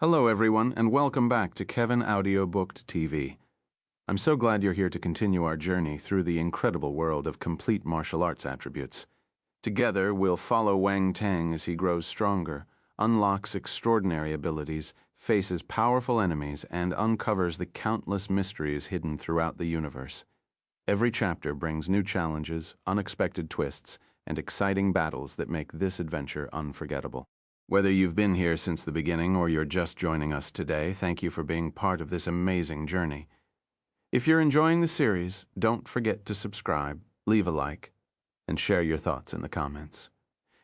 Hello everyone, and welcome back to Kevin Audiobook TV. I'm so glad you're here to continue our journey through the incredible world of complete martial arts attributes. Together, we'll follow Wang Teng as he grows stronger, unlocks extraordinary abilities, faces powerful enemies, and uncovers the countless mysteries hidden throughout the universe. Every chapter brings new challenges, unexpected twists, and exciting battles that make this adventure unforgettable. Whether you've been here since the beginning or you're just joining us today, thank you for being part of this amazing journey. If you're enjoying the series, don't forget to subscribe, leave a like, and share your thoughts in the comments.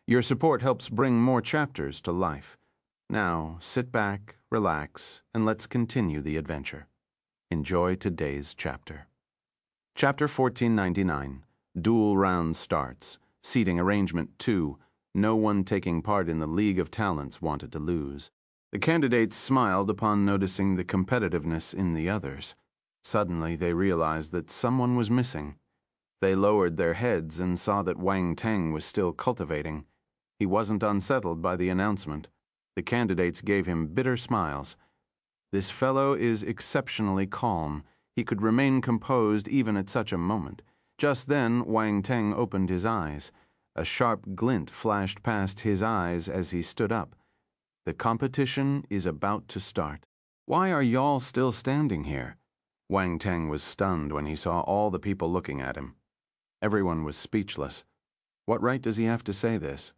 Your support helps bring more chapters to life. Now, sit back, relax, and let's continue the adventure. Enjoy today's chapter. Chapter 1499, Duel Round Starts, Seating Arrangement 2, No one taking part in the League of Talents wanted to lose. The candidates smiled upon noticing the competitiveness in the others. Suddenly, they realized that someone was missing. They lowered their heads and saw that Wang Teng was still cultivating. He wasn't unsettled by the announcement. The candidates gave him bitter smiles. This fellow is exceptionally calm. He could remain composed even at such a moment. Just then, Wang Teng opened his eyes. A sharp glint flashed past his eyes as he stood up. The competition is about to start. Why are y'all still standing here? Wang Teng was stunned when he saw all the people looking at him. Everyone was speechless. What right does he have to say this?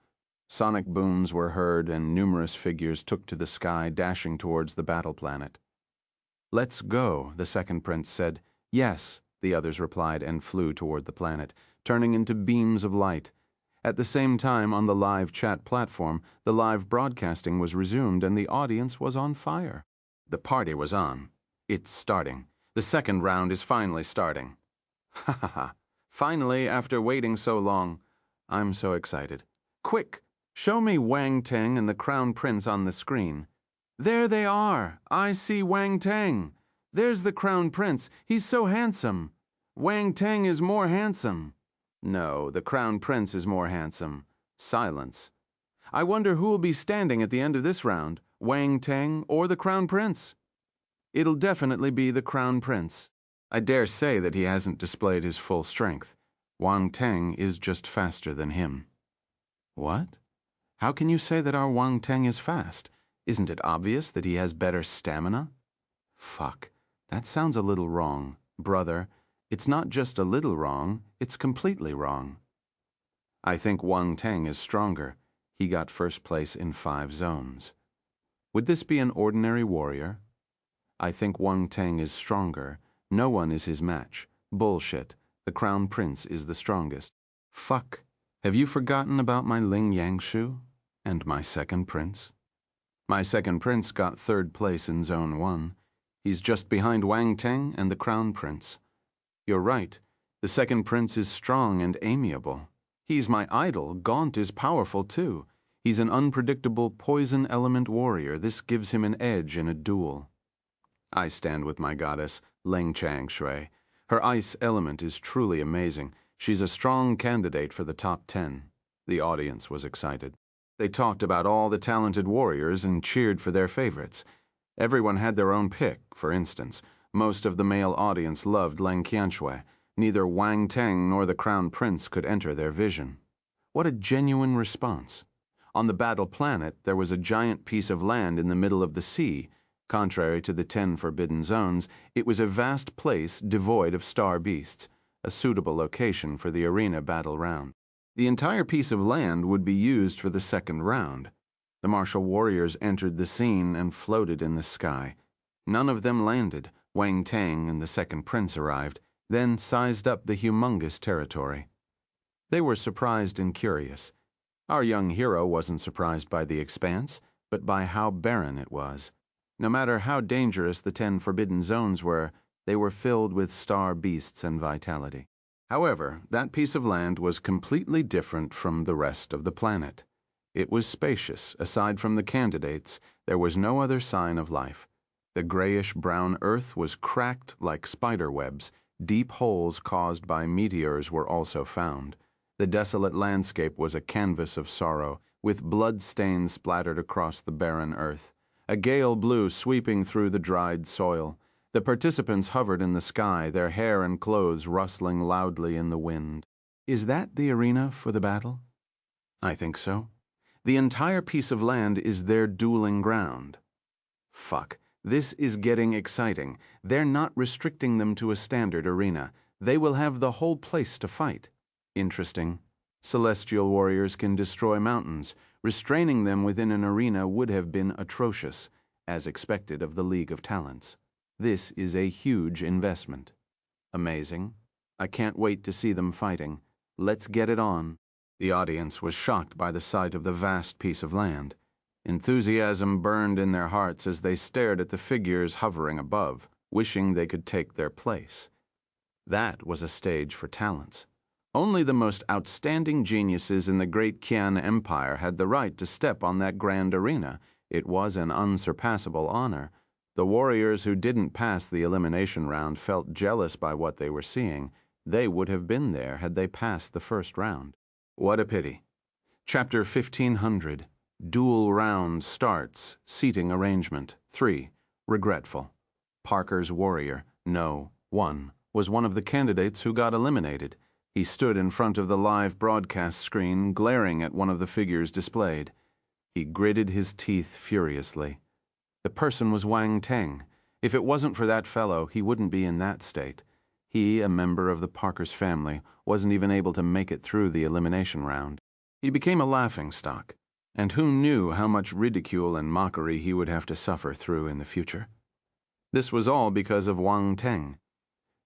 Sonic booms were heard and numerous figures took to the sky, dashing towards the battle planet. "Let's go," the second prince said. "Yes," the others replied and flew toward the planet, turning into beams of light. At the same time, on the live chat platform, the live broadcasting was resumed and the audience was on fire. The party was on. It's starting. The second round is finally starting. Ha ha ha. Finally, after waiting so long. I'm so excited. Quick, show me Wang Teng and the Crown Prince on the screen. There they are. I see Wang Teng. There's the Crown Prince. He's so handsome. Wang Teng is more handsome. No, the Crown Prince is more handsome. Silence. I wonder who will be standing at the end of this round, Wang Teng or the Crown Prince? It'll definitely be the Crown Prince. I dare say that he hasn't displayed his full strength. Wang Teng is just faster than him. What? How can you say that our Wang Teng is fast? Isn't it obvious that he has better stamina? Fuck, that sounds a little wrong, brother. It's not just a little wrong, it's completely wrong. I think Wang Teng is stronger. He got first place in 5 zones. Would this be an ordinary warrior? I think Wang Teng is stronger. No one is his match. Bullshit. The Crown Prince is the strongest. Fuck. Have you forgotten about my Ling Yangshu? And my second prince? My second prince got 3rd place in Zone 1. He's just behind Wang Teng and the Crown Prince. You're right. The second prince is strong and amiable. He's my idol. Gaunt is powerful too. He's an unpredictable poison element warrior. This gives him an edge in a duel. I stand with my goddess, Leng Chang Shui. Her ice element is truly amazing. She's a strong candidate for the top 10. The audience was excited. They talked about all the talented warriors and cheered for their favorites. Everyone had their own pick, for instance. Most of the male audience loved Leng Qianshui. Neither Wang Teng nor the Crown Prince could enter their vision. What a genuine response. On the battle planet, there was a giant piece of land in the middle of the sea. Contrary to the 10 forbidden zones, it was a vast place devoid of star beasts, a suitable location for the arena battle round. The entire piece of land would be used for the second round. The martial warriors entered the scene and floated in the sky. None of them landed. Wang Teng and the second prince arrived, then sized up the humongous territory. They were surprised and curious. Our young hero wasn't surprised by the expanse, but by how barren it was. No matter how dangerous the 10 forbidden zones were, they were filled with star beasts and vitality. However, that piece of land was completely different from the rest of the planet. It was spacious. Aside from the candidates, there was no other sign of life. The grayish-brown earth was cracked like spider webs. Deep holes caused by meteors were also found. The desolate landscape was a canvas of sorrow, with blood stains splattered across the barren earth. A gale blew sweeping through the dried soil. The participants hovered in the sky, their hair and clothes rustling loudly in the wind. Is that the arena for the battle? I think so. The entire piece of land is their dueling ground. Fuck, this is getting exciting. They're not restricting them to a standard arena. They will have the whole place to fight. Interesting. Celestial warriors can destroy mountains. Restraining them within an arena would have been atrocious, as expected of the League of Talents. This is a huge investment. Amazing. I can't wait to see them fighting. Let's get it on. The audience was shocked by the sight of the vast piece of land. Enthusiasm burned in their hearts as they stared at the figures hovering above, wishing they could take their place. That was a stage for talents. Only the most outstanding geniuses in the great Qian Empire had the right to step on that grand arena. It was an unsurpassable honor. The warriors who didn't pass the elimination round felt jealous by what they were seeing. They would have been there had they passed the first round. What a pity. Chapter 1500. Duel round starts. Seating arrangement. 3. Regretful. Parker's warrior, No. 1, was one of the candidates who got eliminated. He stood in front of the live broadcast screen, glaring at one of the figures displayed. He gritted his teeth furiously. The person was Wang Teng. If it wasn't for that fellow, he wouldn't be in that state. He, a member of the Parker's family, wasn't even able to make it through the elimination round. He became a laughingstock, and who knew how much ridicule and mockery he would have to suffer through in the future? This was all because of Wang Teng.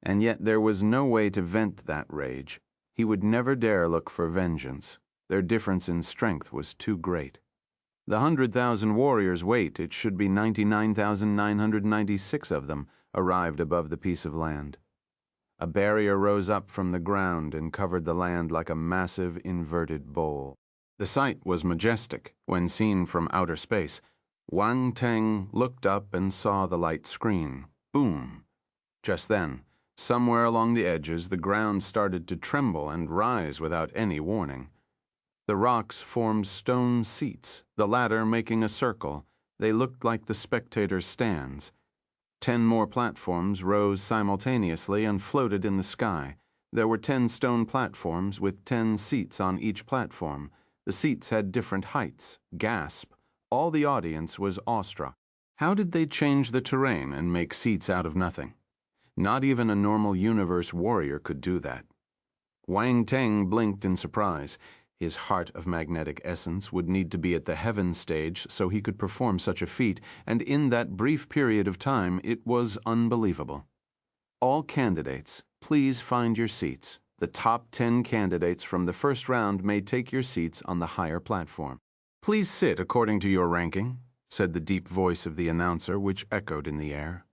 And yet there was no way to vent that rage. He would never dare look for vengeance. Their difference in strength was too great. The 100,000 warriors wait, it should be 99,996 of them, arrived above the piece of land. A barrier rose up from the ground and covered the land like a massive inverted bowl. The sight was majestic when seen from outer space. Wang Teng looked up and saw the light screen. Boom! Just then, somewhere along the edges, the ground started to tremble and rise without any warning. The rocks formed stone seats, the latter making a circle. They looked like the spectators' stands. 10 more platforms rose simultaneously and floated in the sky. There were 10 stone platforms with 10 seats on each platform. The seats had different heights. Gasp! All the audience was awestruck. How did they change the terrain and make seats out of nothing? Not even a normal universe warrior could do that. Wang Teng blinked in surprise. His heart of magnetic essence would need to be at the heaven stage so he could perform such a feat, and in that brief period of time it was unbelievable. All candidates, please find your seats. The top 10 candidates from the first round may take your seats on the higher platform. Please sit according to your ranking, said the deep voice of the announcer, which echoed in the air.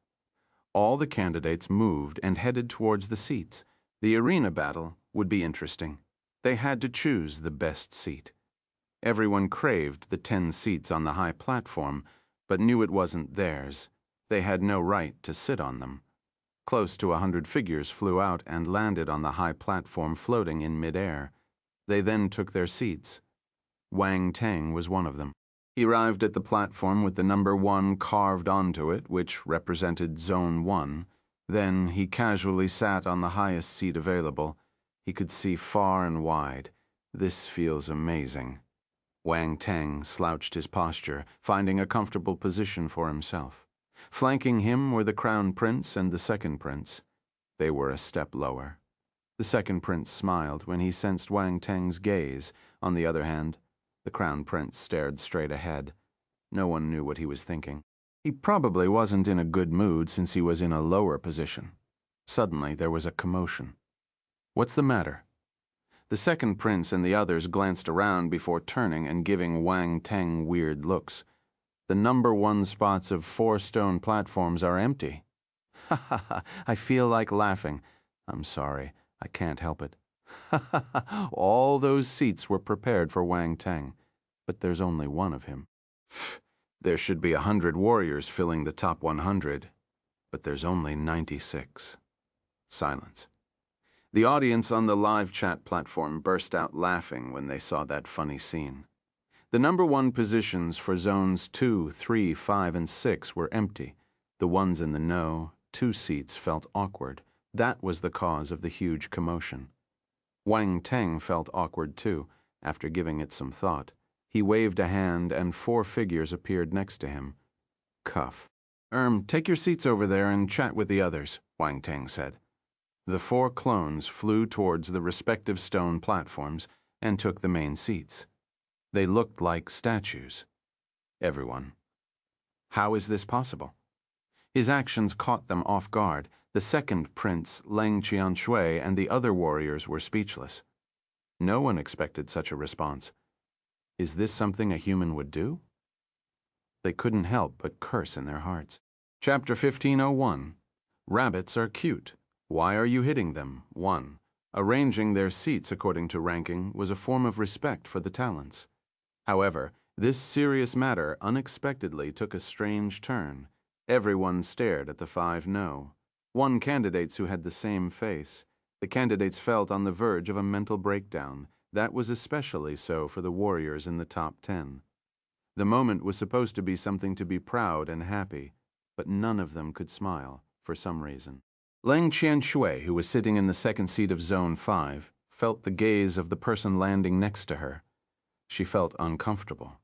All the candidates moved and headed towards the seats. The arena battle would be interesting. They had to choose the best seat. Everyone craved the 10 seats on the high platform, but knew it wasn't theirs. They had no right to sit on them. Close to 100 figures flew out and landed on the high platform floating in midair. They then took their seats. Wang Teng was one of them. He arrived at the platform with the number 1 carved onto it, which represented Zone 1. Then he casually sat on the highest seat available. He could see far and wide. This feels amazing. Wang Teng slouched his posture, finding a comfortable position for himself. Flanking him were the Crown Prince and the Second Prince. They were a step lower. The Second Prince smiled when he sensed Wang Teng's gaze. On the other hand, the Crown Prince stared straight ahead. No one knew what he was thinking. He probably wasn't in a good mood since he was in a lower position. Suddenly there was a commotion. What's the matter? The Second Prince and the others glanced around before turning and giving Wang Teng weird looks. The number 1 spots of 4 stone platforms are empty. Ha ha ha, I feel like laughing. I'm sorry, I can't help it. Ha ha ha, all those seats were prepared for Wang Teng, but there's only one of him. There should be 100 warriors filling the top 100, but there's only 96. Silence. The audience on the live chat platform burst out laughing when they saw that funny scene. The number 1 positions for zones 2, 3, 5, and 6 were empty. The ones in the no, 2 seats felt awkward. That was the cause of the huge commotion. Wang Teng felt awkward too, after giving it some thought. He waved a hand and 4 figures appeared next to him. Cuff. Take your seats over there and chat with the others, Wang Teng said. The 4 clones flew towards the respective stone platforms and took the main seats. They looked like statues. Everyone. How is this possible? His actions caught them off guard. The second prince, Leng Qianshui, and the other warriors were speechless. No one expected such a response. Is this something a human would do? They couldn't help but curse in their hearts. Chapter 1501. Rabbits are cute. Why are you hitting them? 1. Arranging their seats according to ranking was a form of respect for the talents. However, this serious matter unexpectedly took a strange turn. Everyone stared at the 5 no. 1 candidates who had the same face. The candidates felt on the verge of a mental breakdown. That was especially so for the warriors in the top 10. The moment was supposed to be something to be proud and happy, but none of them could smile, for some reason. Leng Qianshui, who was sitting in the second seat of Zone 5, felt the gaze of the person landing next to her. She felt uncomfortable.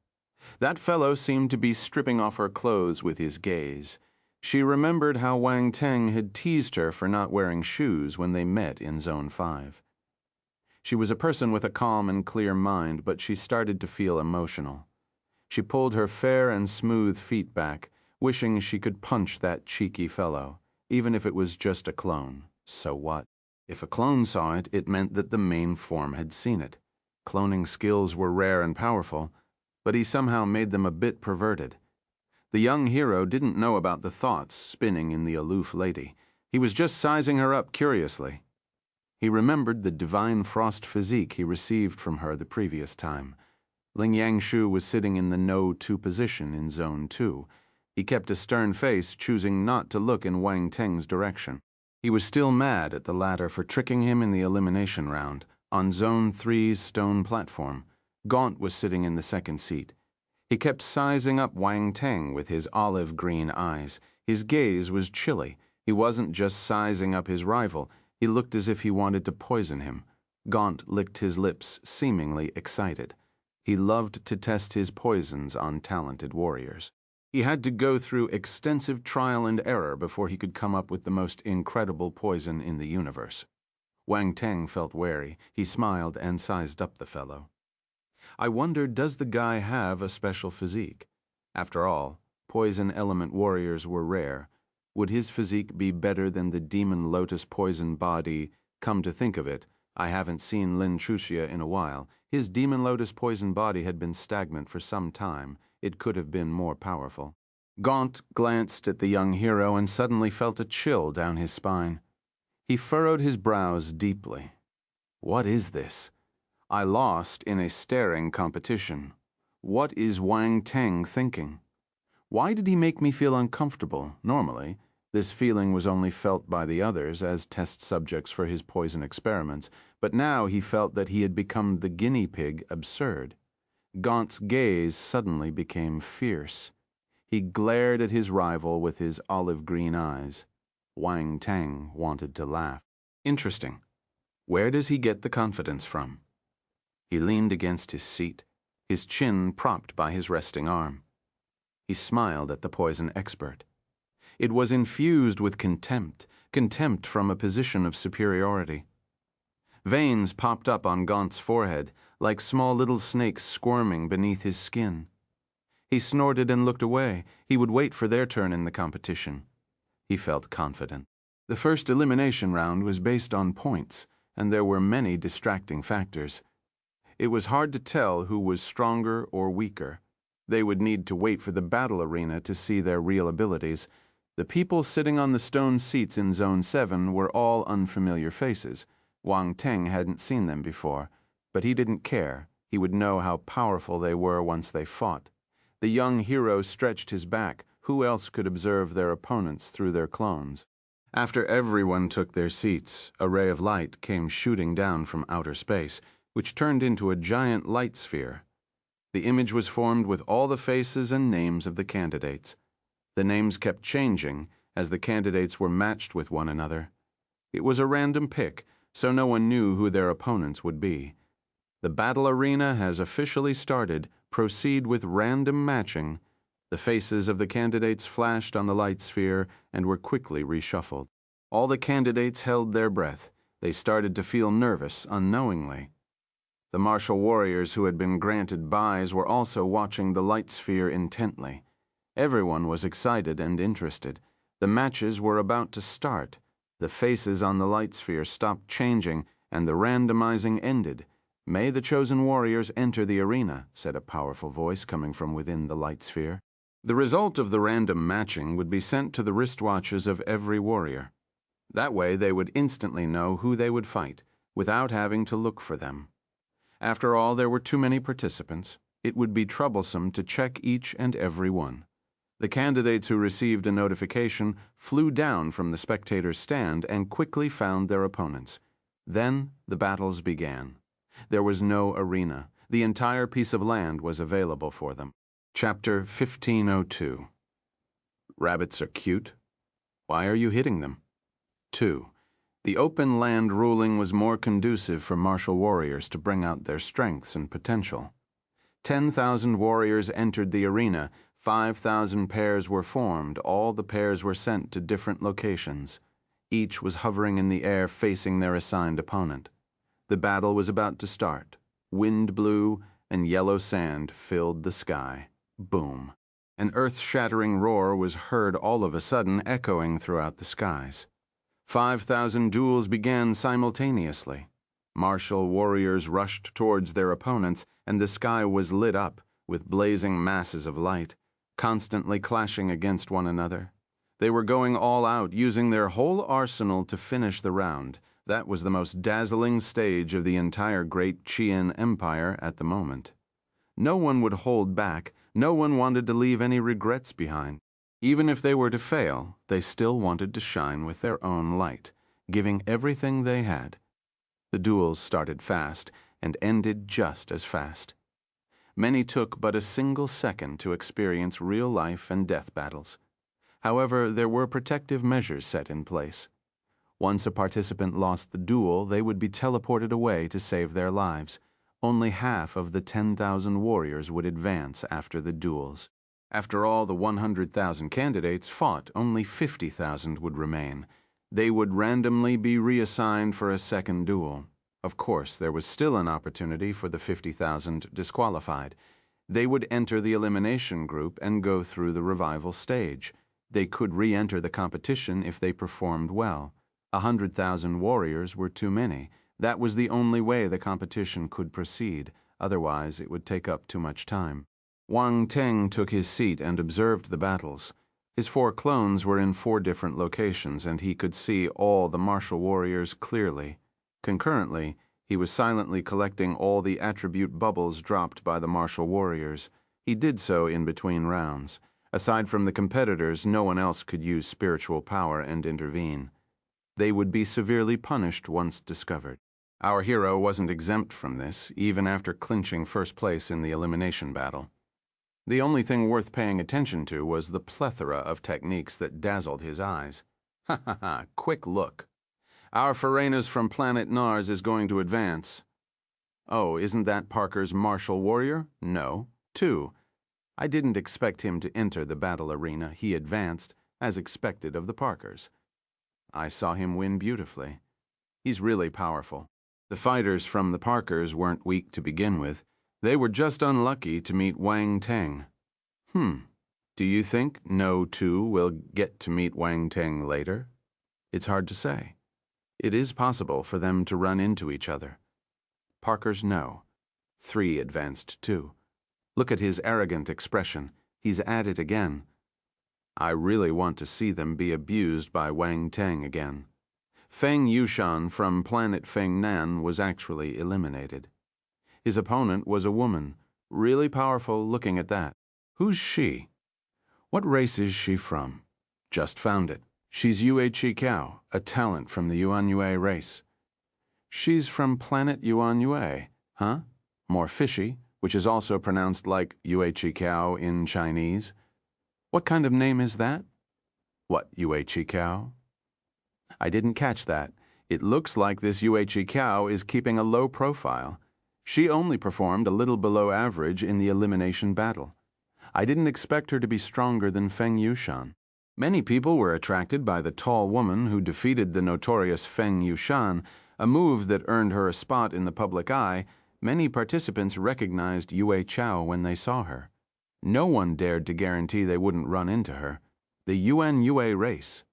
That fellow seemed to be stripping off her clothes with his gaze. She remembered how Wang Teng had teased her for not wearing shoes when they met in Zone 5. She was a person with a calm and clear mind, but she started to feel emotional. She pulled her fair and smooth feet back, wishing she could punch that cheeky fellow, even if it was just a clone. So what? If a clone saw it, it meant that the main form had seen it. Cloning skills were rare and powerful, but he somehow made them a bit perverted. The young hero didn't know about the thoughts spinning in the aloof lady. He was just sizing her up curiously. He remembered the divine frost physique he received from her the previous time. Ling Yangshu was sitting in the no 2 position in Zone 2. He kept a stern face, choosing not to look in Wang Teng's direction. He was still mad at the latter for tricking him in the elimination round. On Zone 3's stone platform, Gaunt was sitting in the second seat. He kept sizing up Wang Teng with his olive green eyes. His gaze was chilly. He wasn't just sizing up his rival. He looked as if he wanted to poison him. Gaunt licked his lips, seemingly excited. He loved to test his poisons on talented warriors. He had to go through extensive trial and error before he could come up with the most incredible poison in the universe. Wang Teng felt wary. He smiled and sized up the fellow. I wondered, does the guy have a special physique? After all, poison element warriors were rare. Would his physique be better than the demon lotus poison body? Come to think of it, I haven't seen Lin Chuxia in a while. His demon lotus poison body had been stagnant for some time. It could have been more powerful. Gaunt glanced at the young hero and suddenly felt a chill down his spine. He furrowed his brows deeply. What is this? I lost in a staring competition. What is Wang Teng thinking? Why did he make me feel uncomfortable? Normally, this feeling was only felt by the others as test subjects for his poison experiments, but now he felt that he had become the guinea pig absurd. Gaunt's gaze suddenly became fierce. He glared at his rival with his olive green eyes. Wang Teng wanted to laugh. Interesting. Where does he get the confidence from? He leaned against his seat, his chin propped by his resting arm. He smiled at the poison expert. It was infused with contempt from a position of superiority. Veins popped up on Gaunt's forehead, like small little snakes squirming beneath his skin. He snorted and looked away. He would wait for their turn in the competition. He felt confident. The first elimination round was based on points, and there were many distracting factors. It was hard to tell who was stronger or weaker. They would need to wait for the battle arena to see their real abilities. The people sitting on the stone seats in Zone 7 were all unfamiliar faces. Wang Teng hadn't seen them before, but he didn't care. He would know how powerful they were once they fought. The young hero stretched his back. Who else could observe their opponents through their clones? After everyone took their seats, a ray of light came shooting down from outer space, which turned into a giant light sphere. The image was formed with all the faces and names of the candidates. The names kept changing as the candidates were matched with one another. It was a random pick, so no one knew who their opponents would be. The battle arena has officially started. Proceed with random matching. The faces of the candidates flashed on the light sphere and were quickly reshuffled. All the candidates held their breath. They started to feel nervous unknowingly. The martial warriors who had been granted buys were also watching the light sphere intently. Everyone was excited and interested. The matches were about to start. The faces on the light sphere stopped changing, and the randomizing ended. "May the chosen warriors enter the arena," said a powerful voice coming from within the light sphere. The result of the random matching would be sent to the wristwatches of every warrior. That way they would instantly know who they would fight, without having to look for them. After all, there were too many participants. It would be troublesome to check each and every one. The candidates who received a notification flew down from the spectator's stand and quickly found their opponents. Then the battles began. There was no arena. The entire piece of land was available for them. Chapter 1502. Rabbits are cute. Why are you hitting them? 2. The open land ruling was more conducive for martial warriors to bring out their strengths and potential. 10,000 warriors entered the arena. 5,000 pairs were formed. All the pairs were sent to different locations. Each was hovering in the air facing their assigned opponent. The battle was about to start. Wind blew, and yellow sand filled the sky. Boom. An earth-shattering roar was heard all of a sudden, echoing throughout the skies. 5,000 duels began simultaneously. Martial warriors rushed towards their opponents, and the sky was lit up with blazing masses of light, constantly clashing against one another. They were going all out, using their whole arsenal to finish the round. That was the most dazzling stage of the entire great Qian Empire at the moment. No one would hold back. No one wanted to leave any regrets behind. Even if they were to fail, they still wanted to shine with their own light, giving everything they had. The duels started fast and ended just as fast. Many took but a single second to experience real life and death battles. However, there were protective measures set in place. Once a participant lost the duel, they would be teleported away to save their lives. Only half of the 10,000 warriors would advance after the duels. After all the 100,000 candidates fought, only 50,000 would remain. They would randomly be reassigned for a second duel. Of course, there was still an opportunity for the 50,000 disqualified. They would enter the elimination group and go through the revival stage. They could re-enter the competition if they performed well. 100,000 warriors were too many. That was the only way the competition could proceed. Otherwise, it would take up too much time. Wang Teng took his seat and observed the battles. His 4 clones were in 4 different locations, and he could see all the martial warriors clearly. Concurrently, he was silently collecting all the attribute bubbles dropped by the martial warriors. He did so in between rounds. Aside from the competitors, no one else could use spiritual power and intervene. They would be severely punished once discovered. Our hero wasn't exempt from this, even after clinching first place in the elimination battle. The only thing worth paying attention to was the plethora of techniques that dazzled his eyes. Ha ha ha, quick look. Our Foreigners from planet Nars is going to advance. Oh, isn't that Parker's martial warrior? No. 2. I didn't expect him to enter the battle arena. He advanced, as expected of the Parkers. I saw him win beautifully. He's really powerful. The fighters from the Parkers weren't weak to begin with. They were just unlucky to meet Wang Teng. Do you think No 2 will get to meet Wang Teng later? It's hard to say. It is possible for them to run into each other. Parker's no. 3 advanced too. Look at his arrogant expression. He's at it again. I really want to see them be abused by Wang Teng again. Feng Yushan from planet Fengnan was actually eliminated. His opponent was a woman, really powerful looking at that. Who's she? What race is she from? Just found it. She's Yue Chikiao, a talent from the Yuanyue race. She's from planet Yuanyue, huh? More fishy, which is also pronounced like Yue Chi Kiao in Chinese. What kind of name is that? What, Yue Chi Kiao? I didn't catch that. It looks like this Yue Chi Kiao is keeping a low profile. She only performed a little below average in the elimination battle. I didn't expect her to be stronger than Feng Yushan. Many people were attracted by the tall woman who defeated the notorious Feng Yushan, a move that earned her a spot in the public eye. Many participants recognized Yue Chao when they saw her. No one dared to guarantee they wouldn't run into her. The Yuan Yue race.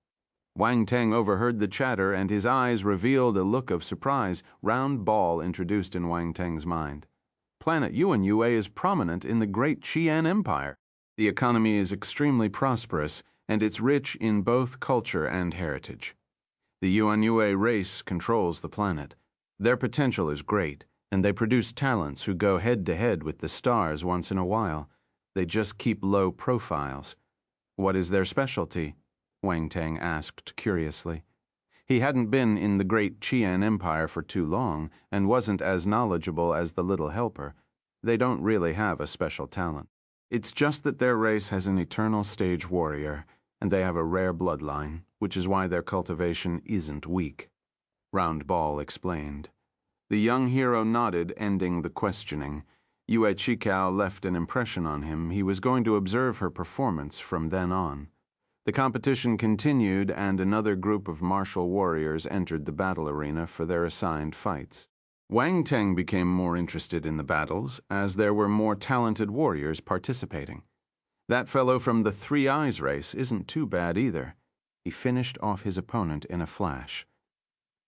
Wang Teng overheard the chatter, and his eyes revealed a look of surprise, round ball introduced in Wang Teng's mind. Planet Yuan Yue is prominent in the great Qian Empire. The economy is extremely prosperous, and it's rich in both culture and heritage. The Yuan Yue race controls the planet. Their potential is great, and they produce talents who go head-to-head with the stars once in a while. They just keep low profiles. What is their specialty? Wang Teng asked curiously. He hadn't been in the great Qian Empire for too long and wasn't as knowledgeable as the little helper. They don't really have a special talent. It's just that their race has an eternal stage warrior, and they have a rare bloodline, which is why their cultivation isn't weak. Round Ball explained. The young hero nodded, ending the questioning. Yue Chikao left an impression on him. He was going to observe her performance from then on. The competition continued, and another group of martial warriors entered the battle arena for their assigned fights. Wang Teng became more interested in the battles, as there were more talented warriors participating. That fellow from the Three Eyes race isn't too bad either. He finished off his opponent in a flash.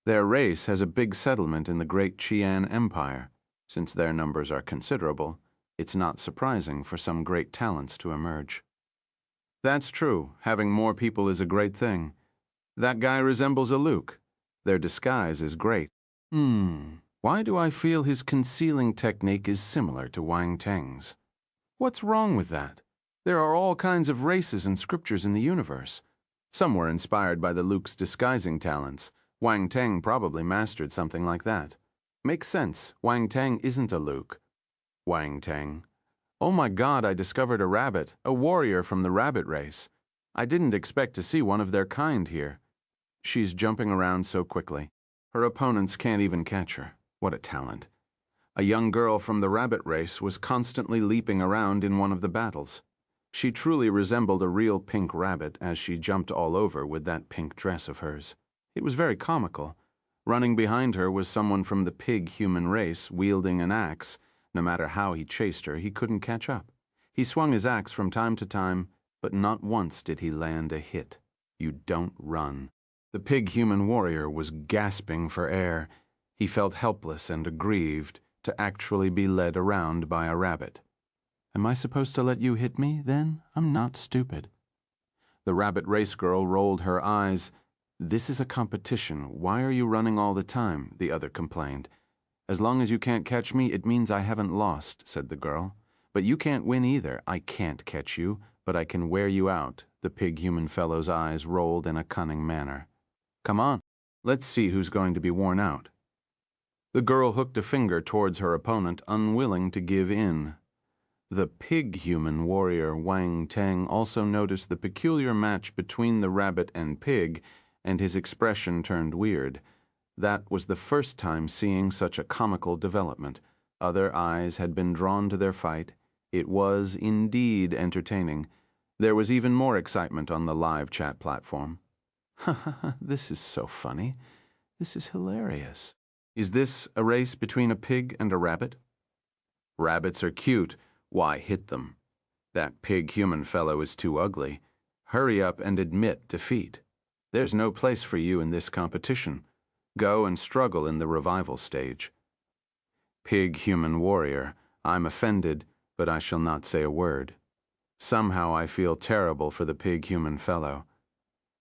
Their race has a big settlement in the great Qian Empire. Since their numbers are considerable, it's not surprising for some great talents to emerge. That's true. Having more people is a great thing. That guy resembles a Luke. Their disguise is great. Why do I feel his concealing technique is similar to Wang Teng's? What's wrong with that? There are all kinds of races and scriptures in the universe. Some were inspired by the Luke's disguising talents. Wang Teng probably mastered something like that. Makes sense. Wang Teng isn't a Luke. Wang Teng. Oh my God, I discovered a rabbit, a warrior from the rabbit race. I didn't expect to see one of their kind here. She's jumping around so quickly. Her opponents can't even catch her. What a talent. A young girl from the rabbit race was constantly leaping around in one of the battles. She truly resembled a real pink rabbit as she jumped all over with that pink dress of hers. It was very comical. Running behind her was someone from the pig human race wielding an axe. No matter how he chased her, he couldn't catch up. He swung his axe from time to time, but not once did he land a hit. You don't run. The pig human warrior was gasping for air. He felt helpless and aggrieved to actually be led around by a rabbit. Am I supposed to let you hit me, then? I'm not stupid. The rabbit race girl rolled her eyes. This is a competition. Why are you running all the time? The other complained. As long as you can't catch me, it means I haven't lost, said the girl. But you can't win either. I can't catch you, but I can wear you out. The pig human fellow's eyes rolled in a cunning manner. Come on, let's see who's going to be worn out. The girl hooked a finger towards her opponent, unwilling to give in. The pig human warrior Wang Teng also noticed the peculiar match between the rabbit and pig, and his expression turned weird. That was the first time seeing such a comical development. Other eyes had been drawn to their fight. It was indeed entertaining. There was even more excitement on the live chat platform. This is so funny. This is hilarious. Is this a race between a pig and a rabbit? Rabbits are cute. Why hit them? That pig human fellow is too ugly. Hurry up and admit defeat. There's no place for you in this competition. Go and struggle in the revival stage. Pig human warrior, I'm offended, but I shall not say a word. Somehow I feel terrible for the pig human fellow.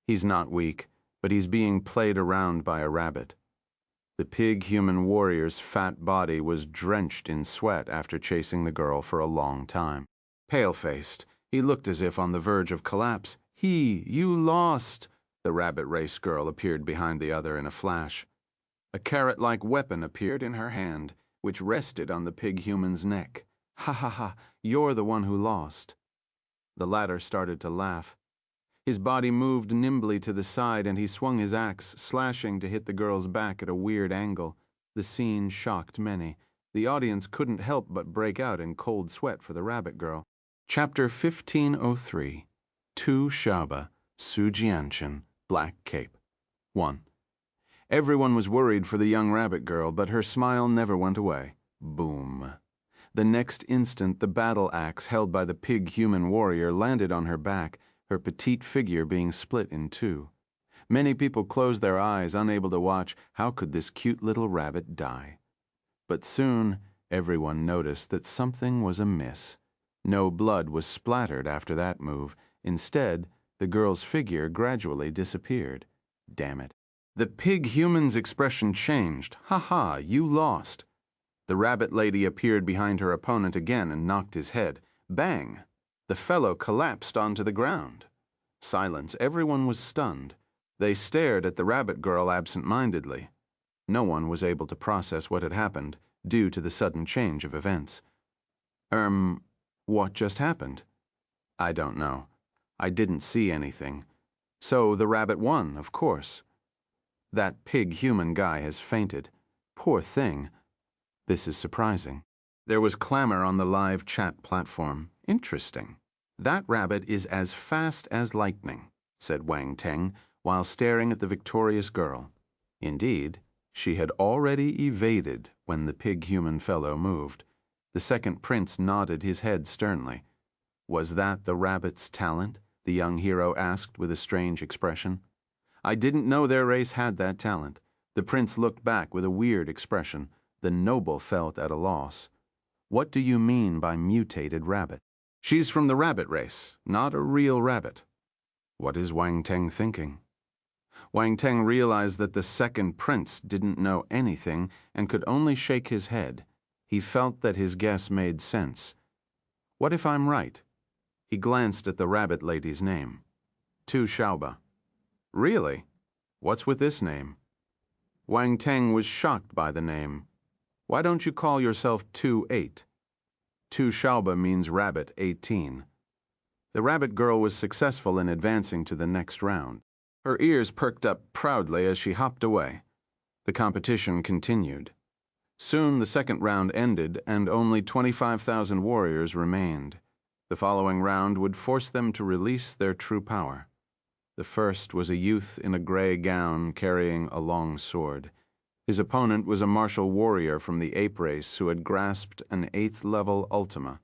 He's not weak, but he's being played around by a rabbit. The pig human warrior's fat body was drenched in sweat after chasing the girl for a long time. Pale-faced, he looked as if on the verge of collapse. You lost! The rabbit race girl appeared behind the other in a flash. A carrot-like weapon appeared in her hand, which rested on the pig human's neck. Ha ha ha, you're the one who lost. The latter started to laugh. His body moved nimbly to the side and he swung his axe, slashing to hit the girl's back at a weird angle. The scene shocked many. The audience couldn't help but break out in cold sweat for the rabbit girl. Chapter 1503. Tu Shaoba, Su Jianchen, Black Cape. 1. Everyone was worried for the young rabbit girl, but her smile never went away. Boom. The next instant, the battle axe held by the pig-human warrior landed on her back, her petite figure being split in two. Many people closed their eyes, unable to watch. How could this cute little rabbit die? But soon, everyone noticed that something was amiss. No blood was splattered after that move. Instead, the girl's figure gradually disappeared. Damn it. The pig-human's expression changed. Ha ha, you lost. The rabbit lady appeared behind her opponent again and knocked his head. Bang! The fellow collapsed onto the ground. Silence. Everyone was stunned. They stared at the rabbit girl absent-mindedly. No one was able to process what had happened due to the sudden change of events. What just happened? I don't know. I didn't see anything. So the rabbit won, of course. That pig-human guy has fainted. Poor thing. This is surprising. There was clamor on the live chat platform. Interesting. That rabbit is as fast as lightning, said Wang Teng, while staring at the victorious girl. Indeed, she had already evaded when the pig-human fellow moved. The second prince nodded his head sternly. Was that the rabbit's talent? The young hero asked with a strange expression. I didn't know their race had that talent. The prince looked back with a weird expression. The noble felt at a loss. What do you mean by mutated rabbit? She's from the rabbit race, not a real rabbit. What is Wang Teng thinking? Wang Teng realized that the second prince didn't know anything and could only shake his head. He felt that his guess made sense. What if I'm right? He glanced at the rabbit lady's name. Tu Shaoba. Really? What's with this name? Wang Teng was shocked by the name. Why don't you call yourself 2-8? Tu Shaoba means rabbit 18. The rabbit girl was successful in advancing to the next round. Her ears perked up proudly as she hopped away. The competition continued. Soon the second round ended and only 25,000 warriors remained. The following round would force them to release their true power. The first was a youth in a gray gown carrying a long sword. His opponent was a martial warrior from the ape race who had grasped an 8th-level Ultima.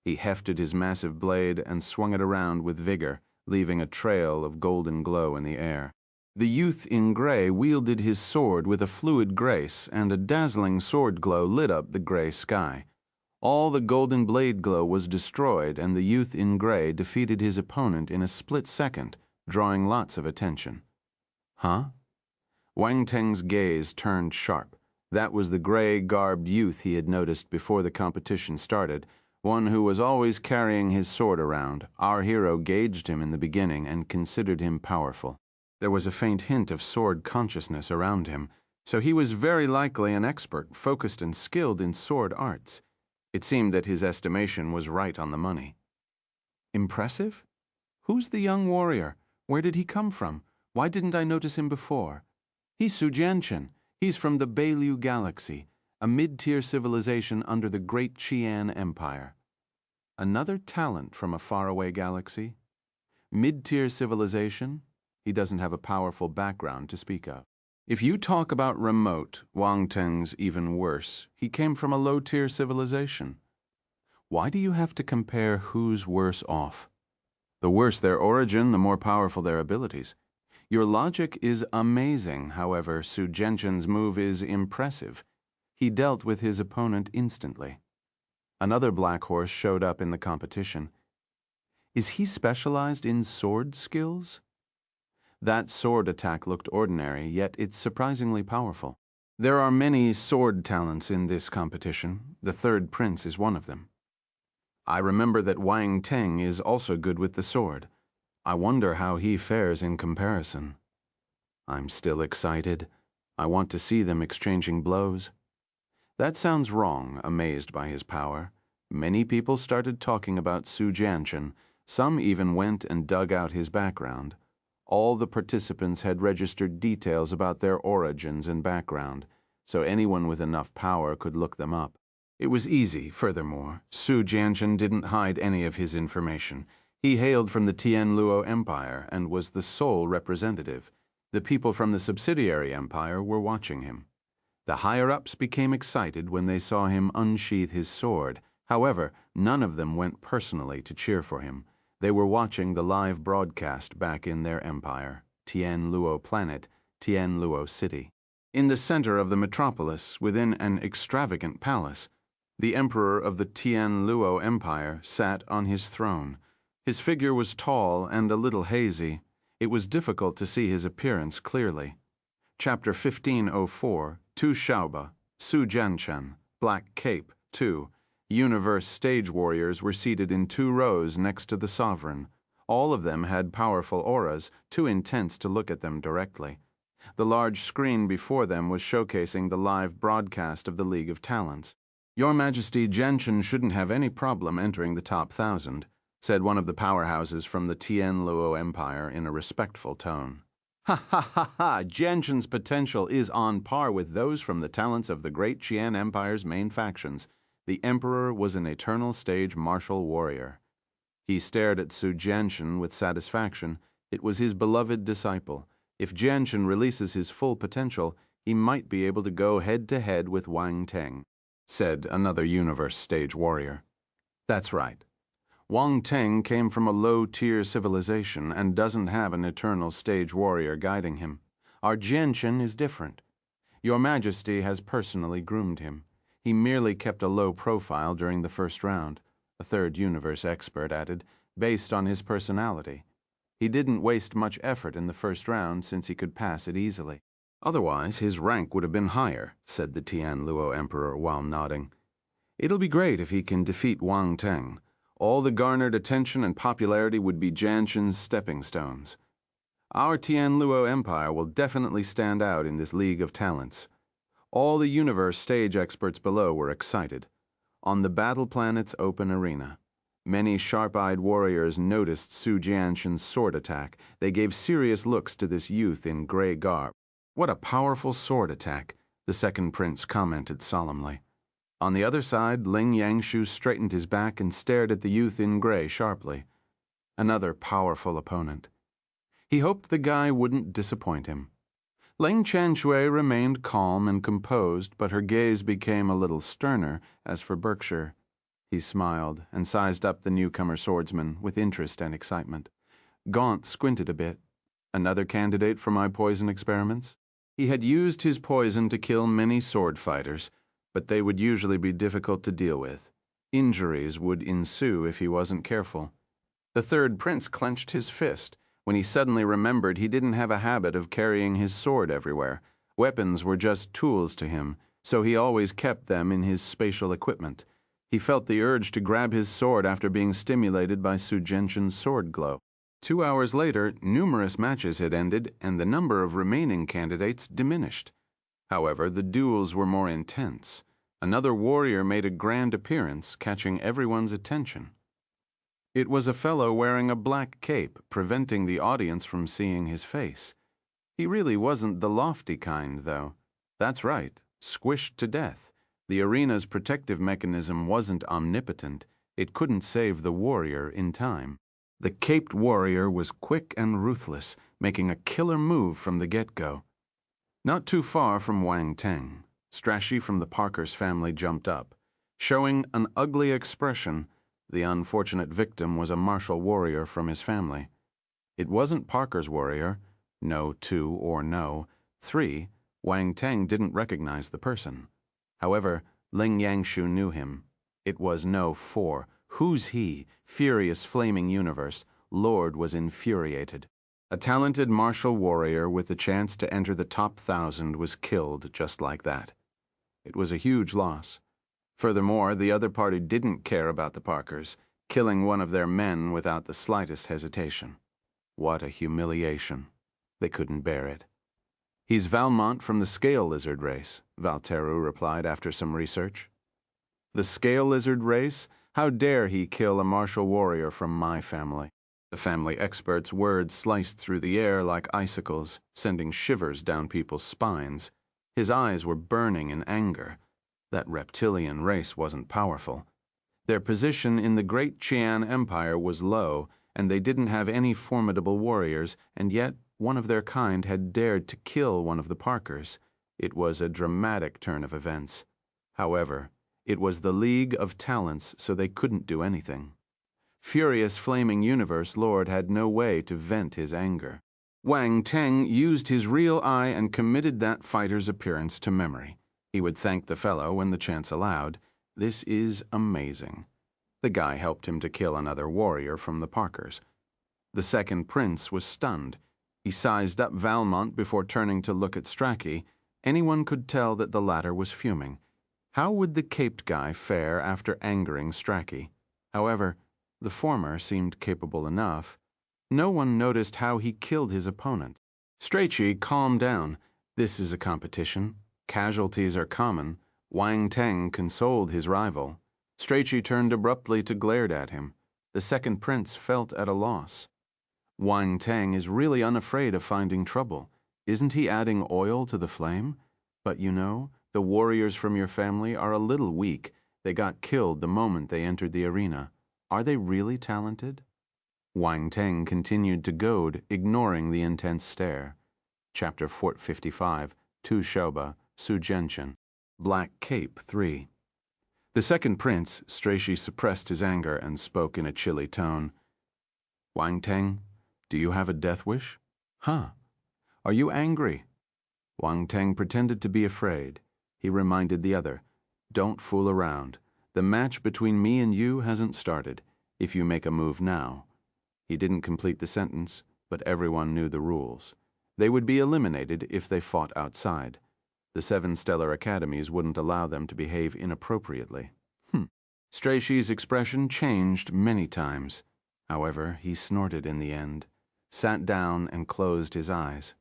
He hefted his massive blade and swung it around with vigor, leaving a trail of golden glow in the air. The youth in gray wielded his sword with a fluid grace, and a dazzling sword glow lit up the gray sky. All the golden blade glow was destroyed, and the youth in gray defeated his opponent in a split second, drawing lots of attention. Huh? Wang Teng's gaze turned sharp. That was the gray-garbed youth he had noticed before the competition started, one who was always carrying his sword around. Our hero gauged him in the beginning and considered him powerful. There was a faint hint of sword consciousness around him, so he was very likely an expert, focused and skilled in sword arts. It seemed that his estimation was right on the money. Impressive? Who's the young warrior? Where did he come from? Why didn't I notice him before? He's Su Jianchen. He's from the Beilu Galaxy, a mid-tier civilization under the Great Qian Empire. Another talent from a faraway galaxy? Mid-tier civilization? He doesn't have a powerful background to speak of. If you talk about remote, Wang Teng's even worse. He came from a low-tier civilization. Why do you have to compare who's worse off? The worse their origin, the more powerful their abilities. Your logic is amazing, however, Su Jianchen's move is impressive. He dealt with his opponent instantly. Another black horse showed up in the competition. Is he specialized in sword skills? That sword attack looked ordinary, yet it's surprisingly powerful. There are many sword talents in this competition. The third prince is one of them. I remember that Wang Teng is also good with the sword. I wonder how he fares in comparison. I'm still excited. I want to see them exchanging blows. That sounds wrong, amazed by his power. Many people started talking about Su Jianchen. Some even went and dug out his background. All the participants had registered details about their origins and background, so anyone with enough power could look them up. It was easy, furthermore. Su Jianchen didn't hide any of his information. He hailed from the Tianluo Empire and was the sole representative. The people from the subsidiary empire were watching him. The higher-ups became excited when they saw him unsheath his sword. However, none of them went personally to cheer for him. They were watching the live broadcast back in their empire, Tianluo Planet, Tianluo City. In the center of the metropolis, within an extravagant palace, the emperor of the Tianluo Empire sat on his throne. His figure was tall and a little hazy. It was difficult to see his appearance clearly. Chapter 1504, Tu Shaoba, Su Jianchen, Black Cape, 2. Universe stage warriors were seated in 2 rows next to the sovereign. All of them had powerful auras, too intense to look at them directly. The large screen before them was showcasing the live broadcast of the League of Talents. "Your Majesty, Jianchen shouldn't have any problem entering the top 1,000, said one of the powerhouses from the Tianluo Empire in a respectful tone. "Ha ha ha ha! Jianchen's potential is on par with those from the talents of the great Qian Empire's main factions. The Emperor was an eternal stage martial warrior." He stared at Su Jianchen with satisfaction. It was his beloved disciple. If Jianchen releases his full potential, he might be able to go head-to-head with Wang Teng, said another universe stage warrior. That's right. Wang Teng came from a low-tier civilization and doesn't have an eternal stage warrior guiding him. Our Jianchen is different. Your Majesty has personally groomed him. He merely kept a low profile during the first round, a third universe expert added, based on his personality. He didn't waste much effort in the first round since he could pass it easily. Otherwise, his rank would have been higher, said the Tianluo Emperor while nodding. It'll be great if he can defeat Wang Teng. All the garnered attention and popularity would be Jianchen's stepping stones. Our Tianluo Empire will definitely stand out in this League of Talents. All the universe stage experts below were excited. On the battle planet's open arena, many sharp-eyed warriors noticed Su Jianchen's sword attack. They gave serious looks to this youth in gray garb. "What a powerful sword attack," the second prince commented solemnly. On the other side, Ling Yangshu straightened his back and stared at the youth in gray sharply. Another powerful opponent. He hoped the guy wouldn't disappoint him. Ling Chanshui remained calm and composed, but her gaze became a little sterner. As for Berkshire, he smiled and sized up the newcomer swordsman with interest and excitement. Gaunt squinted a bit. Another candidate for my poison experiments? He had used his poison to kill many sword fighters, but they would usually be difficult to deal with. Injuries would ensue if he wasn't careful. The third prince clenched his fist when he suddenly remembered he didn't have a habit of carrying his sword everywhere. Weapons were just tools to him, so he always kept them in his spatial equipment. He felt the urge to grab his sword after being stimulated by Su Jianchen's sword glow. 2 hours later, numerous matches had ended, and the number of remaining candidates diminished. However, the duels were more intense. Another warrior made a grand appearance, catching everyone's attention. It was a fellow wearing a black cape, preventing the audience from seeing his face. He really wasn't the lofty kind, though. That's right, squished to death. The arena's protective mechanism wasn't omnipotent. It couldn't save the warrior in time. The caped warrior was quick and ruthless, making a killer move from the get-go. Not too far from Wang Teng, Strachey from the Parker's family jumped up. Showing an ugly expression, the unfortunate victim was a martial warrior from his family. It wasn't Parker's warrior, no 2 or no 3. Wang Teng didn't recognize the person. However, Ling Yangshu knew him. It was no 4. Who's he? Furious flaming universe. Lord was infuriated. A talented martial warrior with the chance to enter the top 1,000 was killed just like that. It was a huge loss. Furthermore, the other party didn't care about the Parkers, killing one of their men without the slightest hesitation. What a humiliation. They couldn't bear it. "He's Valmont from the scale lizard race," Valteru replied after some research. The scale lizard race? How dare he kill a martial warrior from my family? The family expert's words sliced through the air like icicles, sending shivers down people's spines. His eyes were burning in anger. That reptilian race wasn't powerful. Their position in the great Qian Empire was low, and they didn't have any formidable warriors, and yet one of their kind had dared to kill one of the Parkers. It was a dramatic turn of events. However, it was the League of Talents, so they couldn't do anything. Furious Flaming Universe Lord had no way to vent his anger. Wang Teng used his real eye and committed that fighter's appearance to memory. He would thank the fellow when the chance allowed. This is amazing. The guy helped him to kill another warrior from the Parkers. The second prince was stunned. He sized up Valmont before turning to look at Strachey. Anyone could tell that the latter was fuming. How would the caped guy fare after angering Strachey? However, the former seemed capable enough. No one noticed how he killed his opponent. Strachey calmed down. This is a competition. Casualties are common. Wang Teng consoled his rival. Strachey turned abruptly to glare at him. The second prince felt at a loss. Wang Teng is really unafraid of finding trouble. Isn't he adding oil to the flame? But you know, the warriors from your family are a little weak. They got killed the moment they entered the arena. Are they really talented? Wang Teng continued to goad, ignoring the intense stare. Chapter 455, Tu Shaoba, Su Genshin. Black Cape 3. The second prince, Strachey, suppressed his anger and spoke in a chilly tone. Wang Teng, do you have a death wish? Huh. Are you angry? Wang Teng pretended to be afraid. He reminded the other, don't fool around. The match between me and you hasn't started. If you make a move now. He didn't complete the sentence, but everyone knew the rules. They would be eliminated if they fought outside. The 7 stellar academies wouldn't allow them to behave inappropriately. Strachey's expression changed many times. However, he snorted in the end, sat down and closed his eyes.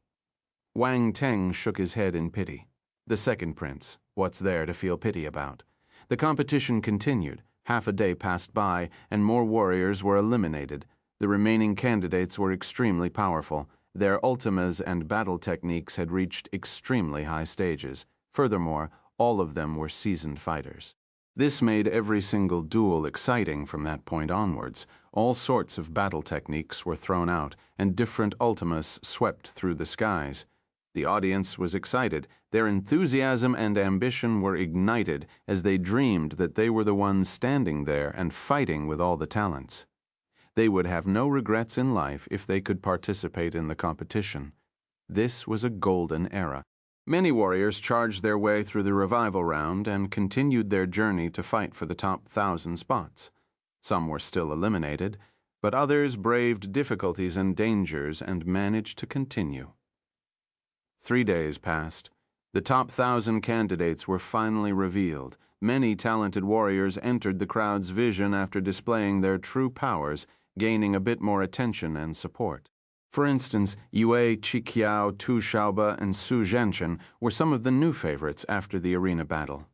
Wang Teng shook his head in pity. The second prince, what's there to feel pity about? The competition continued. Half a day passed by, and more warriors were eliminated. The remaining candidates were extremely powerful. Their ultimas and battle techniques had reached extremely high stages. Furthermore, all of them were seasoned fighters. This made every single duel exciting from that point onwards. All sorts of battle techniques were thrown out, and different ultimas swept through the skies. The audience was excited. Their enthusiasm and ambition were ignited as they dreamed that they were the ones standing there and fighting with all the talents. They would have no regrets in life if they could participate in the competition. This was a golden era. Many warriors charged their way through the revival round and continued their journey to fight for the top 1,000 spots. Some were still eliminated, but others braved difficulties and dangers and managed to continue. 3 days passed. The top 1,000 candidates were finally revealed. Many talented warriors entered the crowd's vision after displaying their true powers, gaining a bit more attention and support. For instance, Yue Qiqiao, Tu Shaoba, and Su Genshin were some of the new favorites after the arena battle.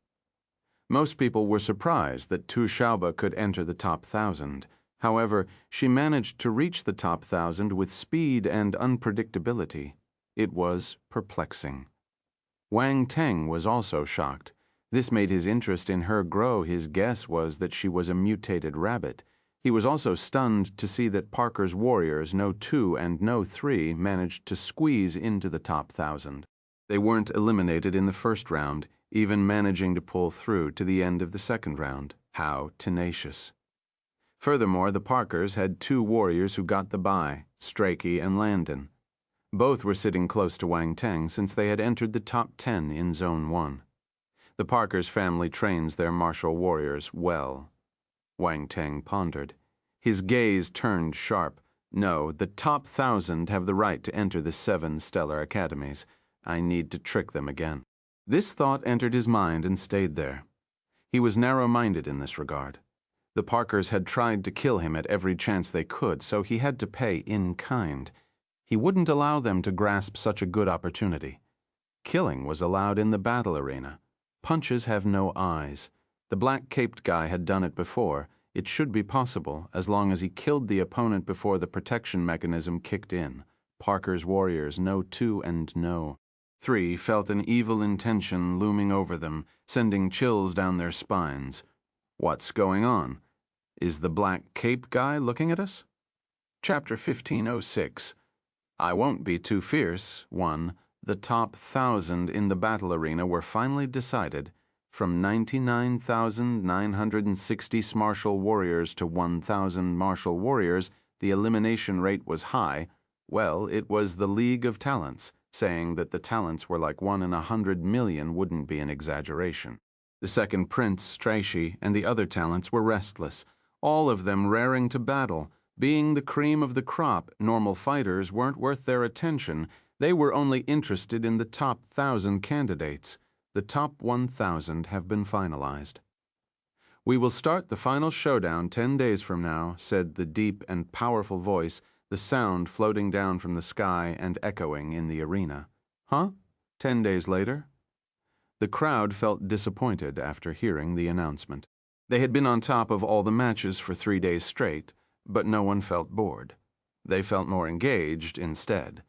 Most people were surprised that Tu Shaoba could enter the top 1,000. However, she managed to reach the top 1,000 with speed and unpredictability. It was perplexing. Wang Teng was also shocked. This made his interest in her grow. His guess was that she was a mutated rabbit. He was also stunned to see that Parker's warriors, No. 2 and No. 3, managed to squeeze into the top 1,000. They weren't eliminated in the first round, even managing to pull through to the end of the second round. How tenacious. Furthermore, the Parkers had 2 warriors who got the bye, Strachey and Landon. Both were sitting close to Wang Teng since they had entered the top 10 in Zone 1. The Parkers' family trains their martial warriors well. Wang Teng pondered. His gaze turned sharp. No, the top 1,000 have the right to enter the 7 stellar academies. I need to trick them again. This thought entered his mind and stayed there. He was narrow-minded in this regard. The Parkers had tried to kill him at every chance they could, so he had to pay in kind. He wouldn't allow them to grasp such a good opportunity. Killing was allowed in the battle arena. Punches have no eyes. The black-caped guy had done it before. It should be possible, as long as he killed the opponent before the protection mechanism kicked in. Parker's warriors know 2 and no. 3 felt an evil intention looming over them, sending chills down their spines. What's going on? Is the black cape guy looking at us? Chapter 1506. I won't be too fierce. 1. The top 1,000 in the battle arena were finally decided. From 99,960 martial warriors to 1,000 martial warriors, the elimination rate was high. Well, it was the League of Talents. Saying that the talents were like 1 in 100 million wouldn't be an exaggeration. The second prince, Strachey, and the other talents were restless, all of them raring to battle. Being the cream of the crop, normal fighters weren't worth their attention. They were only interested in the top 1,000 candidates. The top 1,000 have been finalized. We will start the final showdown 10 days from now, said the deep and powerful voice, the sound floating down from the sky and echoing in the arena. Huh? 10 days later? The crowd felt disappointed after hearing the announcement. They had been on top of all the matches for 3 days straight, but no one felt bored. They felt more engaged instead.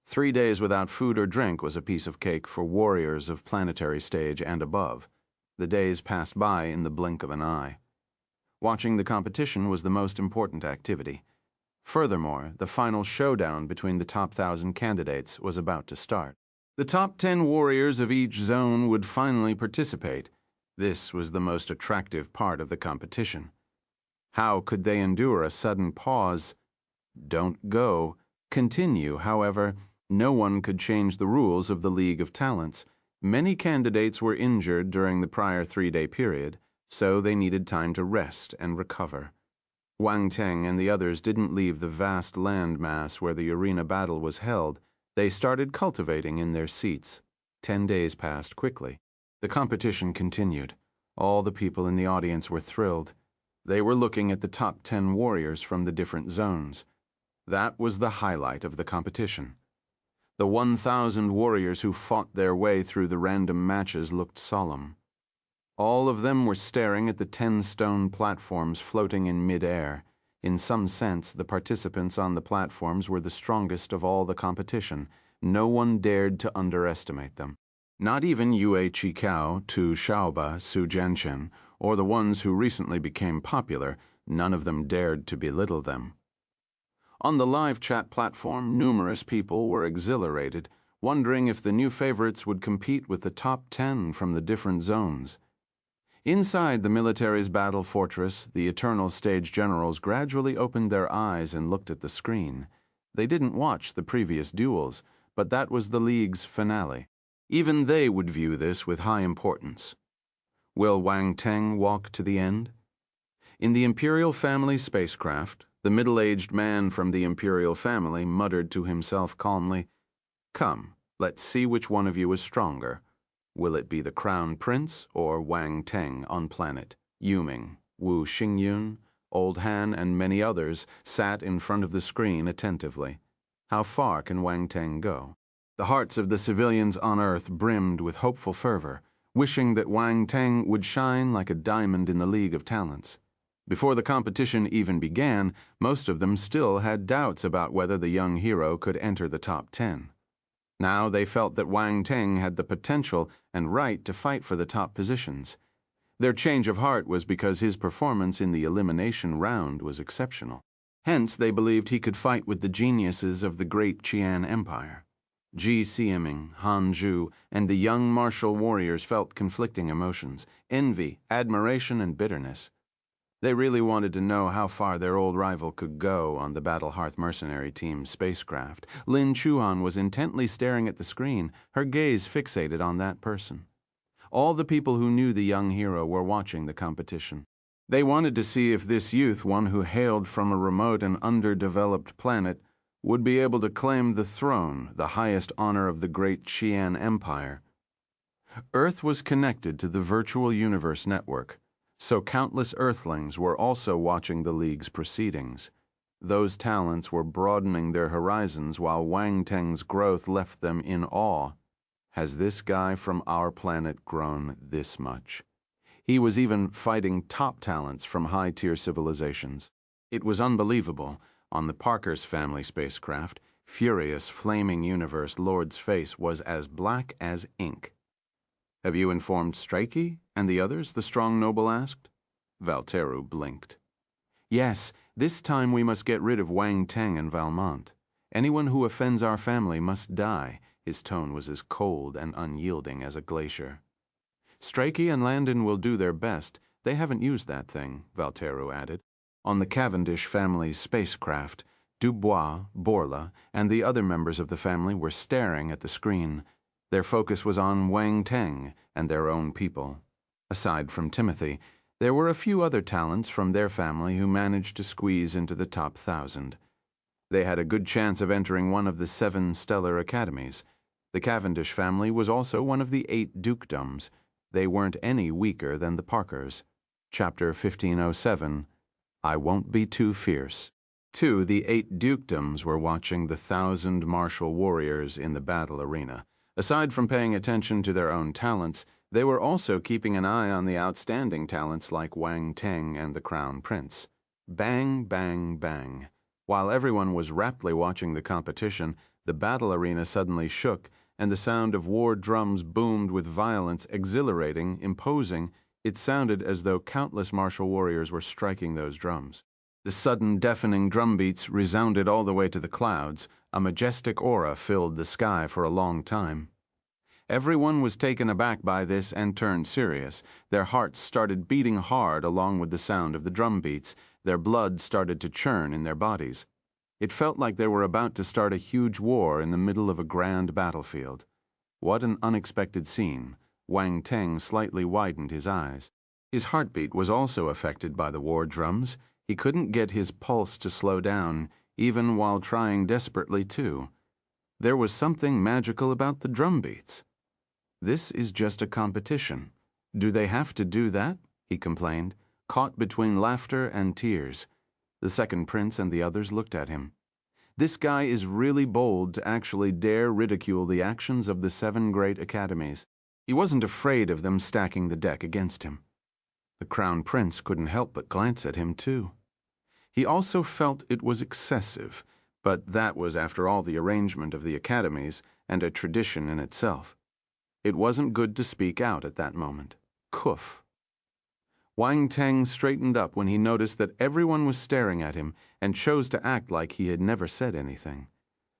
3 days without food or drink was a piece of cake for warriors of planetary stage and above. The days passed by in the blink of an eye. Watching the competition was the most important activity. Furthermore, the final showdown between the top 1,000 candidates was about to start. The top 10 warriors of each zone would finally participate. This was the most attractive part of the competition. How could they endure a sudden pause? Don't go. Continue, however. No one could change the rules of the League of Talents. Many candidates were injured during the prior 3-day period, so they needed time to rest and recover. Wang Teng and the others didn't leave the vast land mass where the arena battle was held. They started cultivating in their seats. 10 days passed quickly. The competition continued. All the people in the audience were thrilled. They were looking at the top 10 warriors from the different zones. That was the highlight of the competition. The 1,000 warriors who fought their way through the random matches looked solemn. All of them were staring at the 10 stone platforms floating in mid-air. In some sense, the participants on the platforms were the strongest of all the competition. No one dared to underestimate them. Not even Yue Qikao, Tu Shaoba, Su Jianchen, or the ones who recently became popular, none of them dared to belittle them. On the live chat platform, numerous people were exhilarated, wondering if the new favorites would compete with the top 10 from the different zones. Inside the military's battle fortress, the Eternal Stage Generals gradually opened their eyes and looked at the screen. They didn't watch the previous duels, but that was the League's finale. Even they would view this with high importance. Will Wang Teng walk to the end? In the Imperial Family spacecraft, the middle-aged man from the Imperial Family muttered to himself calmly, "Come, let's see which one of you is stronger. Will it be the Crown Prince or Wang Teng on planet?" Yuming, Wu Xingyun, Old Han, and many others sat in front of the screen attentively. How far can Wang Teng go? The hearts of the civilians on Earth brimmed with hopeful fervor, wishing that Wang Teng would shine like a diamond in the League of Talents. Before the competition even began, most of them still had doubts about whether the young hero could enter the top 10. Now they felt that Wang Teng had the potential and right to fight for the top positions. Their change of heart was because his performance in the elimination round was exceptional. Hence, they believed he could fight with the geniuses of the great Qian Empire. Ji Xiaming, Han Zhu, and the young martial warriors felt conflicting emotions: envy, admiration, and bitterness. They really wanted to know how far their old rival could go on the Battle Hearth Mercenary Team's spacecraft. Lin Chuan was intently staring at the screen, her gaze fixated on that person. All the people who knew the young hero were watching the competition. They wanted to see if this youth, one who hailed from a remote and underdeveloped planet, would be able to claim the throne, the highest honor of the great Qian Empire. Earth was connected to the virtual universe network, so countless Earthlings were also watching the League's proceedings. Those talents were broadening their horizons while Wang Teng's growth left them in awe. Has this guy from our planet grown this much? He was even fighting top talents from high-tier civilizations. It was unbelievable. On the Parker's family spacecraft, furious, flaming universe Lord's face was as black as ink. "Have you informed Strachey and the others?" the strong noble asked. Valteru blinked. "Yes, this time we must get rid of Wang Teng and Valmont. Anyone who offends our family must die." His tone was as cold and unyielding as a glacier. "Strachey and Landon will do their best. They haven't used that thing," Valteru added. On the Cavendish family's spacecraft, Dubois, Borla, and the other members of the family were staring at the screen. Their focus was on Wang Teng and their own people. Aside from Timothy, there were a few other talents from their family who managed to squeeze into the top 1,000. They had a good chance of entering one of the 7 stellar academies. The Cavendish family was also one of the 8 dukedoms. They weren't any weaker than the Parkers. Chapter 1507, I Won't Be Too Fierce. 2. The 8 dukedoms were watching the 1,000 martial warriors in the battle arena. Aside from paying attention to their own talents, they were also keeping an eye on the outstanding talents like Wang Teng and the Crown Prince. Bang, bang, bang. While everyone was raptly watching the competition, the battle arena suddenly shook, and the sound of war drums boomed with violence, exhilarating, imposing. It sounded as though countless martial warriors were striking those drums. The sudden, deafening drum beats resounded all the way to the clouds. A majestic aura filled the sky for a long time. Everyone was taken aback by this and turned serious. Their hearts started beating hard along with the sound of the drum beats. Their blood started to churn in their bodies. It felt like they were about to start a huge war in the middle of a grand battlefield. What an unexpected scene. Wang Teng slightly widened his eyes. His heartbeat was also affected by the war drums. He couldn't get his pulse to slow down, even while trying desperately to. There was something magical about the drum beats. "This is just a competition. Do they have to do that?" he complained, caught between laughter and tears. The second prince and the others looked at him. This guy is really bold to actually dare ridicule the actions of the 7 great academies. He wasn't afraid of them stacking the deck against him. The Crown Prince couldn't help but glance at him, too. He also felt it was excessive, but that was, after all, the arrangement of the academies and a tradition in itself. It wasn't good to speak out at that moment. Koof. Wang Teng straightened up when he noticed that everyone was staring at him and chose to act like he had never said anything.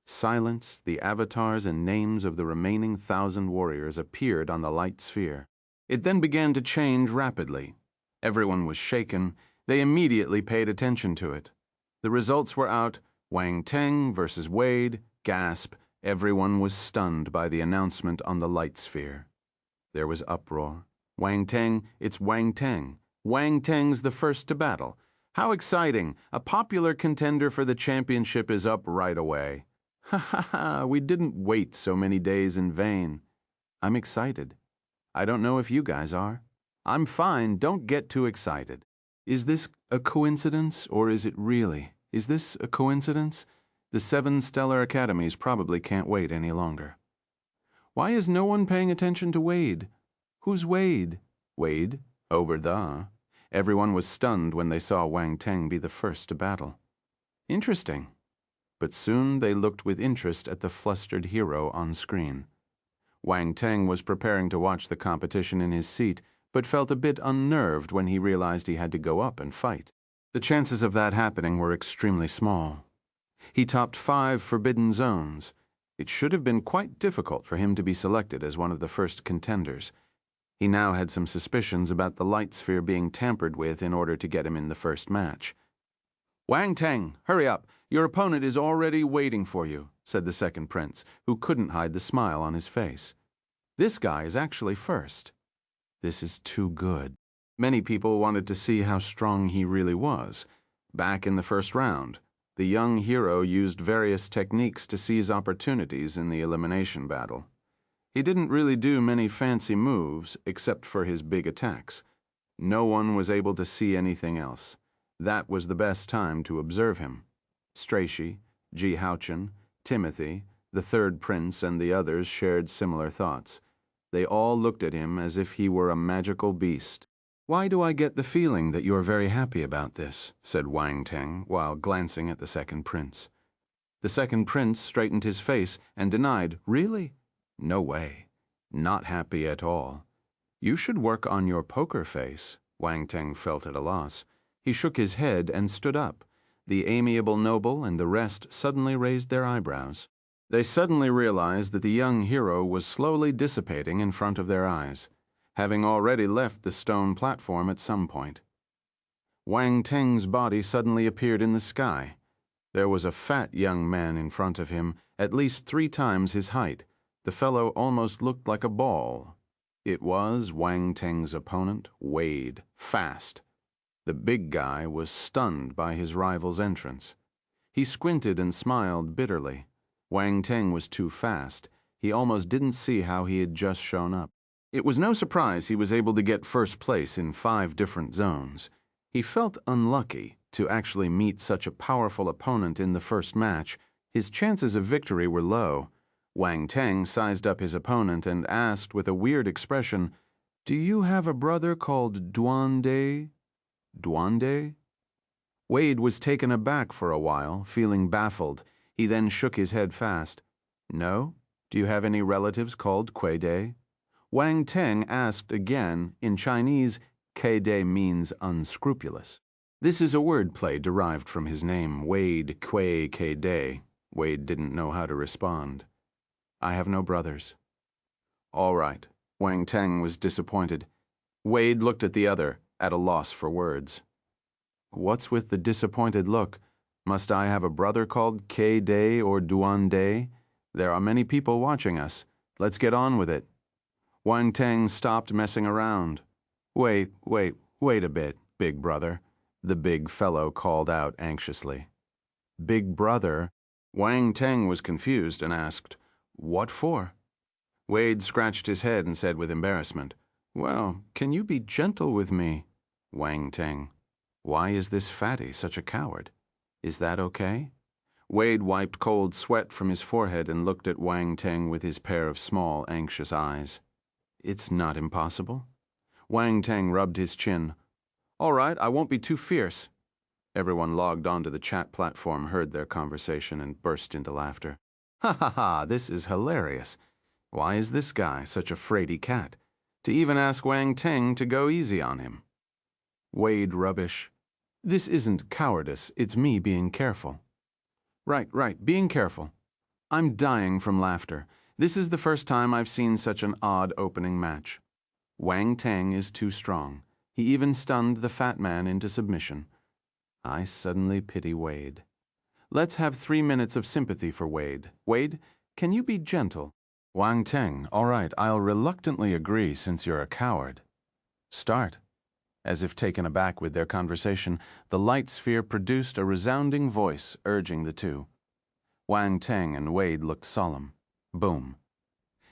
Silence, the avatars and names of the remaining 1,000 warriors appeared on the light sphere. It then began to change rapidly. Everyone was shaken. They immediately paid attention to it. The results were out. Wang Teng versus Wade. Gasp. Everyone was stunned by the announcement on the light sphere. There was uproar. "Wang Teng, it's Wang Teng. Wang Teng's the first to battle. How exciting! A popular contender for the championship is up right away. Ha ha ha, we didn't wait so many days in vain." I'm excited. I don't know if you guys are. I'm fine, don't get too excited. Is this a coincidence, or is it really? Is this a coincidence? The 7 stellar academies probably can't wait any longer. Why is no one paying attention to Wade? Who's Wade? Wade? Over the. Everyone was stunned when they saw Wang Teng be the first to battle. Interesting. But soon they looked with interest at the flustered hero on screen. Wang Teng was preparing to watch the competition in his seat, but felt a bit unnerved when he realized he had to go up and fight. The chances of that happening were extremely small. He topped 5 forbidden zones. It should have been quite difficult for him to be selected as one of the first contenders. He now had some suspicions about the light sphere being tampered with in order to get him in the first match. "Wang Teng, hurry up. Your opponent is already waiting for you," said the second prince, who couldn't hide the smile on his face. "This guy is actually first." This is too good. Many people wanted to see how strong he really was. Back in the first round, the young hero used various techniques to seize opportunities in the elimination battle. He didn't really do many fancy moves, except for his big attacks. No one was able to see anything else. That was the best time to observe him. Strachey, G. Houchin, Timothy, the third prince, and the others shared similar thoughts. They all looked at him as if he were a magical beast. "Why do I get the feeling that you are very happy about this?" said Wang Teng, while glancing at the second prince. The second prince straightened his face and denied, "Really? No way. Not happy at all. You should work on your poker face." Wang Teng felt at a loss. He shook his head and stood up. The amiable noble and the rest suddenly raised their eyebrows. They suddenly realized that the young hero was slowly dissipating in front of their eyes, having already left the stone platform at some point. Wang Teng's body suddenly appeared in the sky. There was a fat young man in front of him, at least 3 times his height. The fellow almost looked like a ball. It was Wang Teng's opponent, Wade, fast. The big guy was stunned by his rival's entrance. He squinted and smiled bitterly. Wang Teng was too fast. He almost didn't see how he had just shown up. It was no surprise he was able to get first place in 5 different zones. He felt unlucky to actually meet such a powerful opponent in the first match. His chances of victory were low. Wang Teng sized up his opponent and asked with a weird expression, "Do you have a brother called Duande?" Duande? Wade was taken aback for a while, feeling baffled. He then shook his head fast. "No? Do you have any relatives called Kuede?" Wang Teng asked again. In Chinese, Kuede means unscrupulous. This is a wordplay derived from his name, Wade Kui Kuede. Wade didn't know how to respond. "I have no brothers." "All right." Wang Teng was disappointed. Wade looked at the other, at a loss for words. "What's with the disappointed look? Must I have a brother called Kuede or Duande? There are many people watching us. Let's get on with it." Wang Teng stopped messing around. Wait a bit, big brother," the big fellow called out anxiously. "Big brother?" Wang Teng was confused and asked, "What for?" Wade scratched his head and said with embarrassment, "Well, can you be gentle with me?" Wang Teng, "Why is this fatty such a coward? Is that okay?" Wade wiped cold sweat from his forehead and looked at Wang Teng with his pair of small, anxious eyes. "It's not impossible." Wang Teng rubbed his chin. "All right, I won't be too fierce." Everyone logged onto the chat platform heard their conversation and burst into laughter. "Ha ha ha, this is hilarious. Why is this guy such a fraidy cat? To even ask Wang Teng to go easy on him." Wade rubbish. "This isn't cowardice, it's me being careful." Right, being careful. I'm dying from laughter. This is the first time I've seen such an odd opening match. Wang Teng is too strong. He even stunned the fat man into submission. I suddenly pity Wade. Let's have 3 minutes of sympathy for Wade. Wade, can you be gentle? Wang Teng, all right, I'll reluctantly agree since you're a coward. Start. As if taken aback with their conversation, the light sphere produced a resounding voice urging the two. Wang Teng and Wade looked solemn. Boom.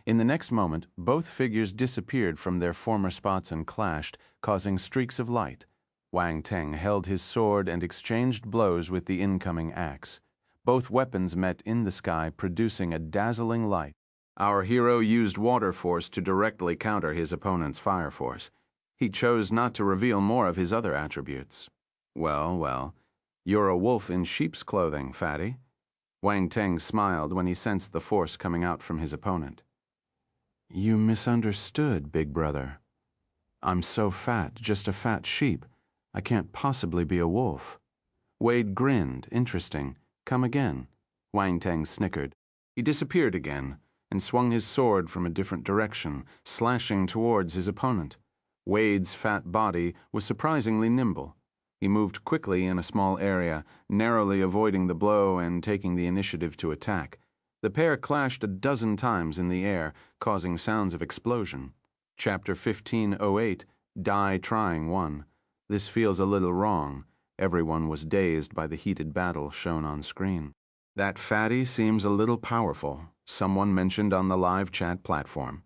In the next moment, both figures disappeared from their former spots and clashed, causing streaks of light. Wang Teng held his sword and exchanged blows with the incoming axe. Both weapons met in the sky, producing a dazzling light. Our hero used water force to directly counter his opponent's fire force. He chose not to reveal more of his other attributes. Well, you're a wolf in sheep's clothing, fatty. Wang Teng smiled when he sensed the force coming out from his opponent. You misunderstood, big brother. I'm so fat, just a fat sheep. I can't possibly be a wolf. Wade grinned, interesting. Come again. Wang Teng snickered. He disappeared again and swung his sword from a different direction, slashing towards his opponent. Wade's fat body was surprisingly nimble. He moved quickly in a small area, narrowly avoiding the blow and taking the initiative to attack. The pair clashed a dozen times in the air, causing sounds of explosion. Chapter 1508, Die Trying One. This feels a little wrong. Everyone was dazed by the heated battle shown on screen. That fatty seems a little powerful, someone mentioned on the live chat platform.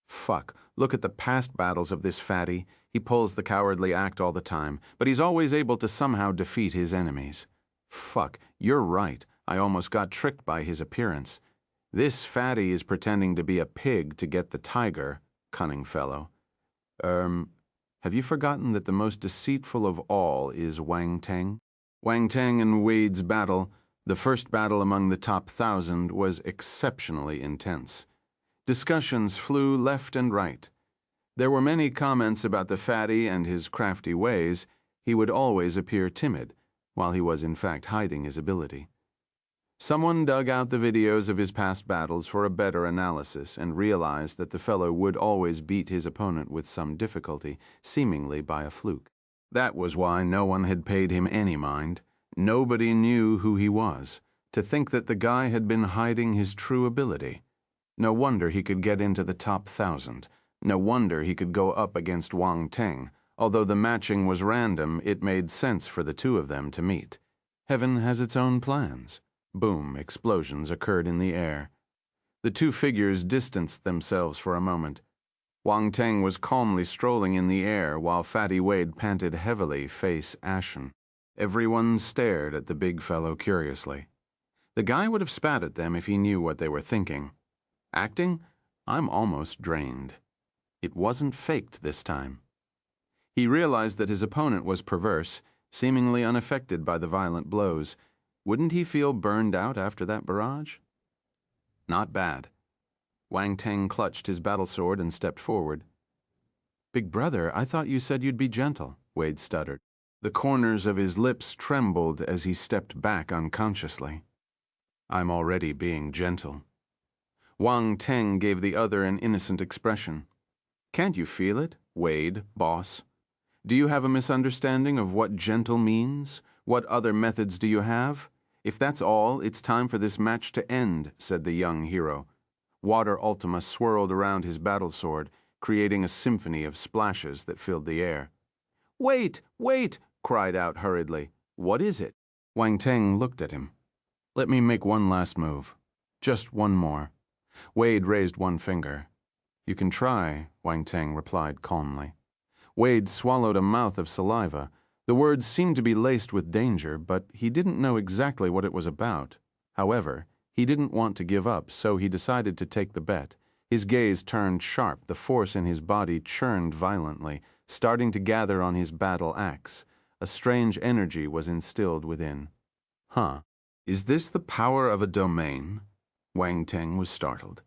Fuck, look at the past battles of this fatty. He pulls the cowardly act all the time, but he's always able to somehow defeat his enemies. Fuck, you're right. I almost got tricked by his appearance. This fatty is pretending to be a pig to get the tiger, cunning fellow. Have you forgotten that the most deceitful of all is Wang Teng? Wang Teng and Wade's battle, the first battle among the top 1,000, was exceptionally intense. Discussions flew left and right. There were many comments about the fatty and his crafty ways. He would always appear timid, while he was in fact hiding his ability. Someone dug out the videos of his past battles for a better analysis and realized that the fellow would always beat his opponent with some difficulty, seemingly by a fluke. That was why no one had paid him any mind. Nobody knew who he was. To think that the guy had been hiding his true ability. No wonder he could get into the top 1,000. No wonder he could go up against Wang Teng. Although the matching was random, it made sense for the two of them to meet. Heaven has its own plans. Boom, explosions occurred in the air. The two figures distanced themselves for a moment. Wang Teng was calmly strolling in the air while Fatty Wade panted heavily, face ashen. Everyone stared at the big fellow curiously. The guy would have spat at them if he knew what they were thinking. Acting? I'm almost drained. It wasn't faked this time. He realized that his opponent was perverse, seemingly unaffected by the violent blows. Wouldn't he feel burned out after that barrage? Not bad. Wang Teng clutched his battle sword and stepped forward. Big brother, I thought you said you'd be gentle, Wade stuttered. The corners of his lips trembled as he stepped back unconsciously. I'm already being gentle. Wang Teng gave the other an innocent expression. Can't you feel it, Wade, boss? Do you have a misunderstanding of what gentle means? What other methods do you have? If that's all, it's time for this match to end, said the young hero. Water Ultima swirled around his battle sword, creating a symphony of splashes that filled the air. Wait, wait, cried out hurriedly. What is it? Wang Teng looked at him. Let me make one last move. Just one more. Wade raised one finger. You can try, Wang Teng replied calmly. Wade swallowed a mouth of saliva. The words seemed to be laced with danger, but he didn't know exactly what it was about. However, he didn't want to give up, so he decided to take the bet. His gaze turned sharp, the force in his body churned violently, starting to gather on his battle axe. A strange energy was instilled within. Huh, is this the power of a domain? Wang Teng was startled.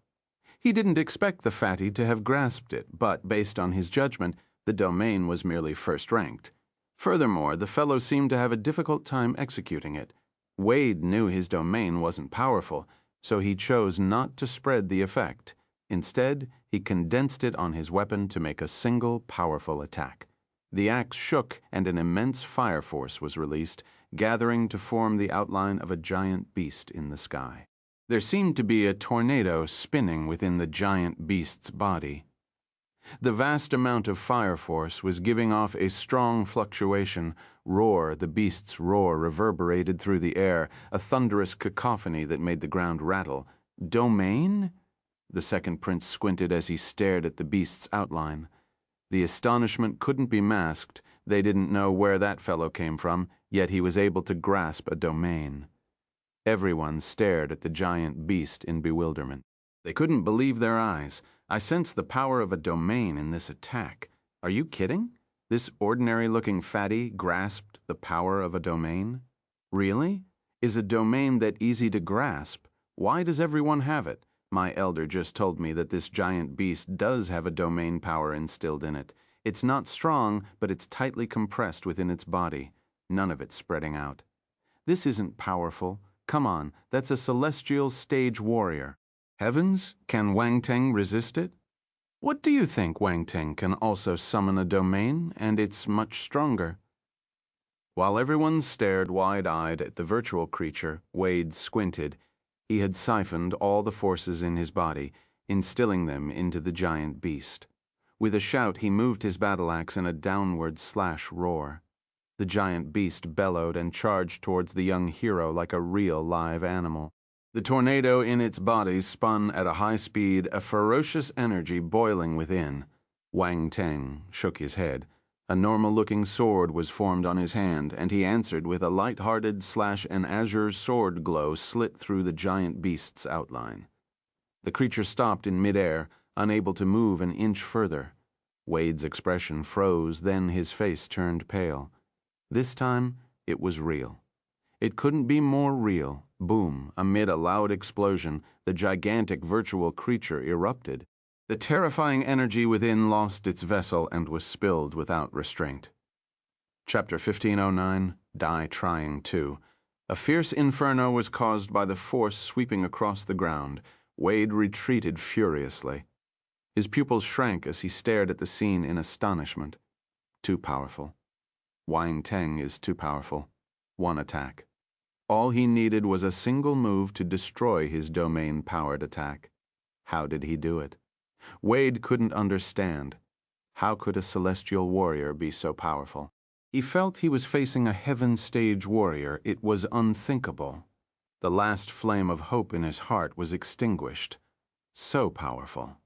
He didn't expect the fatty to have grasped it, but based on his judgment, the domain was merely first-ranked. Furthermore, the fellow seemed to have a difficult time executing it. Wade knew his domain wasn't powerful, so he chose not to spread the effect. Instead, he condensed it on his weapon to make a single powerful attack. The axe shook and an immense fire force was released, gathering to form the outline of a giant beast in the sky. There seemed to be a tornado spinning within the giant beast's body. The vast amount of fire force was giving off a strong fluctuation. Roar, the beast's roar reverberated through the air, a thunderous cacophony that made the ground rattle. Domain? The second prince squinted as he stared at the beast's outline. The astonishment couldn't be masked. They didn't know where that fellow came from, yet he was able to grasp a domain. Everyone stared at the giant beast in bewilderment. They couldn't believe their eyes. I sensed the power of a domain in this attack. Are you kidding? This ordinary-looking fatty grasped the power of a domain? Really? Is a domain that easy to grasp? Why does everyone have it? My elder just told me that this giant beast does have a domain power instilled in it. It's not strong, but it's tightly compressed within its body. None of it spreading out. This isn't powerful. Come on, that's a celestial stage warrior. Heavens, can Wang Teng resist it? What do you think? Wang Teng can also summon a domain, and it's much stronger. While everyone stared wide-eyed at the virtual creature, Wade squinted. He had siphoned all the forces in his body, instilling them into the giant beast. With a shout, he moved his battle axe in a downward slash roar. The giant beast bellowed and charged towards the young hero like a real live animal. The tornado in its body spun at a high speed, a ferocious energy boiling within. Wang Teng shook his head. A normal-looking sword was formed on his hand, and he answered with a light-hearted slash. An azure sword glow slit through the giant beast's outline. The creature stopped in midair, unable to move an inch further. Wade's expression froze, then his face turned pale. This time, it was real. It couldn't be more real. Boom, amid a loud explosion, the gigantic virtual creature erupted. The terrifying energy within lost its vessel and was spilled without restraint. Chapter 1509, Die Trying 2. A fierce inferno was caused by the force sweeping across the ground. Wade retreated furiously. His pupils shrank as he stared at the scene in astonishment. Too powerful. Wang Teng is too powerful. One attack. All he needed was a single move to destroy his domain-powered attack. How did he do it? Wade couldn't understand. How could a celestial warrior be so powerful? He felt he was facing a heaven-stage warrior. It was unthinkable. The last flame of hope in his heart was extinguished. So powerful.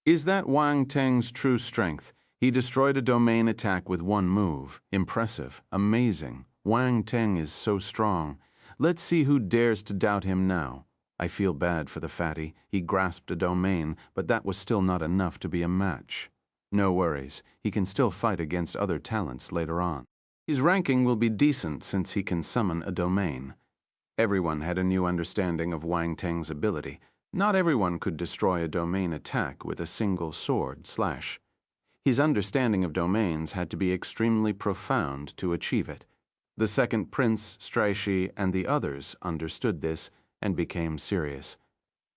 Is that Wang Teng's true strength? He destroyed a domain attack with one move. Impressive. Amazing. Wang Teng is so strong. Let's see who dares to doubt him now. I feel bad for the fatty. He grasped a domain, but that was still not enough to be a match. No worries. He can still fight against other talents later on. His ranking will be decent since he can summon a domain. Everyone had a new understanding of Wang Teng's ability. Not everyone could destroy a domain attack with a single sword slash. His understanding of domains had to be extremely profound to achieve it. The second prince, Streishi, and the others understood this and became serious.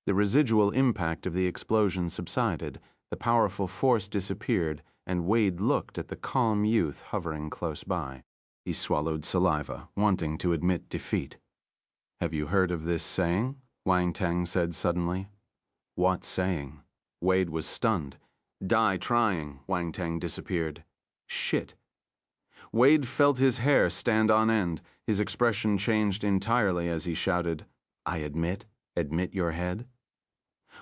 The residual impact of the explosion subsided, the powerful force disappeared, and Wade looked at the calm youth hovering close by. He swallowed saliva, wanting to admit defeat. Have you heard of this saying? Wang Teng said suddenly. What saying? Wade was stunned. Die trying, Wang Teng disappeared. Shit. Wade felt his hair stand on end. His expression changed entirely as he shouted, I admit your head.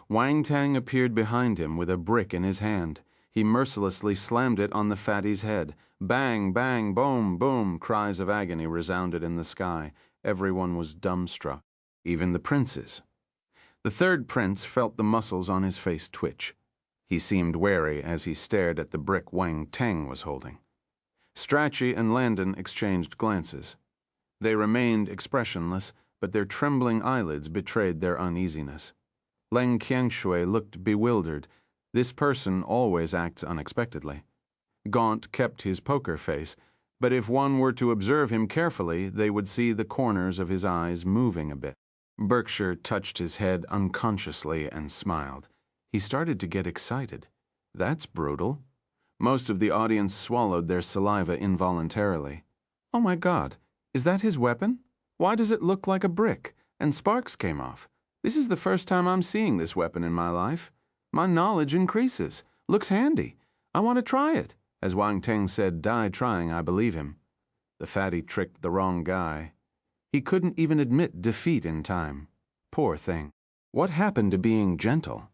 Wang Teng appeared behind him with a brick in his hand. He mercilessly slammed it on the fatty's head. Bang, bang, boom, boom, cries of agony resounded in the sky. Everyone was dumbstruck, even the princes. The third prince felt the muscles on his face twitch. He seemed wary as he stared at the brick Wang Teng was holding. Strachey and Landon exchanged glances. They remained expressionless, but their trembling eyelids betrayed their uneasiness. Leng Qiangshui looked bewildered. This person always acts unexpectedly. Gaunt kept his poker face, but if one were to observe him carefully, they would see the corners of his eyes moving a bit. Berkshire touched his head unconsciously and smiled. He started to get excited. That's brutal. Most of the audience swallowed their saliva involuntarily. Oh my God, is that his weapon? Why does it look like a brick? And sparks came off. This is the first time I'm seeing this weapon in my life. My knowledge increases. Looks handy. I want to try it. As Wang Teng said, die trying, I believe him. The fatty tricked the wrong guy. He couldn't even admit defeat in time. Poor thing. What happened to being gentle?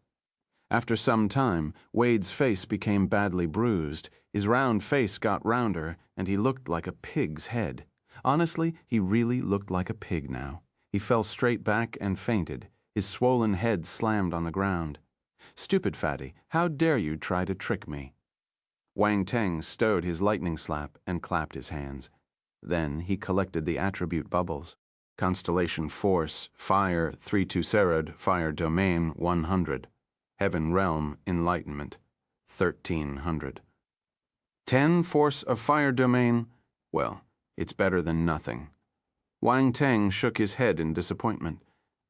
After some time, Wade's face became badly bruised. His round face got rounder, and he looked like a pig's head. Honestly, he really looked like a pig now. He fell straight back and fainted. His swollen head slammed on the ground. Stupid fatty, how dare you try to trick me? Wang Teng stowed his lightning slap and clapped his hands. Then he collected the attribute bubbles. Constellation Force, Fire 32 Serad, Fire Domain 100. Heaven Realm Enlightenment 1300. 10 Force of Fire Domain? Well, it's better than nothing. Wang Teng shook his head in disappointment.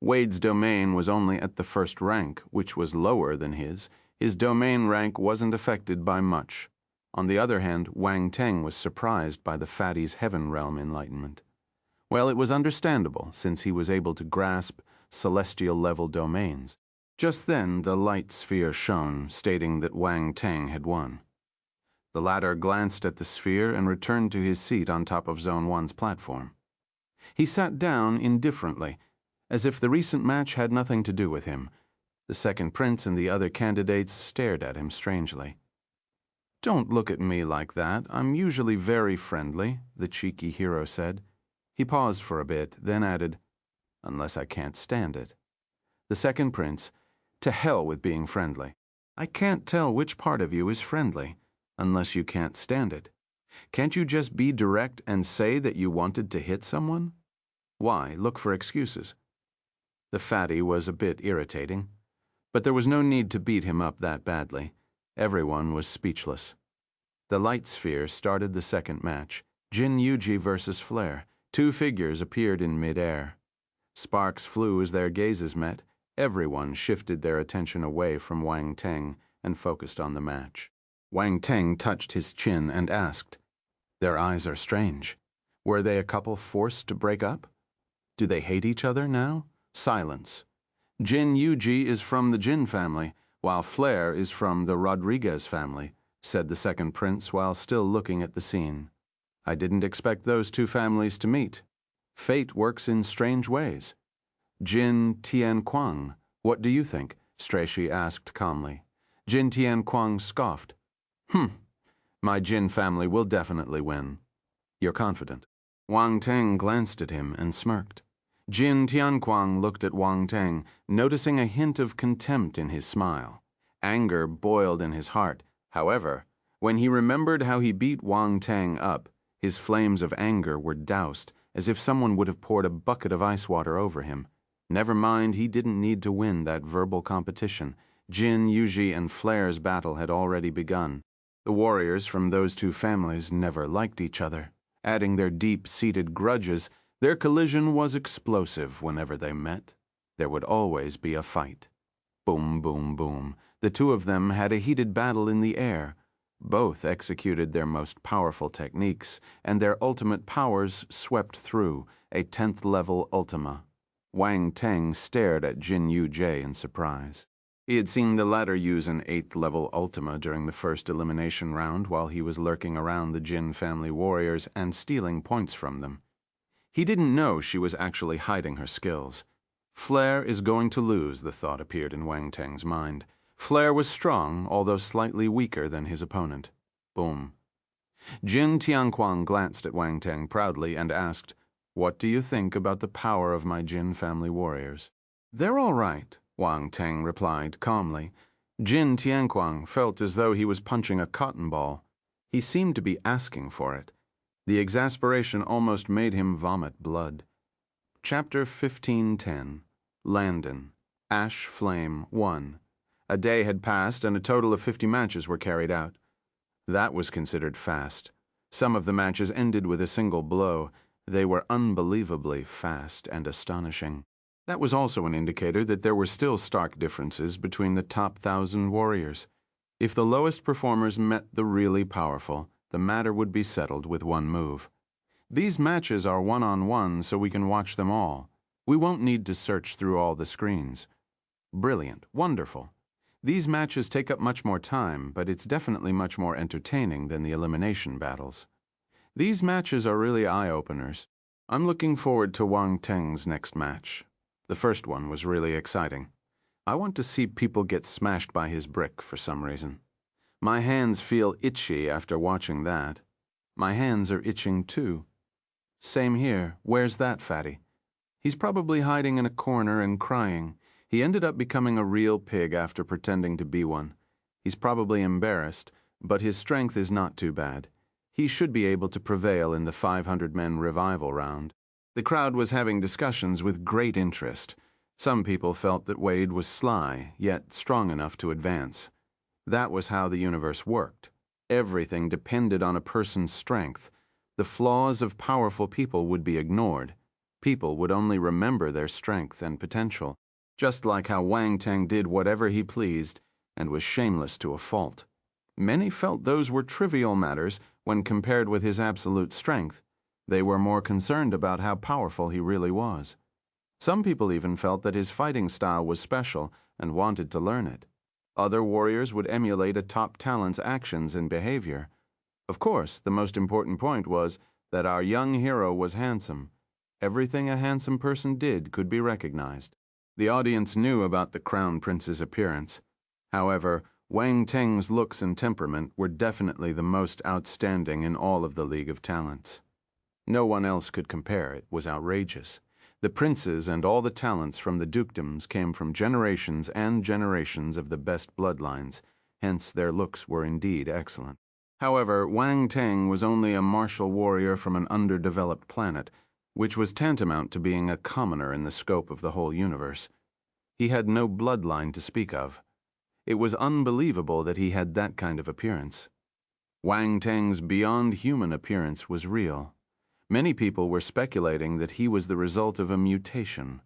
Wade's domain was only at the first rank, which was lower than his. His domain rank wasn't affected by much. On the other hand, Wang Teng was surprised by the fatty's Heaven Realm Enlightenment. Well, it was understandable, since he was able to grasp celestial-level domains. Just then, the light sphere shone, stating that Wang Teng had won. The latter glanced at the sphere and returned to his seat on top of Zone 1's platform. He sat down indifferently, as if the recent match had nothing to do with him. The second prince and the other candidates stared at him strangely. Don't look at me like that. I'm usually very friendly, the cheeky hero said. He paused for a bit, then added, unless I can't stand it. The second prince, to hell with being friendly. I can't tell which part of you is friendly, unless you can't stand it. Can't you just be direct and say that you wanted to hit someone? Why look for excuses? The fatty was a bit irritating, but there was no need to beat him up that badly. Everyone was speechless. The light sphere started the second match, Jin Yuji versus Flare. Two figures appeared in mid-air. Sparks flew as their gazes met. Everyone shifted their attention away from Wang Teng and focused on the match. Wang Teng touched his chin and asked, "Their eyes are strange. Were they a couple forced to break up? Do they hate each other now?" Silence. "Jin Yuji is from the Jin family, while Flare is from the Rodriguez family," said the second prince while still looking at the scene. "I didn't expect those two families to meet. Fate works in strange ways." "Jin Tianquang, what do you think?" Strachey asked calmly. Jin Tianquang scoffed. My Jin family will definitely win." "You're confident?" Wang Teng glanced at him and smirked. Jin Tianquang looked at Wang Teng, noticing a hint of contempt in his smile. Anger boiled in his heart. However, when he remembered how he beat Wang Teng up, his flames of anger were doused, as if someone would have poured a bucket of ice water over him. Never mind, he didn't need to win that verbal competition. Jin, Yuji, and Flare's battle had already begun. The warriors from those two families never liked each other. Adding their deep-seated grudges, their collision was explosive whenever they met. There would always be a fight. Boom, boom, boom. The two of them had a heated battle in the air. Both executed their most powerful techniques, and their ultimate powers swept through, a 10th level ultima. Wang Teng stared at Jin Yuji in surprise. He had seen the latter use an 8th level ultima during the first elimination round while he was lurking around the Jin family warriors and stealing points from them. He didn't know she was actually hiding her skills. Flare is going to lose, the thought appeared in Wang Teng's mind. Flare was strong, although slightly weaker than his opponent. Boom. Jin Tianquang glanced at Wang Teng proudly and asked, "What do you think about the power of my Jin family warriors?" "They're all right," Wang Teng replied calmly. Jin Tianquang felt as though he was punching a cotton ball. He seemed to be asking for it. The exasperation almost made him vomit blood. Chapter 1510. Landon. Ash Flame 1. A day had passed and a total of 50 matches were carried out. That was considered fast. Some of the matches ended with a single blow. They were unbelievably fast and astonishing. That was also an indicator that there were still stark differences between the top 1,000 warriors. If the lowest performers met the really powerful, the matter would be settled with one move. These matches are one-on-one, so we can watch them all. We won't need to search through all the screens. Brilliant, wonderful. These matches take up much more time, but it's definitely much more entertaining than the elimination battles. These matches are really eye-openers. I'm looking forward to Wang Teng's next match. The first one was really exciting. I want to see people get smashed by his brick for some reason. My hands feel itchy after watching that. My hands are itching too. Same here. Where's that fatty? He's probably hiding in a corner and crying. He ended up becoming a real pig after pretending to be one. He's probably embarrassed, but his strength is not too bad. He should be able to prevail in the 500-men revival round. The crowd was having discussions with great interest. Some people felt that Wade was sly, yet strong enough to advance. That was how the universe worked. Everything depended on a person's strength. The flaws of powerful people would be ignored. People would only remember their strength and potential, just like how Wang Teng did whatever he pleased and was shameless to a fault. Many felt those were trivial matters when compared with his absolute strength. They were more concerned about how powerful he really was. Some people even felt that his fighting style was special and wanted to learn it. Other warriors would emulate a top talent's actions and behavior. Of course, the most important point was that our young hero was handsome. Everything a handsome person did could be recognized. The audience knew about the Crown Prince's appearance. However, Wang Teng's looks and temperament were definitely the most outstanding in all of the League of Talents. No one else could compare. It was outrageous. The princes and all the talents from the dukedoms came from generations and generations of the best bloodlines, hence their looks were indeed excellent. However, Wang Teng was only a martial warrior from an underdeveloped planet, which was tantamount to being a commoner in the scope of the whole universe. He had no bloodline to speak of. It was unbelievable that he had that kind of appearance. Wang Teng's beyond-human appearance was real. Many people were speculating that he was the result of a mutation.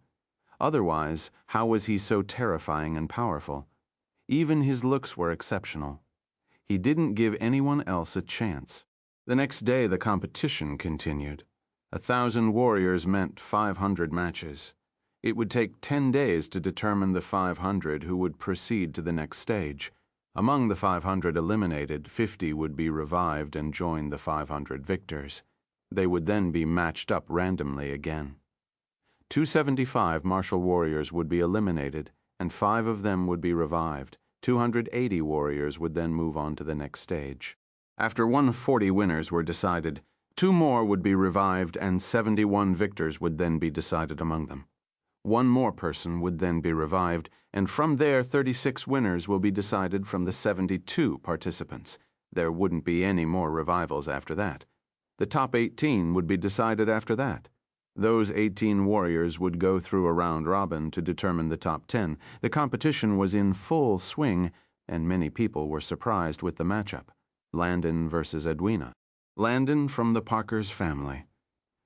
Otherwise, how was he so terrifying and powerful? Even his looks were exceptional. He didn't give anyone else a chance. The next day the competition continued. 1,000 warriors meant 500 matches. It would take 10 days to determine the 500 who would proceed to the next stage. Among the 500 eliminated, 50 would be revived and join the 500 victors. They would then be matched up randomly again. 275 martial warriors would be eliminated, and 5 of them would be revived. 280 warriors would then move on to the next stage. After 140 winners were decided, 2 more would be revived and 71 victors would then be decided among them. 1 more person would then be revived, and from there 36 winners will be decided from the 72 participants. There wouldn't be any more revivals after that. The top 18 would be decided after that. Those 18 warriors would go through a round robin to determine the top 10. The competition was in full swing, and many people were surprised with the matchup. Landon versus Edwina. Landon from the Parkers family.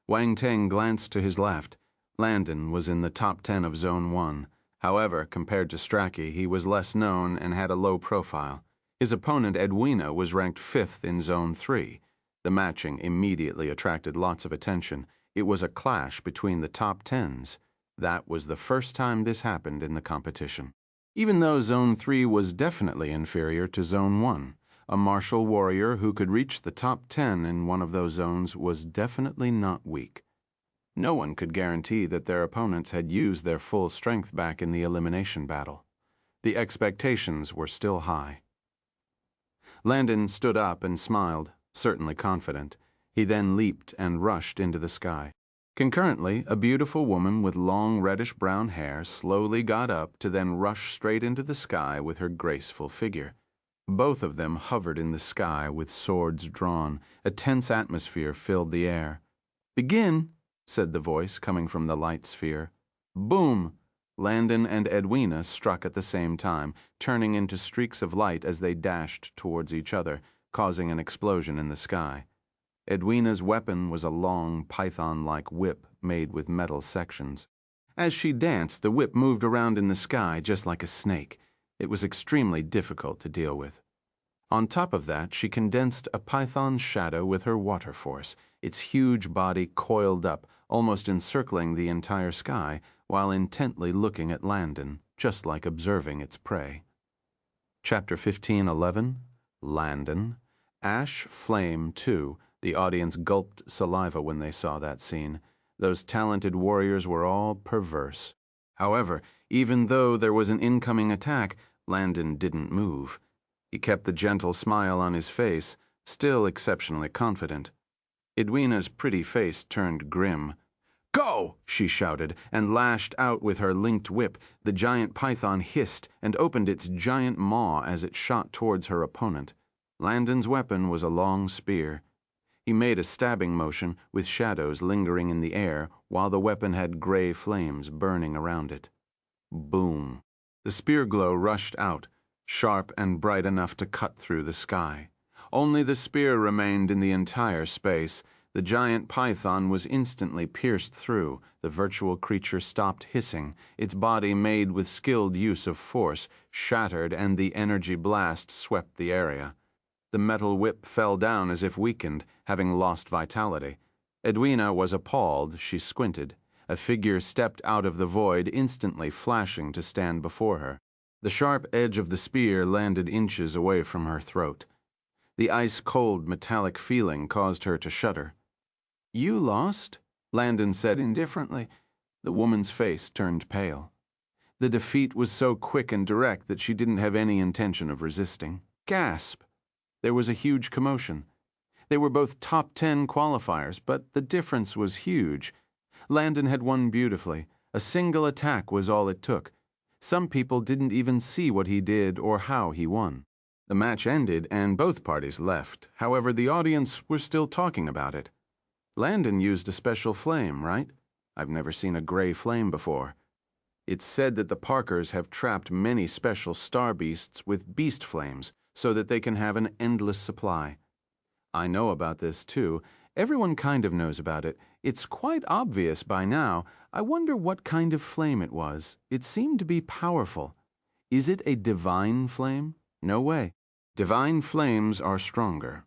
Wang Teng glanced to his left. Landon was in the top 10 of Zone 1. However, compared to Strachey, he was less known and had a low profile. His opponent, Edwina, was ranked 5th in Zone 3. The matching immediately attracted lots of attention. It was a clash between the top 10s. That was the first time this happened in the competition. Even though Zone 3 was definitely inferior to Zone 1, a martial warrior who could reach the top 10 in one of those zones was definitely not weak. No one could guarantee that their opponents had used their full strength back in the elimination battle. The expectations were still high. Landon stood up and smiled, certainly confident. He then leaped and rushed into the sky. Concurrently, a beautiful woman with long reddish-brown hair slowly got up to then rush straight into the sky with her graceful figure. Both of them hovered in the sky with swords drawn. A tense atmosphere filled the air. "Begin," said the voice coming from the light sphere. Boom! Landon and Edwina struck at the same time, turning into streaks of light as they dashed towards each other, causing an explosion in the sky. Edwina's weapon was a long, python-like whip made with metal sections. As she danced, the whip moved around in the sky just like a snake. It was extremely difficult to deal with. On top of that, she condensed a python's shadow with her water force, its huge body coiled up, almost encircling the entire sky, while intently looking at Landon, just like observing its prey. Chapter 15:11, Landon. Ash Flame 2. The audience gulped saliva when they saw that scene. Those talented warriors were all perverse. However, even though there was an incoming attack, Landon didn't move. He kept the gentle smile on his face, still exceptionally confident. Edwina's pretty face turned grim. "Go!" she shouted, and lashed out with her linked whip. The giant python hissed and opened its giant maw as it shot towards her opponent. Landon's weapon was a long spear. He made a stabbing motion, with shadows lingering in the air, while the weapon had gray flames burning around it. Boom! The spear glow rushed out, sharp and bright enough to cut through the sky. Only the spear remained in the entire space. The giant python was instantly pierced through. The virtual creature stopped hissing. Its body, made with skilled use of force, shattered, and the energy blast swept the area. The metal whip fell down as if weakened, having lost vitality. Edwina was appalled. She squinted. A figure stepped out of the void, instantly flashing to stand before her. The sharp edge of the spear landed inches away from her throat. The ice-cold metallic feeling caused her to shudder. "You lost?" Landon said indifferently. The woman's face turned pale. The defeat was so quick and direct that she didn't have any intention of resisting. Gasp! There was a huge commotion. They were both top 10 qualifiers, but the difference was huge. Landon had won beautifully. A single attack was all it took. Some people didn't even see what he did or how he won. The match ended and both parties left. However, the audience were still talking about it. Landon used a special flame, right? I've never seen a gray flame before. It's said that the Parkers have trapped many special star beasts with beast flames so that they can have an endless supply. I know about this too. Everyone kind of knows about it. It's quite obvious by now. I wonder what kind of flame it was. It seemed to be powerful. Is it a divine flame? No way. Divine flames are stronger.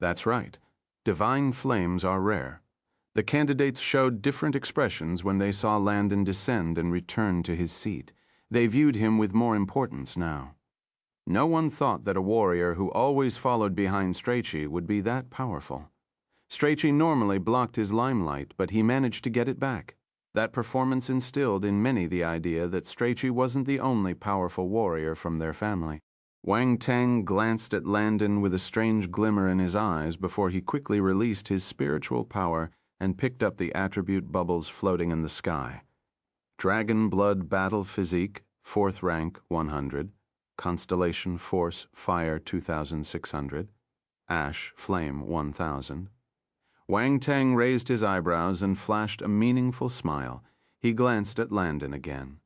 That's right. Divine flames are rare. The candidates showed different expressions when they saw Landon descend and return to his seat. They viewed him with more importance now. No one thought that a warrior who always followed behind Strachey would be that powerful. Strachey normally blocked his limelight, but he managed to get it back. That performance instilled in many the idea that Strachey wasn't the only powerful warrior from their family. Wang Teng glanced at Landon with a strange glimmer in his eyes before he quickly released his spiritual power and picked up the attribute bubbles floating in the sky. Dragon Blood Battle Physique, 4th rank, 100. Constellation Force Fire, 2,600. Ash Flame, 1,000. Wang Teng raised his eyebrows and flashed a meaningful smile. He glanced at Landon again.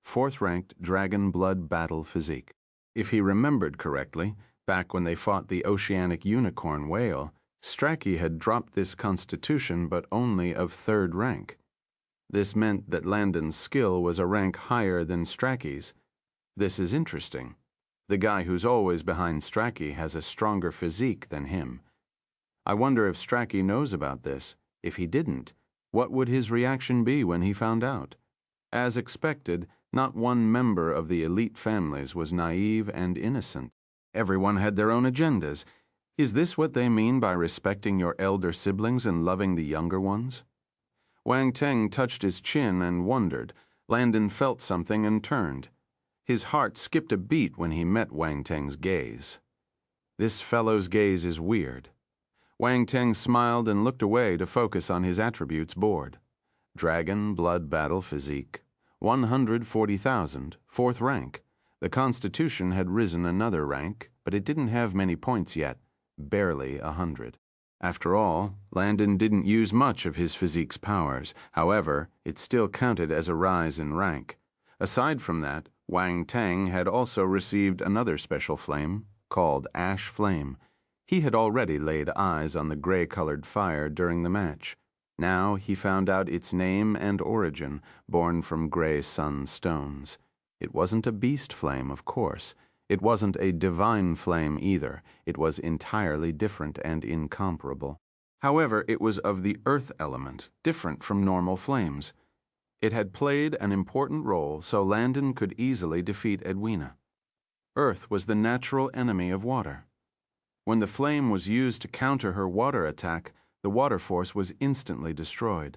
4th ranked Dragon Blood Battle Physique. If he remembered correctly, back when they fought the oceanic unicorn whale, Strachey had dropped this constitution but only of 3rd rank. This meant that Landon's skill was a rank higher than Strachey's. This is interesting. The guy who's always behind Strachey has a stronger physique than him. I wonder if Strachey knows about this. If he didn't, what would his reaction be when he found out? As expected, not one member of the elite families was naive and innocent. Everyone had their own agendas. Is this what they mean by respecting your elder siblings and loving the younger ones? Wang Teng touched his chin and wondered. Landon felt something and turned. His heart skipped a beat when he met Wang Teng's gaze. This fellow's gaze is weird. Wang Teng smiled and looked away to focus on his attributes board. Dragon Blood Battle Physique, 140,000, 4th rank. The Constitution had risen another rank, but it didn't have many points yet, barely 100. After all, Landon didn't use much of his physique's powers. However, it still counted as a rise in rank. Aside from that, Wang Teng had also received another special flame, called Ash Flame. He had already laid eyes on the gray-colored fire during the match. Now he found out its name and origin, born from gray sun stones. It wasn't a beast flame, of course. It wasn't a divine flame either. It was entirely different and incomparable. However, it was of the earth element, different from normal flames. It had played an important role so Landon could easily defeat Edwina. Earth was the natural enemy of water. When the flame was used to counter her water attack, the water force was instantly destroyed.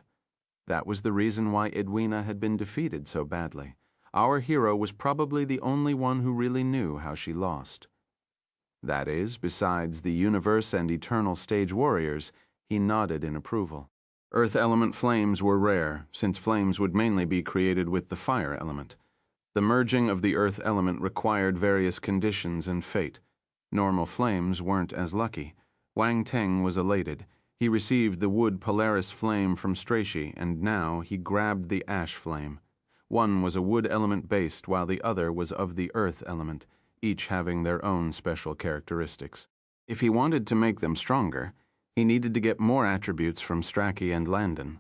That was the reason why Edwina had been defeated so badly. Our hero was probably the only one who really knew how she lost. That is, besides the universe and eternal stage warriors, he nodded in approval. Earth element flames were rare, since flames would mainly be created with the fire element. The merging of the earth element required various conditions and fate. Normal flames weren't as lucky. Wang Teng was elated. He received the wood Polaris flame from Strachey, and now he grabbed the ash flame. One was a wood element based, while the other was of the earth element, each having their own special characteristics. If he wanted to make them stronger, he needed to get more attributes from Strachey and Landon.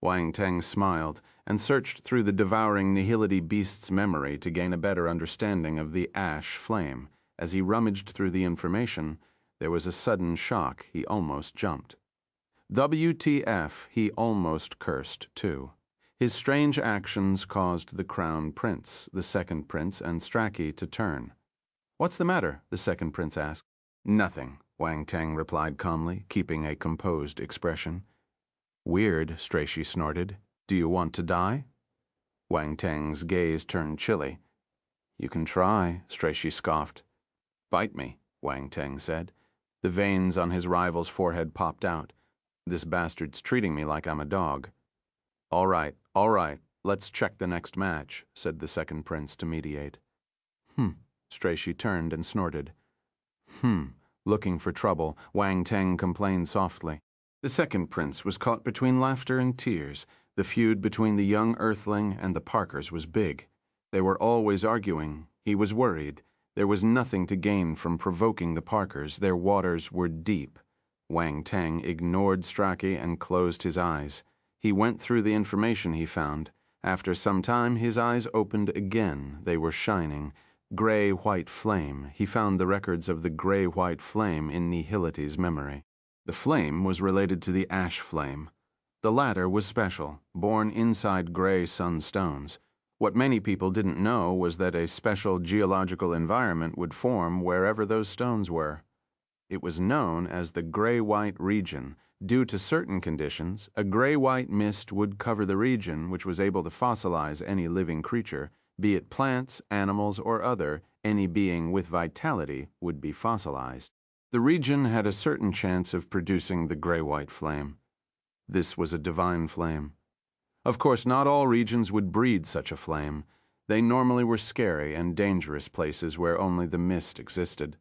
Wang Teng smiled and searched through the devouring Nihility beast's memory to gain a better understanding of the ash flame. As he rummaged through the information, there was a sudden shock. He almost jumped. WTF, he almost cursed, too. His strange actions caused the Crown Prince, the second prince, and Strachey to turn. "What's the matter?" the second prince asked. "Nothing," Wang Teng replied calmly, keeping a composed expression. "Weird," Strachey snorted. "Do you want to die?" Wang Teng's gaze turned chilly. "You can try," Strachey scoffed. "Bite me," Wang Teng said. The veins on his rival's forehead popped out. "This bastard's treating me like I'm a dog." All right, let's check the next match," said the second prince to mediate. Strachey turned and snorted. Looking for trouble, Wang Teng complained softly. The second prince was caught between laughter and tears. The feud between the young earthling and the Parkers was big. They were always arguing. He was worried. There was nothing to gain from provoking the Parkers. Their waters were deep. Wang Teng ignored Strachey and closed his eyes. He went through the information he found. After some time, his eyes opened again. They were shining. Gray-white flame. He found the records of the gray-white flame in Nihility's memory. The flame was related to the ash flame. The latter was special, born inside gray sunstones. What many people didn't know was that a special geological environment would form wherever those stones were. It was known as the gray-white region. Due to certain conditions, a gray-white mist would cover the region, which was able to fossilize any living creature, be it plants, animals, or other. Any being with vitality would be fossilized. The region had a certain chance of producing the gray-white flame. This was a divine flame. Of course, not all regions would breed such a flame. They normally were scary and dangerous places where only the mist existed.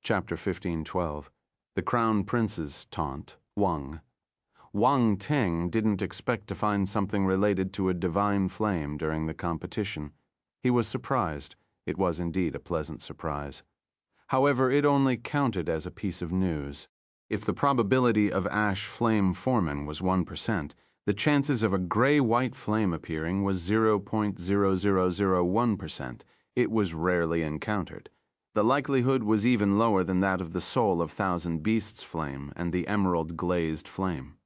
Chapter 15:12. The Crown Prince's Taunt, Wang. Wang Teng didn't expect to find something related to a divine flame during the competition. He was surprised. It was indeed a pleasant surprise. However, it only counted as a piece of news. If the probability of ash flame forming was 1%, the chances of a gray-white flame appearing was 0.0001%. It was rarely encountered. The likelihood was even lower than that of the Soul of Thousand Beasts flame and the emerald glazed flame.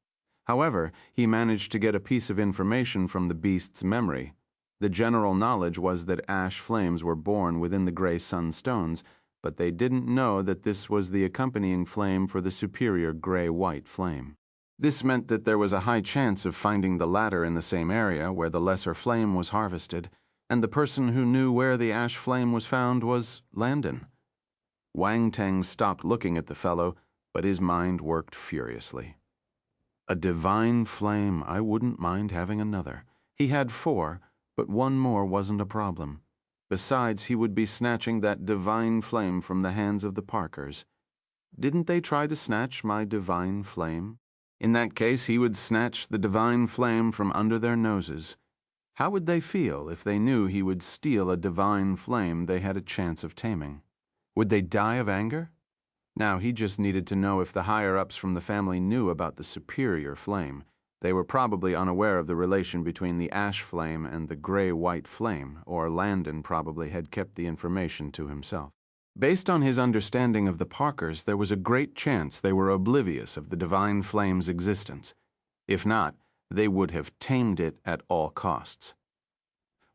However, he managed to get a piece of information from the beast's memory. The general knowledge was that ash flames were born within the gray sunstones, but they didn't know that this was the accompanying flame for the superior gray-white flame. This meant that there was a high chance of finding the latter in the same area where the lesser flame was harvested, and the person who knew where the ash flame was found was Landon. Wang Teng stopped looking at the fellow, but his mind worked furiously. A divine flame, I wouldn't mind having another. He had 4, but one more wasn't a problem. Besides, he would be snatching that divine flame from the hands of the Parkers. Didn't they try to snatch my divine flame? In that case, he would snatch the divine flame from under their noses. How would they feel if they knew he would steal a divine flame they had a chance of taming? Would they die of anger? Now, he just needed to know if the higher-ups from the family knew about the superior flame. They were probably unaware of the relation between the ash flame and the gray-white flame, or Landon probably had kept the information to himself. Based on his understanding of the Parkers, there was a great chance they were oblivious of the divine flame's existence. If not, they would have tamed it at all costs.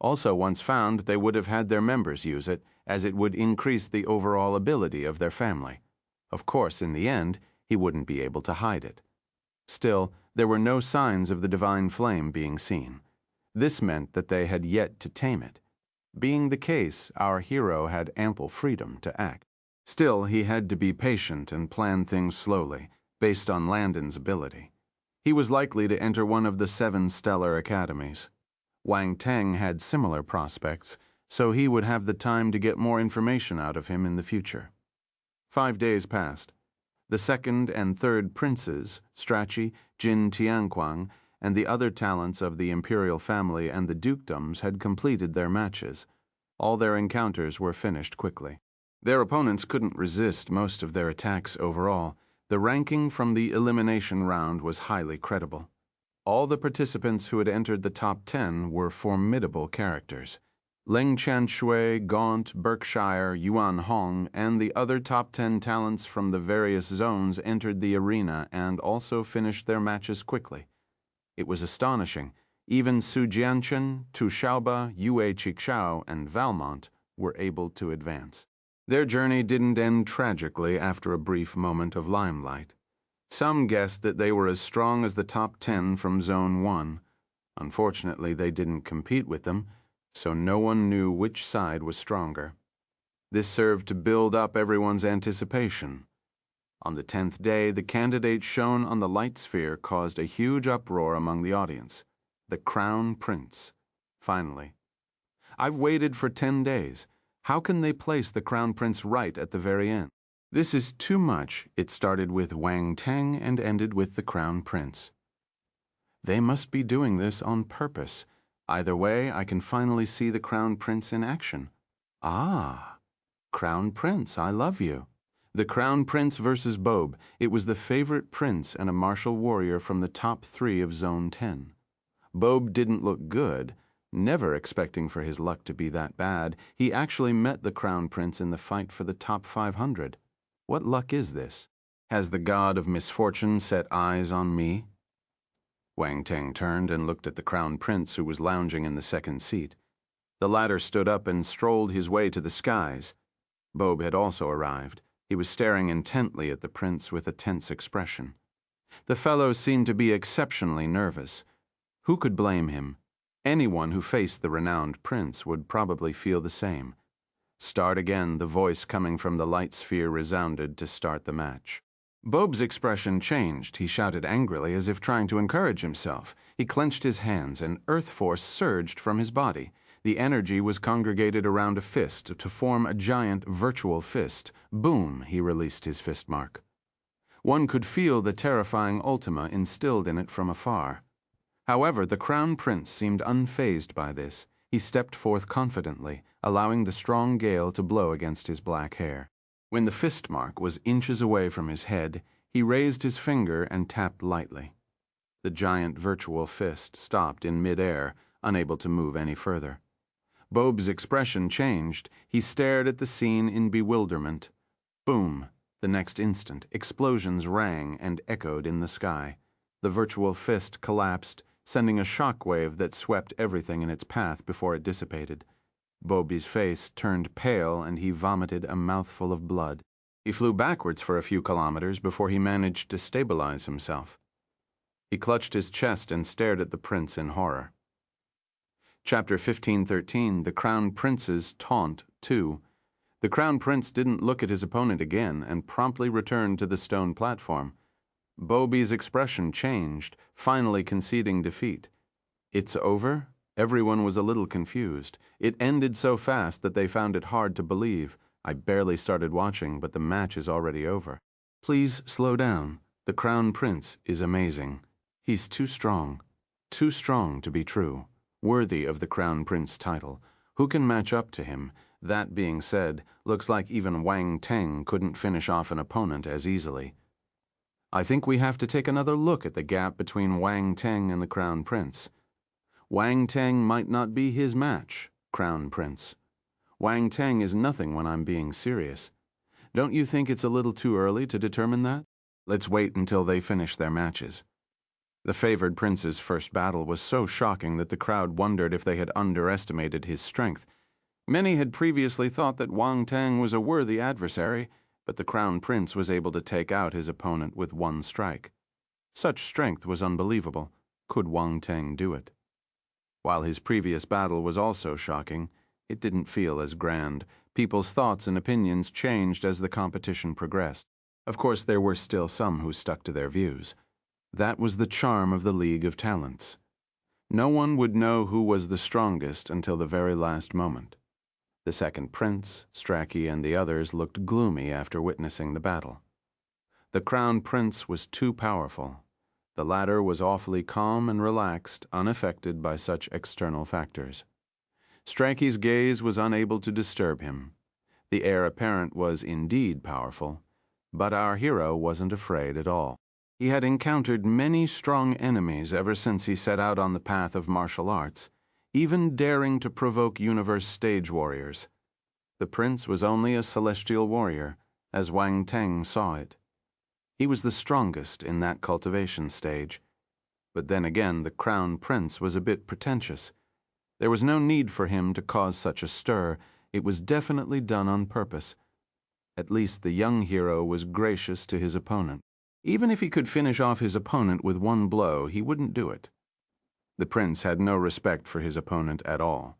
Also, once found, they would have had their members use it, as it would increase the overall ability of their family. Of course, in the end, he wouldn't be able to hide it. Still, there were no signs of the divine flame being seen. This meant that they had yet to tame it. Being the case, our hero had ample freedom to act. Still, he had to be patient and plan things slowly, based on Landon's ability. He was likely to enter one of the 7 stellar academies. Wang Teng had similar prospects, so he would have the time to get more information out of him in the future. 5 days passed. The second and third princes, Strachey, Jin Tianquang, and the other talents of the imperial family and the dukedoms had completed their matches. All their encounters were finished quickly. Their opponents couldn't resist most of their attacks overall. The ranking from the elimination round was highly credible. All the participants who had entered the top 10 were formidable characters. Ling Qianshui, Gaunt, Berkshire, Yuan Hong, and the other top 10 talents from the various zones entered the arena and also finished their matches quickly. It was astonishing. Even Su Jianchen, Tu Xiaoba, Yue Qixao, and Valmont were able to advance. Their journey didn't end tragically after a brief moment of limelight. Some guessed that they were as strong as the top 10 from Zone 1. Unfortunately, they didn't compete with them, so no one knew which side was stronger. This served to build up everyone's anticipation. On the 10th day, the candidates shown on the light sphere caused a huge uproar among the audience. The Crown Prince. Finally. I've waited for 10 days. How can they place the Crown Prince right at the very end? This is too much. It started with Wang Teng and ended with the Crown Prince. They must be doing this on purpose. Either way, I can finally see the Crown Prince in action. Ah, Crown Prince, I love you. The Crown Prince versus Bob. It was the favorite prince and a martial warrior from the top 3 of Zone 10. Bob didn't look good. Never expecting for his luck to be that bad, he actually met the Crown Prince in the fight for the top 500. What luck is this? Has the god of misfortune set eyes on me? Wang Teng turned and looked at the Crown Prince, who was lounging in the second seat. The latter stood up and strolled his way to the skies. Bob had also arrived. He was staring intently at the prince with a tense expression. The fellow seemed to be exceptionally nervous. Who could blame him? Anyone who faced the renowned prince would probably feel the same. Start again, the voice coming from the light sphere resounded to start the match. Bob's expression changed. He shouted angrily as if trying to encourage himself. He clenched his hands and earth force surged from his body. The energy was congregated around a fist to form a giant virtual fist. Boom, he released his fist mark. One could feel the terrifying ultima instilled in it from afar. However, the Crown Prince seemed unfazed by this. He stepped forth confidently, allowing the strong gale to blow against his black hair. When the fist mark was inches away from his head, he raised his finger and tapped lightly. The giant virtual fist stopped in midair, unable to move any further. Bob's expression changed. He stared at the scene in bewilderment. Boom! The next instant, explosions rang and echoed in the sky. The virtual fist collapsed, sending a shockwave that swept everything in its path before it dissipated. Bobby's face turned pale and he vomited a mouthful of blood. He flew backwards for a few kilometers before he managed to stabilize himself. He clutched his chest and stared at the prince in horror. Chapter 1513, The Crown Prince's Taunt 2. The Crown Prince didn't look at his opponent again and promptly returned to the stone platform. Bobby's expression changed, finally conceding defeat. It's over? Everyone was a little confused. It ended so fast that they found it hard to believe. I barely started watching, but the match is already over. Please slow down. The Crown Prince is amazing. He's too strong to be true. Worthy of the Crown Prince title. Who can match up to him? That being said, looks like even Wang Teng couldn't finish off an opponent as easily. I think we have to take another look at the gap between Wang Teng and the Crown Prince. Wang Teng might not be his match, Crown Prince. Wang Teng is nothing when I'm being serious. Don't you think it's a little too early to determine that? Let's wait until they finish their matches. The favored prince's first battle was so shocking that the crowd wondered if they had underestimated his strength. Many had previously thought that Wang Teng was a worthy adversary, but the Crown Prince was able to take out his opponent with one strike. Such strength was unbelievable. Could Wang Teng do it? While his previous battle was also shocking, it didn't feel as grand. People's thoughts and opinions changed as the competition progressed. Of course, there were still some who stuck to their views. That was the charm of the League of Talents. No one would know who was the strongest until the very last moment. The second prince, Strachey, and the others looked gloomy after witnessing the battle. The Crown Prince was too powerful. The latter was awfully calm and relaxed, unaffected by such external factors. Strachey's gaze was unable to disturb him. The heir apparent was indeed powerful, but our hero wasn't afraid at all. He had encountered many strong enemies ever since he set out on the path of martial arts, even daring to provoke universe stage warriors. The prince was only a celestial warrior, as Wang Teng saw it. He was the strongest in that cultivation stage. But then again, the Crown Prince was a bit pretentious. There was no need for him to cause such a stir. It was definitely done on purpose. At least the young hero was gracious to his opponent. Even if he could finish off his opponent with one blow, he wouldn't do it. The prince had no respect for his opponent at all.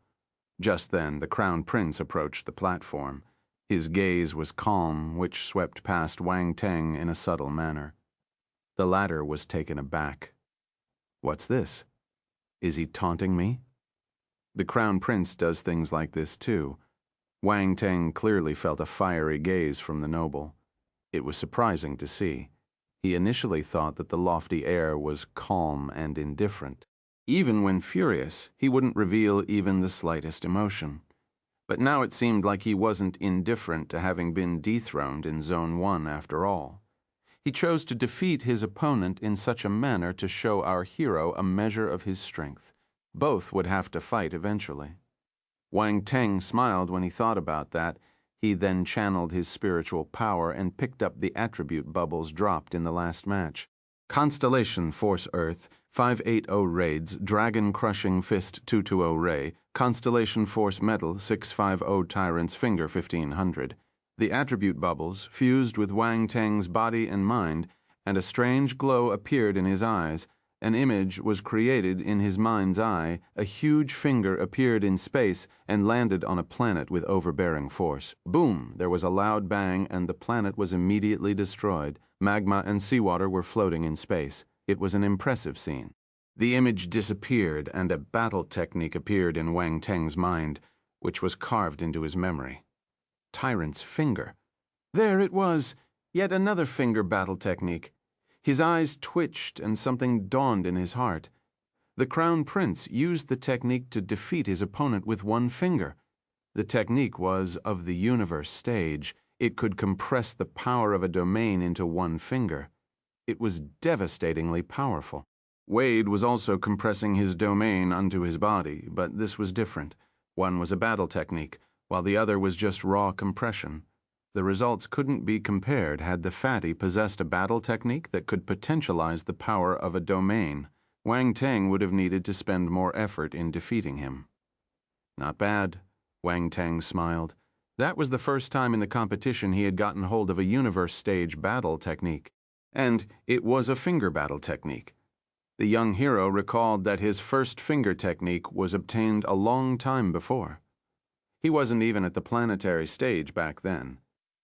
Just then, the Crown Prince approached the platform. His gaze was calm, which swept past Wang Teng in a subtle manner. The latter was taken aback. What's this? Is he taunting me? The Crown Prince does things like this too. Wang Teng clearly felt a fiery gaze from the noble. It was surprising to see. He initially thought that the lofty air was calm and indifferent. Even when furious, he wouldn't reveal even the slightest emotion. But now it seemed like he wasn't indifferent to having been dethroned in Zone 1 after all. He chose to defeat his opponent in such a manner to show our hero a measure of his strength. Both would have to fight eventually. Wang Teng smiled when he thought about that. He then channeled his spiritual power and picked up the attribute bubbles dropped in the last match. Constellation Force Earth, 580 Raids, Dragon Crushing Fist 220 Ray, Constellation Force Metal 650 Tyrant's Finger 1500. The attribute bubbles fused with Wang Teng's body and mind, and a strange glow appeared in his eyes. An image was created in his mind's eye. A huge finger appeared in space and landed on a planet with overbearing force. Boom! There was a loud bang, and the planet was immediately destroyed. Magma and seawater were floating in space. It was an impressive scene. The image disappeared, and a battle technique appeared in Wang Teng's mind, which was carved into his memory. Tyrant's Finger. There it was! Yet another finger battle technique. His eyes twitched and something dawned in his heart. The Crown Prince used the technique to defeat his opponent with one finger. The technique was of the universe stage. It could compress the power of a domain into one finger. It was devastatingly powerful. Wade was also compressing his domain unto his body, but this was different. One was a battle technique, while the other was just raw compression. The results couldn't be compared had the fatty possessed a battle technique that could potentialize the power of a domain. Wang Teng would have needed to spend more effort in defeating him. Not bad, Wang Teng smiled. That was the first time in the competition he had gotten hold of a universe stage battle technique. And it was a finger battle technique. The young hero recalled that his first finger technique was obtained a long time before. He wasn't even at the planetary stage back then.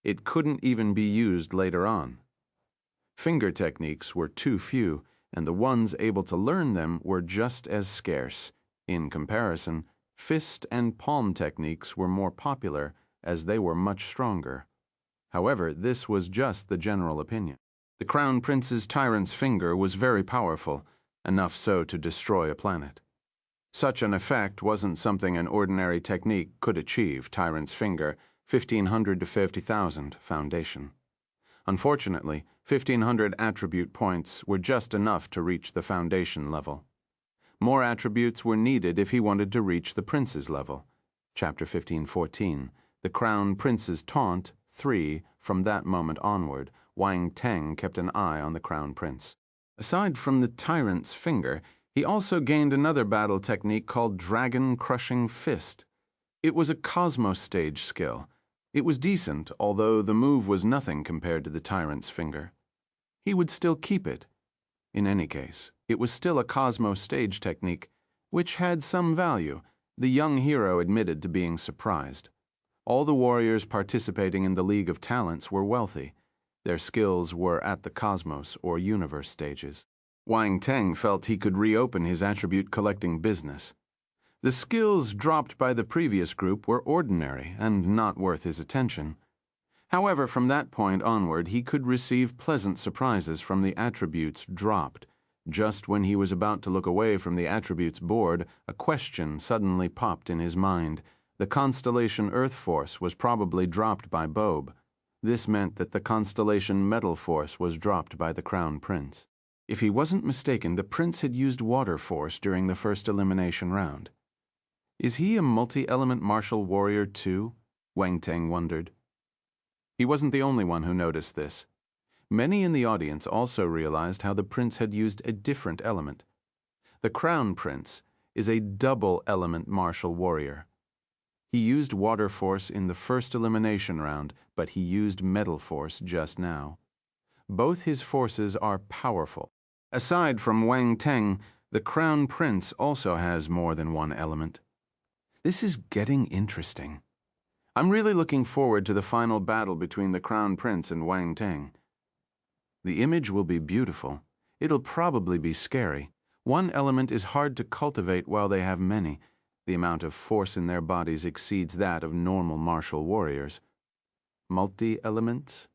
It couldn't even be used later on. Finger techniques were too few, and the ones able to learn them were just as scarce. In comparison, fist and palm techniques were more popular, as they were much stronger. However, this was just the general opinion. The Crown Prince's Tyrant's Finger was very powerful, enough so to destroy a planet. Such an effect wasn't something an ordinary technique could achieve. Tyrant's Finger, 1,500 to 50,000 foundation. Unfortunately, 1,500 attribute points were just enough to reach the foundation level. More attributes were needed if he wanted to reach the prince's level. Chapter 15:14. The Crown Prince's Taunt, 3. From that moment onward, Wang Teng kept an eye on the Crown Prince. Aside from the Tyrant's Finger, he also gained another battle technique called Dragon Crushing Fist. It was a Cosmos stage skill. It was decent, although the move was nothing compared to the Tyrant's Finger. He would still keep it. In any case, it was still a Cosmos stage technique, which had some value. The young hero admitted to being surprised. All the warriors participating in the League of Talents were wealthy. Their skills were at the Cosmos or Universe stages. Wang Teng felt he could reopen his attribute collecting business. The skills dropped by the previous group were ordinary and not worth his attention. However, from that point onward, he could receive pleasant surprises from the attributes dropped. Just when he was about to look away from the attributes board, a question suddenly popped in his mind. The constellation Earth Force was probably dropped by Bob. This meant that the constellation Metal Force was dropped by the Crown Prince. If he wasn't mistaken, the prince had used Water Force during the first elimination round. Is he a multi-element martial warrior too? Wang Teng wondered. He wasn't the only one who noticed this. Many in the audience also realized how the prince had used a different element. The Crown Prince is a double-element martial warrior. He used Water Force in the first elimination round, but he used Metal Force just now. Both his forces are powerful. Aside from Wang Teng, the Crown Prince also has more than one element. This is getting interesting. I'm really looking forward to the final battle between the Crown Prince and Wang Teng. The image will be beautiful. It'll probably be scary. One element is hard to cultivate while they have many. The amount of force in their bodies exceeds that of normal martial warriors. Multi-elements?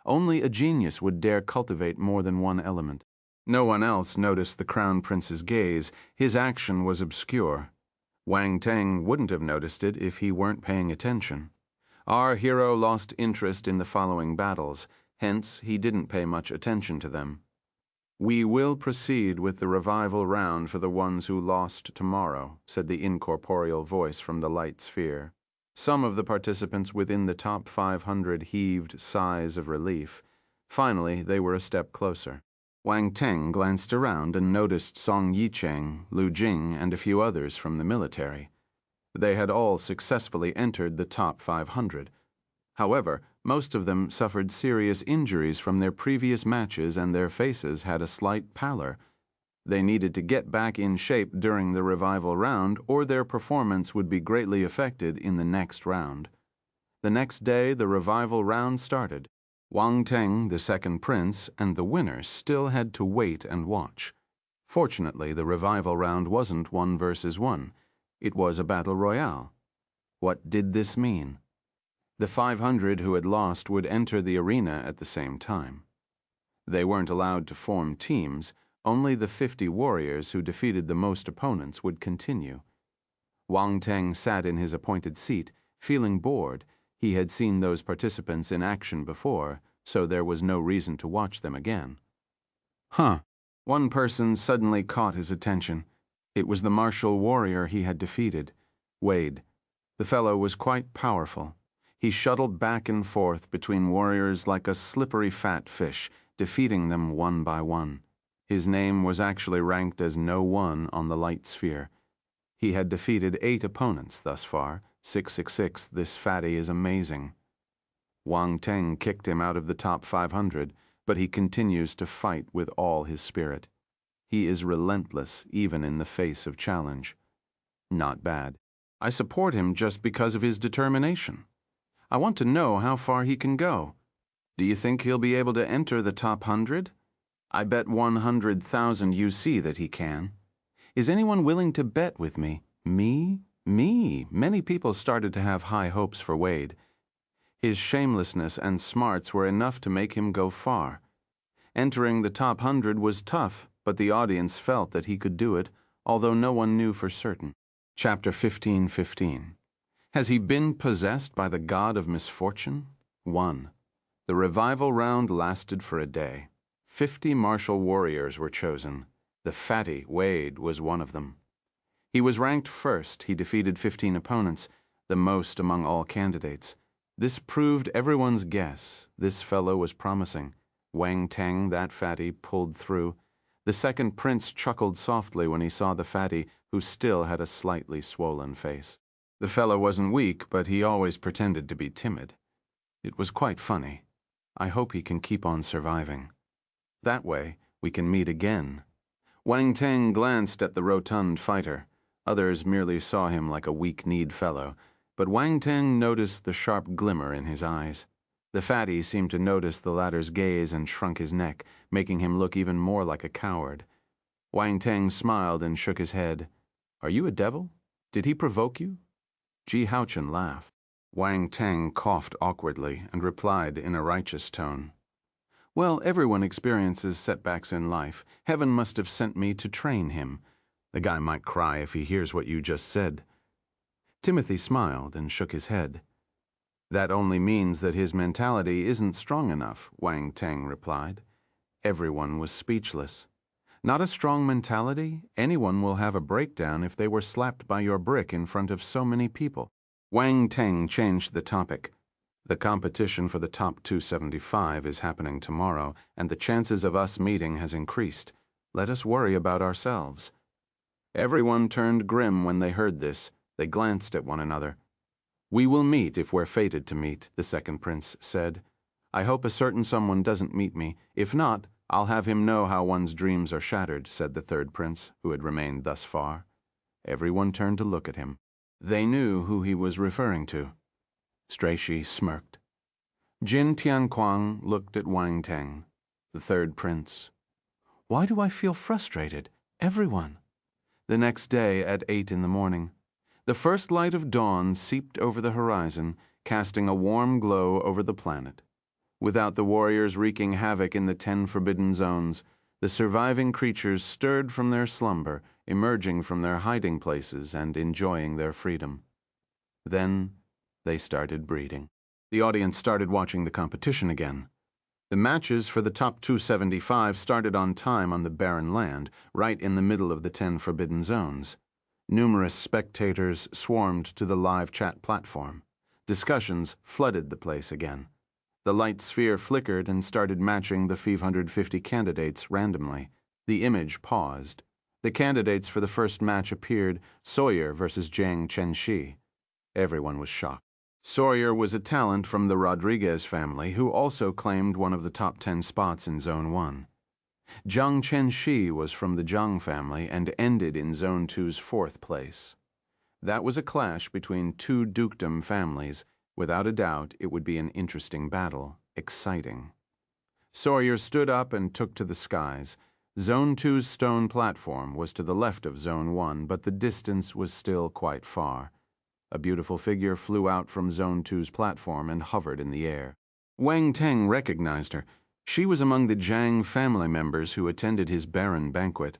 Only a genius would dare cultivate more than one element. No one else noticed the Crown Prince's gaze. His action was obscure. Wang Teng wouldn't have noticed it if he weren't paying attention. Our hero lost interest in the following battles, hence he didn't pay much attention to them. "We will proceed with the revival round for the ones who lost tomorrow," said the incorporeal voice from the light sphere. Some of the participants within the top 500 heaved sighs of relief. Finally, they were a step closer. Wang Teng glanced around and noticed Song Yicheng, Lu Jing, and a few others from the military. They had all successfully entered the top 500. However, most of them suffered serious injuries from their previous matches and their faces had a slight pallor. They needed to get back in shape during the revival round or their performance would be greatly affected in the next round. The next day, the revival round started. Wang Teng, the second prince, and the winners still had to wait and watch. Fortunately, the revival round wasn't 1 versus 1. It was a battle royale. What did this mean? The 500 who had lost would enter the arena at the same time. They weren't allowed to form teams. Only the 50 warriors who defeated the most opponents would continue. Wang Teng sat in his appointed seat, feeling bored. He had seen those participants in action before, so there was no reason to watch them again. One person suddenly caught his attention. It was the martial warrior he had defeated, Wade. The fellow was quite powerful. He shuttled back and forth between warriors like a slippery fat fish, defeating them one by one. His name was actually ranked as No. 1 on the light sphere. He had defeated 8 opponents thus far. 666, this fatty is amazing. Wang Teng kicked him out of the top 500, but he continues to fight with all his spirit. He is relentless even in the face of challenge. Not bad. I support him just because of his determination. I want to know how far he can go. Do you think he'll be able to enter the top 100? I bet 100,000 UC that he can. Is anyone willing to bet with me? Me? Me? Many people started to have high hopes for Wade. His shamelessness and smarts were enough to make him go far. Entering the top 100 was tough, but the audience felt that he could do it, although no one knew for certain. Chapter 15:15. Has he been possessed by the god of misfortune? 1. The revival round lasted for a day. 50 martial warriors were chosen. The fatty, Wade, was one of them. He was ranked first. He defeated 15 opponents, the most among all candidates. This proved everyone's guess. This fellow was promising. Wang Teng, that fatty, pulled through. The second prince chuckled softly when he saw the fatty, who still had a slightly swollen face. The fellow wasn't weak, but he always pretended to be timid. It was quite funny. I hope he can keep on surviving. That way, we can meet again. Wang Teng glanced at the rotund fighter. Others merely saw him like a weak-kneed fellow, but Wang Teng noticed the sharp glimmer in his eyes. The fatty seemed to notice the latter's gaze and shrunk his neck, making him look even more like a coward. Wang Teng smiled and shook his head. Are you a devil? Did he provoke you? Ji Haochen laughed. Wang Teng coughed awkwardly and replied in a righteous tone. Well, everyone experiences setbacks in life. Heaven must have sent me to train him. The guy might cry if he hears what you just said. Timothy smiled and shook his head. That only means that his mentality isn't strong enough, Wang Teng replied. Everyone was speechless. Not a strong mentality? Anyone will have a breakdown if they were slapped by your brick in front of so many people. Wang Teng changed the topic. The competition for the top 275 is happening tomorrow, and the chances of us meeting has increased. Let us worry about ourselves. Everyone turned grim when they heard this. They glanced at one another. We will meet if we're fated to meet, the second prince said. I hope a certain someone doesn't meet me. If not, I'll have him know how one's dreams are shattered, said the third prince, who had remained thus far. Everyone turned to look at him. They knew who he was referring to. Strachey smirked. Jin Tianquang looked at Wang Teng, the third prince. Why do I feel frustrated? Everyone. The next day at 8 in the morning, the first light of dawn seeped over the horizon, casting a warm glow over the planet. Without the warriors wreaking havoc in the 10 forbidden zones, the surviving creatures stirred from their slumber, emerging from their hiding places and enjoying their freedom. Then they started breeding. The audience started watching the competition again. The matches for the top 275 started on time on the barren land, right in the middle of the 10 forbidden zones. Numerous spectators swarmed to the live chat platform. Discussions flooded the place again. The light sphere flickered and started matching the 550 candidates randomly. The image paused. The candidates for the first match appeared: Sawyer versus Jiang Chenxi. Everyone was shocked. Sawyer was a talent from the Rodriguez family who also claimed one of the top 10 spots in Zone 1. Jiang Chenxi was from the Zhang family and ended in Zone 2's 4th place. That was a clash between two dukedom families. Without a doubt, it would be an interesting battle, exciting. Sawyer stood up and took to the skies. Zone 2's stone platform was to the left of Zone 1, but the distance was still quite far. A beautiful figure flew out from Zone 2's platform and hovered in the air. Wang Teng recognized her. She was among the Zhang family members who attended his barren banquet.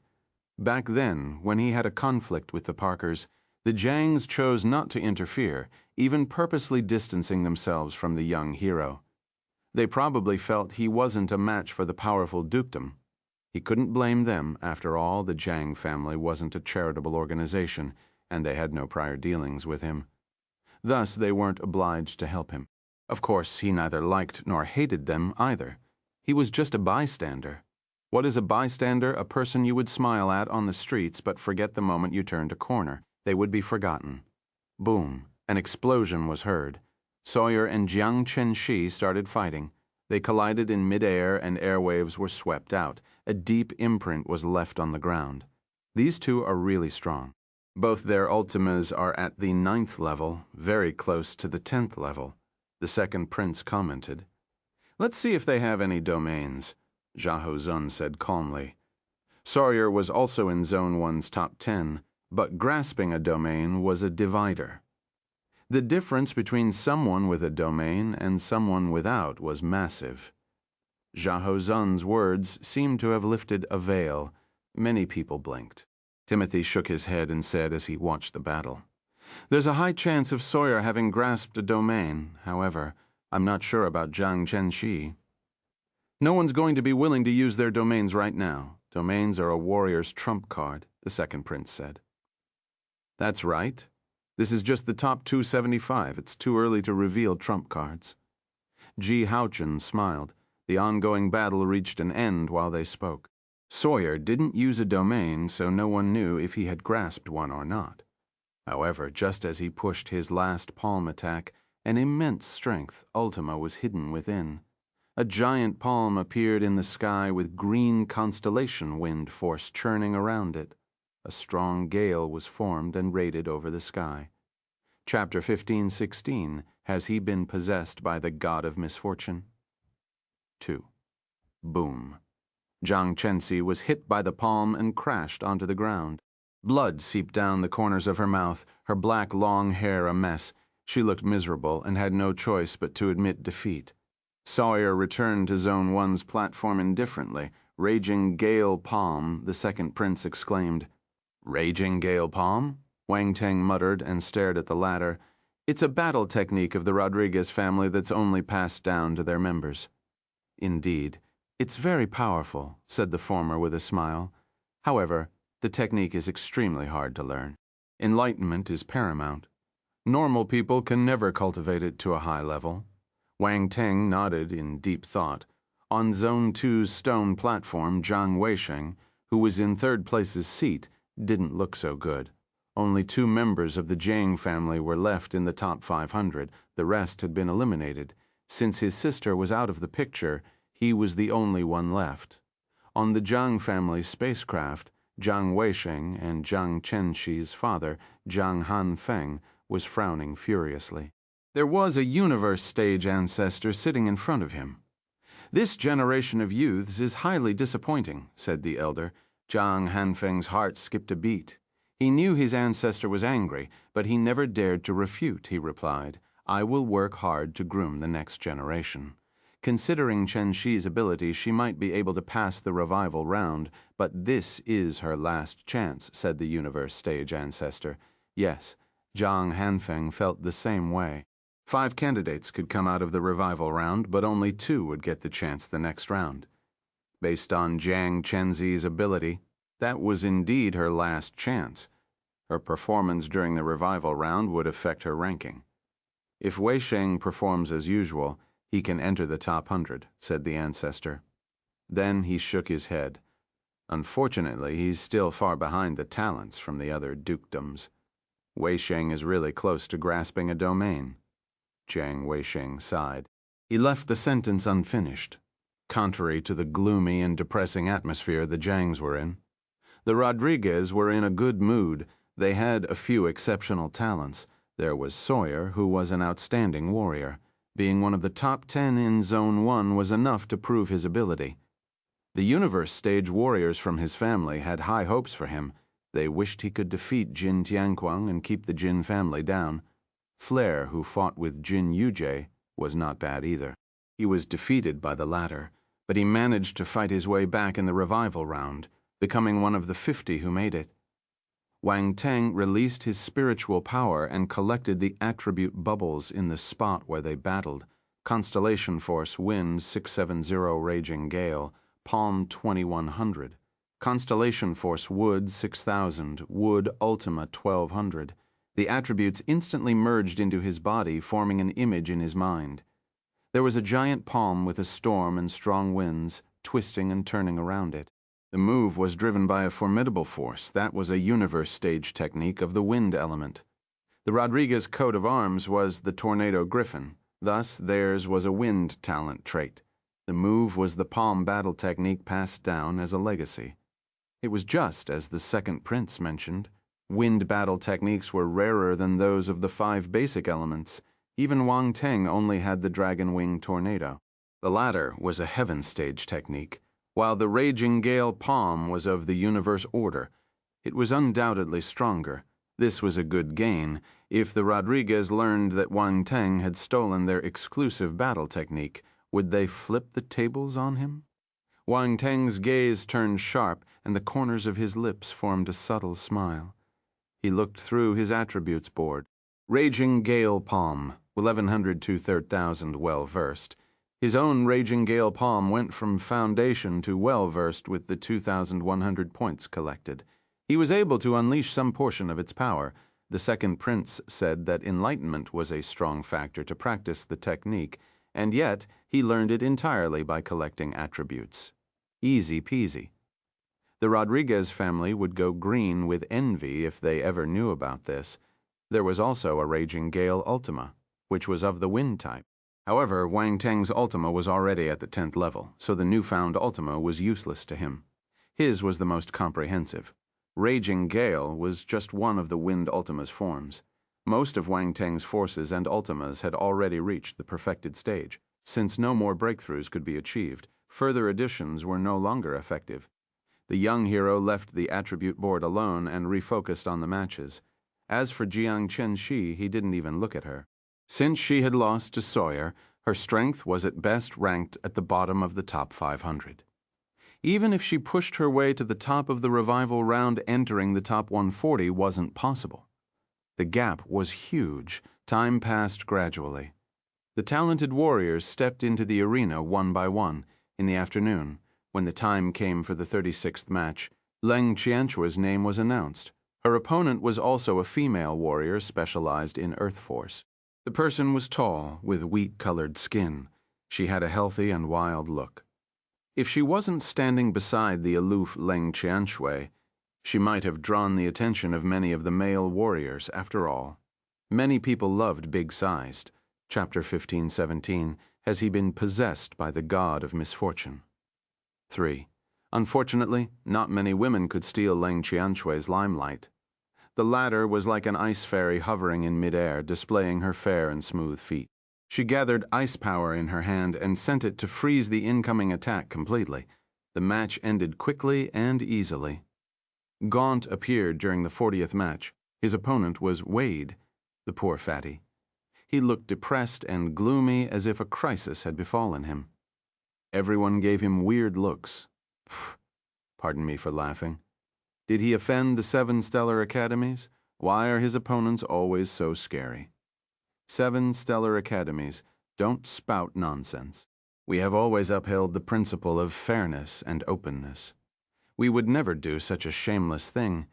Back then, when he had a conflict with the Parkers, the Zhangs chose not to interfere, even purposely distancing themselves from the young hero. They probably felt he wasn't a match for the powerful dukedom. He couldn't blame them. After all, the Zhang family wasn't a charitable organization, and they had no prior dealings with him. Thus, they weren't obliged to help him. Of course, he neither liked nor hated them either. He was just a bystander. What is a bystander? A person you would smile at on the streets but forget the moment you turned a corner. They would be forgotten. Boom. An explosion was heard. Sawyer and Jiang Chenxi started fighting. They collided in midair and airwaves were swept out. A deep imprint was left on the ground. These two are really strong. Both their ultimas are at the 9th level, very close to the 10th level. The second prince commented. Let's see if they have any domains, Xiahou Zun said calmly. Sawyer was also in Zone 1's top 10, but grasping a domain was a divider. The difference between someone with a domain and someone without was massive. Xiahou Zun's words seemed to have lifted a veil. Many people blinked. Timothy shook his head and said as he watched the battle, "There's a high chance of Sawyer having grasped a domain. However, I'm not sure about Jiang Chenxi. No one's going to be willing to use their domains right now. Domains are a warrior's trump card," the second prince said. "That's right. This is just the top 275. It's too early to reveal trump cards." Ji Haochen smiled. The ongoing battle reached an end while they spoke. Sawyer didn't use a domain, so no one knew if he had grasped one or not. However, just as he pushed his last palm attack, an immense strength, Ultima, was hidden within. A giant palm appeared in the sky with green constellation wind force churning around it. A strong gale was formed and raided over the sky. Chapter 15:16, Has He Been Possessed by the God of Misfortune? 2. Boom. Jiang Chenxi was hit by the palm and crashed onto the ground. Blood seeped down the corners of her mouth, her black long hair a mess. She looked miserable and had no choice but to admit defeat. Sawyer returned to Zone 1's platform indifferently. Raging Gale Palm, the second prince exclaimed. "Raging Gale Palm?" Wang Teng muttered and stared at the latter. "It's a battle technique of the Rodriguez family that's only passed down to their members." "Indeed. It's very powerful," said the former with a smile. "However, the technique is extremely hard to learn. Enlightenment is paramount. Normal people can never cultivate it to a high level." Wang Teng nodded in deep thought. On Zone 2's stone platform, Zhang Weisheng, who was in third place's seat, didn't look so good. Only 2 members of the Jiang family were left in the top 500. The rest had been eliminated. Since his sister was out of the picture, he was the only one left. On the Zhang family spacecraft, Zhang Weisheng and Jiang Chenxi's father, Zhang Hanfeng, was frowning furiously. There was a universe stage ancestor sitting in front of him. "This generation of youths is highly disappointing," said the elder. Zhang Hanfeng's heart skipped a beat. He knew his ancestor was angry, but he never dared to refute. He replied, "I will work hard to groom the next generation." Considering Chen Shi's ability, she might be able to pass the revival round, but this is her last chance, said the universe stage ancestor. Yes, Zhang Hanfeng felt the same way. 5 candidates could come out of the revival round, but only 2 would get the chance the next round. Based on Jiang Chenzi's ability, that was indeed her last chance. Her performance during the revival round would affect her ranking. If Wei Sheng performs as usual, he can enter the top 100, said the ancestor. Then he shook his head. Unfortunately, he's still far behind the talents from the other dukedoms. Wei Sheng is really close to grasping a domain. Jiang Weisheng sighed. He left the sentence unfinished, contrary to the gloomy and depressing atmosphere the Jiangs were in. The Rodriguez were in a good mood. They had a few exceptional talents. There was Sawyer, who was an outstanding warrior. Being one of the top 10 in Zone 1 was enough to prove his ability. The universe stage warriors from his family had high hopes for him. They wished he could defeat Jin Tianquang and keep the Jin family down. Flair, who fought with Jin Yujie, was not bad either. He was defeated by the latter, but he managed to fight his way back in the revival round, becoming one of the 50 who made it. Wang Teng released his spiritual power and collected the attribute bubbles in the spot where they battled. Constellation Force Wind 670 Raging Gale, Palm 2100. Constellation Force Wood 6000, Wood Ultima 1200. The attributes instantly merged into his body, forming an image in his mind. There was a giant palm with a storm and strong winds, twisting and turning around it. The move was driven by a formidable force. That was a universe stage technique of the wind element. The Rodriguez coat of arms was the Tornado Griffin. Thus, theirs was a wind talent trait. The move was the palm battle technique passed down as a legacy. It was just as the second prince mentioned. Wind battle techniques were rarer than those of the 5 basic elements. Even Wang Teng only had the Dragon Wing Tornado. The latter was a heaven stage technique, while the Raging Gale Palm was of the universe order. It was undoubtedly stronger. This was a good gain. If the Rodriguez learned that Wang Teng had stolen their exclusive battle technique, would they flip the tables on him? Wang Teng's gaze turned sharp, and the corners of his lips formed a subtle smile. He looked through his attributes board. Raging Gale Palm, 1100 to 3000 well-versed. His own Raging Gale Palm went from foundation to well-versed with the 2,100 points collected. He was able to unleash some portion of its power. The second prince said that enlightenment was a strong factor to practice the technique, and yet he learned it entirely by collecting attributes. Easy peasy. The Rodriguez family would go green with envy if they ever knew about this. There was also a Raging Gale Ultima, which was of the wind type. However, Wang Teng's Ultima was already at the 10th level, so the newfound Ultima was useless to him. His was the most comprehensive. Raging Gale was just one of the Wind Ultima's forms. Most of Wang Teng's forces and Ultimas had already reached the perfected stage. Since no more breakthroughs could be achieved, further additions were no longer effective. The young hero left the attribute board alone and refocused on the matches. As for Jiang Chenxi, he didn't even look at her. Since she had lost to Sawyer, her strength was at best ranked at the bottom of the top 500. Even if she pushed her way to the top of the revival round, entering the top 140 wasn't possible. The gap was huge. Time passed gradually. The talented warriors stepped into the arena one by one. In the afternoon, when the time came for the 36th match, Leng Qianchua's name was announced. Her opponent was also a female warrior specialized in Earth Force. The person was tall, with wheat-colored skin. She had a healthy and wild look. If she wasn't standing beside the aloof Leng Qianxue, she might have drawn the attention of many of the male warriors. After all, many people loved big-sized. Chapter 15:17, Has he been possessed by the god of misfortune? 3. Unfortunately, not many women could steal Leng Qianxue's limelight. The latter was like an ice fairy hovering in midair, displaying her fair and smooth feet. She gathered ice power in her hand and sent it to freeze the incoming attack completely. The match ended quickly and easily. Gaunt appeared during the 40th match. His opponent was Wade, the poor fatty. He looked depressed and gloomy, as if a crisis had befallen him. Everyone gave him weird looks. Pardon me for laughing. Did he offend the 7 stellar academies? Why are his opponents always so scary? 7 stellar academies, don't spout nonsense. We have always upheld the principle of fairness and openness. We would never do such a shameless thing.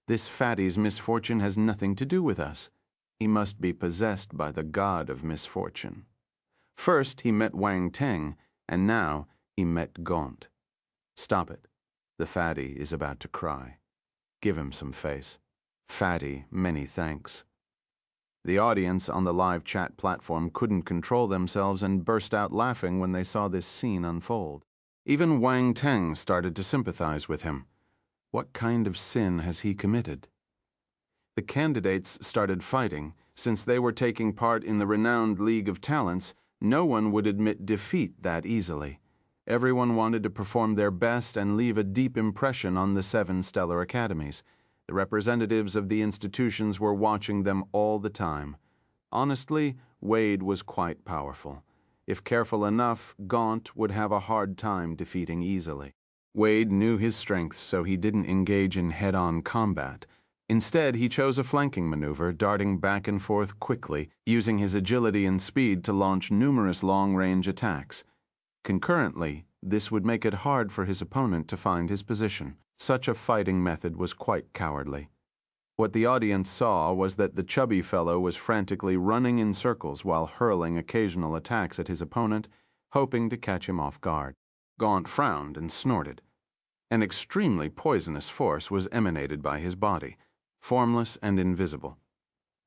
This fatty's misfortune has nothing to do with us. He must be possessed by the god of misfortune. First he met Wang Teng, and now he met Gaunt. Stop it. The fatty is about to cry. Give him some face. Fatty, many thanks. The audience on the live chat platform couldn't control themselves and burst out laughing when they saw this scene unfold. Even Wang Teng started to sympathize with him. What kind of sin has he committed? The candidates started fighting. Since they were taking part in the renowned League of Talents, no one would admit defeat that easily. Everyone wanted to perform their best and leave a deep impression on the 7 stellar academies. The representatives of the institutions were watching them all the time. Honestly, Wade was quite powerful. If careful enough, Gaunt would have a hard time defeating easily. Wade knew his strengths, so he didn't engage in head-on combat. Instead, he chose a flanking maneuver, darting back and forth quickly, using his agility and speed to launch numerous long-range attacks. Concurrently, this would make it hard for his opponent to find his position. Such a fighting method was quite cowardly. What the audience saw was that the chubby fellow was frantically running in circles while hurling occasional attacks at his opponent, hoping to catch him off guard. Gaunt frowned and snorted. An extremely poisonous force was emanated by his body, formless and invisible.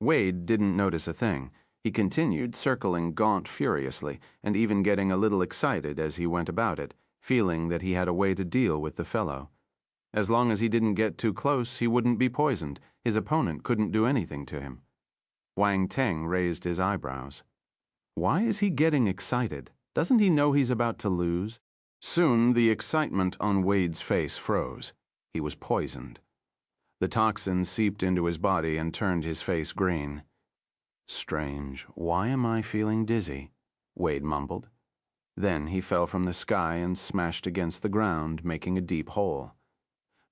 Wade didn't notice a thing. He continued circling Gaunt furiously, and even getting a little excited as he went about it, feeling that he had a way to deal with the fellow. As long as he didn't get too close, he wouldn't be poisoned. His opponent couldn't do anything to him. Wang Teng raised his eyebrows. Why is he getting excited? Doesn't he know he's about to lose? Soon, the excitement on Wade's face froze. He was poisoned. The toxin seeped into his body and turned his face green. Strange. Why am I feeling dizzy? Wade mumbled. Then he fell from the sky and smashed against the ground, making a deep hole.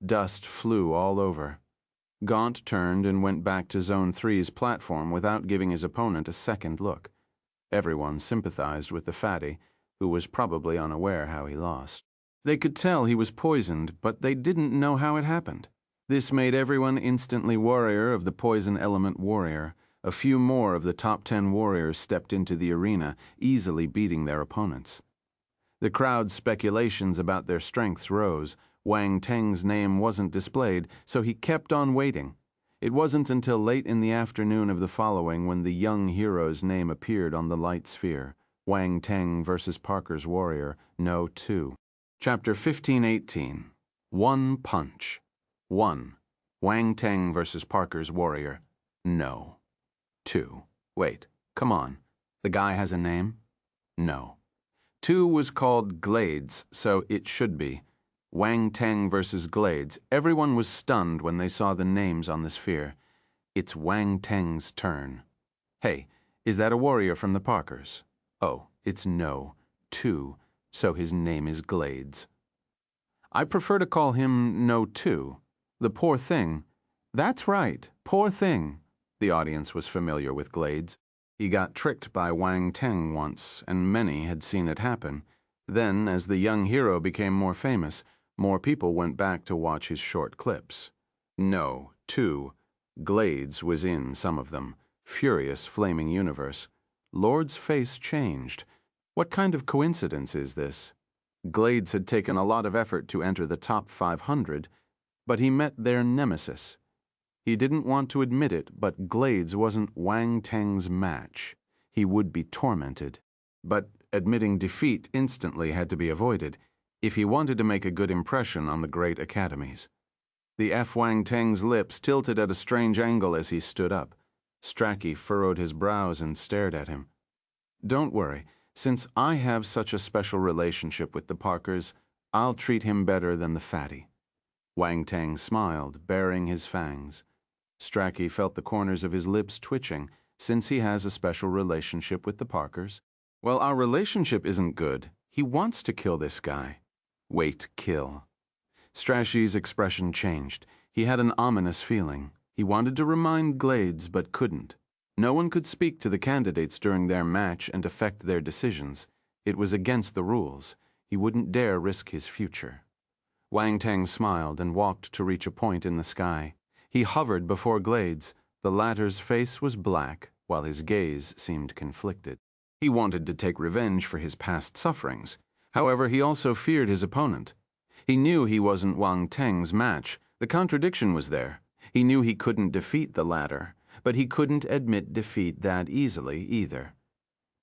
Dust flew all over. Gaunt turned and went back to Zone 3's platform without giving his opponent a second look. Everyone sympathized with the fatty, who was probably unaware how he lost. They could tell he was poisoned, but they didn't know how it happened. This made everyone instantly wary of the poison element warrior. A few more of the top 10 warriors stepped into the arena, easily beating their opponents. The crowd's speculations about their strengths rose. Wang Teng's name wasn't displayed, so he kept on waiting. It wasn't until late in the afternoon of the following when the young hero's name appeared on the light sphere. Wang Teng versus Parker's Warrior, No. 2. Chapter 1518. One Punch. 1. Wang Teng versus Parker's Warrior, No. 2. Wait, come on. The guy has a name? No. 2 was called Glades, so it should be. Wang Teng versus Glades. Everyone was stunned when they saw the names on the sphere. It's Wang Teng's turn. Hey, is that a warrior from the Parkers? Oh, it's No. 2, so his name is Glades. I prefer to call him No. 2. The poor thing. That's right, poor thing. The audience was familiar with Glades. He got tricked by Wang Teng once, and many had seen it happen. Then, as the young hero became more famous, more people went back to watch his short clips. No, 2. Glades was in some of them. Furious flaming universe. Lord's face changed. What kind of coincidence is this? Glades had taken a lot of effort to enter the top 500, but he met their nemesis. He didn't want to admit it, but Glades wasn't Wang Teng's match. He would be tormented. But admitting defeat instantly had to be avoided if he wanted to make a good impression on the great academies. The F. Wang Teng's lips tilted at a strange angle as he stood up. Strachey furrowed his brows and stared at him. Don't worry, since I have such a special relationship with the Parkers, I'll treat him better than the fatty." Wang Teng smiled, baring his fangs. Stracky felt the corners of his lips twitching, since he has a special relationship with the Parkers. "Well, our relationship isn't good. He wants to kill this guy." "Wait, kill." Strachey's expression changed. He had an ominous feeling. He wanted to remind Glades, but couldn't. No one could speak to the candidates during their match and affect their decisions. It was against the rules. He wouldn't dare risk his future. Wang Teng smiled and walked to reach a point in the sky. He hovered before Glades. The latter's face was black, while his gaze seemed conflicted. He wanted to take revenge for his past sufferings. However, he also feared his opponent. He knew he wasn't Wang Teng's match. The contradiction was there. He knew he couldn't defeat the latter, but he couldn't admit defeat that easily either.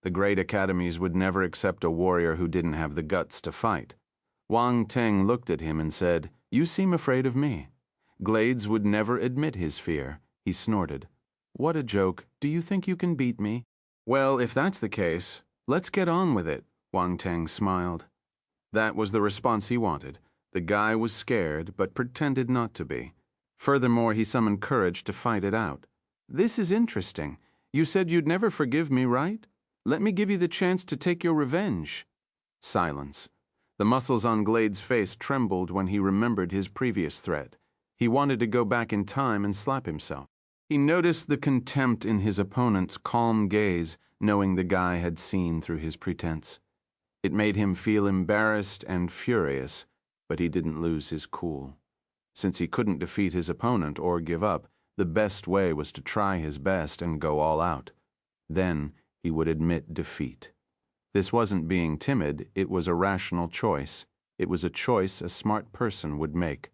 The great academies would never accept a warrior who didn't have the guts to fight. Wang Teng looked at him and said, "You seem afraid of me." Glades would never admit his fear. He snorted. "What a joke. Do you think you can beat me?" "Well, if that's the case, let's get on with it," Wang Teng smiled. That was the response he wanted. The guy was scared, but pretended not to be. Furthermore, he summoned courage to fight it out. "This is interesting. You said you'd never forgive me, right? Let me give you the chance to take your revenge." Silence. The muscles on Glade's face trembled when he remembered his previous threat. He wanted to go back in time and slap himself. He noticed the contempt in his opponent's calm gaze, knowing the guy had seen through his pretense. It made him feel embarrassed and furious, but he didn't lose his cool. Since he couldn't defeat his opponent or give up, the best way was to try his best and go all out. Then he would admit defeat. This wasn't being timid, it was a rational choice. It was a choice a smart person would make.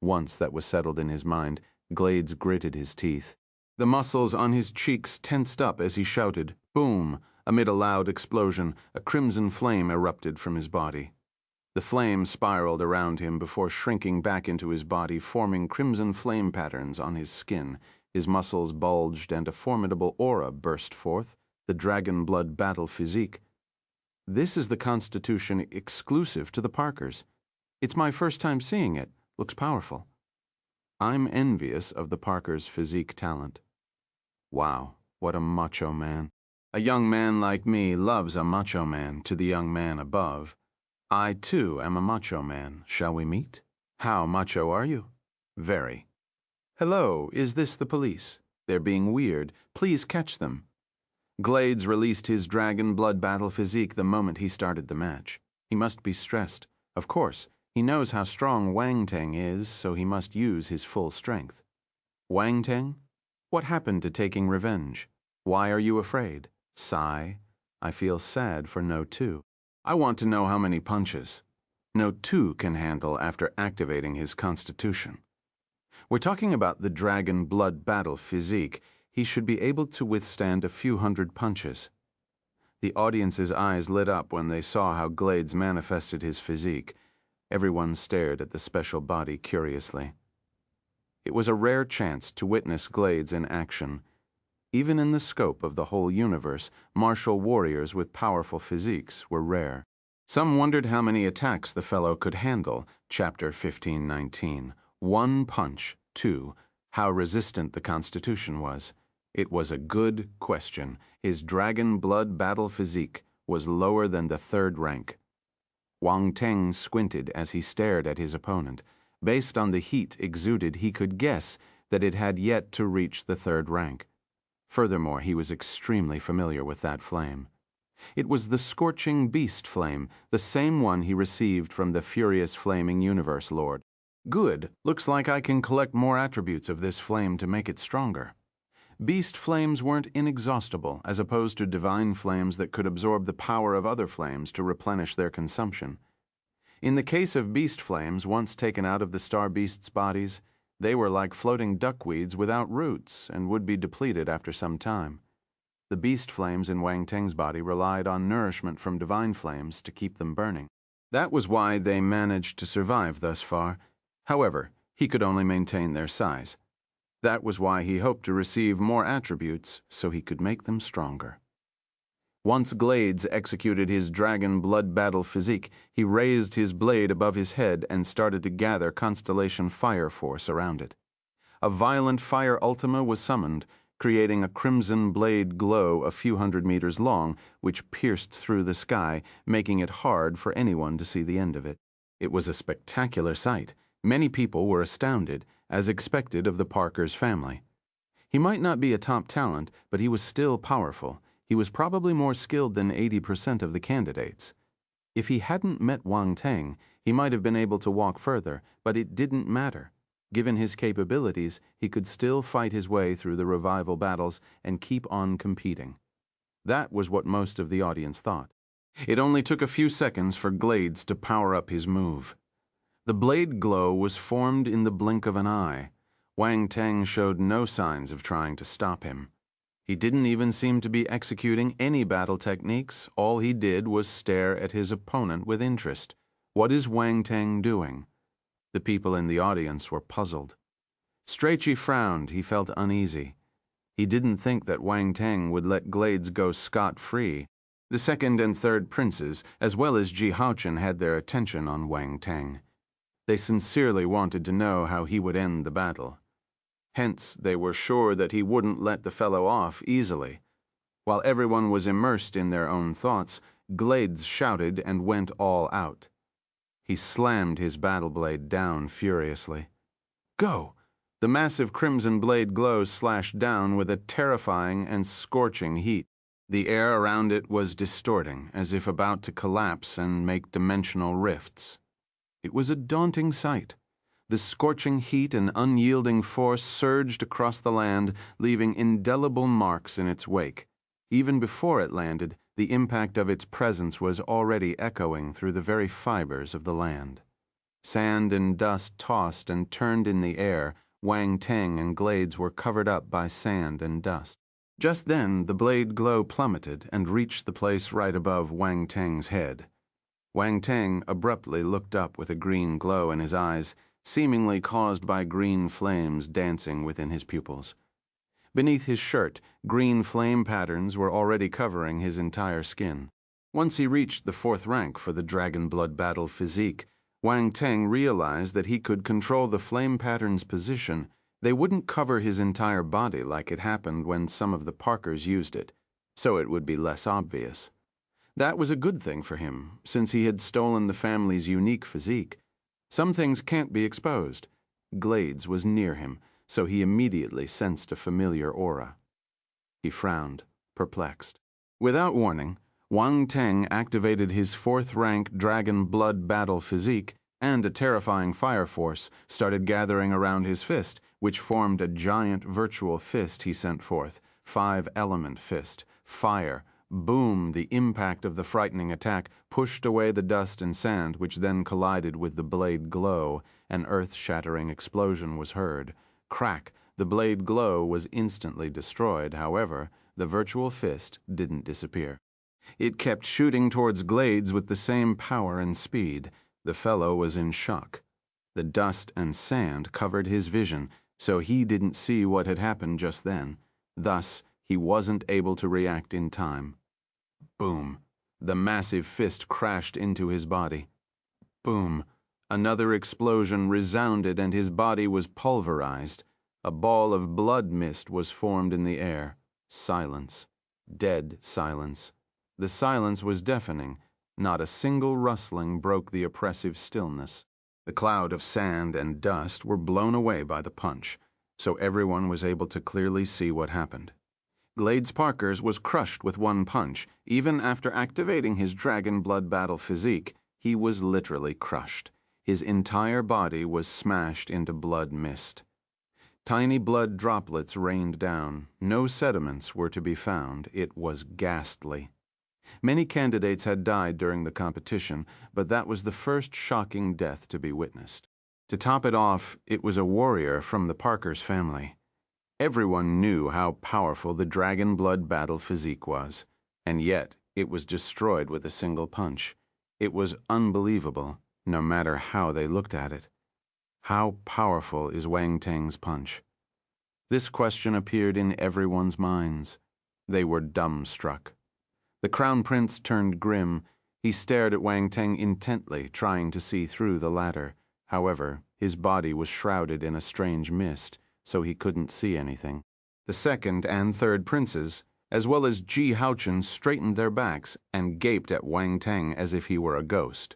Once that was settled in his mind, Glades gritted his teeth. The muscles on his cheeks tensed up as he shouted, "Boom!" Amid a loud explosion, a crimson flame erupted from his body. The flame spiraled around him before shrinking back into his body, forming crimson flame patterns on his skin. His muscles bulged and a formidable aura burst forth, the dragon blood battle physique. This is the constitution exclusive to the Parkers. It's my first time seeing it. Looks powerful. I'm envious of the Parkers' physique talent. Wow, what a macho man. A young man like me loves a macho man to the young man above. I, too, am a macho man. Shall we meet? How macho are you? Very. Hello, is this the police? They're being weird. Please catch them. Glades released his dragon blood battle physique the moment he started the match. He must be stressed. Of course, he knows how strong Wang Teng is, so he must use his full strength. Wang Teng? What happened to taking revenge? Why are you afraid? Sigh. I feel sad for No 2. I want to know how many punches No 2 can handle after activating his constitution. We're talking about the dragon blood battle physique. He should be able to withstand a few hundred punches. The audience's eyes lit up when they saw how Glades manifested his physique. Everyone stared at the special body curiously. It was a rare chance to witness Glades in action. Even in the scope of the whole universe, martial warriors with powerful physiques were rare. Some wondered how many attacks the fellow could handle. Chapter 1519. One Pucnh. 2. How resistant the Constitution was. It was a good question. His dragon blood battle physique was lower than the 3rd rank. Wang Teng squinted as he stared at his opponent. Based on the heat exuded, he could guess that it had yet to reach the 3rd rank. Furthermore, he was extremely familiar with that flame. It was the scorching beast flame, the same one he received from the furious flaming universe lord. Good. Looks like I can collect more attributes of this flame to make it stronger. Beast flames weren't inexhaustible, as opposed to divine flames that could absorb the power of other flames to replenish their consumption. In the case of beast flames, once taken out of the star beasts' bodies, they were like floating duckweeds without roots and would be depleted after some time. The beast flames in Wang Teng's body relied on nourishment from divine flames to keep them burning. That was why they managed to survive thus far. However, he could only maintain their size. That was why he hoped to receive more attributes so he could make them stronger. Once Glades executed his dragon blood battle physique, he raised his blade above his head and started to gather Constellation fire force around it. A violent fire ultima was summoned, creating a crimson blade glow a few hundred meters long, which pierced through the sky, making it hard for anyone to see the end of it. It was a spectacular sight. Many people were astounded, as expected of the Parker's family. He might not be a top talent, but he was still powerful. He was probably more skilled than 80% of the candidates. If he hadn't met Wang Teng, he might have been able to walk further, but it didn't matter. Given his capabilities, he could still fight his way through the revival battles and keep on competing. That was what most of the audience thought. It only took a few seconds for Glades to power up his move. The blade glow was formed in the blink of an eye. Wang Teng showed no signs of trying to stop him. He didn't even seem to be executing any battle techniques. All he did was stare at his opponent with interest. What is Wang Teng doing? The people in the audience were puzzled. Strachey frowned. He felt uneasy. He didn't think that Wang Teng would let Glades go scot-free. The second and third princes, as well as Ji Haochen, had their attention on Wang Teng. They sincerely wanted to know how he would end the battle. Hence, they were sure that he wouldn't let the fellow off easily. While everyone was immersed in their own thoughts, Glades shouted and went all out. He slammed his battle blade down furiously. Go! The massive crimson blade glow slashed down with a terrifying and scorching heat. The air around it was distorting, as if about to collapse and make dimensional rifts. It was a daunting sight. The scorching heat and unyielding force surged across the land, leaving indelible marks in its wake. Even before it landed, the impact of its presence was already echoing through the very fibers of the land. Sand and dust tossed and turned in the air. Wang Teng and Glades were covered up by sand and dust. Just then, the blade glow plummeted and reached the place right above Wang Teng's head. Wang Teng abruptly looked up with a green glow in his eyes, seemingly caused by green flames dancing within his pupils. Beneath his shirt, green flame patterns were already covering his entire skin. Once he reached the 4th rank for the Dragon Blood Battle physique, Wang Teng realized that he could control the flame pattern's position. They wouldn't cover his entire body like it happened when some of the Parkers used it, so it would be less obvious. That was a good thing for him, since he had stolen the family's unique physique. Some things can't be exposed. Glades was near him, so he immediately sensed a familiar aura. He frowned, perplexed. Without warning, Wang Teng activated his 4th rank Dragon Blood Battle physique, and a terrifying fire force started gathering around his fist, which formed a giant virtual fist he sent forth, 5-element fist, fire. Boom! The impact of the frightening attack pushed away the dust and sand, which then collided with the blade glow. An earth-shattering explosion was heard. Crack! The blade glow was instantly destroyed. However, the virtual fist didn't disappear. It kept shooting towards Glades with the same power and speed. The fellow was in shock. The dust and sand covered his vision, so he didn't see what had happened just then. Thus, he wasn't able to react in time. Boom! The massive fist crashed into his body. Boom! Another explosion resounded and his body was pulverized. A ball of blood mist was formed in the air. Silence. Dead silence. The silence was deafening. Not a single rustling broke the oppressive stillness. The cloud of sand and dust were blown away by the punch, so everyone was able to clearly see what happened. Glades Parker's was crushed with one punch. Even after activating his Dragon Blood Battle physique, he was literally crushed. His entire body was smashed into blood mist. Tiny blood droplets rained down. No sediments were to be found. It was ghastly. Many candidates had died during the competition, but that was the first shocking death to be witnessed. To top it off, it was a warrior from the Parker's family. Everyone knew how powerful the Dragon Blood Battle physique was, and yet it was destroyed with a single punch. It was unbelievable, no matter how they looked at it. How powerful is Wang Teng's punch? This question appeared in everyone's minds. They were dumbstruck. The Crown Prince turned grim. He stared at Wang Teng intently, trying to see through the latter. However, his body was shrouded in a strange mist, so he couldn't see anything. The second and third princes, as well as Ji Haochen, straightened their backs and gaped at Wang Teng as if he were a ghost.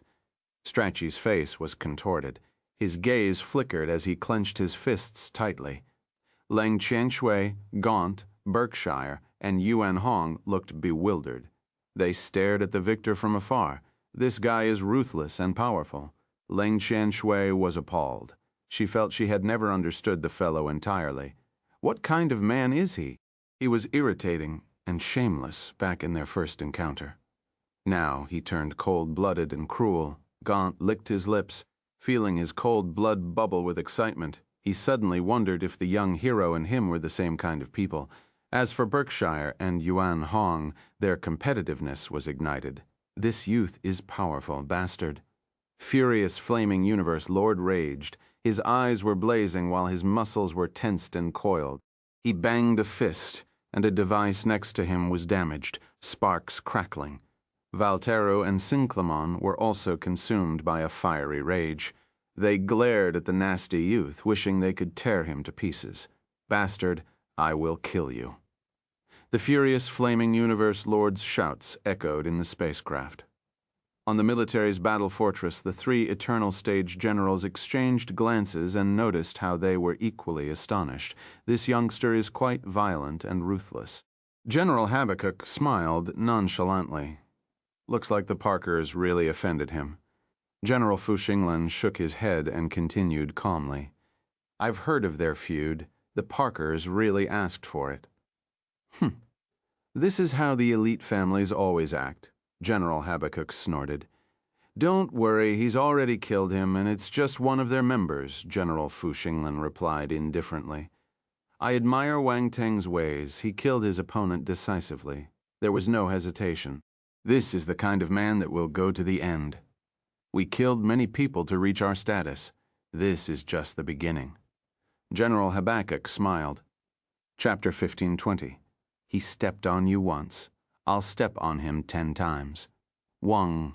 Strachey's face was contorted. His gaze flickered as he clenched his fists tightly. Lang Qianshui, Gaunt, Berkshire, and Yuan Hong looked bewildered. They stared at the victor from afar. This guy is ruthless and powerful. Lang Qianshui was appalled. She felt she had never understood the fellow entirely. What kind of man is he? He was irritating and shameless back in their first encounter. Now he turned cold-blooded and cruel. Gaunt licked his lips. Feeling his cold blood bubble with excitement, he suddenly wondered if the young hero and him were the same kind of people. As for Berkshire and Yuan Hong, their competitiveness was ignited. This youth is powerful, bastard. Furious flaming universe Lord raged. His eyes were blazing while his muscles were tensed and coiled. He banged a fist, and a device next to him was damaged, sparks crackling. Valtero and Sinclamon were also consumed by a fiery rage. They glared at the nasty youth, wishing they could tear him to pieces. Bastard, I will kill you. The furious flaming universe lord's shouts echoed in the spacecraft. On the military's battle fortress, the three Eternal Stage generals exchanged glances and noticed how they were equally astonished. This youngster is quite violent and ruthless. General Habakkuk smiled nonchalantly. Looks like the Parkers really offended him. General Fu Xinglan shook his head and continued calmly. I've heard of their feud. The Parkers really asked for it. This is how the elite families always act, General Habakkuk snorted. Don't worry, he's already killed him, and it's just one of their members, General Fu Xinglan replied indifferently. I admire Wang Teng's ways. He killed his opponent decisively. There was no hesitation. This is the kind of man that will go to the end. We killed many people to reach our status. This is just the beginning. General Habakkuk smiled. Chapter 1520. He stepped on you once. I'll step on him 10 times. Wang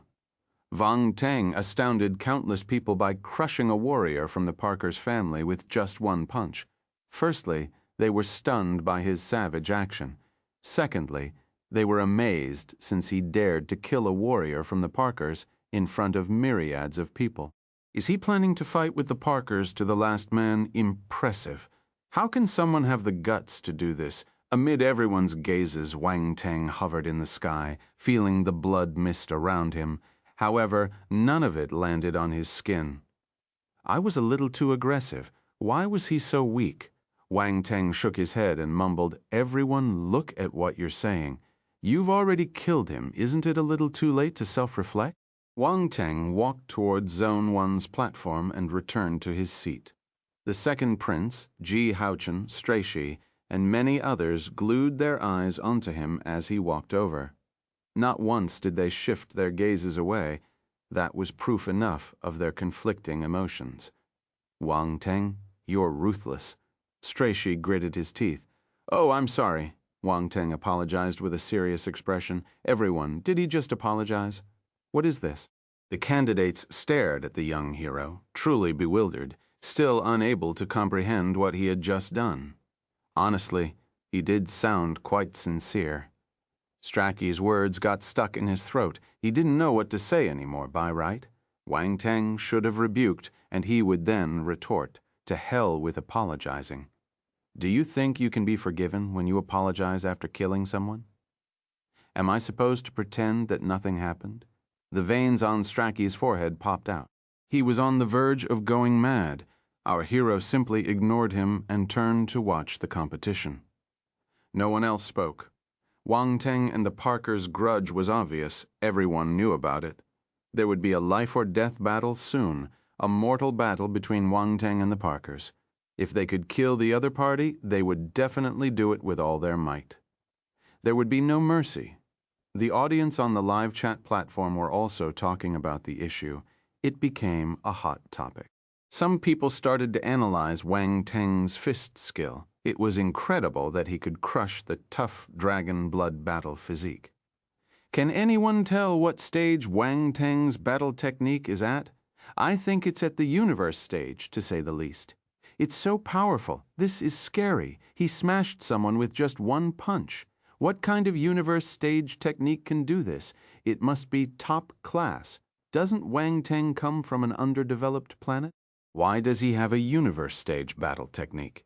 Teng astounded countless people by crushing a warrior from the Parkers family with just one punch. Firstly, they were stunned by his savage action. Secondly, they were amazed since he dared to kill a warrior from the Parkers in front of myriads of people. Is he planning to fight with the Parkers to the last man? Impressive. How can someone have the guts to do this? Amid everyone's gazes, Wang Teng hovered in the sky, feeling the blood mist around him. However, none of it landed on his skin. I was a little too aggressive. Why was he so weak? Wang Teng shook his head and mumbled, Everyone look at what you're saying. You've already killed him. Isn't it a little too late to self-reflect? Wang Teng walked toward Zone 1's platform and returned to his seat. The second prince, Ji Haochen, Strachey, and many others glued their eyes onto him as he walked over. Not once did they shift their gazes away. That was proof enough of their conflicting emotions. Wang Teng, you're ruthless. Strachey gritted his teeth. Oh, I'm sorry. Wang Teng apologized with a serious expression. Everyone, did he just apologize? What is this? The candidates stared at the young hero, truly bewildered, still unable to comprehend what he had just done. Honestly, he did sound quite sincere. Strachey's words got stuck in his throat. He didn't know what to say anymore, by right. Wang Teng should have rebuked, and he would then retort, to hell with apologizing. Do you think you can be forgiven when you apologize after killing someone? Am I supposed to pretend that nothing happened? The veins on Strachey's forehead popped out. He was on the verge of going mad. Our hero simply ignored him and turned to watch the competition. No one else spoke. Wang Teng and the Parkers' grudge was obvious. Everyone knew about it. There would be a life-or-death battle soon, a mortal battle between Wang Teng and the Parkers. If they could kill the other party, they would definitely do it with all their might. There would be no mercy. The audience on the live chat platform were also talking about the issue. It became a hot topic. Some people started to analyze Wang Teng's fist skill. It was incredible that he could crush the tough dragon blood battle physique. Can anyone tell what stage Wang Teng's battle technique is at? I think it's at the universe stage, to say the least. It's so powerful. This is scary. He smashed someone with just one punch. What kind of universe stage technique can do this? It must be top class. Doesn't Wang Teng come from an underdeveloped planet? Why does he have a universe stage battle technique?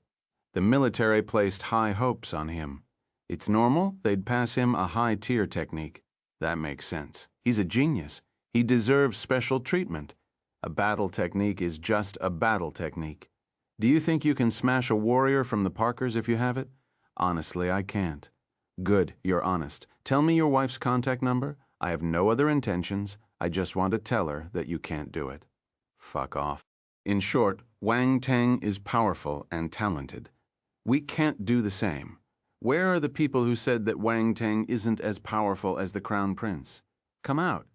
The military placed high hopes on him. It's normal they'd pass him a high-tier technique. That makes sense. He's a genius. He deserves special treatment. A battle technique is just a battle technique. Do you think you can smash a warrior from the Parkers if you have it? Honestly, I can't. Good, you're honest. Tell me your wife's contact number. I have no other intentions. I just want to tell her that you can't do it. Fuck off. In short, Wang Teng is powerful and talented. We can't do the same. Where are the people who said that Wang Teng isn't as powerful as the Crown Prince? Come out.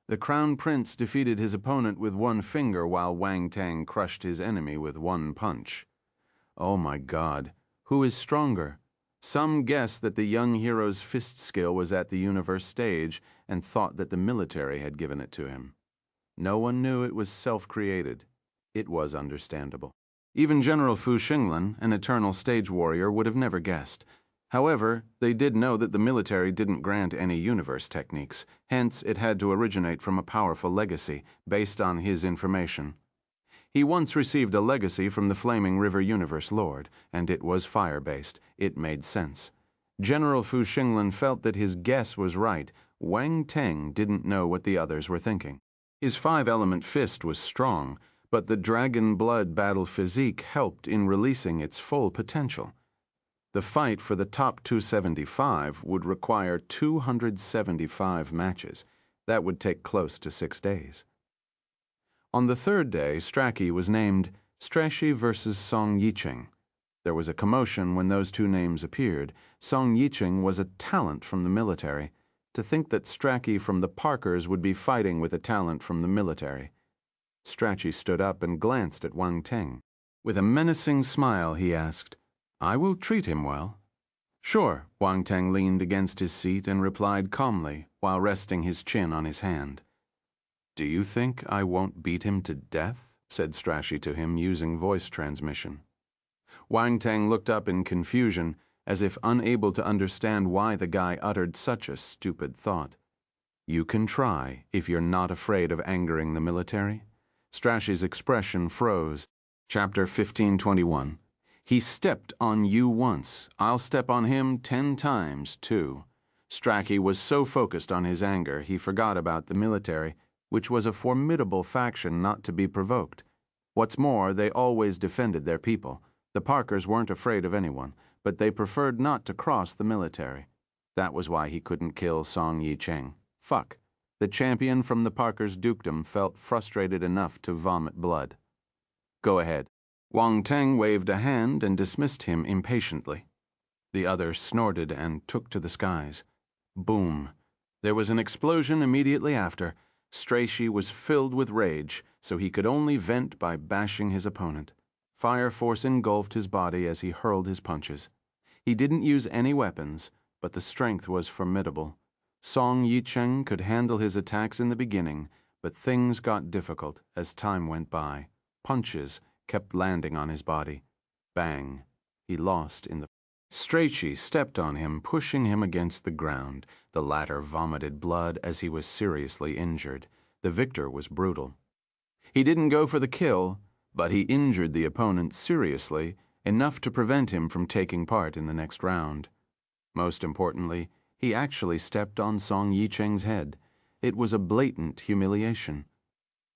The Crown Prince defeated his opponent with one finger while Wang Teng crushed his enemy with one punch. Oh my God, who is stronger? Some guessed that the young hero's fist skill was at the universe stage and thought that the military had given it to him. No one knew it was self-created. It was understandable. Even General Fu Xinglan, an eternal stage warrior, would have never guessed. However, they did know that the military didn't grant any universe techniques, hence it had to originate from a powerful legacy, based on his information. He once received a legacy from the Flaming River Universe Lord, and it was fire-based. It made sense. General Fu Xinglan felt that his guess was right. Wang Teng didn't know what the others were thinking. His five-element fist was strong, but the dragon blood battle physique helped in releasing its full potential. The fight for the top 275 would require 275 matches. That would take close to 6 days. On the third day, Strachey was named Strachey versus Song Yicheng. There was a commotion when those two names appeared. Song Yicheng was a talent from the military. To think that Strachey from the Parkers would be fighting with a talent from the military. Strachey stood up and glanced at Wang Teng. With a menacing smile, he asked, "I will treat him well." "Sure," Wang Teng leaned against his seat and replied calmly while resting his chin on his hand. "Do you think I won't beat him to death?" said Strachey to him using voice transmission. Wang Teng looked up in confusion, as if unable to understand why the guy uttered such a stupid thought. "You can try, if you're not afraid of angering the military." Strachey's expression froze. Chapter 1521. "He stepped on you once. I'll step on him 10 times, too." Strachey was so focused on his anger, he forgot about the military, which was a formidable faction not to be provoked. What's more, they always defended their people. The Parkers weren't afraid of anyone, but they preferred not to cross the military. That was why he couldn't kill Song Yicheng. Fuck. The champion from the Parkers' dukedom felt frustrated enough to vomit blood. "Go ahead." Wang Teng waved a hand and dismissed him impatiently. The other snorted and took to the skies. Boom. There was an explosion immediately after. Strachey was filled with rage, so he could only vent by bashing his opponent. Fire force engulfed his body as he hurled his punches. He didn't use any weapons, but the strength was formidable. Song Yicheng could handle his attacks in the beginning, but things got difficult as time went by. Punches kept landing on his body. Bang. He lost in the... Strachey stepped on him, pushing him against the ground. The latter vomited blood as he was seriously injured. The victor was brutal. He didn't go for the kill, but he injured the opponent seriously, enough to prevent him from taking part in the next round. Most importantly, he actually stepped on Song Yicheng's head. It was a blatant humiliation.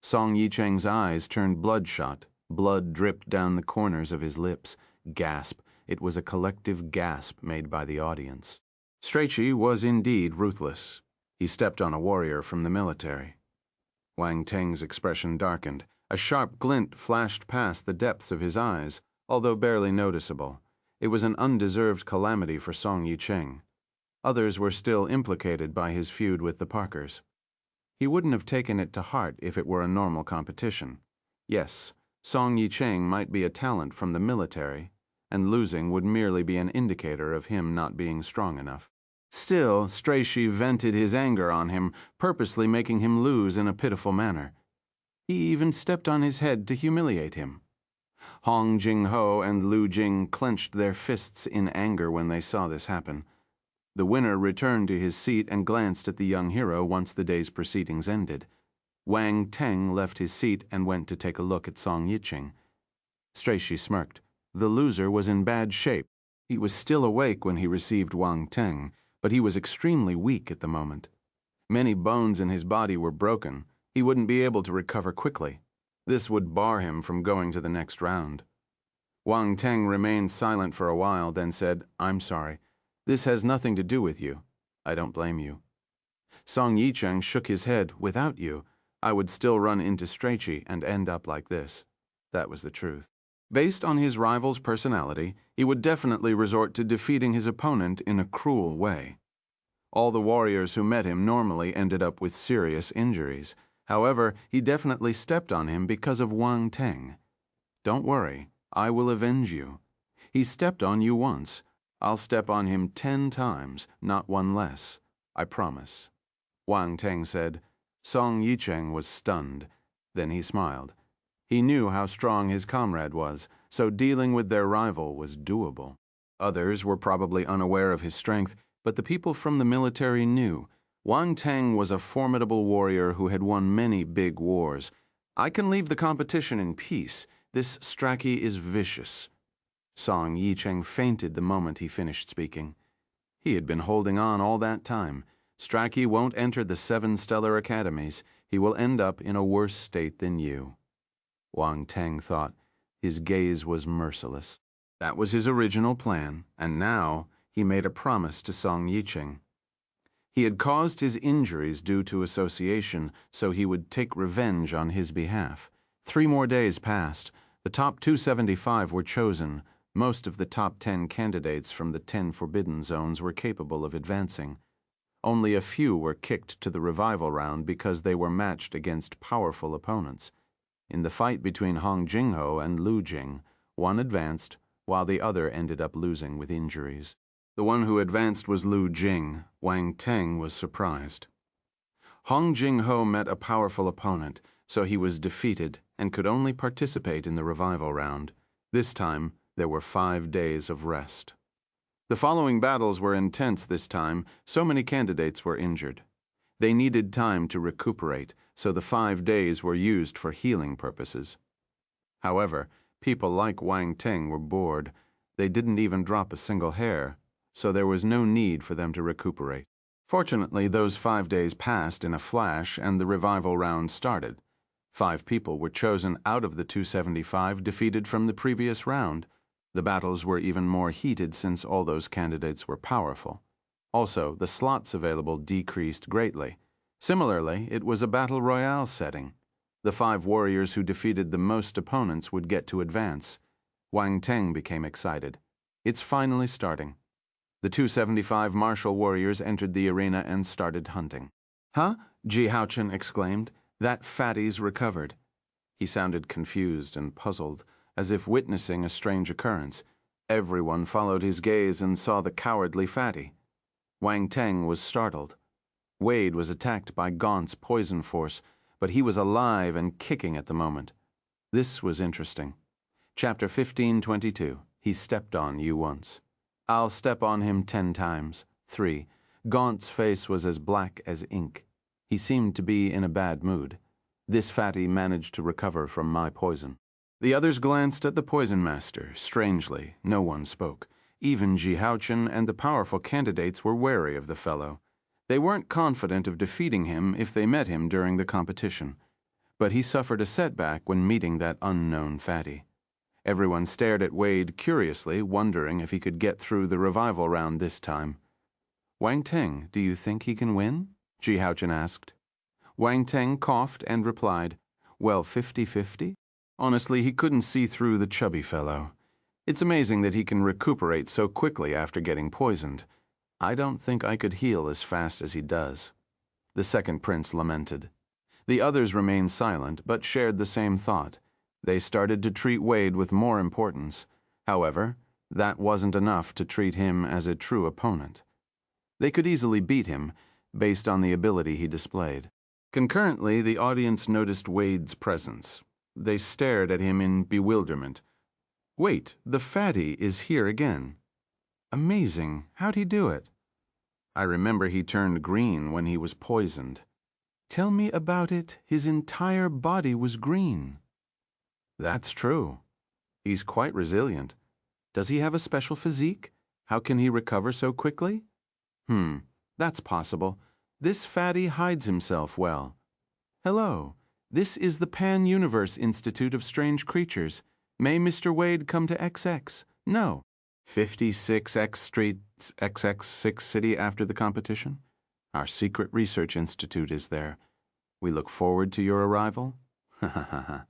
Song Yicheng's eyes turned bloodshot. Blood dripped down the corners of his lips. Gasp. It was a collective gasp made by the audience. Strachey was indeed ruthless. He stepped on a warrior from the military. Wang Teng's expression darkened. A sharp glint flashed past the depths of his eyes, although barely noticeable. It was an undeserved calamity for Song Yicheng. Others were still implicated by his feud with the Parkers. He wouldn't have taken it to heart if it were a normal competition. Yes, Song Yicheng might be a talent from the military, and losing would merely be an indicator of him not being strong enough. Still, Strachey vented his anger on him, purposely making him lose in a pitiful manner. He even stepped on his head to humiliate him. Hong Jing-ho and Lu Jing clenched their fists in anger when they saw this happen. The winner returned to his seat and glanced at the young hero once the day's proceedings ended. Wang Teng left his seat and went to take a look at Song Yicheng. Strachey smirked. The loser was in bad shape. He was still awake when he received Wang Teng, but he was extremely weak at the moment. Many bones in his body were broken. He wouldn't be able to recover quickly. This would bar him from going to the next round. Wang Teng remained silent for a while, then said, "I'm sorry. This has nothing to do with you. I don't blame you." Song Yicheng shook his head. "Without you, I would still run into Strachey and end up like this." That was the truth. Based on his rival's personality, he would definitely resort to defeating his opponent in a cruel way. All the warriors who met him normally ended up with serious injuries. However, he definitely stepped on him because of Wang Teng. "Don't worry, I will avenge you. He stepped on you once. I'll step on him 10 times, not one less. I promise." Wang Teng said. Song Yicheng was stunned. Then he smiled. He knew how strong his comrade was, so dealing with their rival was doable. Others were probably unaware of his strength, but the people from the military knew. Wang Teng was a formidable warrior who had won many big wars. "I can leave the competition in peace. This Strachey is vicious." Song Yicheng fainted the moment he finished speaking. He had been holding on all that time. "Strachey won't enter the 7 stellar academies. He will end up in a worse state than you." Wang Teng thought. His gaze was merciless. That was his original plan, and now he made a promise to Song Yicheng. He had caused his injuries due to association, so he would take revenge on his behalf. 3 more days passed. The top 275 were chosen. Most of the top 10 candidates from the 10 forbidden zones were capable of advancing. Only a few were kicked to the revival round because they were matched against powerful opponents. In the fight between Hong Jing-ho and Lu Jing, one advanced, while the other ended up losing with injuries. The one who advanced was Lu Jing. Wang Teng was surprised. Hong Jing-ho met a powerful opponent, so he was defeated and could only participate in the revival round. This time, there were 5 days of rest. The following battles were intense this time. So many candidates were injured. They needed time to recuperate, so the 5 days were used for healing purposes. However, people like Wang Teng were bored. They didn't even drop a single hair, so there was no need for them to recuperate. Fortunately, those 5 days passed in a flash and the revival round started. 5 people were chosen out of the 275 defeated from the previous round. The battles were even more heated since all those candidates were powerful. Also, the slots available decreased greatly. Similarly, it was a battle royale setting. The 5 warriors who defeated the most opponents would get to advance. Wang Teng became excited. It's finally starting. The 275 martial warriors entered the arena and started hunting. "Huh?" Ji Haochen exclaimed. "That fatty's recovered." He sounded confused and puzzled, as if witnessing a strange occurrence. Everyone followed his gaze and saw the cowardly fatty. Wang Teng was startled. Wade was attacked by Gaunt's poison force, but he was alive and kicking at the moment. This was interesting. Chapter 1522. He stepped on you once. I'll step on him 10 times. 3. Gaunt's face was as black as ink. He seemed to be in a bad mood. This fatty managed to recover from my poison. The others glanced at the poison master. Strangely, no one spoke. Even Ji Haochen and the powerful candidates were wary of the fellow. They weren't confident of defeating him if they met him during the competition. But he suffered a setback when meeting that unknown fatty. Everyone stared at Wade curiously, wondering if he could get through the revival round this time. "Wang Teng, do you think he can win?" Ji Haochen asked. Wang Teng coughed and replied, "Well, 50-50? Honestly, he couldn't see through the chubby fellow. It's amazing that he can recuperate so quickly after getting poisoned. I don't think I could heal as fast as he does." The second prince lamented. The others remained silent, but shared the same thought. They started to treat Wade with more importance. However, that wasn't enough to treat him as a true opponent. They could easily beat him, based on the ability he displayed. Concurrently, the audience noticed Wade's presence. They stared at him in bewilderment. Wait, the fatty is here again. Amazing. How'd he do it? I remember he turned green when he was poisoned. Tell me about it. His entire body was green. That's true. He's quite resilient. Does he have a special physique? How can he recover so quickly? That's possible. This fatty hides himself well. Hello, this is the Pan-Universe Institute of Strange Creatures. May Mr. Wade come to XX? No. 56X Street, XX6 City after the competition? Our secret research institute is there. We look forward to your arrival. A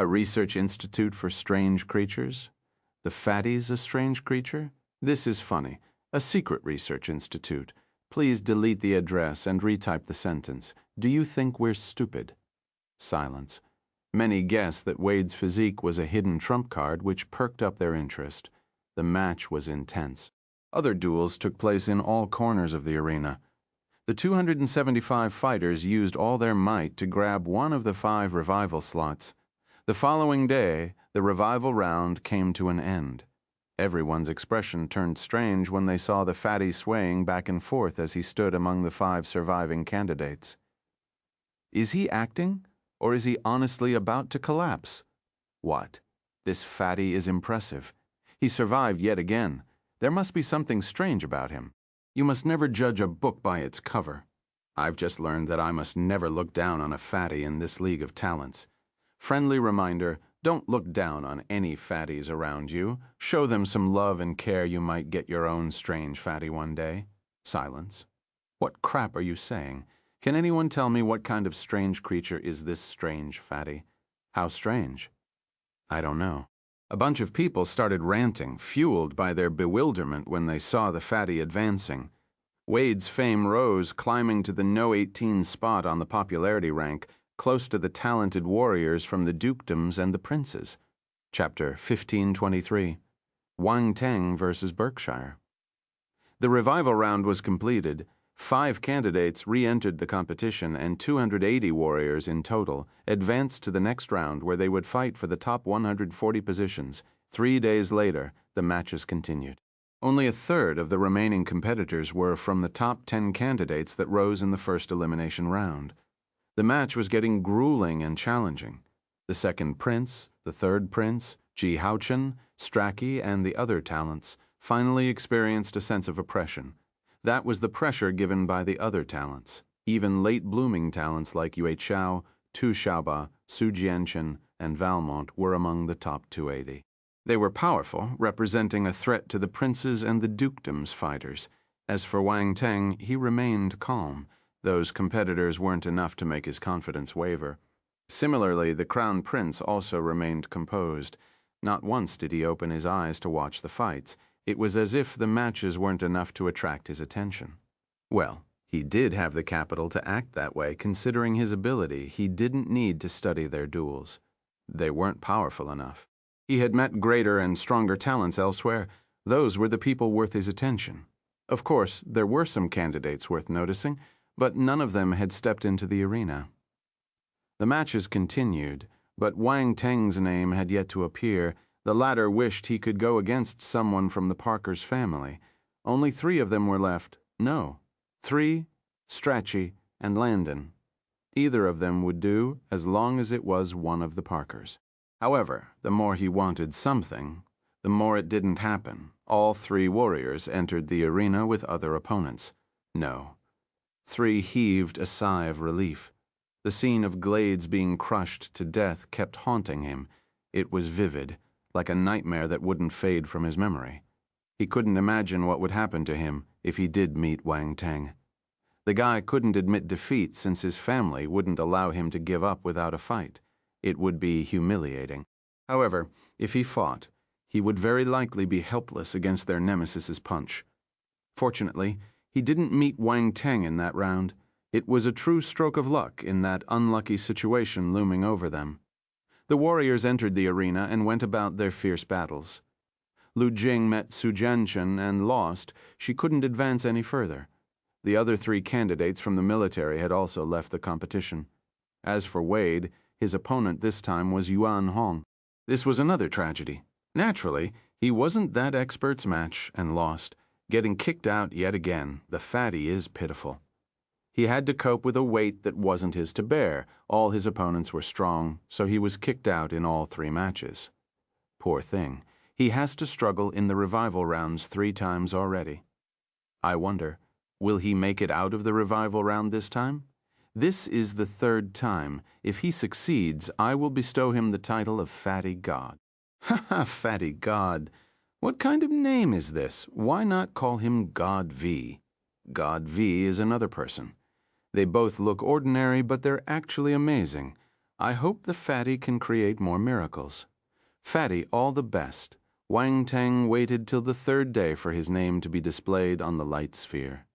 research institute for strange creatures? The fatty's a strange creature? This is funny. A secret research institute. Please delete the address and retype the sentence. Do you think we're stupid? Silence. Many guessed that Wade's physique was a hidden trump card, which perked up their interest. The match was intense. Other duels took place in all corners of the arena. The 275 fighters used all their might to grab one of the 5 revival slots. The following day, the revival round came to an end. Everyone's expression turned strange when they saw the fatty swaying back and forth as he stood among the 5 surviving candidates. Is he acting, or is he honestly about to collapse? What? This fatty is impressive. He survived yet again. There must be something strange about him. You must never judge a book by its cover. I've just learned that I must never look down on a fatty in this league of talents. Friendly reminder, don't look down on any fatties around you. Show them some love and care. You might get your own strange fatty one day. Silence. What crap are you saying? Can anyone tell me what kind of strange creature is this strange fatty? How strange? I don't know. A bunch of people started ranting, fueled by their bewilderment when they saw the fatty advancing. Wade's fame rose, climbing to the No 18 spot on the popularity rank, close to the talented warriors from the dukedoms and the princes. Chapter 1523. Wang Teng versus Berkshire. The revival round was completed. 5 candidates re-entered the competition, and 280 warriors in total advanced to the next round, where they would fight for the top 140 positions. 3 days later, the matches continued. Only a third of the remaining competitors were from the top 10 candidates that rose in the first elimination round. The match was getting grueling and challenging. The second prince, the third prince, Ji Haochen, Strachey, and the other talents finally experienced a sense of oppression. That was the pressure given by the other talents. Even late-blooming talents like Yue Chao, Tu Xiaoba, Su Jianchen, and Valmont were among the top 280. They were powerful, representing a threat to the princes and the dukedoms fighters. As for Wang Teng, he remained calm. Those competitors weren't enough to make his confidence waver. Similarly, the crown prince also remained composed. Not once did he open his eyes to watch the fights. It was as if the matches weren't enough to attract his attention. Well, he did have the capital to act that way. Considering his ability, he didn't need to study their duels. They weren't powerful enough. He had met greater and stronger talents elsewhere. Those were the people worth his attention. Of course, there were some candidates worth noticing, but none of them had stepped into the arena. The matches continued, but Wang Teng's name had yet to appear. The latter wished he could go against someone from the Parkers family. Only 3 of them were left. No, 3, Strachey and Landon. Either of them would do as long as it was one of the Parkers. However, the more he wanted something, the more it didn't happen. All 3 warriors entered the arena with other opponents. No. 3 heaved a sigh of relief. The scene of Glades being crushed to death kept haunting him. It was vivid, like a nightmare that wouldn't fade from his memory. He couldn't imagine what would happen to him if he did meet Wang Teng. The guy couldn't admit defeat since his family wouldn't allow him to give up without a fight. It would be humiliating. However, if he fought, he would very likely be helpless against their nemesis's punch. Fortunately, he didn't meet Wang Teng in that round. It was a true stroke of luck in that unlucky situation looming over them. The warriors entered the arena and went about their fierce battles. Lu Jing met Su Jianchen and lost. She couldn't advance any further. The other three candidates from the military had also left the competition. As for Wade, his opponent this time was Yuan Hong. This was another tragedy. Naturally, he wasn't that expert's match and lost. Getting kicked out yet again, the fatty is pitiful. He had to cope with a weight that wasn't his to bear. All his opponents were strong, so he was kicked out in all three matches. Poor thing. He has to struggle in the revival rounds 3 times already. I wonder, will he make it out of the revival round this time? This is the 3rd time. If he succeeds, I will bestow him the title of Fatty God. Ha ha, Fatty God. What kind of name is this? Why not call him God V? God V is another person. They both look ordinary, but they're actually amazing. I hope the Fatty can create more miracles. Fatty, all the best. Wang Teng waited till the 3rd day for his name to be displayed on the light sphere.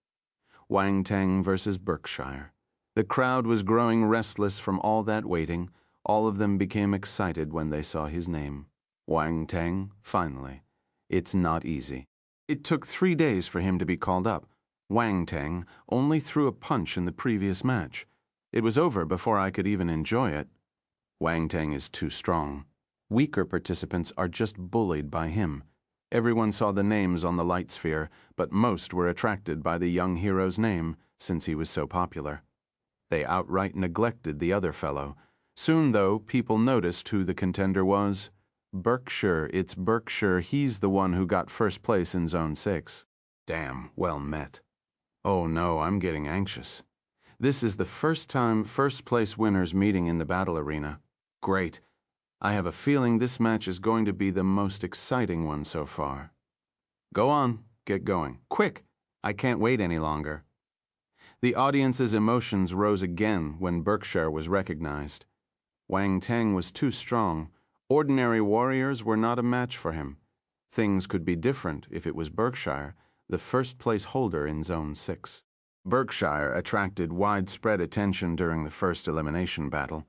Wang Teng versus Berkshire. The crowd was growing restless from all that waiting. All of them became excited when they saw his name. Wang Teng, finally. It's not easy. It took 3 days for him to be called up. Wang Teng only threw a punch in the previous match. It was over before I could even enjoy it. Wang Teng is too strong. Weaker participants are just bullied by him. Everyone saw the names on the light sphere, but most were attracted by the young hero's name, since he was so popular. They outright neglected the other fellow. Soon, though, people noticed who the contender was. Berkshire, it's Berkshire. He's the one who got first place in Zone 6. Damn, well met. Oh no, I'm getting anxious. This is the first time first-place winners meeting in the battle arena. Great. I have a feeling this match is going to be the most exciting one so far. Go on, get going. Quick! I can't wait any longer. The audience's emotions rose again when Berkshire was recognized. Wang Teng was too strong. Ordinary warriors were not a match for him. Things could be different if it was Berkshire, the first-place holder in Zone 6. Berkshire attracted widespread attention during the first elimination battle.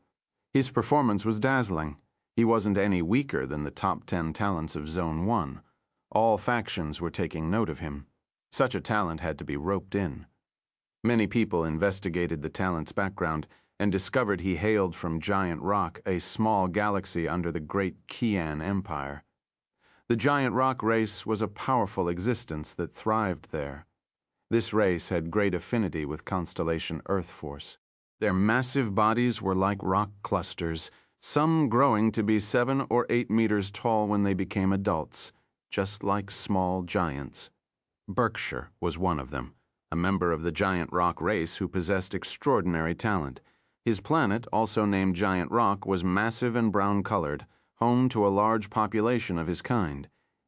His performance was dazzling. He wasn't any weaker than the top 10 talents of Zone 1. All factions were taking note of him. Such a talent had to be roped in. Many people investigated the talent's background and discovered he hailed from Giant Rock, a small galaxy under the Great Qian Empire. The Giant Rock race was a powerful existence that thrived there. This race had great affinity with constellation Earth Force. Their massive bodies were like rock clusters, some growing to be 7 or 8 meters tall when they became adults, just like small giants. Berkshire was one of them, a member of the Giant Rock race who possessed extraordinary talent. His planet, also named Giant Rock, was massive and brown-colored, home to a large population of his kind.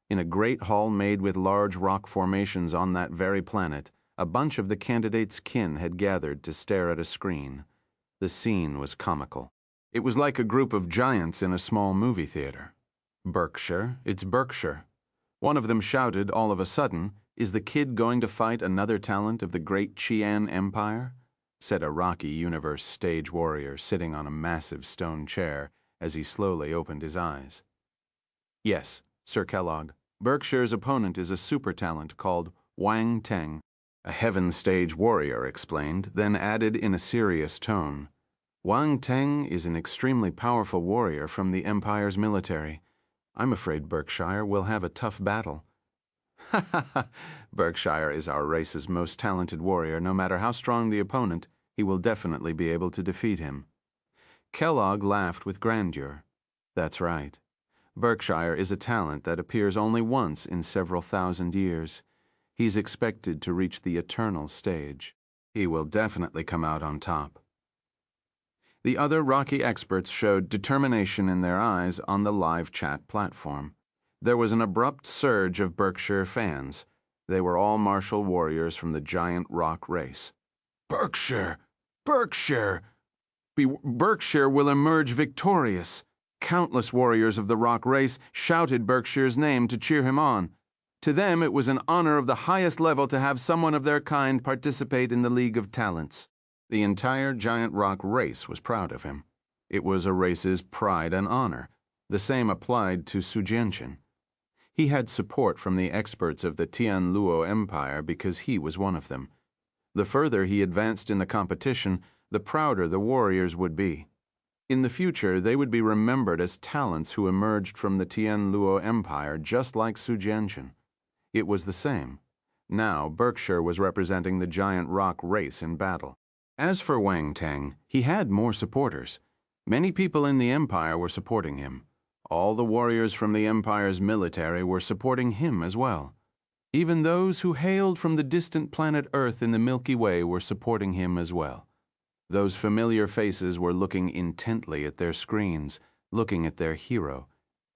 In a great hall made with large rock formations on that very planet, a bunch of the candidates' kin had gathered to stare at a screen. The scene was comical. It was like a group of giants in a small movie theater. Berkshire, it's Berkshire. One of them shouted all of a sudden, "Is the kid going to fight another talent of the Great Qian Empire?" said a Rocky Universe stage warrior sitting on a massive stone chair as he slowly opened his eyes. Yes, Sir Kellogg. Berkshire's opponent is a super talent called Wang Teng. A heaven stage warrior explained, then added in a serious tone, "Wang Teng is an extremely powerful warrior from the Empire's military. I'm afraid Berkshire will have a tough battle." Ha ha ha! Berkshire is our race's most talented warrior. No matter how strong the opponent, he will definitely be able to defeat him. Kellogg laughed with grandeur. That's right. Berkshire is a talent that appears only once in several thousand years. He's expected to reach the eternal stage. He will definitely come out on top. The other Rocky experts showed determination in their eyes on the live chat platform. There was an abrupt surge of Berkshire fans. They were all martial warriors from the Giant Rock race. Berkshire! Berkshire! Berkshire will emerge victorious. Countless warriors of the Rock race shouted Berkshire's name to cheer him on. To them, it was an honor of the highest level to have someone of their kind participate in the League of Talents. The entire Giant Rock race was proud of him. It was a race's pride and honor. The same applied to Su Jianchen. He had support from the experts of the Tianluo Empire because he was one of them. The further he advanced in the competition, the prouder the warriors would be. In the future, they would be remembered as talents who emerged from the Tianluo Empire just like Su Jianchen. It was the same. Now, Berkshire was representing the giant rock race in battle. As for Wang Teng, he had more supporters. Many people in the empire were supporting him. All the warriors from the empire's military were supporting him as well. Even those who hailed from the distant planet Earth in the Milky Way were supporting him as well. Those familiar faces were looking intently at their screens, looking at their hero.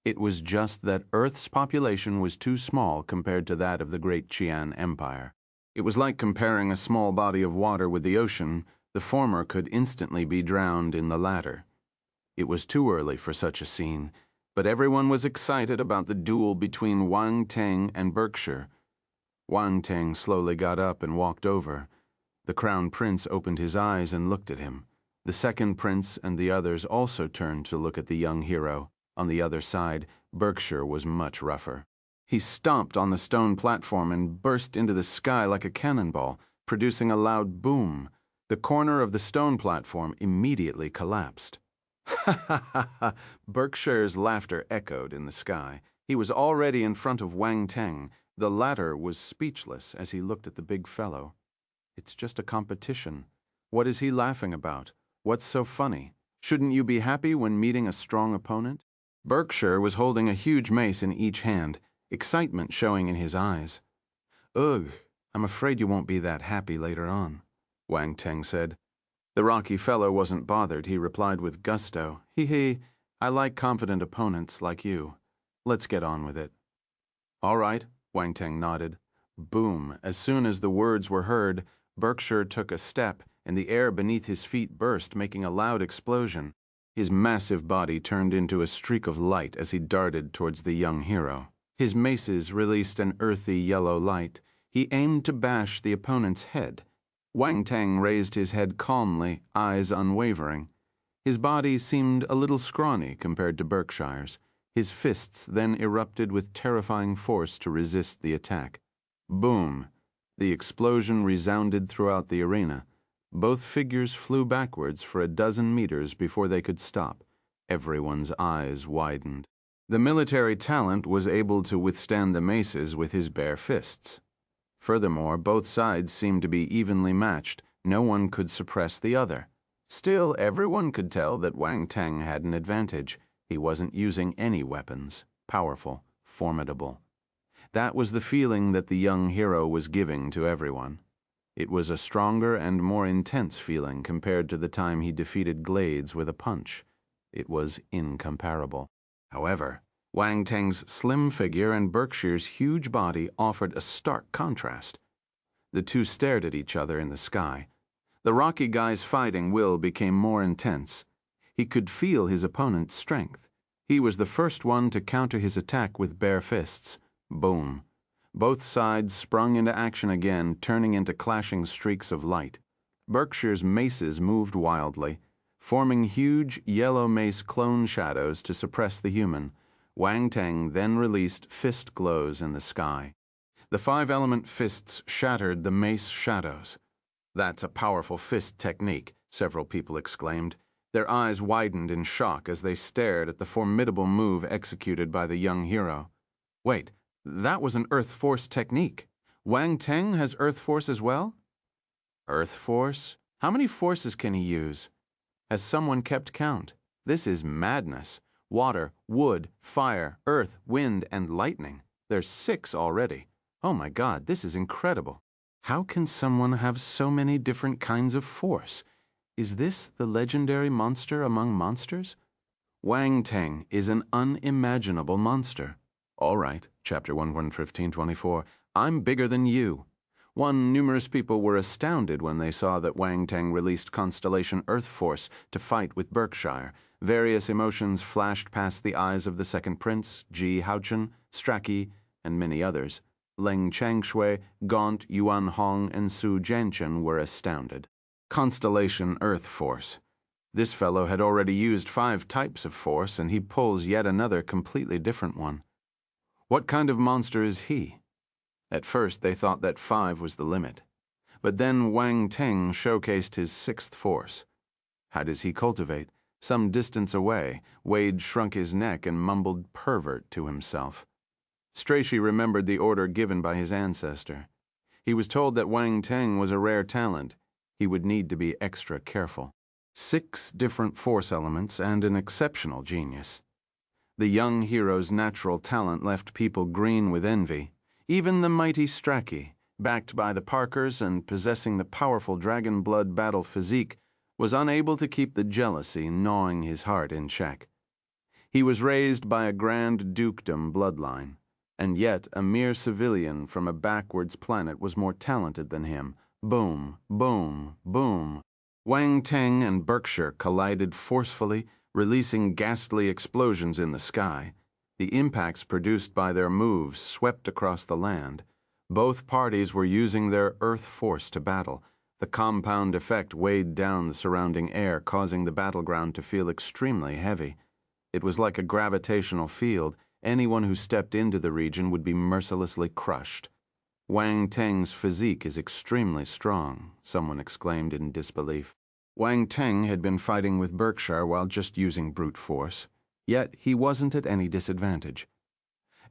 It was just that Earth's population was too small compared to that of the great Qian Empire. It was like comparing a small body of water with the ocean. The former could instantly be drowned in the latter. It was too early for such a scene, but everyone was excited about the duel between Wang Teng and Berkshire. Wang Teng slowly got up and walked over. The crown prince opened his eyes and looked at him. The second prince and the others also turned to look at the young hero. On the other side, Berkshire was much rougher. He stomped on the stone platform and burst into the sky like a cannonball, producing a loud boom. The corner of the stone platform immediately collapsed. Ha ha ha ha! Berkshire's laughter echoed in the sky. He was already in front of Wang Teng. The latter was speechless as he looked at the big fellow. It's just a competition. What is he laughing about? What's so funny? Shouldn't you be happy when meeting a strong opponent? Berkshire was holding a huge mace in each hand, excitement showing in his eyes. Ugh, I'm afraid you won't be that happy later on, Wang Teng said. The rocky fellow wasn't bothered. He replied with gusto. Hee, I like confident opponents like you. Let's get on with it. All right, Wang Teng nodded. Boom! As soon as the words were heard, Berkshire took a step, and the air beneath his feet burst, making a loud explosion. His massive body turned into a streak of light as he darted towards the young hero. His maces released an earthy yellow light. He aimed to bash the opponent's head. Wang Teng raised his head calmly, eyes unwavering. His body seemed a little scrawny compared to Berkshire's. His fists then erupted with terrifying force to resist the attack. Boom! The explosion resounded throughout the arena. Both figures flew backwards for a dozen meters before they could stop. Everyone's eyes widened. The military talent was able to withstand the maces with his bare fists. Furthermore, both sides seemed to be evenly matched. No one could suppress the other. Still, everyone could tell that Wang Teng had an advantage. He wasn't using any weapons. Powerful, formidable. That was the feeling that the young hero was giving to everyone. It was a stronger and more intense feeling compared to the time he defeated Glades with a punch. It was incomparable. However, Wang Teng's slim figure and Berkshire's huge body offered a stark contrast. The two stared at each other in the sky. The rocky guy's fighting will became more intense. He could feel his opponent's strength. He was the first one to counter his attack with bare fists. Boom. Both sides sprung into action again, turning into clashing streaks of light. Berkshire's maces moved wildly, forming huge yellow mace clone shadows to suppress the human. Wang Teng then released fist glows in the sky. The five-element fists shattered the mace shadows. That's a powerful fist technique, several people exclaimed. Their eyes widened in shock as they stared at the formidable move executed by the young hero. Wait, that was an Earth Force technique. Wang Teng has Earth Force as well? Earth Force? How many forces can he use? Has someone kept count? This is madness. Water, wood, fire, earth, wind, and lightning. There's 6 already. Oh my God, this is incredible. How can someone have so many different kinds of force? Is this the legendary monster among monsters? Wang Teng is an unimaginable monster. All right, Chapter 115-24. I'm bigger than you. Numerous people were astounded when they saw that Wang Teng released Constellation Earth Force to fight with Berkshire. Various emotions flashed past the eyes of the second prince, Ji Haochen, Strachey, and many others. Leng Changshui, Gaunt, Yuan Hong, and Su Jianchen were astounded. Constellation Earth Force. This fellow had already used 5 types of force, and he pulls yet another completely different one. What kind of monster is he? At first, they thought that 5 was the limit. But then Wang Teng showcased his sixth force. How does he cultivate? Some distance away, Wade shrunk his neck and mumbled pervert to himself. Strachey remembered the order given by his ancestor. He was told that Wang Teng was a rare talent. He would need to be extra careful. 6 different force elements and an exceptional genius. The young hero's natural talent left people green with envy. Even the mighty Strachey, backed by the Parkers and possessing the powerful dragon blood battle physique, was unable to keep the jealousy gnawing his heart in check. He was raised by a grand dukedom bloodline, and yet a mere civilian from a backwards planet was more talented than him. Boom, boom, boom. Wang Teng and Berkshire collided forcefully, releasing ghastly explosions in the sky. The impacts produced by their moves swept across the land. Both parties were using their earth force to battle. The compound effect weighed down the surrounding air, causing the battleground to feel extremely heavy. It was like a gravitational field. Anyone who stepped into the region would be mercilessly crushed. Wang Teng's physique is extremely strong, someone exclaimed in disbelief. Wang Teng had been fighting with Berkshire while just using brute force, yet he wasn't at any disadvantage.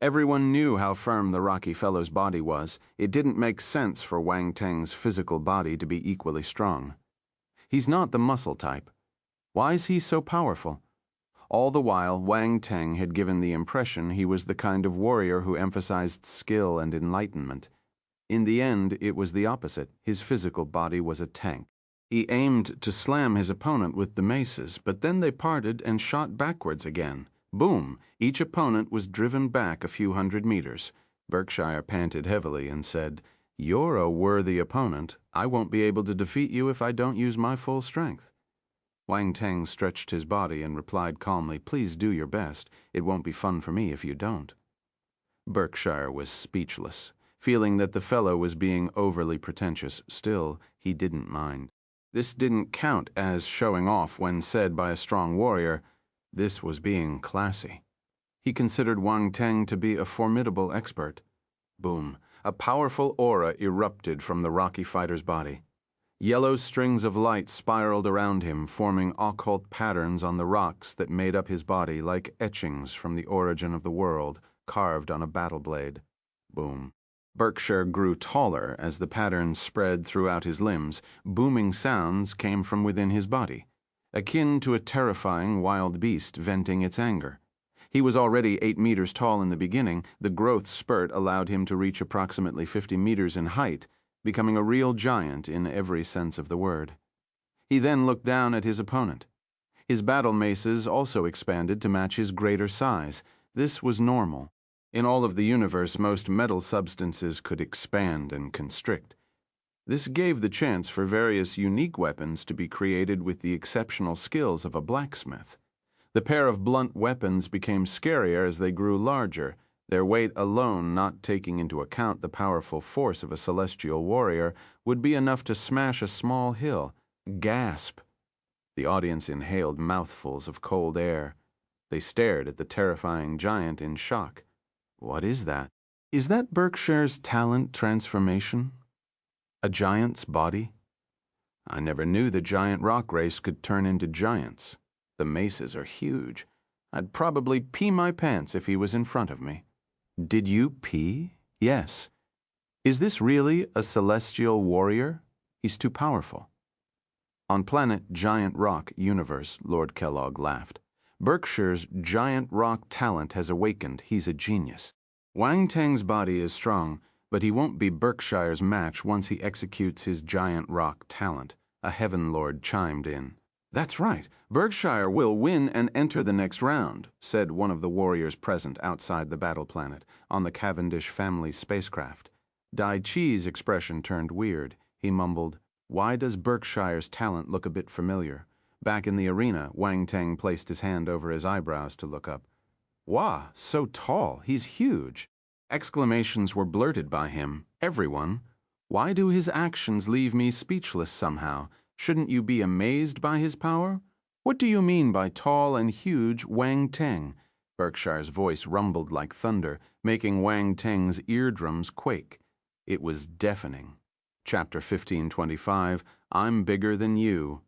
Everyone knew how firm the rocky fellow's body was. It didn't make sense for Wang Teng's physical body to be equally strong. He's not the muscle type. Why is he so powerful? All the while, Wang Teng had given the impression he was the kind of warrior who emphasized skill and enlightenment. In the end, it was the opposite. His physical body was a tank. He aimed to slam his opponent with the maces, but then they parted and shot backwards again. Boom! Each opponent was driven back a few hundred meters. Berkshire panted heavily and said, "You're a worthy opponent. I won't be able to defeat you if I don't use my full strength." Wang Teng stretched his body and replied calmly, "Please do your best. It won't be fun for me if you don't." Berkshire was speechless, feeling that the fellow was being overly pretentious. Still, he didn't mind. This didn't count as showing off when said by a strong warrior. This was being classy. He considered Wang Teng to be a formidable expert. Boom! A powerful aura erupted from the rocky fighter's body. Yellow strings of light spiraled around him, forming occult patterns on the rocks that made up his body like etchings from the origin of the world, carved on a battle blade. Boom. Berkshire grew taller as the patterns spread throughout his limbs. Booming sounds came from within his body, akin to a terrifying wild beast venting its anger. He was already 8 meters tall in the beginning. The growth spurt allowed him to reach approximately 50 meters in height, becoming a real giant in every sense of the word. He then looked down at his opponent. His battle maces also expanded to match his greater size. This was normal. In all of the universe, most metal substances could expand and constrict. This gave the chance for various unique weapons to be created with the exceptional skills of a blacksmith. The pair of blunt weapons became scarier as they grew larger, their weight alone, not taking into account the powerful force of a celestial warrior, would be enough to smash a small hill. Gasp! The audience inhaled mouthfuls of cold air. They stared at the terrifying giant in shock. What is that? Is that Berkshire's talent transformation? A giant's body? I never knew the giant rock race could turn into giants. The maces are huge. I'd probably pee my pants if he was in front of me. Did you pee? Yes. Is this really a celestial warrior? He's too powerful. On planet Giant Rock Universe, Lord Kellogg laughed. Berkshire's giant rock talent has awakened. He's a genius. Wang Teng's body is strong, but he won't be Berkshire's match once he executes his giant rock talent. A Heaven Lord chimed in. That's right. Berkshire will win and enter the next round, said one of the warriors present outside the battle planet, on the Cavendish family spacecraft. Dai Chi's expression turned weird. He mumbled, "Why does Berkshire's talent look a bit familiar?" Back in the arena, Wang Teng placed his hand over his eyebrows to look up. "Wah, so tall, he's huge." Exclamations were blurted by him. Everyone. Why do his actions leave me speechless somehow? Shouldn't you be amazed by his power? What do you mean by tall and huge Wang Teng? Berkshire's voice rumbled like thunder, making Wang Teng's eardrums quake. It was deafening. Chapter 1525, I'm Bigger Than You.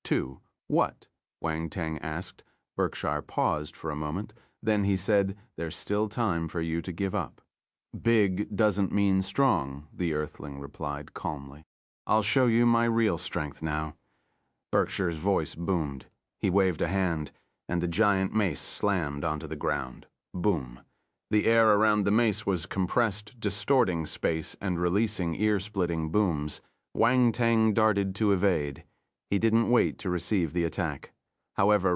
2. What? Wang Teng asked. Berkshire paused for a moment. Then he said, There's still time for you to give up. Big doesn't mean strong, the Earthling replied calmly. I'll show you my real strength now. Berkshire's voice boomed. He waved a hand, and the giant mace slammed onto the ground. Boom. The air around the mace was compressed, distorting space and releasing ear-splitting booms. Wang Teng darted to evade. He didn't wait to receive the attack. However,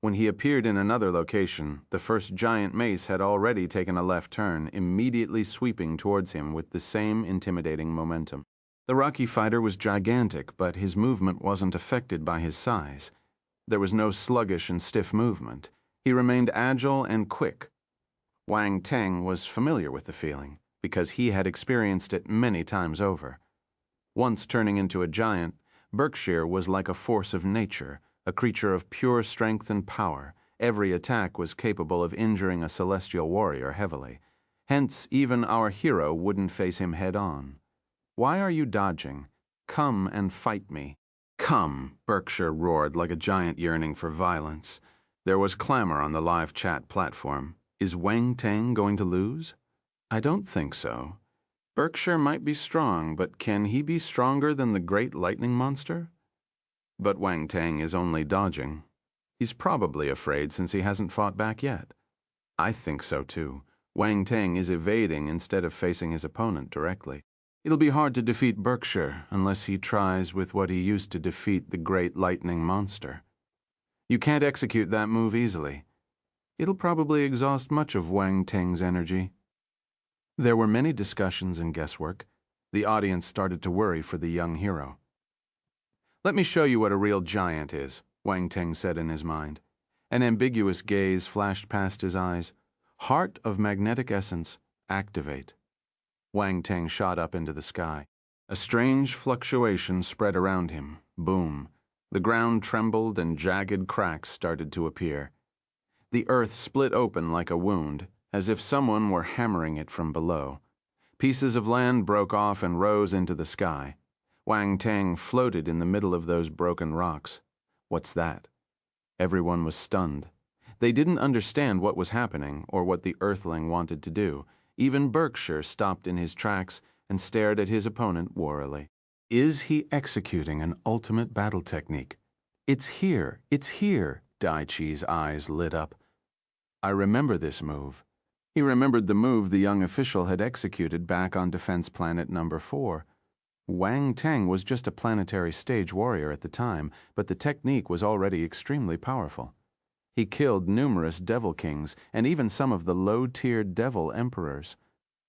when he appeared in another location, the first giant mace had already taken a left turn, immediately sweeping towards him with the same intimidating momentum. The Rocky fighter was gigantic, but his movement wasn't affected by his size. There was no sluggish and stiff movement. He remained agile and quick. Wang Teng was familiar with the feeling, because he had experienced it many times over. Once turning into a giant, Berkshire was like a force of nature, a creature of pure strength and power. Every attack was capable of injuring a celestial warrior heavily. Hence, even our hero wouldn't face him head-on. Why are you dodging? Come and fight me. Come, Berkshire roared like a giant yearning for violence. There was clamor on the live chat platform. Is Wang Teng going to lose? I don't think so. Berkshire might be strong, but can he be stronger than the great lightning monster? But Wang Teng is only dodging. He's probably afraid since he hasn't fought back yet. I think so too. Wang Teng is evading instead of facing his opponent directly. It'll be hard to defeat Berkshire unless he tries with what he used to defeat the great lightning monster. You can't execute that move easily. It'll probably exhaust much of Wang Teng's energy. There were many discussions and guesswork. The audience started to worry for the young hero. Let me show you what a real giant is, Wang Teng said in his mind. An ambiguous gaze flashed past his eyes. Heart of magnetic essence, activate. Wang Teng shot up into the sky. A strange fluctuation spread around him. Boom. The ground trembled and jagged cracks started to appear. The earth split open like a wound, as if someone were hammering it from below. Pieces of land broke off and rose into the sky. Wang Teng floated in the middle of those broken rocks. What's that? Everyone was stunned. They didn't understand what was happening or what the Earthling wanted to do. Even Berkshire stopped in his tracks and stared at his opponent warily. Is he executing an ultimate battle technique? It's here, Dai Chi's eyes lit up. I remember this move. He remembered the move the young official had executed back on Defense Planet number 4. Wang Teng was just a planetary stage warrior at the time, but the technique was already extremely powerful. He killed numerous devil kings and even some of the low-tiered devil emperors.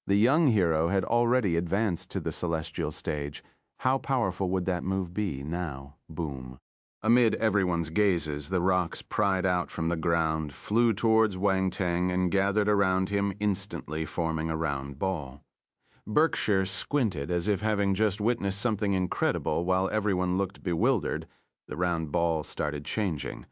The young hero had already advanced to the celestial stage. How powerful would that move be now? Boom. Amid everyone's gazes, the rocks pried out from the ground, flew towards Wang Teng, and gathered around him, instantly forming a round ball. Berkshire squinted as if having just witnessed something incredible. While everyone looked bewildered, the round ball started changing.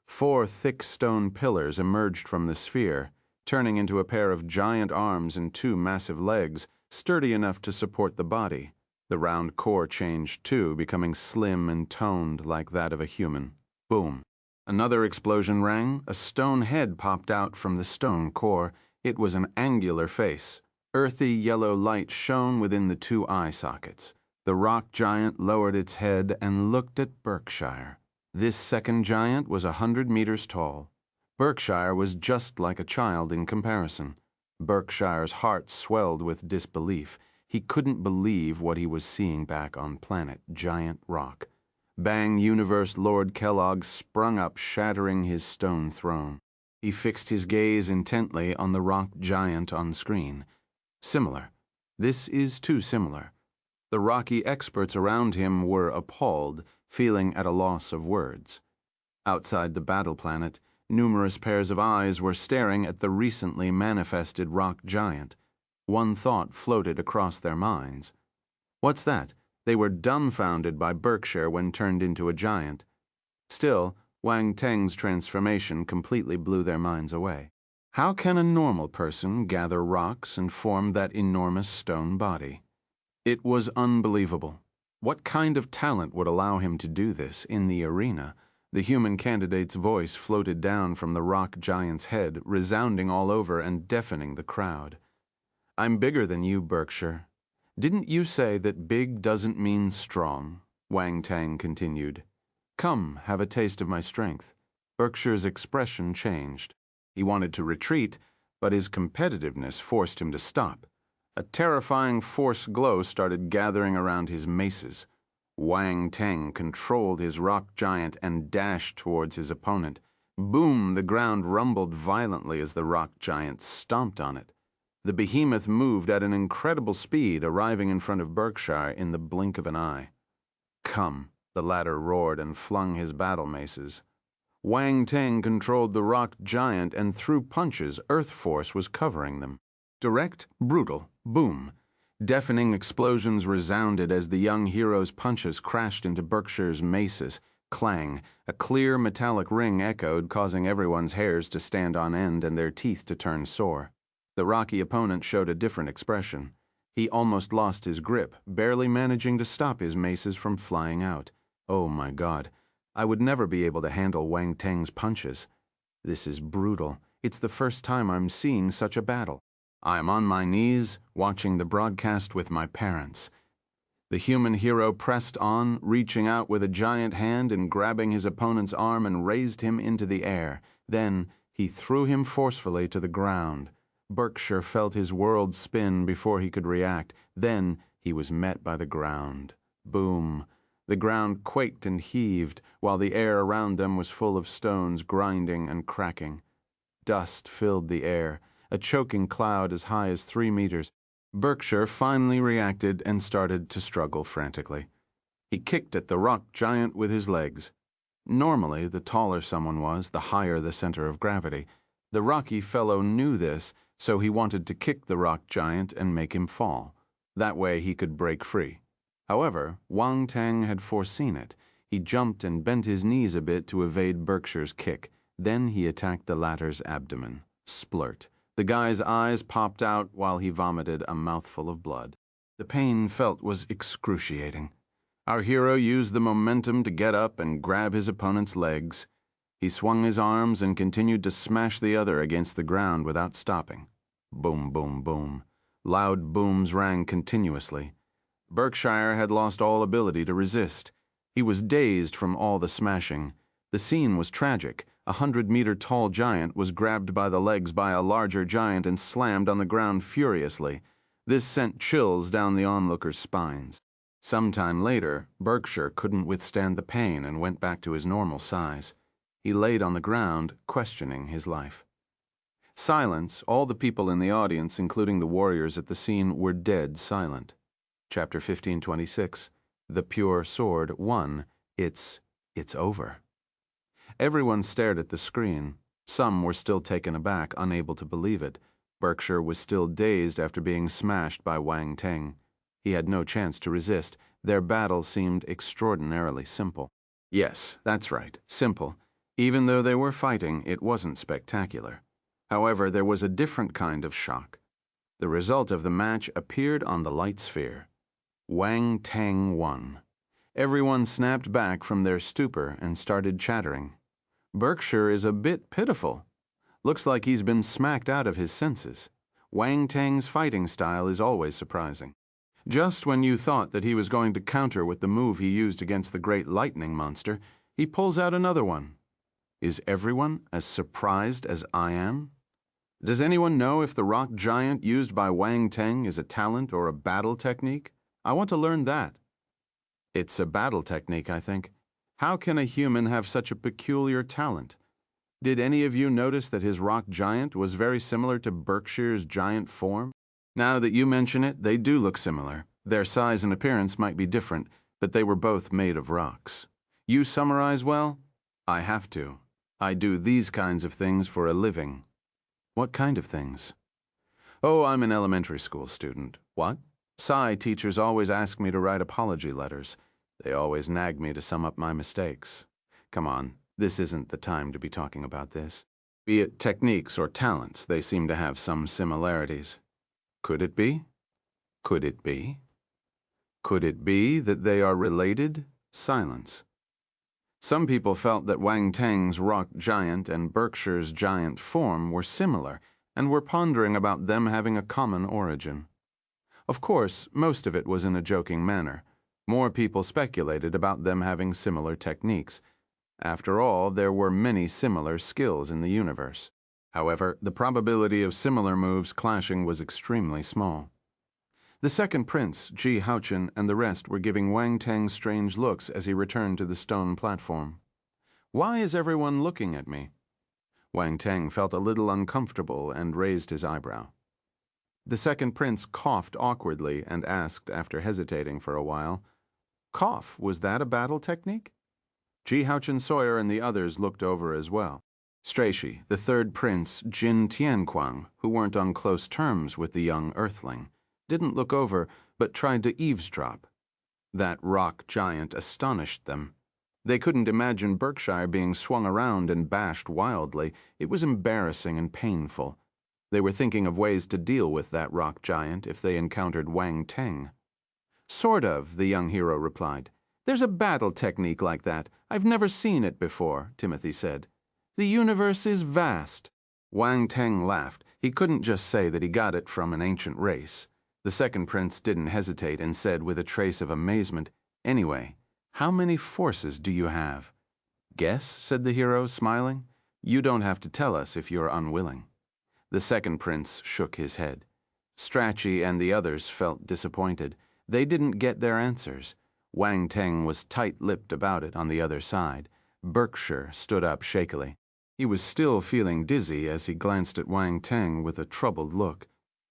4 thick stone pillars emerged from the sphere, turning into a pair of giant arms and 2 massive legs, sturdy enough to support the body. The round core changed too, becoming slim and toned like that of a human. Boom. Another explosion rang. A stone head popped out from the stone core. It was an angular face. Earthy yellow light shone within the 2 eye sockets. The rock giant lowered its head and looked at Berkshire. This second giant was 100 meters tall. Berkshire was just like a child in comparison. Berkshire's heart swelled with disbelief. He couldn't believe what he was seeing back on planet Giant Rock. Bang Universe Lord Kellogg sprung up, shattering his stone throne. He fixed his gaze intently on the rock giant on screen. Similar. This is too similar. The rocky experts around him were appalled, feeling at a loss of words. Outside the battle planet, numerous pairs of eyes were staring at the recently manifested rock giant. One thought floated across their minds. What's that? They were dumbfounded by Berkshire when turned into a giant. Still, Wang Teng's transformation completely blew their minds away. How can a normal person gather rocks and form that enormous stone body? It was unbelievable. What kind of talent would allow him to do this in the arena? The human candidate's voice floated down from the rock giant's head, resounding all over and deafening the crowd. "I'm bigger than you, Berkshire. Didn't you say that big doesn't mean strong?" Wang Teng continued. "Come, have a taste of my strength." Berkshire's expression changed. He wanted to retreat, but his competitiveness forced him to stop. A terrifying force glow started gathering around his maces. Wang Teng controlled his rock giant and dashed towards his opponent. Boom! The ground rumbled violently as the rock giant stomped on it. The behemoth moved at an incredible speed, arriving in front of Berkshire in the blink of an eye. "Come," the latter roared and flung his battle maces. Wang Teng controlled the rock giant and threw punches. Earth force was covering them. Direct, brutal, boom. Deafening explosions resounded as the young hero's punches crashed into Berkshire's maces. Clang. A clear metallic ring echoed, causing everyone's hairs to stand on end and their teeth to turn sore. The rocky opponent showed a different expression. He almost lost his grip, barely managing to stop his maces from flying out. Oh my God. I would never be able to handle Wang Teng's punches. This is brutal. It's the first time I'm seeing such a battle. I am on my knees, watching the broadcast with my parents. The human hero pressed on, reaching out with a giant hand and grabbing his opponent's arm and raised him into the air. Then he threw him forcefully to the ground. Berkshire felt his world spin before he could react. Then he was met by the ground. Boom. The ground quaked and heaved, while the air around them was full of stones grinding and cracking. Dust filled the air, a choking cloud as high as 3 meters. Berkshire finally reacted and started to struggle frantically. He kicked at the rock giant with his legs. Normally, the taller someone was, the higher the center of gravity. The rocky fellow knew this, so he wanted to kick the rock giant and make him fall. That way he could break free. However, Wang Teng had foreseen it. He jumped and bent his knees a bit to evade Berkshire's kick. Then he attacked the latter's abdomen. Splurt. The guy's eyes popped out while he vomited a mouthful of blood. The pain felt was excruciating. Our hero used the momentum to get up and grab his opponent's legs. He swung his arms and continued to smash the other against the ground without stopping. Boom, boom, boom. Loud booms rang continuously. Berkshire had lost all ability to resist. He was dazed from all the smashing. The scene was tragic. A 100-meter-tall giant was grabbed by the legs by a larger giant and slammed on the ground furiously. This sent chills down the onlookers' spines. Sometime later, Berkshire couldn't withstand the pain and went back to his normal size. He laid on the ground, questioning his life. Silence. All the people in the audience, including the warriors at the scene, were dead silent. Chapter 1526. The Pure Sword 1. It's over. Everyone stared at the screen. Some were still taken aback, unable to believe it. Berkshire was still dazed after being smashed by Wang Teng. He had no chance to resist. Their battle seemed extraordinarily simple. Yes, that's right, simple. Even though they were fighting, it wasn't spectacular. However, there was a different kind of shock. The result of the match appeared on the light sphere. Wang Teng won. Everyone snapped back from their stupor and started chattering. Berkshire is a bit pitiful. Looks like he's been smacked out of his senses. Wang Teng's fighting style is always surprising. Just when you thought that he was going to counter with the move he used against the great lightning monster, he pulls out another one. Is everyone as surprised as I am? Does anyone know if the rock giant used by Wang Teng is a talent or a battle technique? I want to learn that. It's a battle technique, I think. How can a human have such a peculiar talent? Did any of you notice that his rock giant was very similar to Berkshire's giant form? Now that you mention it, they do look similar. Their size and appearance might be different, but they were both made of rocks. You summarize well? I have to. I do these kinds of things for a living. What kind of things? Oh, I'm an elementary school student. What? Sci teachers always ask me to write apology letters. They always nag me to sum up my mistakes. Come on, this isn't the time to be talking about this. Be it techniques or talents, they seem to have some similarities. Could it be? Could it be? Could it be that they are related? Silence. Some people felt that Wang Teng's rock giant and Berkshire's giant form were similar and were pondering about them having a common origin. Of course, most of it was in a joking manner. More people speculated about them having similar techniques. After all, there were many similar skills in the universe. However, the probability of similar moves clashing was extremely small. The second prince, Ji Haochen, and the rest were giving Wang Teng strange looks as he returned to the stone platform. Why is everyone looking at me? Wang Teng felt a little uncomfortable and raised his eyebrow. The second prince coughed awkwardly and asked, after hesitating for a while, "Cough, was that a battle technique?" Ji Haochen Sawyer and the others looked over as well. Strachey, the third prince, Jin Tianquang, who weren't on close terms with the young earthling, didn't look over, but tried to eavesdrop. That rock giant astonished them. They couldn't imagine Berkshire being swung around and bashed wildly. It was embarrassing and painful. They were thinking of ways to deal with that rock giant if they encountered Wang Teng. "Sort of," the young hero replied. "There's a battle technique like that. I've never seen it before," Timothy said. "The universe is vast." Wang Teng laughed. He couldn't just say that he got it from an ancient race. The second prince didn't hesitate and said with a trace of amazement, "Anyway, how many forces do you have?" "Guess," said the hero, smiling. "You don't have to tell us if you're unwilling." The second prince shook his head. Strachey and the others felt disappointed. They didn't get their answers. Wang Teng was tight-lipped about it on the other side. Berkshire stood up shakily. He was still feeling dizzy as he glanced at Wang Teng with a troubled look.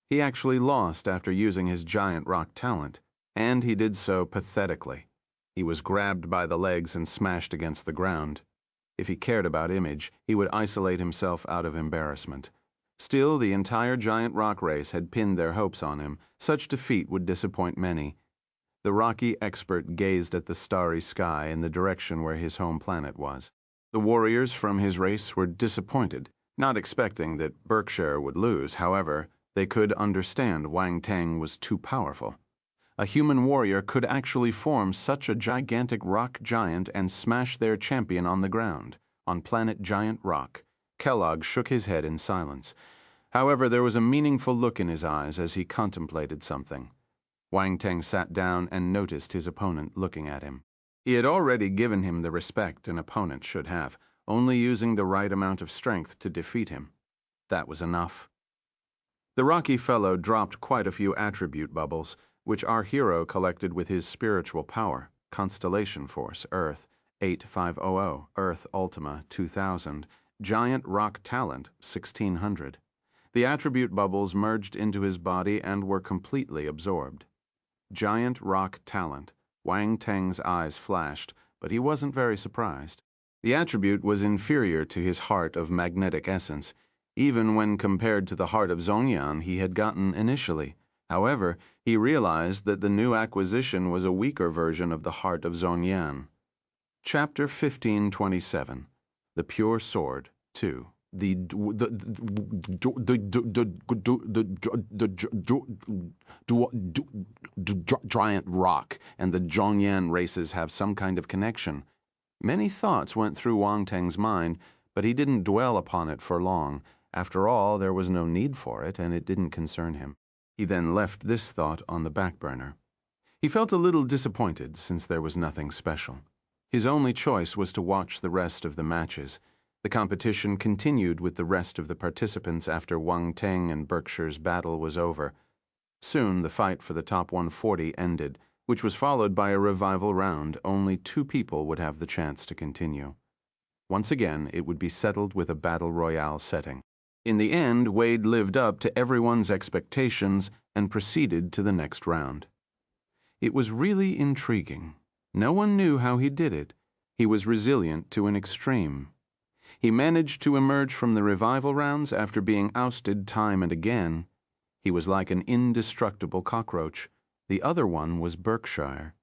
He actually lost after using his giant rock talent, and he did so pathetically. He was grabbed by the legs and smashed against the ground. If he cared about image, he would isolate himself out of embarrassment. Still, the entire giant rock race had pinned their hopes on him. Such defeat would disappoint many. The rocky expert gazed at the starry sky in the direction where his home planet was. The warriors from his race were disappointed, not expecting that Berkshire would lose. However, they could understand Wang Teng was too powerful. A human warrior could actually form such a gigantic rock giant and smash their champion on the ground, on planet Giant Rock. Kellogg shook his head in silence. However, there was a meaningful look in his eyes as he contemplated something. Wang Teng sat down and noticed his opponent looking at him. He had already given him the respect an opponent should have, only using the right amount of strength to defeat him. That was enough. The rocky fellow dropped quite a few attribute bubbles, which our hero collected with his spiritual power, Constellation Force, Earth, 8500, Earth Ultima, 2000, Giant Rock Talent, 1600. The attribute bubbles merged into his body and were completely absorbed. Giant Rock Talent. Wang Teng's eyes flashed, but he wasn't very surprised. The attribute was inferior to his heart of magnetic essence, even when compared to the heart of Zhongyan he had gotten initially. However, he realized that the new acquisition was a weaker version of the heart of Zhongyan. Chapter 1527. The Pure Sword, 2. The giant rock and the Zhongyan races have some kind of connection. Many thoughts went through Wang Teng's mind, but he didn't dwell upon it for long. After all, there was no need for it, and it didn't concern him. He then left this thought on the back burner. He felt a little disappointed since there was nothing special. His only choice was to watch the rest of the matches. The competition continued with the rest of the participants after Wang Teng and Berkshire's battle was over. Soon, the fight for the top 140 ended, which was followed by a revival round. Only 2 people would have the chance to continue. Once again, it would be settled with a battle royale setting. In the end, Wade lived up to everyone's expectations and proceeded to the next round. It was really intriguing. No one knew how he did it. He was resilient to an extreme. He managed to emerge from the revival rounds after being ousted time and again. He was like an indestructible cockroach. The other one was Berkshire.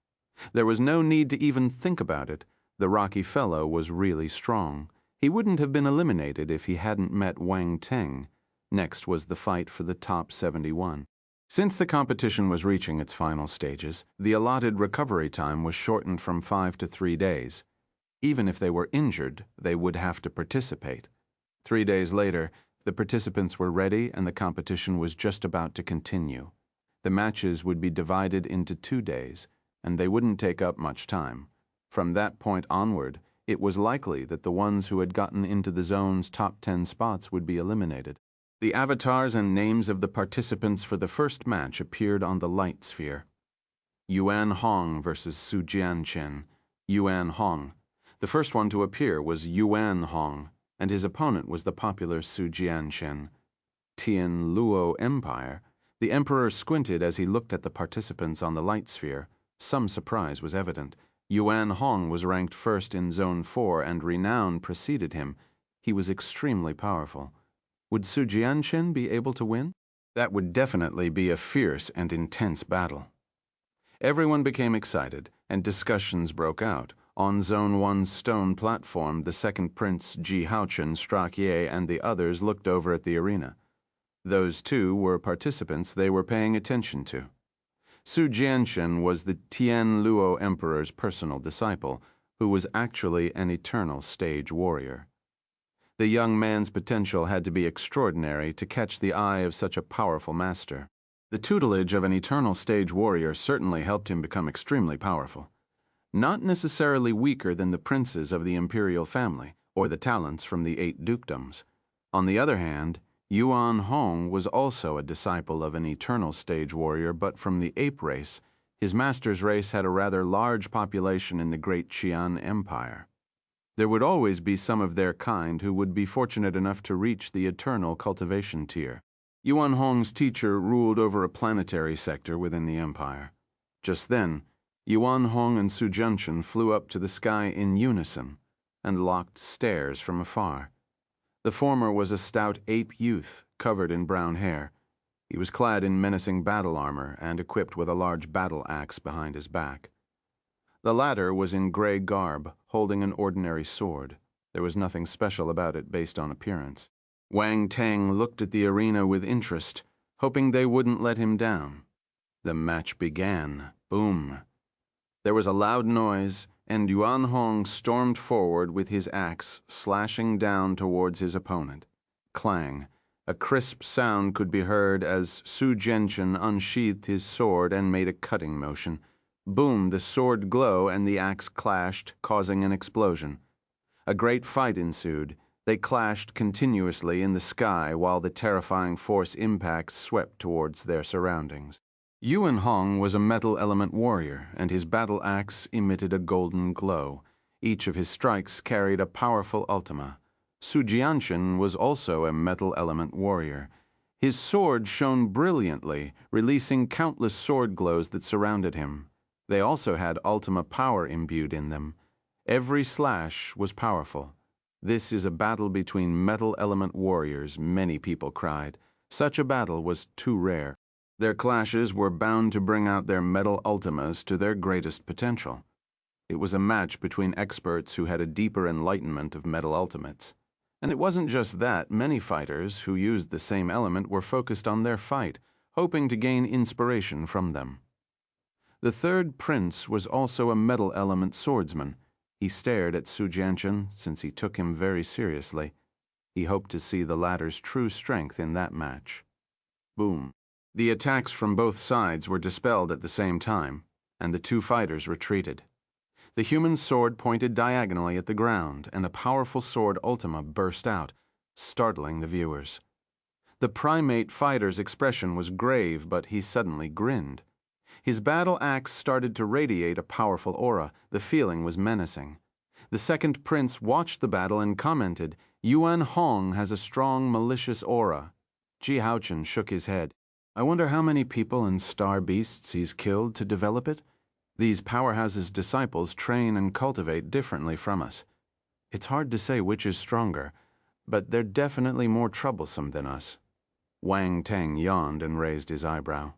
There was no need to even think about it. The rocky fellow was really strong. He wouldn't have been eliminated if he hadn't met Wang Teng. Next was the fight for the top 71. Since the competition was reaching its final stages, the allotted recovery time was shortened from 5 to 3 days. Even if they were injured, they would have to participate. 3 days later, the participants were ready and the competition was just about to continue. The matches would be divided into 2 days, and they wouldn't take up much time. From that point onward, it was likely that the ones who had gotten into the zone's top 10 spots would be eliminated. The avatars and names of the participants for the first match appeared on the light sphere. Yuan Hong versus Su Jianchen. Yuan Hong. The first one to appear was Yuan Hong, and his opponent was the popular Su Jianchen. Tian Luo Empire. The emperor squinted as he looked at the participants on the light sphere. Some surprise was evident. Yuan Hong was ranked first in Zone 4 and renown preceded him. He was extremely powerful. Would Su Jianchen be able to win? That would definitely be a fierce and intense battle. Everyone became excited, and discussions broke out. On Zone 1's stone platform, the second prince, Ji Haochen, Strakier, and the others looked over at the arena. Those two were participants they were paying attention to. Su Jianchen was the Tian Luo Emperor's personal disciple, who was actually an eternal stage warrior. The young man's potential had to be extraordinary to catch the eye of such a powerful master. The tutelage of an eternal stage warrior certainly helped him become extremely powerful. Not necessarily weaker than the princes of the imperial family or the talents from the 8 dukedoms. On the other hand, Yuan Hong was also a disciple of an eternal stage warrior, but from the ape race. His master's race had a rather large population in the great Qian Empire. There would always be some of their kind who would be fortunate enough to reach the eternal cultivation tier. Yuan Hong's teacher ruled over a planetary sector within the empire. Just then, Yuan Hong and Su Jianchen flew up to the sky in unison and locked stares from afar. The former was a stout ape youth covered in brown hair. He was clad in menacing battle armor and equipped with a large battle axe behind his back. The latter was in gray garb, holding an ordinary sword. There was nothing special about it based on appearance. Wang Teng looked at the arena with interest, hoping they wouldn't let him down. The match began. Boom. There was a loud noise, and Yuan Hong stormed forward with his axe, slashing down towards his opponent. Clang. A crisp sound could be heard as Su Jianchen unsheathed his sword and made a cutting motion. Boom, the sword glow and the axe clashed, causing an explosion. A great fight ensued. They clashed continuously in the sky while the terrifying force impacts swept towards their surroundings. Yuan Hong was a metal element warrior, and his battle axe emitted a golden glow. Each of his strikes carried a powerful ultima. Su Jianchen was also a metal element warrior. His sword shone brilliantly, releasing countless sword glows that surrounded him. They also had ultima power imbued in them. Every slash was powerful. This is a battle between metal element warriors, many people cried. Such a battle was too rare. Their clashes were bound to bring out their metal ultimas to their greatest potential. It was a match between experts who had a deeper enlightenment of metal ultimates. And it wasn't just that. Many fighters who used the same element were focused on their fight, hoping to gain inspiration from them. The third prince was also a metal element swordsman. He stared at Su Jianchen since he took him very seriously. He hoped to see the latter's true strength in that match. Boom. The attacks from both sides were dispelled at the same time, and the two fighters retreated. The human sword pointed diagonally at the ground, and a powerful sword ultima burst out, startling the viewers. The primate fighter's expression was grave, but he suddenly grinned. His battle axe started to radiate a powerful aura. The feeling was menacing. The second prince watched the battle and commented, "Yuan Hong has a strong, malicious aura." Ji Haochen shook his head. "I wonder how many people and star beasts he's killed to develop it? These powerhouses' disciples train and cultivate differently from us. It's hard to say which is stronger, but they're definitely more troublesome than us." Wang Teng yawned and raised his eyebrow.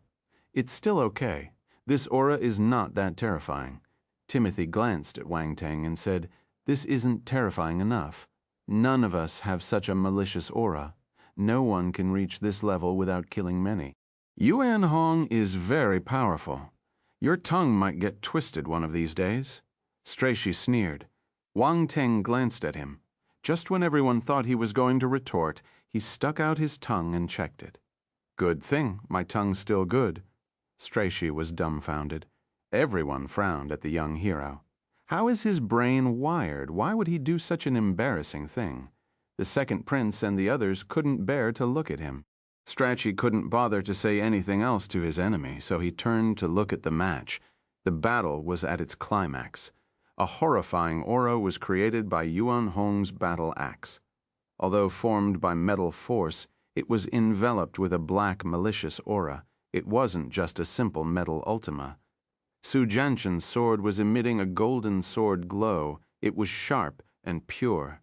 "It's still okay. This aura is not that terrifying." Timothy glanced at Wang Teng and said, "This isn't terrifying enough. None of us have such a malicious aura. No one can reach this level without killing many." Yuan Hong is very powerful. Your tongue might get twisted one of these days. Strachey sneered. Wang Teng glanced at him. Just when everyone thought he was going to retort, he stuck out his tongue and checked it. Good thing, my tongue's still good. Strachey was dumbfounded. Everyone frowned at the young hero. How is his brain wired? Why would he do such an embarrassing thing? The second prince and the others couldn't bear to look at him. Strachey couldn't bother to say anything else to his enemy, so he turned to look at the match. The battle was at its climax. A horrifying aura was created by Yuan Hong's battle axe. Although formed by metal force, it was enveloped with a black, malicious aura. It wasn't just a simple metal ultima. Su Jianshan's sword was emitting a golden sword glow. It was sharp and pure.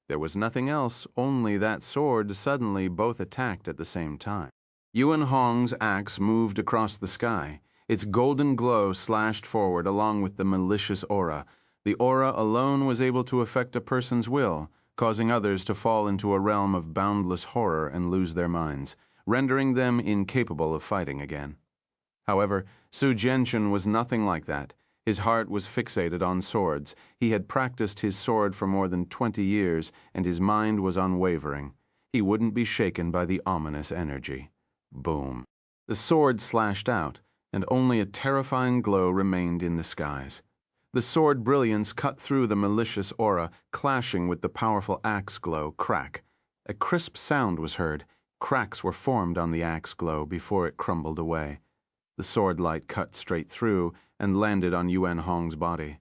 There was nothing else, only that sword. Suddenly both attacked at the same time. Yuan Hong's axe moved across the sky. Its golden glow slashed forward along with the malicious aura. The aura alone was able to affect a person's will, causing others to fall into a realm of boundless horror and lose their minds, rendering them incapable of fighting again. However, Su Jianshan was nothing like that. His heart was fixated on swords. He had practiced his sword for more than 20 years, and his mind was unwavering. He wouldn't be shaken by the ominous energy. Boom. The sword slashed out, and only a terrifying glow remained in the skies. The sword brilliance cut through the malicious aura, clashing with the powerful axe glow. Crack. A crisp sound was heard. Cracks were formed on the axe glow before it crumbled away. The sword light cut straight through and landed on Yuan Hong's body.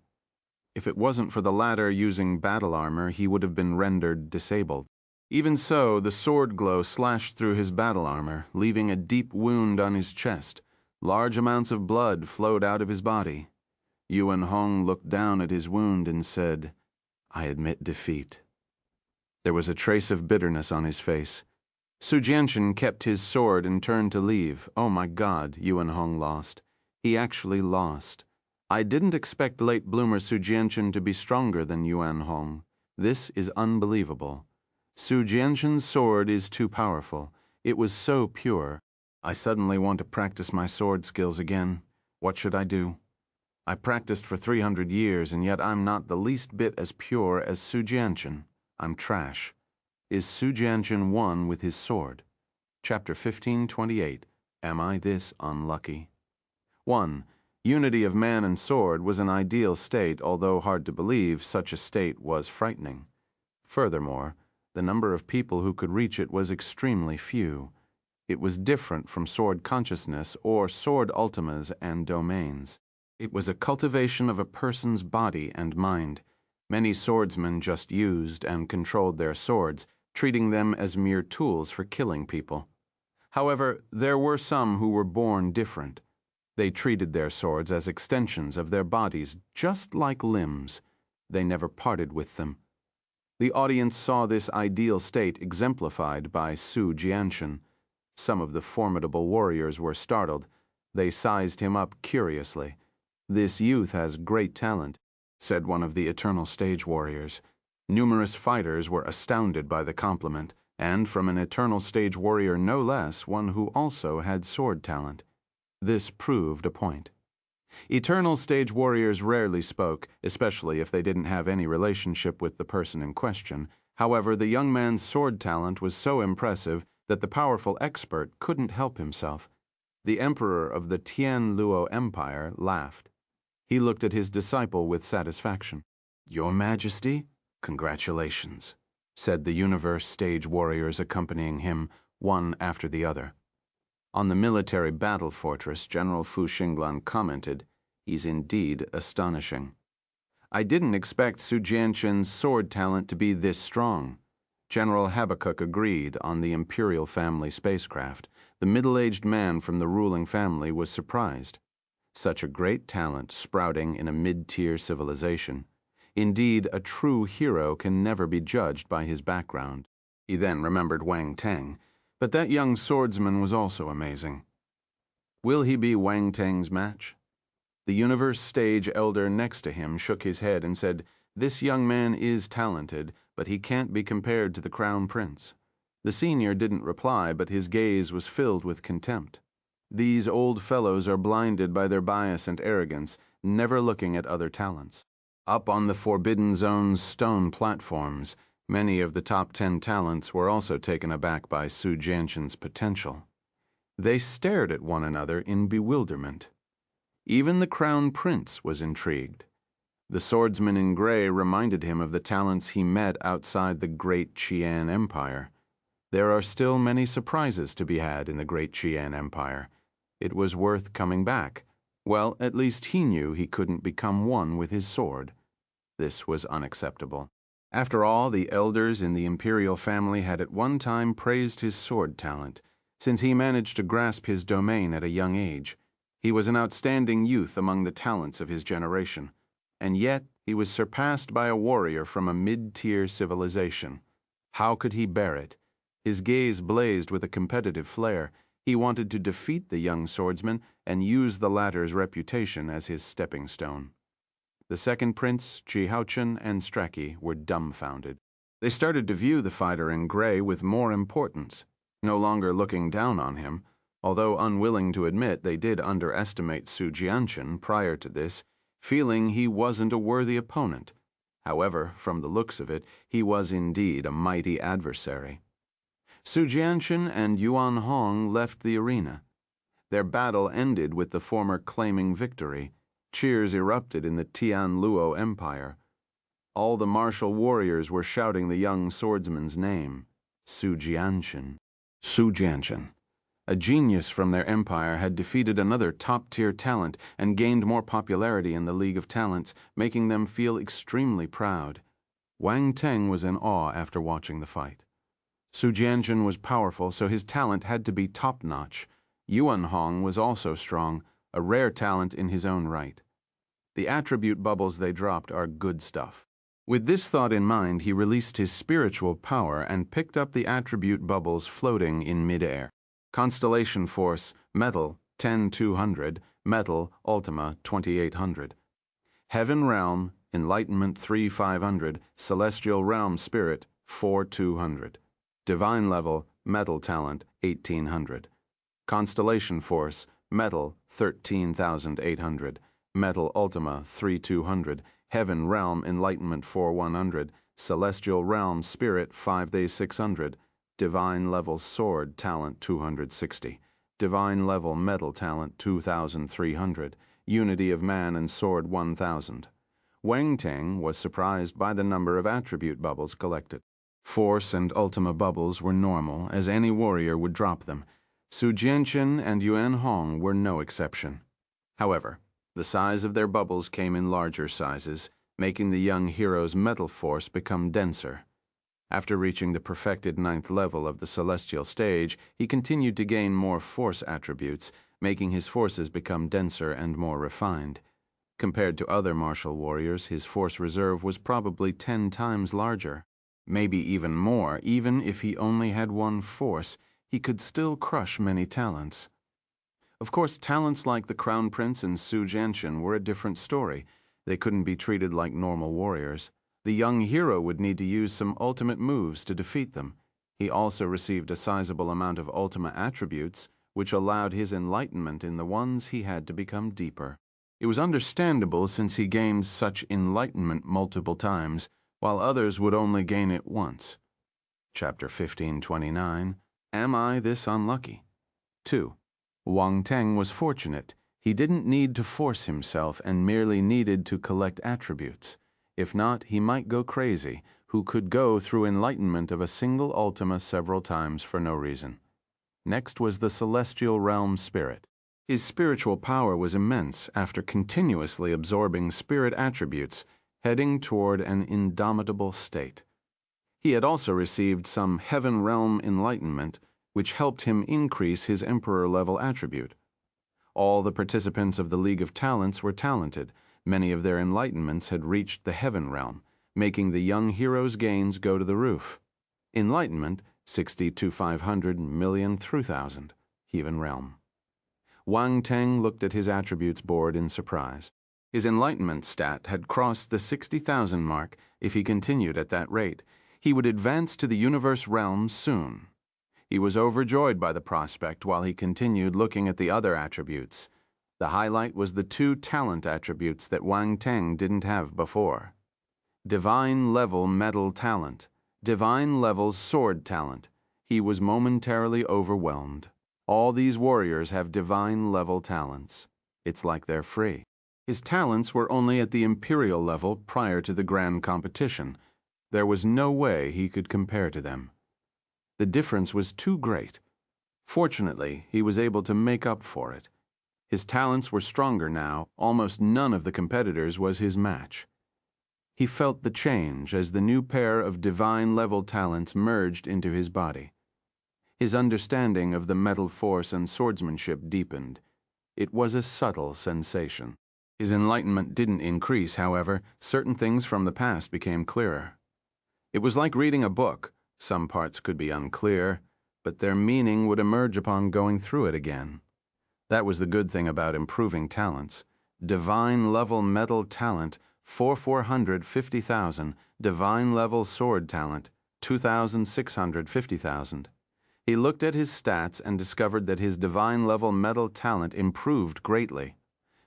If it wasn't for the latter using battle armor, he would have been rendered disabled. Even so, the sword glow slashed through his battle armor, leaving a deep wound on his chest. Large amounts of blood flowed out of his body. Yuan Hong looked down at his wound and said, "I admit defeat." There was a trace of bitterness on his face. Su Jianshan kept his sword and turned to leave. Oh my God, Yuan Hong lost. He actually lost. I didn't expect late bloomer Su Jianshan to be stronger than Yuan Hong. This is unbelievable. Su Jianshan's sword is too powerful. It was so pure. I suddenly want to practice my sword skills again. What should I do? I practiced for 300 years, and yet I'm not the least bit as pure as Su Jianshan. I'm trash. Is Su Jianshan one with his sword? Chapter 15:28. Am I this unlucky? 1. Unity of man and sword was an ideal state, although hard to believe, such a state was frightening. Furthermore, the number of people who could reach it was extremely few. It was different from sword consciousness or sword ultimas and domains. It was a cultivation of a person's body and mind. Many swordsmen just used and controlled their swords, treating them as mere tools for killing people. However, there were some who were born different. They treated their swords as extensions of their bodies, just like limbs. They never parted with them. The audience saw this ideal state exemplified by Su Jianshan. Some of the formidable warriors were startled. They sized him up curiously. "This youth has great talent," said one of the eternal stage warriors. Numerous fighters were astounded by the compliment, and from an eternal stage warrior no less, one who also had sword talent. This proved a point. Eternal stage warriors rarely spoke, especially if they didn't have any relationship with the person in question. However, the young man's sword talent was so impressive that the powerful expert couldn't help himself. The emperor of the Tian Luo Empire laughed. He looked at his disciple with satisfaction. "Your Majesty? Congratulations," said the universe stage warriors accompanying him, one after the other. On the military battle fortress, General Fu Xinglan commented, "He's indeed astonishing." I didn't expect Su Jianshan's sword talent to be this strong. General Habakkuk agreed on the imperial family spacecraft. The middle-aged man from the ruling family was surprised. Such a great talent sprouting in a mid-tier civilization. Indeed, a true hero can never be judged by his background. He then remembered Wang Teng, but that young swordsman was also amazing. Will he be Wang Teng's match? The universe stage elder next to him shook his head and said, "This young man is talented, but he can't be compared to the crown prince." The senior didn't reply, but his gaze was filled with contempt. These old fellows are blinded by their bias and arrogance, never looking at other talents. Up on the Forbidden Zone's stone platforms, many of the top 10 talents were also taken aback by Su Jianxin's potential. They stared at one another in bewilderment. Even the Crown Prince was intrigued. The swordsman in gray reminded him of the talents he met outside the Great Qian Empire. There are still many surprises to be had in the Great Qian Empire. It was worth coming back. Well, at least he knew he couldn't become one with his sword. This was unacceptable. After all, the elders in the imperial family had at one time praised his sword talent, since he managed to grasp his domain at a young age. He was an outstanding youth among the talents of his generation, and yet he was surpassed by a warrior from a mid-tier civilization. How could he bear it? His gaze blazed with a competitive flare. He wanted to defeat the young swordsman and use the latter's reputation as his stepping stone. The second prince, Jihaochen, and Strachey were dumbfounded. They started to view the fighter in gray with more importance, no longer looking down on him. Although unwilling to admit they did underestimate Su Jianxin prior to this, feeling he wasn't a worthy opponent. However, from the looks of it, he was indeed a mighty adversary. Su Jianxin and Yuan Hong left the arena. Their battle ended with the former claiming victory. Cheers erupted in the Tianluo Empire. All the martial warriors were shouting the young swordsman's name, Su Jianxin. Su Jianxin, a genius from their empire, had defeated another top-tier talent and gained more popularity in the League of Talents, making them feel extremely proud. Wang Teng was in awe after watching the fight. Su Jianxin was powerful, so his talent had to be top-notch. Yuan Hong was also strong, a rare talent in his own right. The attribute bubbles they dropped are good stuff. With this thought in mind, he released his spiritual power and picked up the attribute bubbles floating in midair. Constellation Force, Metal, 10,200, Metal, Ultima, 2,800. Heaven Realm, Enlightenment 3,500, Celestial Realm Spirit, 4,200. Divine Level, Metal Talent, 1,800. Constellation Force, Metal, 13,800. Metal Ultima, 3,200. Heaven Realm Enlightenment 4,100. Celestial Realm Spirit 5,600. Divine Level Sword Talent 260. Divine Level Metal Talent 2,300. Unity of Man and Sword 1,000. Wang Teng was surprised by the number of attribute bubbles collected. Force and Ultima bubbles were normal, as any warrior would drop them. Su Jianxin and Yuan Hong were no exception. However, the size of their bubbles came in larger sizes, making the young hero's metal force become denser. After reaching the perfected 9th level of the celestial stage, he continued to gain more force attributes, making his forces become denser and more refined. Compared to other martial warriors, his force reserve was probably 10 times larger. Maybe even more. Even if he only had one force, he could still crush many talents. Of course, talents like the Crown Prince and Su Jianxin were a different story. They couldn't be treated like normal warriors. The young hero would need to use some ultimate moves to defeat them. He also received a sizable amount of ultimate attributes, which allowed his enlightenment in the ones he had to become deeper. It was understandable since he gained such enlightenment multiple times, while others would only gain it once. Chapter 1529, Am I this unlucky? 2. Wang Teng was fortunate. He didn't need to force himself and merely needed to collect attributes. If not, he might go crazy, who could go through enlightenment of a single Ultima several times for no reason. Next was the Celestial Realm Spirit. His spiritual power was immense after continuously absorbing spirit attributes, heading toward an indomitable state. He had also received some Heaven Realm Enlightenment, which helped him increase his Emperor-level attribute. All the participants of the League of Talents were talented. Many of their enlightenments had reached the Heaven Realm, making the young hero's gains go to the roof. Enlightenment, 60 to 500 million through 1,000, Heaven Realm. Wang Teng looked at his attributes board in surprise. His enlightenment stat had crossed the 60,000 mark. If he continued at that rate, he would advance to the universe realms soon. He was overjoyed by the prospect while he continued looking at the other attributes. The highlight was the 2 talent attributes that Wang Teng didn't have before. Divine level metal talent, divine level sword talent. He was momentarily overwhelmed. All these warriors have divine level talents. It's like they're free. His talents were only at the imperial level prior to the grand competition. There was no way he could compare to them. The difference was too great. Fortunately, he was able to make up for it. His talents were stronger now. Almost none of the competitors was his match. He felt the change as the new pair of divine-level talents merged into his body. His understanding of the metal force and swordsmanship deepened. It was a subtle sensation. His enlightenment didn't increase, however. Certain things from the past became clearer. It was like reading a book. Some parts could be unclear, but their meaning would emerge upon going through it again. That was the good thing about improving talents. Divine level metal talent, 450,000. Divine level sword talent, 2,650,000. He looked at his stats and discovered that his divine level metal talent improved greatly.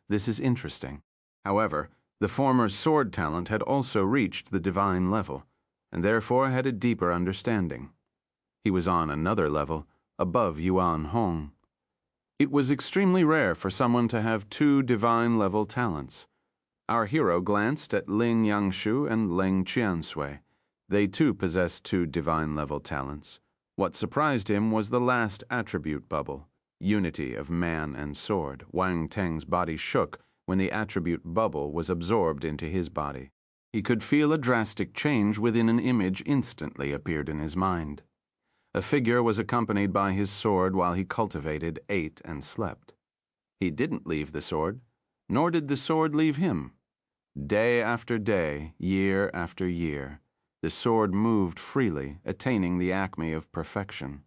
This is interesting. However, the former sword talent had also reached the divine level, and therefore had a deeper understanding. He was on another level, above Yuan Hong. It was extremely rare for someone to have 2 divine-level talents. Our hero glanced at Ling Yangshu and Ling Qiansui. They too possessed 2 divine-level talents. What surprised him was the last attribute bubble, unity of man and sword. Wang Teng's body shook when the attribute bubble was absorbed into his body. He could feel a drastic change within an image instantly appeared in his mind. A figure was accompanied by his sword while he cultivated, ate, and slept. He didn't leave the sword, nor did the sword leave him. Day after day, year after year, the sword moved freely, attaining the acme of perfection.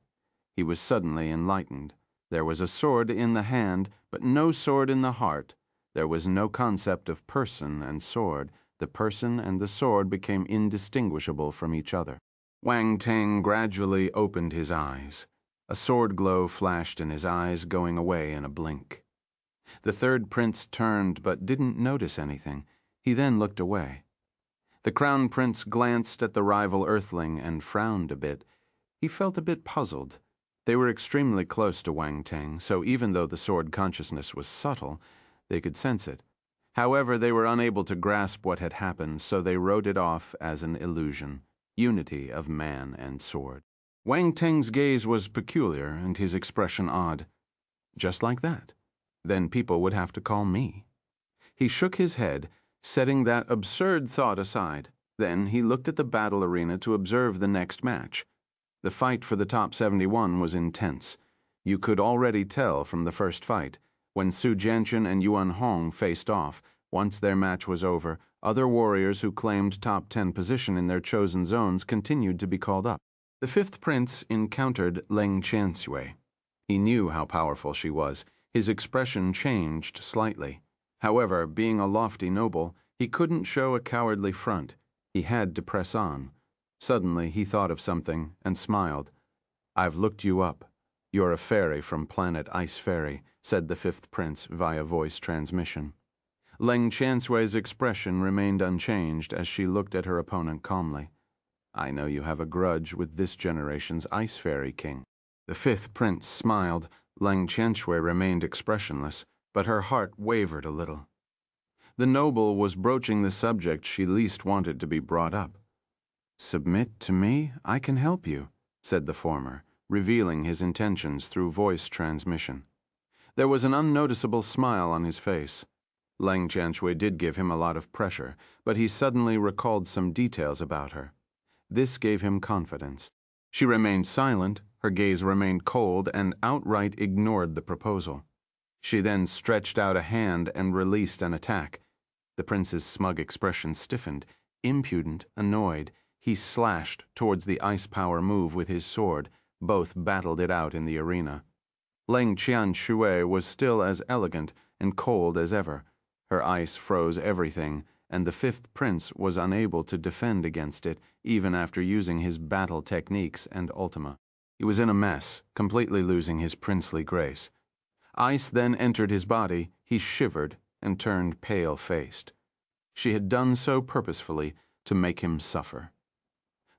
He was suddenly enlightened. There was a sword in the hand, but no sword in the heart. There was no concept of person and sword. The person and the sword became indistinguishable from each other. Wang Teng gradually opened his eyes. A sword glow flashed in his eyes, going away in a blink. The third prince turned but didn't notice anything. He then looked away. The crown prince glanced at the rival earthling and frowned a bit. He felt a bit puzzled. They were extremely close to Wang Teng, so even though the sword consciousness was subtle, they could sense it. However, they were unable to grasp what had happened, so they wrote it off as an illusion. Unity of man and sword. Wang Teng's gaze was peculiar and his expression odd. Just like that. Then people would have to call me. He shook his head, setting that absurd thought aside. Then he looked at the battle arena to observe the next match. The fight for the top 71 was intense. You could already tell from the first fight. When Su Jianchen and Yuan Hong faced off, once their match was over, other warriors who claimed top 10 position in their chosen zones continued to be called up. The 5th prince encountered Ling Qiansui. He knew how powerful she was. His expression changed slightly. However, being a lofty noble, he couldn't show a cowardly front. He had to press on. Suddenly, he thought of something and smiled. "I've looked you up. You're a fairy from planet Ice Fairy," said the 5th prince via voice transmission. Ling Qiansui's expression remained unchanged as she looked at her opponent calmly. "I know you have a grudge with this generation's Ice Fairy King." The 5th prince smiled. Ling Qiansui remained expressionless, but her heart wavered a little. The noble was broaching the subject she least wanted to be brought up. "Submit to me, I can help you," said the former, revealing his intentions through voice transmission. There was an unnoticeable smile on his face. Ling Qiansui did give him a lot of pressure, but he suddenly recalled some details about her. This gave him confidence. She remained silent, her gaze remained cold, and outright ignored the proposal. She then stretched out a hand and released an attack. The prince's smug expression stiffened. Impudent, annoyed, he slashed towards the ice power move with his sword. Both battled it out in the arena. Ling Qiansui was still as elegant and cold as ever. Her ice froze everything, and the 5th prince was unable to defend against it even after using his battle techniques and ultima. He was in a mess, completely losing his princely grace. Ice then entered his body, he shivered and turned pale-faced. She had done so purposefully to make him suffer.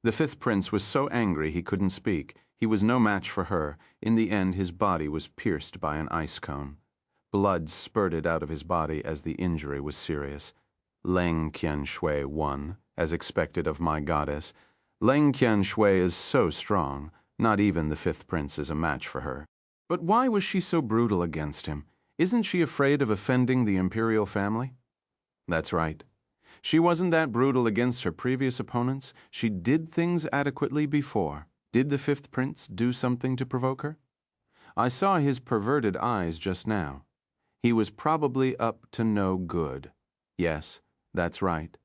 The fifth prince was so angry he couldn't speak. He was no match for her. In the end, his body was pierced by an ice cone. Blood spurted out of his body as the injury was serious. Leng Qianshui won, as expected of my goddess. Leng Qianshui is so strong, not even the fifth prince is a match for her. But why was she so brutal against him? Isn't she afraid of offending the imperial family? That's right. She wasn't that brutal against her previous opponents. She did things adequately before. Did the fifth prince do something to provoke her? I saw his perverted eyes just now. He was probably up to no good. Yes, that's right.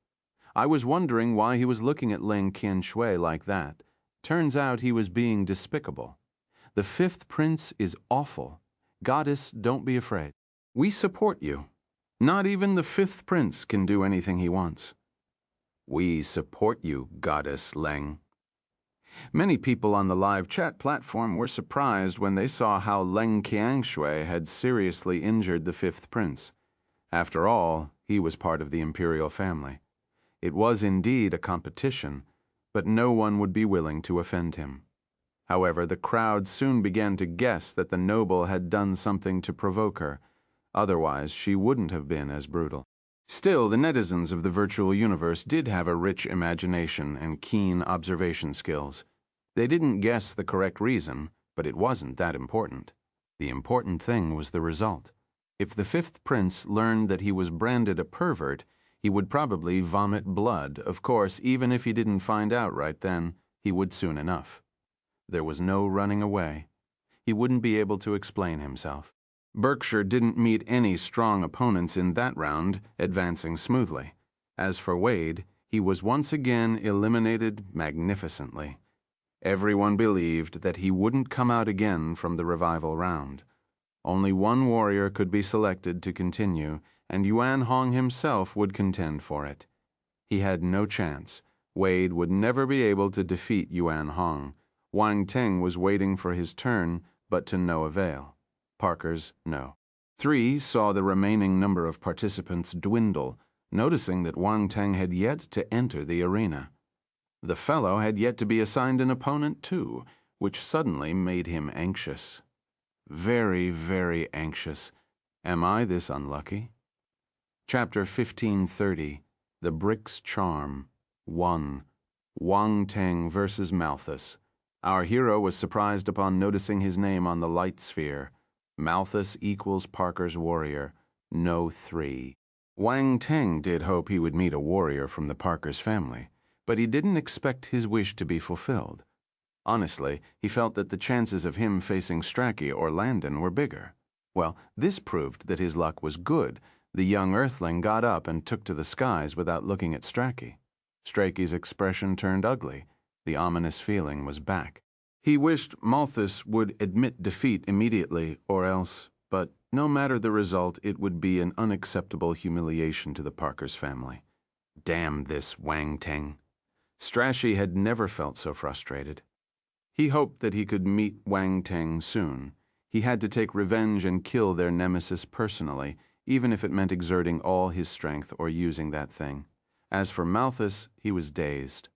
I was wondering why he was looking at Leng Qianshui like that. Turns out he was being despicable. The fifth prince is awful. Goddess, don't be afraid. We support you. Not even the fifth prince can do anything he wants. We support you, Goddess Leng. Many people on the live chat platform were surprised when they saw how Leng Qianshui had seriously injured the fifth prince. After all, he was part of the imperial family. It was indeed a competition, but no one would be willing to offend him. However, the crowd soon began to guess that the noble had done something to provoke her. Otherwise, she wouldn't have been as brutal. Still, the netizens of the virtual universe did have a rich imagination and keen observation skills. They didn't guess the correct reason, but it wasn't that important. The important thing was the result. If the fifth prince learned that he was branded a pervert, he would probably vomit blood. Of course, even if he didn't find out right then, he would soon enough. There was no running away. He wouldn't be able to explain himself. Berkshire didn't meet any strong opponents in that round, advancing smoothly. As for Wade, he was once again eliminated magnificently. Everyone believed that he wouldn't come out again from the revival round. Only one warrior could be selected to continue, and Yuan Hong himself would contend for it. He had no chance. Wade would never be able to defeat Yuan Hong. Wang Teng was waiting for his turn, but to no avail. Parker's no. 3 saw the remaining number of participants dwindle, noticing that Wang Teng had yet to enter the arena. The fellow had yet to be assigned an opponent too, which suddenly made him anxious. Very, very anxious. Am I this unlucky? Chapter 1530, The Brick's Charm. 1. Wang Teng versus Malthus. Our hero was surprised upon noticing his name on the light sphere. Malthus equals Parker's warrior. No 3. Wang Teng did hope he would meet a warrior from the Parker's family, but he didn't expect his wish to be fulfilled. Honestly, he felt that the chances of him facing Strachey or Landon were bigger. Well, this proved that his luck was good. The young earthling got up and took to the skies without looking at Strachey. Strachey's expression turned ugly. The ominous feeling was back. He wished Malthus would admit defeat immediately, or else, but no matter the result, it would be an unacceptable humiliation to the Parker's family. Damn this Wang Teng. Strachey had never felt so frustrated. He hoped that he could meet Wang Teng soon. He had to take revenge and kill their nemesis personally, even if it meant exerting all his strength or using that thing. As for Malthus, he was dazed.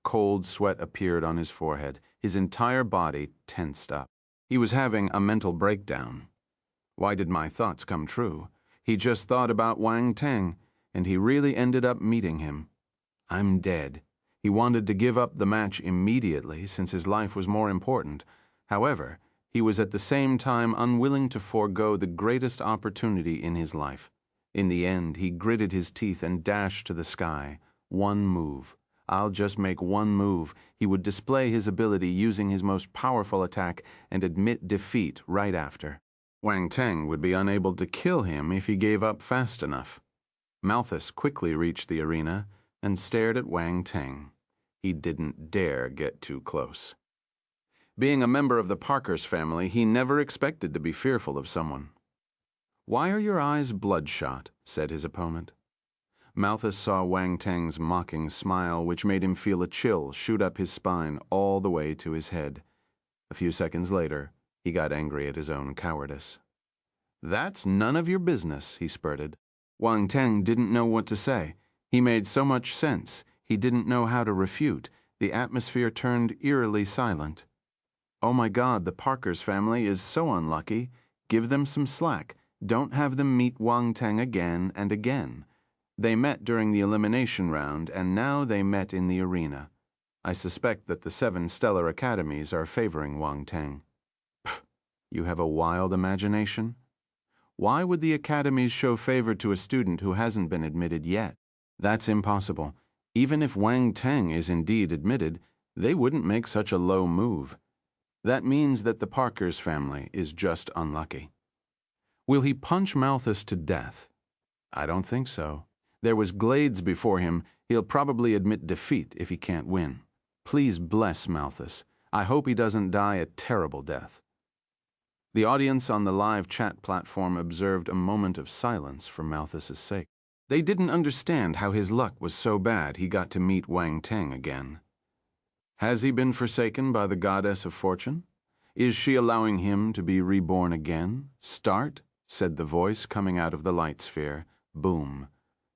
Cold sweat appeared on his forehead. His entire body tensed up. He was having a mental breakdown. Why did my thoughts come true? He just thought about Wang Teng, and he really ended up meeting him. I'm dead. He wanted to give up the match immediately, since his life was more important. However, he was at the same time unwilling to forego the greatest opportunity in his life. In the end, he gritted his teeth and dashed to the sky. One move. I'll just make one move. He would display his ability using his most powerful attack and admit defeat right after. Wang Teng would be unable to kill him if he gave up fast enough. Malthus quickly reached the arena and stared at Wang Teng. He didn't dare get too close. Being a member of the Parker's family, he never expected to be fearful of someone. "Why are your eyes bloodshot?" said his opponent. Malthus saw Wang Teng's mocking smile, which made him feel a chill shoot up his spine all the way to his head. A A few seconds later, he got angry at his own cowardice. "That's none of your business," he spurted. Wang Teng didn't know what to say. He made so much sense. He didn't know how to refute. The atmosphere turned eerily silent. "Oh my God, the Parker's family is so unlucky. Give them some slack. Don't have them meet Wang Teng again and again. They met during the elimination round, and now they met in the arena. I suspect that the 7 stellar academies are favoring Wang Teng." "Pfft, you have a wild imagination. Why would the academies show favor to a student who hasn't been admitted yet? That's impossible. Even if Wang Teng is indeed admitted, they wouldn't make such a low move. That means that the Parker's family is just unlucky." "Will he punch Malthus to death?" "I don't think so. There was Glades before him. He'll probably admit defeat if he can't win. Please bless Malthus. I hope he doesn't die a terrible death." The audience on the live chat platform observed a moment of silence for Malthus's sake. They didn't understand how his luck was so bad he got to meet Wang Teng again. Has he been forsaken by the goddess of fortune? Is she allowing him to be reborn again? "Start," said the voice coming out of the light sphere. Boom.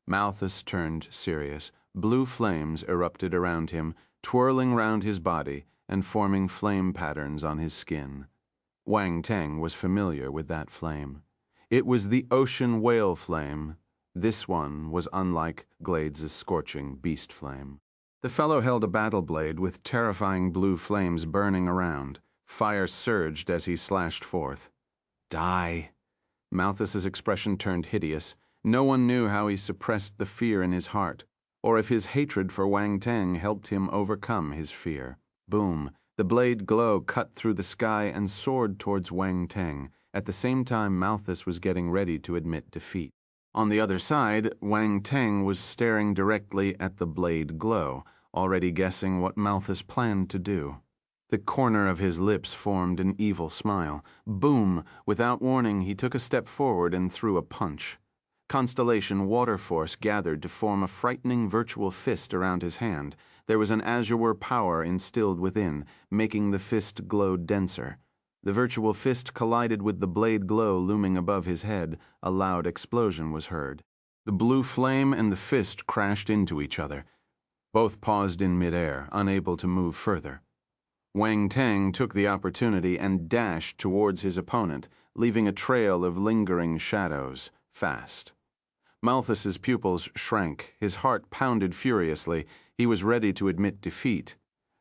Malthus turned serious. Blue flames erupted around him, twirling round his body and forming flame patterns on his skin. Wang Teng was familiar with that flame. It was the ocean whale flame. This one was unlike Glades' scorching beast flame. The fellow held a battle blade with terrifying blue flames burning around. Fire surged as he slashed forth. "Die." Malthus's expression turned hideous. No one knew how he suppressed the fear in his heart, or if his hatred for Wang Teng helped him overcome his fear. Boom. The blade glow cut through the sky and soared towards Wang Teng. At the same time, Malthus was getting ready to admit defeat. On the other side, Wang Teng was staring directly at the blade glow, already guessing what Malthus planned to do. The corner of his lips formed an evil smile. Boom! Without warning, he took a step forward and threw a punch. Constellation water force gathered to form a frightening virtual fist around his hand. There was an azure power instilled within, making the fist glow denser. The virtual fist collided with the blade glow looming above his head. A loud explosion was heard. The blue flame and the fist crashed into each other. Both paused in midair, unable to move further. Wang Teng took the opportunity and dashed towards his opponent, leaving a trail of lingering shadows, fast. Malthus's pupils shrank. His heart pounded furiously. He was ready to admit defeat.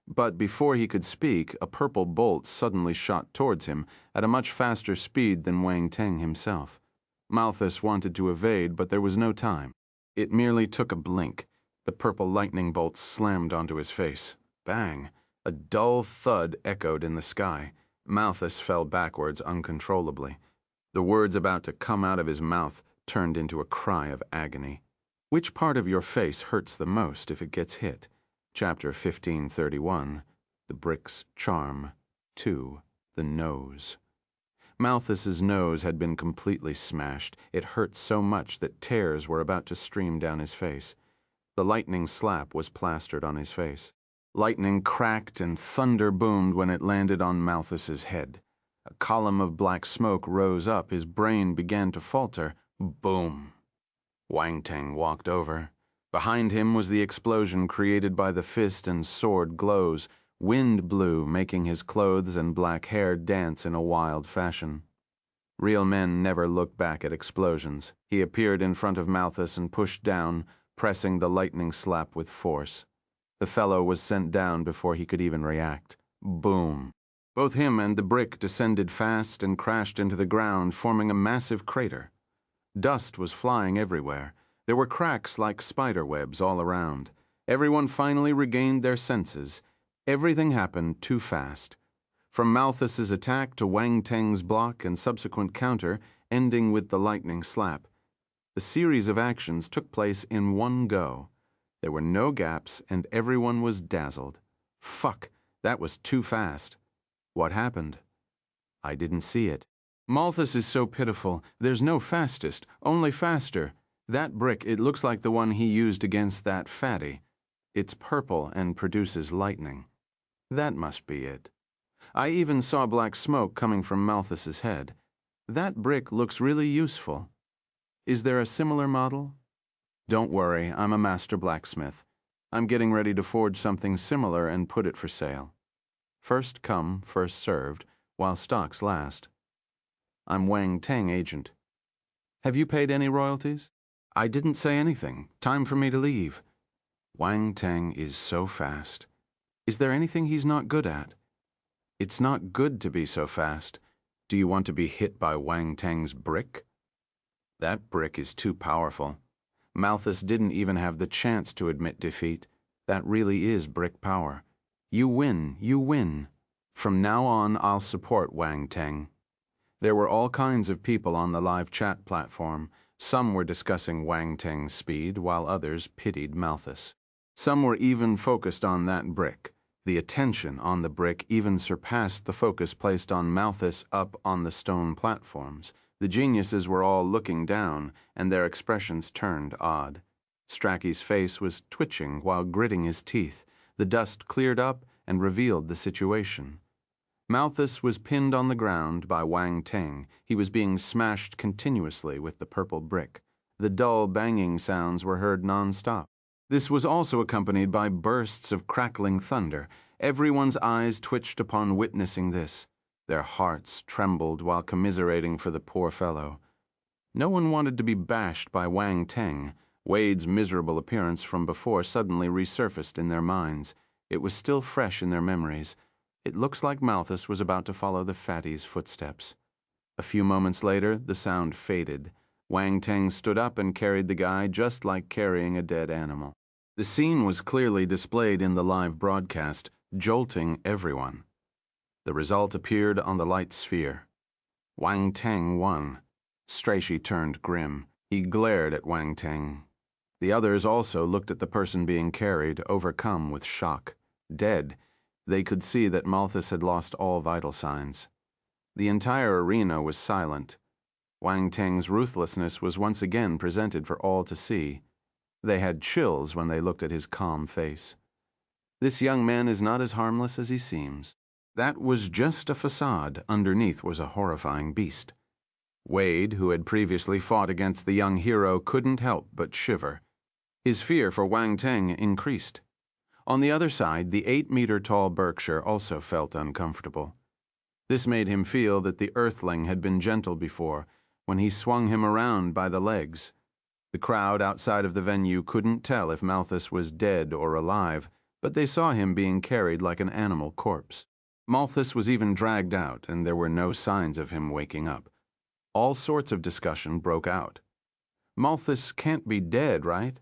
But before he could speak, a purple bolt suddenly shot towards him at a much faster speed than Wang Teng himself. Malthus wanted to evade, but there was no time. It merely took a blink. The purple lightning bolt slammed onto his face. Bang! A dull thud echoed in the sky. Malthus fell backwards uncontrollably. The words about to come out of his mouth turned into a cry of agony. "Which part of your face hurts the most if it gets hit?" Chapter 1531, The Brick's Charm. 2. The Nose. Malthus's nose had been completely smashed. It hurt so much that tears were about to stream down his face. The lightning slap was plastered on his face. Lightning cracked and thunder boomed when it landed on Malthus's head. A column of black smoke rose up. His brain began to falter. Boom. Wang Teng walked over. Behind him was the explosion created by the fist and sword glows. Wind blew, making his clothes and black hair dance in a wild fashion. Real men never look back at explosions. He appeared in front of Malthus and pushed down, pressing the lightning slap with force. The fellow was sent down before he could even react. Boom. Both him and the brick descended fast and crashed into the ground, forming a massive crater. Dust was flying everywhere. There were cracks like spider webs all around. Everyone finally regained their senses. Everything happened too fast. From Malthus's attack to Wang Teng's block and subsequent counter, ending with the lightning slap. The series of actions took place in one go. There were no gaps, and everyone was dazzled. Fuck, that was too fast. What happened? I didn't see it. Malthus is so pitiful. There's no fastest, only faster. That brick, it looks like the one he used against that fatty. It's purple and produces lightning. That must be it. I even saw black smoke coming from Malthus's head. That brick looks really useful. Is there a similar model? Don't worry, I'm a master blacksmith. I'm getting ready to forge something similar and put it for sale. First come, first served, while stocks last. I'm Wang Teng, agent. Have you paid any royalties? I didn't say anything. Time for me to leave. Wang Teng is so fast. Is there anything he's not good at? It's not good to be so fast. Do you want to be hit by Wang Teng's brick? That brick is too powerful. Malthus didn't even have the chance to admit defeat. That really is brick power. You win, you win. From now on, I'll support Wang Teng. There were all kinds of people on the live chat platform. Some were discussing Wang Teng's speed, while others pitied Malthus. Some were even focused on that brick. The attention on the brick even surpassed the focus placed on Malthus up on the stone platforms. The geniuses were all looking down, and their expressions turned odd. Strachey's face was twitching while gritting his teeth. The dust cleared up and revealed the situation. Malthus was pinned on the ground by Wang Teng. He was being smashed continuously with the purple brick. The dull banging sounds were heard non-stop. This was also accompanied by bursts of crackling thunder. Everyone's eyes twitched upon witnessing this. Their hearts trembled while commiserating for the poor fellow. No one wanted to be bashed by Wang Teng. Wade's miserable appearance from before suddenly resurfaced in their minds. It was still fresh in their memories. It looks like Malthus was about to follow the fatty's footsteps. A few moments later, the sound faded. Wang Teng stood up and carried the guy just like carrying a dead animal. The scene was clearly displayed in the live broadcast, jolting everyone. The result appeared on the light sphere. Wang Teng won. Strachey turned grim. He glared at Wang Teng. The others also looked at the person being carried, overcome with shock. Dead. They could see that Malthus had lost all vital signs. The entire arena was silent. Wang Teng's ruthlessness was once again presented for all to see. They had chills when they looked at his calm face. This young man is not as harmless as he seems. That was just a facade. Underneath was a horrifying beast. Wade, who had previously fought against the young hero, couldn't help but shiver. His fear for Wang Teng increased. On the other side, the 8-meter-tall Berkshire also felt uncomfortable. This made him feel that the Earthling had been gentle before, when he swung him around by the legs. The crowd outside of the venue couldn't tell if Malthus was dead or alive, but they saw him being carried like an animal corpse. Malthus was even dragged out, and there were no signs of him waking up. All sorts of discussion broke out. Malthus can't be dead, right?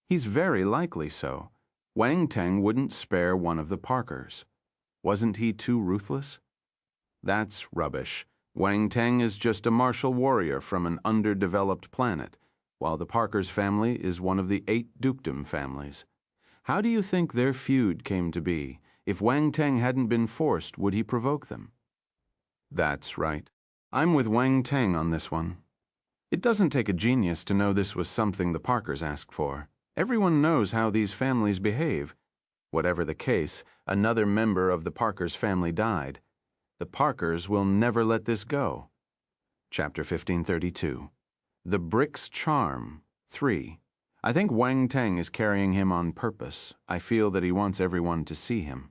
He's very likely so. Wang Teng wouldn't spare one of the Parkers. Wasn't he too ruthless? That's rubbish. Wang Teng is just a martial warrior from an underdeveloped planet, while the Parkers family is one of the 8 dukedom families. How do you think their feud came to be? If Wang Teng hadn't been forced, would he provoke them? That's right. I'm with Wang Teng on this one. It doesn't take a genius to know this was something the Parkers asked for. Everyone knows how these families behave. Whatever the case, another member of the Parkers family died. The Parkers will never let this go. Chapter 1532. The Brick's Charm. 3. I think Wang Teng is carrying him on purpose. I feel that he wants everyone to see him.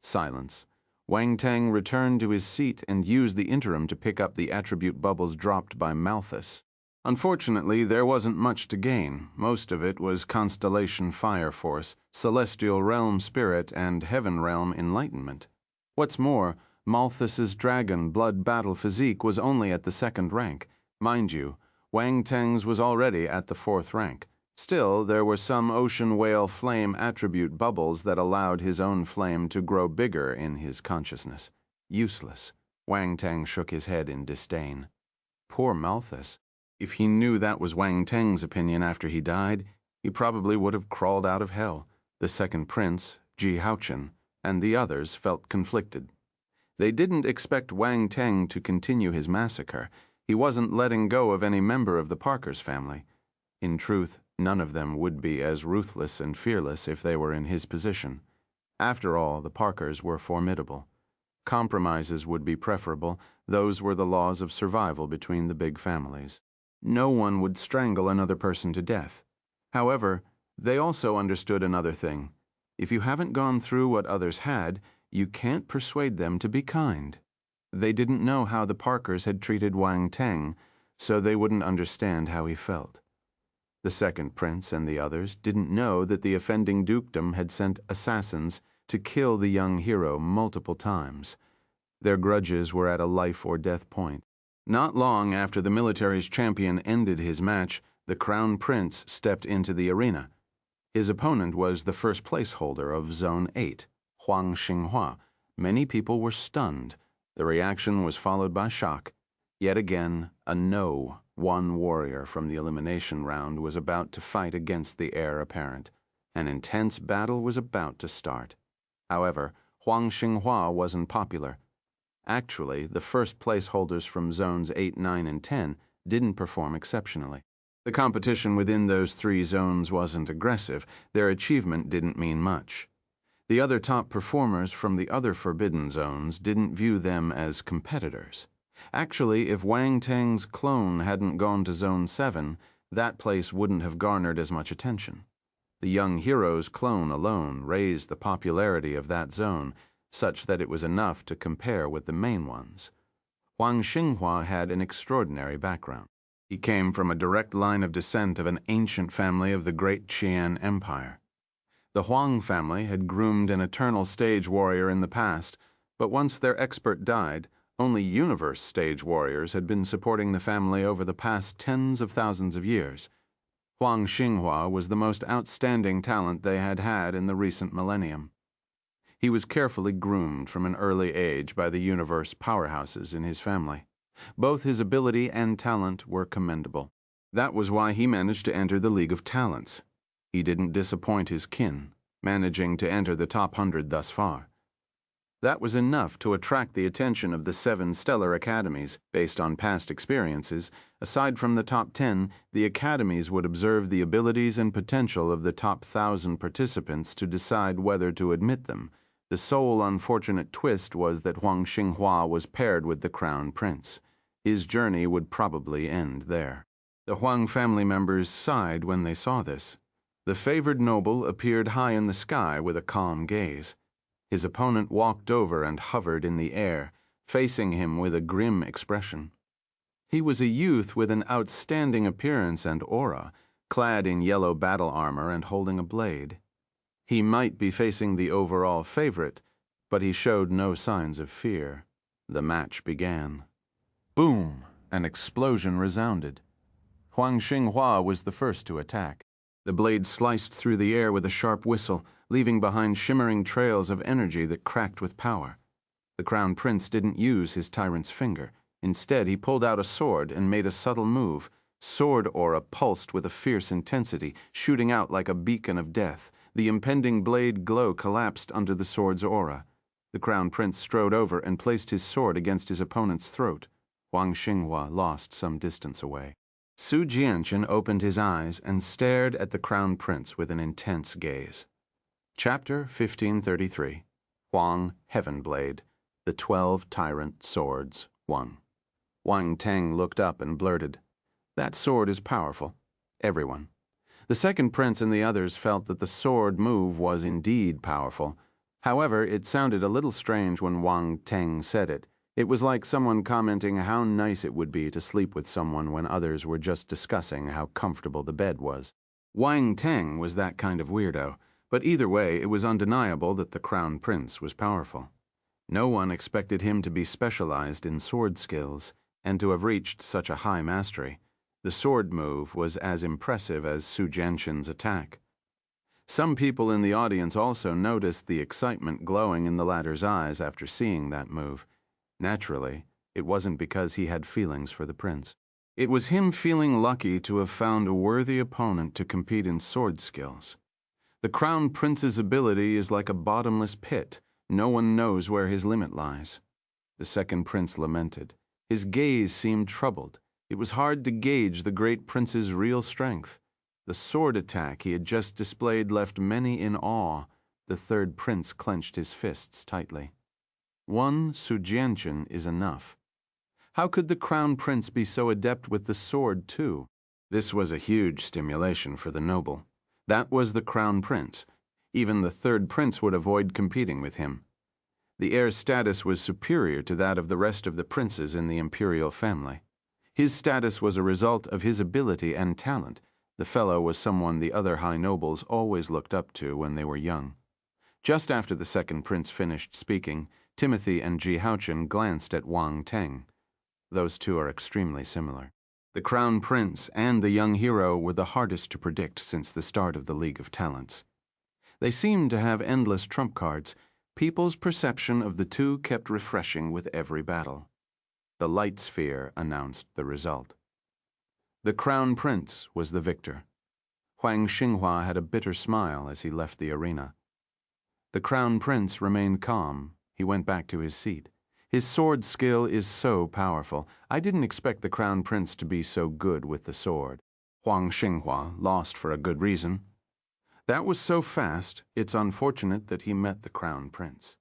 Silence. Wang Teng returned to his seat and used the interim to pick up the attribute bubbles dropped by Malthus. Unfortunately, there wasn't much to gain. Most of it was Constellation Fire Force, Celestial Realm Spirit, and Heaven Realm Enlightenment. What's more, Malthus's Dragon Blood Battle physique was only at the 2nd rank. Mind you, Wang Teng's was already at the 4th rank. Still, there were some Ocean Whale Flame attribute bubbles that allowed his own flame to grow bigger in his consciousness. Useless. Wang Teng shook his head in disdain. Poor Malthus. If he knew that was Wang Teng's opinion after he died, he probably would have crawled out of hell. The second prince, Ji Haochen, and the others felt conflicted. They didn't expect Wang Teng to continue his massacre. He wasn't letting go of any member of the Parkers family. In truth, none of them would be as ruthless and fearless if they were in his position. After all, the Parkers were formidable. Compromises would be preferable. Those were the laws of survival between the big families. No one would strangle another person to death. However, they also understood another thing. If you haven't gone through what others had, you can't persuade them to be kind. They didn't know how the Parkers had treated Wang Teng, so they wouldn't understand how he felt. The second prince and the others didn't know that the offending dukedom had sent assassins to kill the young hero multiple times. Their grudges were at a life-or-death point. Not long after the military's champion ended his match, the crown prince stepped into the arena. His opponent was the first placeholder of Zone 8, Huang Xinghua. Many people were stunned. The reaction was followed by shock. Yet again, a no. One warrior from the elimination round was about to fight against the heir apparent. An intense battle was about to start. However, Huang Xinghua wasn't popular. Actually, the first placeholders from Zones 8, 9, and 10 didn't perform exceptionally. The competition within those three zones wasn't aggressive. Their achievement didn't mean much. The other top performers from the other forbidden zones didn't view them as competitors. Actually, if Wang Teng's clone hadn't gone to Zone 7, that place wouldn't have garnered as much attention. The young hero's clone alone raised the popularity of that zone, such that it was enough to compare with the main ones. Huang Xinghua had an extraordinary background. He came from a direct line of descent of an ancient family of the Great Qian Empire. The Huang family had groomed an eternal stage warrior in the past, but once their expert died, only universe stage warriors had been supporting the family over the past tens of thousands of years. Huang Xinghua was the most outstanding talent they had had in the recent millennium. He was carefully groomed from an early age by the universe powerhouses in his family. Both his ability and talent were commendable. That was why he managed to enter the League of Talents. He didn't disappoint his kin, managing to enter the top 100 thus far. That was enough to attract the attention of the 7 stellar academies. Based on past experiences, aside from the top 10, the academies would observe the abilities and potential of the top 1,000 participants to decide whether to admit them. The sole unfortunate twist was that Huang Xinghua was paired with the crown prince. His journey would probably end there. The Huang family members sighed when they saw this. The favored noble appeared high in the sky with a calm gaze. His opponent walked over and hovered in the air, facing him with a grim expression. He was a youth with an outstanding appearance and aura, clad in yellow battle armor and holding a blade. He might be facing the overall favorite, but he showed no signs of fear. The match began. Boom! An explosion resounded. Huang Xinghua was the first to attack. The blade sliced through the air with a sharp whistle, leaving behind shimmering trails of energy that cracked with power. The crown prince didn't use his tyrant's finger. Instead, he pulled out a sword and made a subtle move. Sword aura pulsed with a fierce intensity, shooting out like a beacon of death. The impending blade glow collapsed under the sword's aura. The crown prince strode over and placed his sword against his opponent's throat. Huang Xinghua lost some distance away. Su Jianchen opened his eyes and stared at the crown prince with an intense gaze. Chapter 1533. Huang Heavenblade, The 12 Tyrant Swords 1. Wang Teng looked up and blurted, "That sword is powerful. Everyone." The second prince and the others felt that the sword move was indeed powerful. However, it sounded a little strange when Wang Teng said it. It was like someone commenting how nice it would be to sleep with someone when others were just discussing how comfortable the bed was. Wang Teng was that kind of weirdo, but either way, it was undeniable that the crown prince was powerful. No one expected him to be specialized in sword skills and to have reached such a high mastery. The sword move was as impressive as Su Jianchen's attack. Some people in the audience also noticed the excitement glowing in the latter's eyes after seeing that move. Naturally, it wasn't because he had feelings for the prince. It was him feeling lucky to have found a worthy opponent to compete in sword skills. The crown prince's ability is like a bottomless pit. No one knows where his limit lies. The second prince lamented. His gaze seemed troubled. It was hard to gauge the great prince's real strength. The sword attack he had just displayed left many in awe. The third prince clenched his fists tightly. One Sujianchen is enough. How could the crown prince be so adept with the sword, too? This was a huge stimulation for the noble. That was the crown prince. Even the third prince would avoid competing with him. The heir's status was superior to that of the rest of the princes in the imperial family. His status was a result of his ability and talent. The fellow was someone the other high nobles always looked up to when they were young. Just after the second prince finished speaking, Timothy and Ji Haochen glanced at Wang Teng. Those two are extremely similar. The crown prince and the young hero were the hardest to predict since the start of the League of Talents. They seemed to have endless trump cards. People's perception of the two kept refreshing with every battle. The light sphere announced the result. The crown prince was the victor. Huang Xinghua had a bitter smile as he left the arena. The crown prince remained calm. He went back to his seat. His sword skill is so powerful. I didn't expect the crown prince to be so good with the sword. Huang Xinghua lost for a good reason. That was so fast, it's unfortunate that he met the crown prince.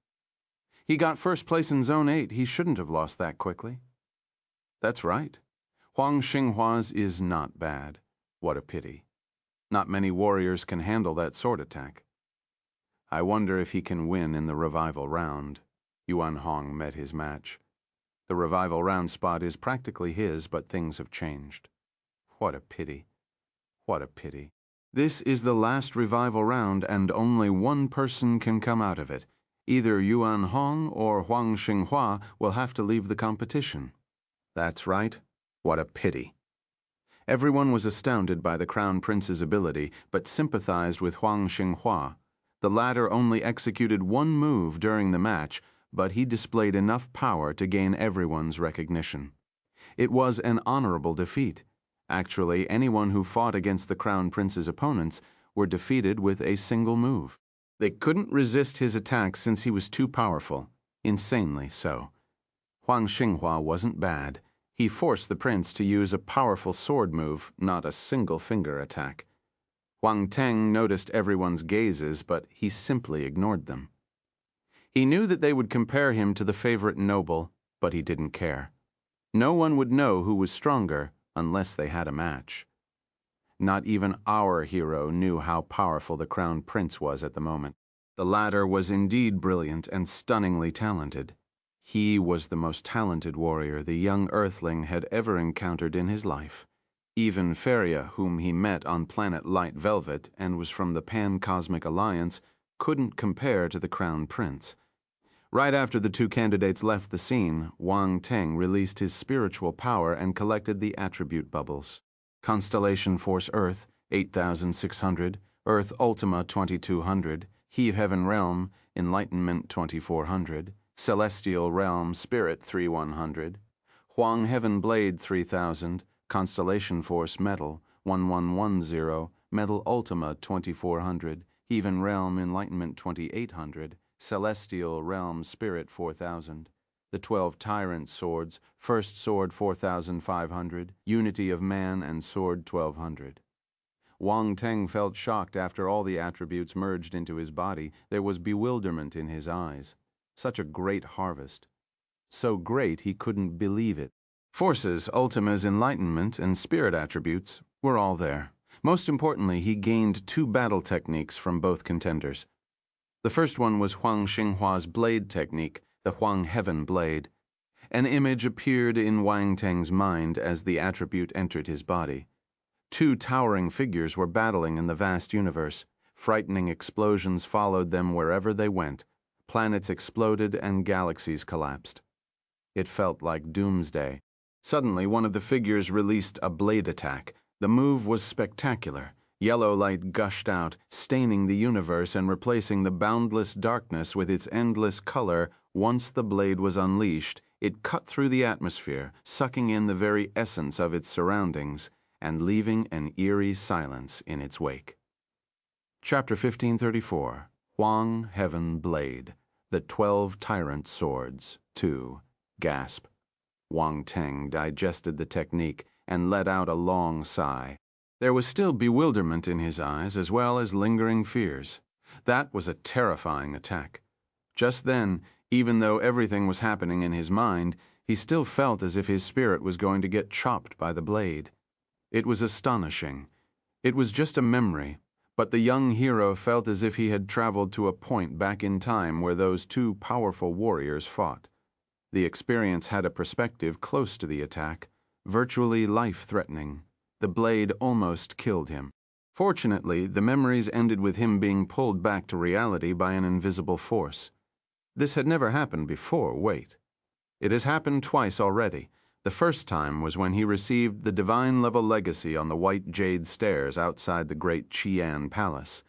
He got first place in Zone 8. He shouldn't have lost that quickly. That's right. Huang Xinghua's is not bad. What a pity. Not many warriors can handle that sword attack. I wonder if he can win in the revival round. Yuan Hong met his match. The revival round spot is practically his, but things have changed. What a pity. What a pity. This is the last revival round, and only one person can come out of it. Either Yuan Hong or Huang Xinghua will have to leave the competition. That's right. What a pity. Everyone was astounded by the crown prince's ability, but sympathized with Huang Xinghua. The latter only executed one move during the match, but he displayed enough power to gain everyone's recognition. It was an honorable defeat. Actually, anyone who fought against the crown prince's opponents were defeated with a single move. They couldn't resist his attacks since he was too powerful, insanely so. Huang Xinghua wasn't bad. He forced the prince to use a powerful sword move, not a single-finger attack. Wang Teng noticed everyone's gazes, but he simply ignored them. He knew that they would compare him to the favorite noble, but he didn't care. No one would know who was stronger unless they had a match. Not even our hero knew how powerful the crown prince was at the moment. The latter was indeed brilliant and stunningly talented. He was the most talented warrior the young earthling had ever encountered in his life. Even Feria, whom he met on planet Light Velvet and was from the Pan-Cosmic Alliance, couldn't compare to the crown prince. Right after the two candidates left the scene, Wang Teng released his spiritual power and collected the attribute bubbles. Constellation Force Earth, 8,600, Earth Ultima, 2,200, Heave Heaven Realm, Enlightenment, 2,400, Celestial Realm, Spirit, 3,100, Huang Heaven Blade, 3,000, Constellation Force Metal, 1,110, Metal Ultima, 2,400, Heaven Realm, Enlightenment, 2,800, Celestial Realm Spirit 4,000, the 12 Tyrant Swords, First Sword 4,500, Unity of Man and Sword 1,200. Wang Teng felt shocked after all the attributes merged into his body. There was bewilderment in his eyes. Such a great harvest. So great he couldn't believe it. Forces, Ultima's Enlightenment, and Spirit attributes were all there. Most importantly, he gained 2 battle techniques from both contenders. The first one was Huang Xinghua's blade technique, the Huang Heaven Blade. An image appeared in Wang Teng's mind as the attribute entered his body. 2 towering figures were battling in the vast universe. Frightening explosions followed them wherever they went. Planets exploded and galaxies collapsed. It felt like doomsday. Suddenly, one of the figures released a blade attack. The move was spectacular. Yellow light gushed out, staining the universe and replacing the boundless darkness with its endless color. Once the blade was unleashed, it cut through the atmosphere, sucking in the very essence of its surroundings and leaving an eerie silence in its wake. Chapter 1534, Huang Heaven Blade, the 12 Tyrant Swords, 2, Gasp. Wang Teng digested the technique and let out a long sigh. There was still bewilderment in his eyes as well as lingering fears. That was a terrifying attack. Just then, Even though everything was happening in his mind, he still felt as if his spirit was going to get chopped by the blade. It was astonishing. It was just a memory, but the young hero felt as if he had traveled to a point back in time where those two powerful warriors fought. The experience had a perspective close to the attack, virtually life-threatening. The blade almost killed him. Fortunately, the memories ended with him being pulled back to reality by an invisible force. This had never happened before, wait. It has happened twice already. The first time was when he received the divine-level legacy on the white jade stairs outside the great Qian Palace.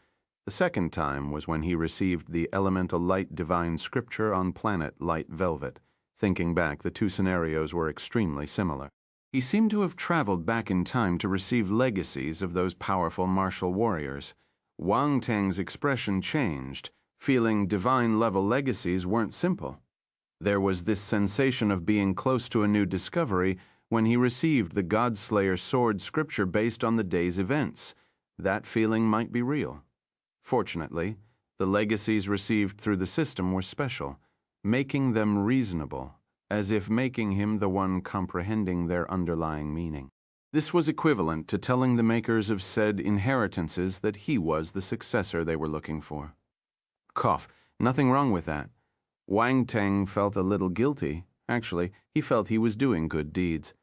The second time was when he received the elemental light divine scripture on planet Light Velvet. Thinking back, the two scenarios were extremely similar. He seemed to have traveled back in time to receive legacies of those powerful martial warriors. Wang Teng's expression changed, feeling divine-level legacies weren't simple. There was this sensation of being close to a new discovery when he received the Godslayer sword scripture based on the day's events. That feeling might be real. Fortunately, the legacies received through the system were special, making them reasonable, as if making him the one comprehending their underlying meaning. This was equivalent to telling the makers of said inheritances that he was the successor they were looking for. Cough, nothing wrong with that. Wang Teng felt a little guilty. Actually, he felt he was doing good deeds.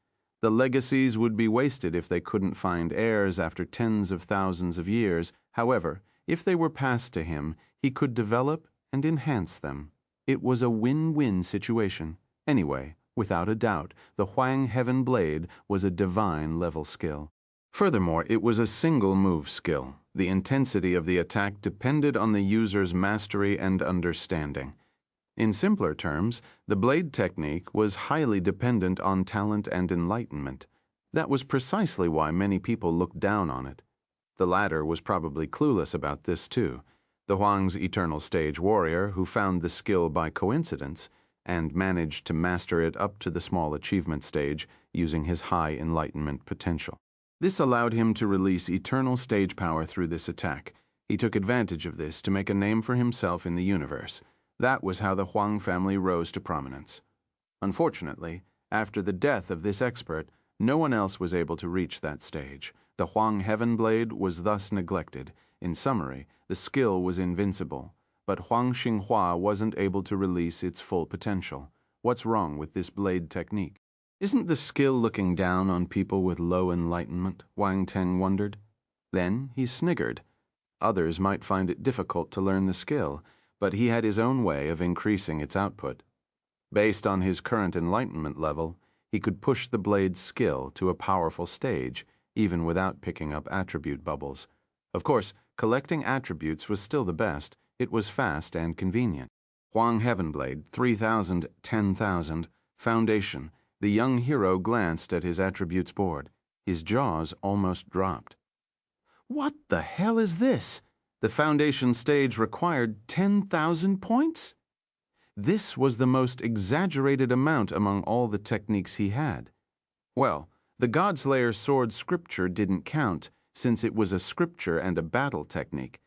The legacies would be wasted if they couldn't find heirs after tens of thousands of years. However, if they were passed to him, he could develop and enhance them. It was a win-win situation. Anyway, without a doubt, the Huang Heaven Blade was a divine-level skill. Furthermore, it was a single-move skill. The intensity of the attack depended on the user's mastery and understanding. In simpler terms, the blade technique was highly dependent on talent and enlightenment. That was precisely why many people looked down on it. The latter was probably clueless about this too. The Huang's eternal stage warrior, who found the skill by coincidence and managed to master it up to the small achievement stage using his high enlightenment potential. This allowed him to release eternal stage power through this attack. He took advantage of this to make a name for himself in the universe. That was how the Huang family rose to prominence. Unfortunately, after the death of this expert, no one else was able to reach that stage. The Huang Heaven Blade was thus neglected. In summary, the skill was invincible, but Huang Xinghua wasn't able to release its full potential. What's wrong with this blade technique? Isn't the skill looking down on people with low enlightenment? Wang Teng wondered. Then he sniggered. Others might find it difficult to learn the skill, but he had his own way of increasing its output. Based on his current enlightenment level, he could push the blade's skill to a powerful stage, even without picking up attribute bubbles. Of course, collecting attributes was still the best. It was fast and convenient. Huang Heaven Blade, 3,000, 10,000, Foundation. The young hero glanced at his attributes board. His jaws almost dropped. What the hell is this? The Foundation stage required 10,000 points? This was the most exaggerated amount among all the techniques he had. Well, the Godslayer sword scripture didn't count, since it was a scripture and a battle technique.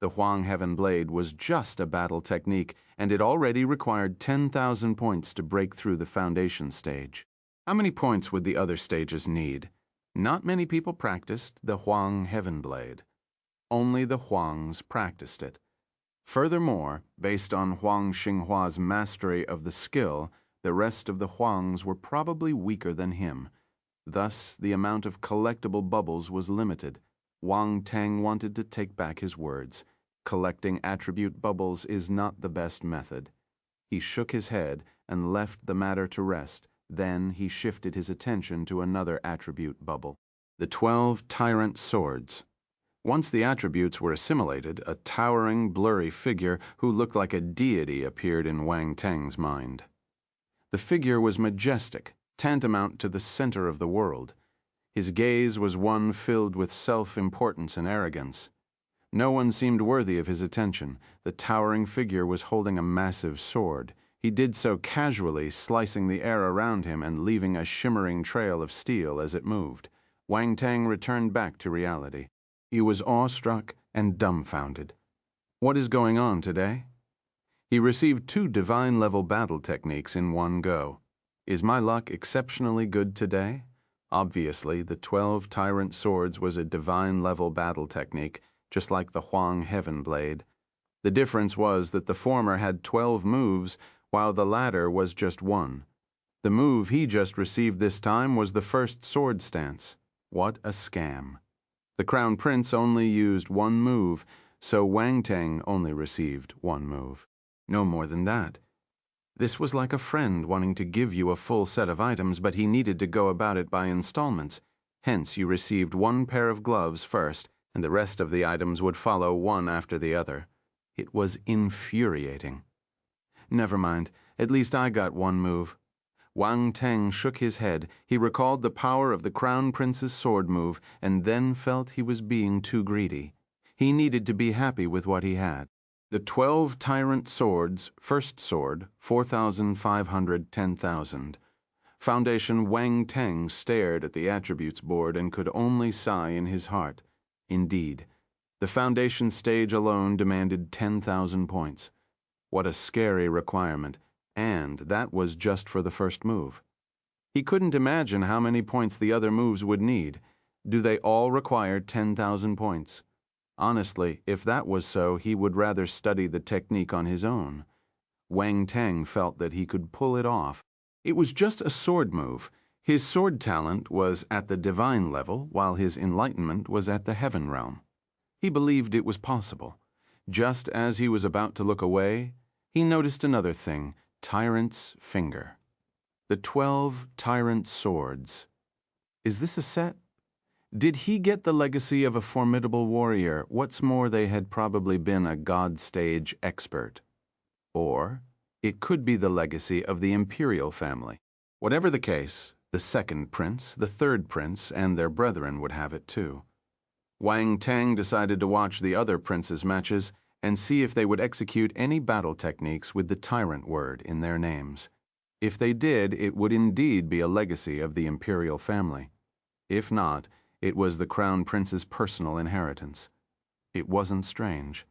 The Huang Heaven Blade was just a battle technique, and it already required 10,000 points to break through the Foundation stage. How many points would the other stages need? Not many people practiced the Huang Heaven Blade. Only the Huangs practiced it. Furthermore, based on Huang Xinghua's mastery of the skill, the rest of the Huangs were probably weaker than him. Thus, the amount of collectible bubbles was limited. Wang Teng wanted to take back his words. Collecting attribute bubbles is not the best method. He shook his head and left the matter to rest. Then he shifted his attention to another attribute bubble. The 12 Tyrant Swords. Once the attributes were assimilated, a towering, blurry figure who looked like a deity appeared in Wang Teng's mind. The figure was majestic, tantamount to the center of the world. His gaze was one filled with self-importance and arrogance. No one seemed worthy of his attention. The towering figure was holding a massive sword. He did so casually, slicing the air around him and leaving a shimmering trail of steel as it moved. Wang Teng returned back to reality. He was awestruck and dumbfounded. What is going on today? He received 2 divine-level battle techniques in one go. Is my luck exceptionally good today? Obviously, the 12 Tyrant Swords was a divine-level battle technique, just like the Huang Heaven Blade. The difference was that the former had 12 moves, while the latter was just 1. The move he just received this time was the first sword stance. What a scam. The Crown Prince only used 1 move, so Wang Teng only received 1 move. No more than that. This was like a friend wanting to give you a full set of items, but he needed to go about it by installments. Hence, you received 1 pair of gloves first, and the rest of the items would follow one after the other. It was infuriating. Never mind, at least I got 1 move. Wang Teng shook his head. He recalled the power of the Crown Prince's sword move, and then felt he was being too greedy. He needed to be happy with what he had. The 12 Tyrant Swords, first sword, 4,500, 10,000. Foundation Wang Teng stared at the attributes board and could only sigh in his heart. Indeed, the Foundation stage alone demanded 10,000 points. What a scary requirement, and that was just for the first move. He couldn't imagine how many points the other moves would need. Do they all require 10,000 points? Honestly, if that was so, he would rather study the technique on his own. Wang Teng felt that he could pull it off. It was just a sword move. His sword talent was at the divine level, while his enlightenment was at the heaven realm. He believed it was possible. Just as he was about to look away, he noticed another thing: Tyrant's finger. The 12 Tyrant Swords. Is this a set? Did he get the legacy of a formidable warrior? What's more, they had probably been a God stage expert. Or it could be the legacy of the imperial family. Whatever the case, the second prince, the third prince, and their brethren would have it too. Wang Teng decided to watch the other princes' matches and see if they would execute any battle techniques with the tyrant word in their names. If they did, it would indeed be a legacy of the imperial family. If not, it was the Crown Prince's personal inheritance. It wasn't strange.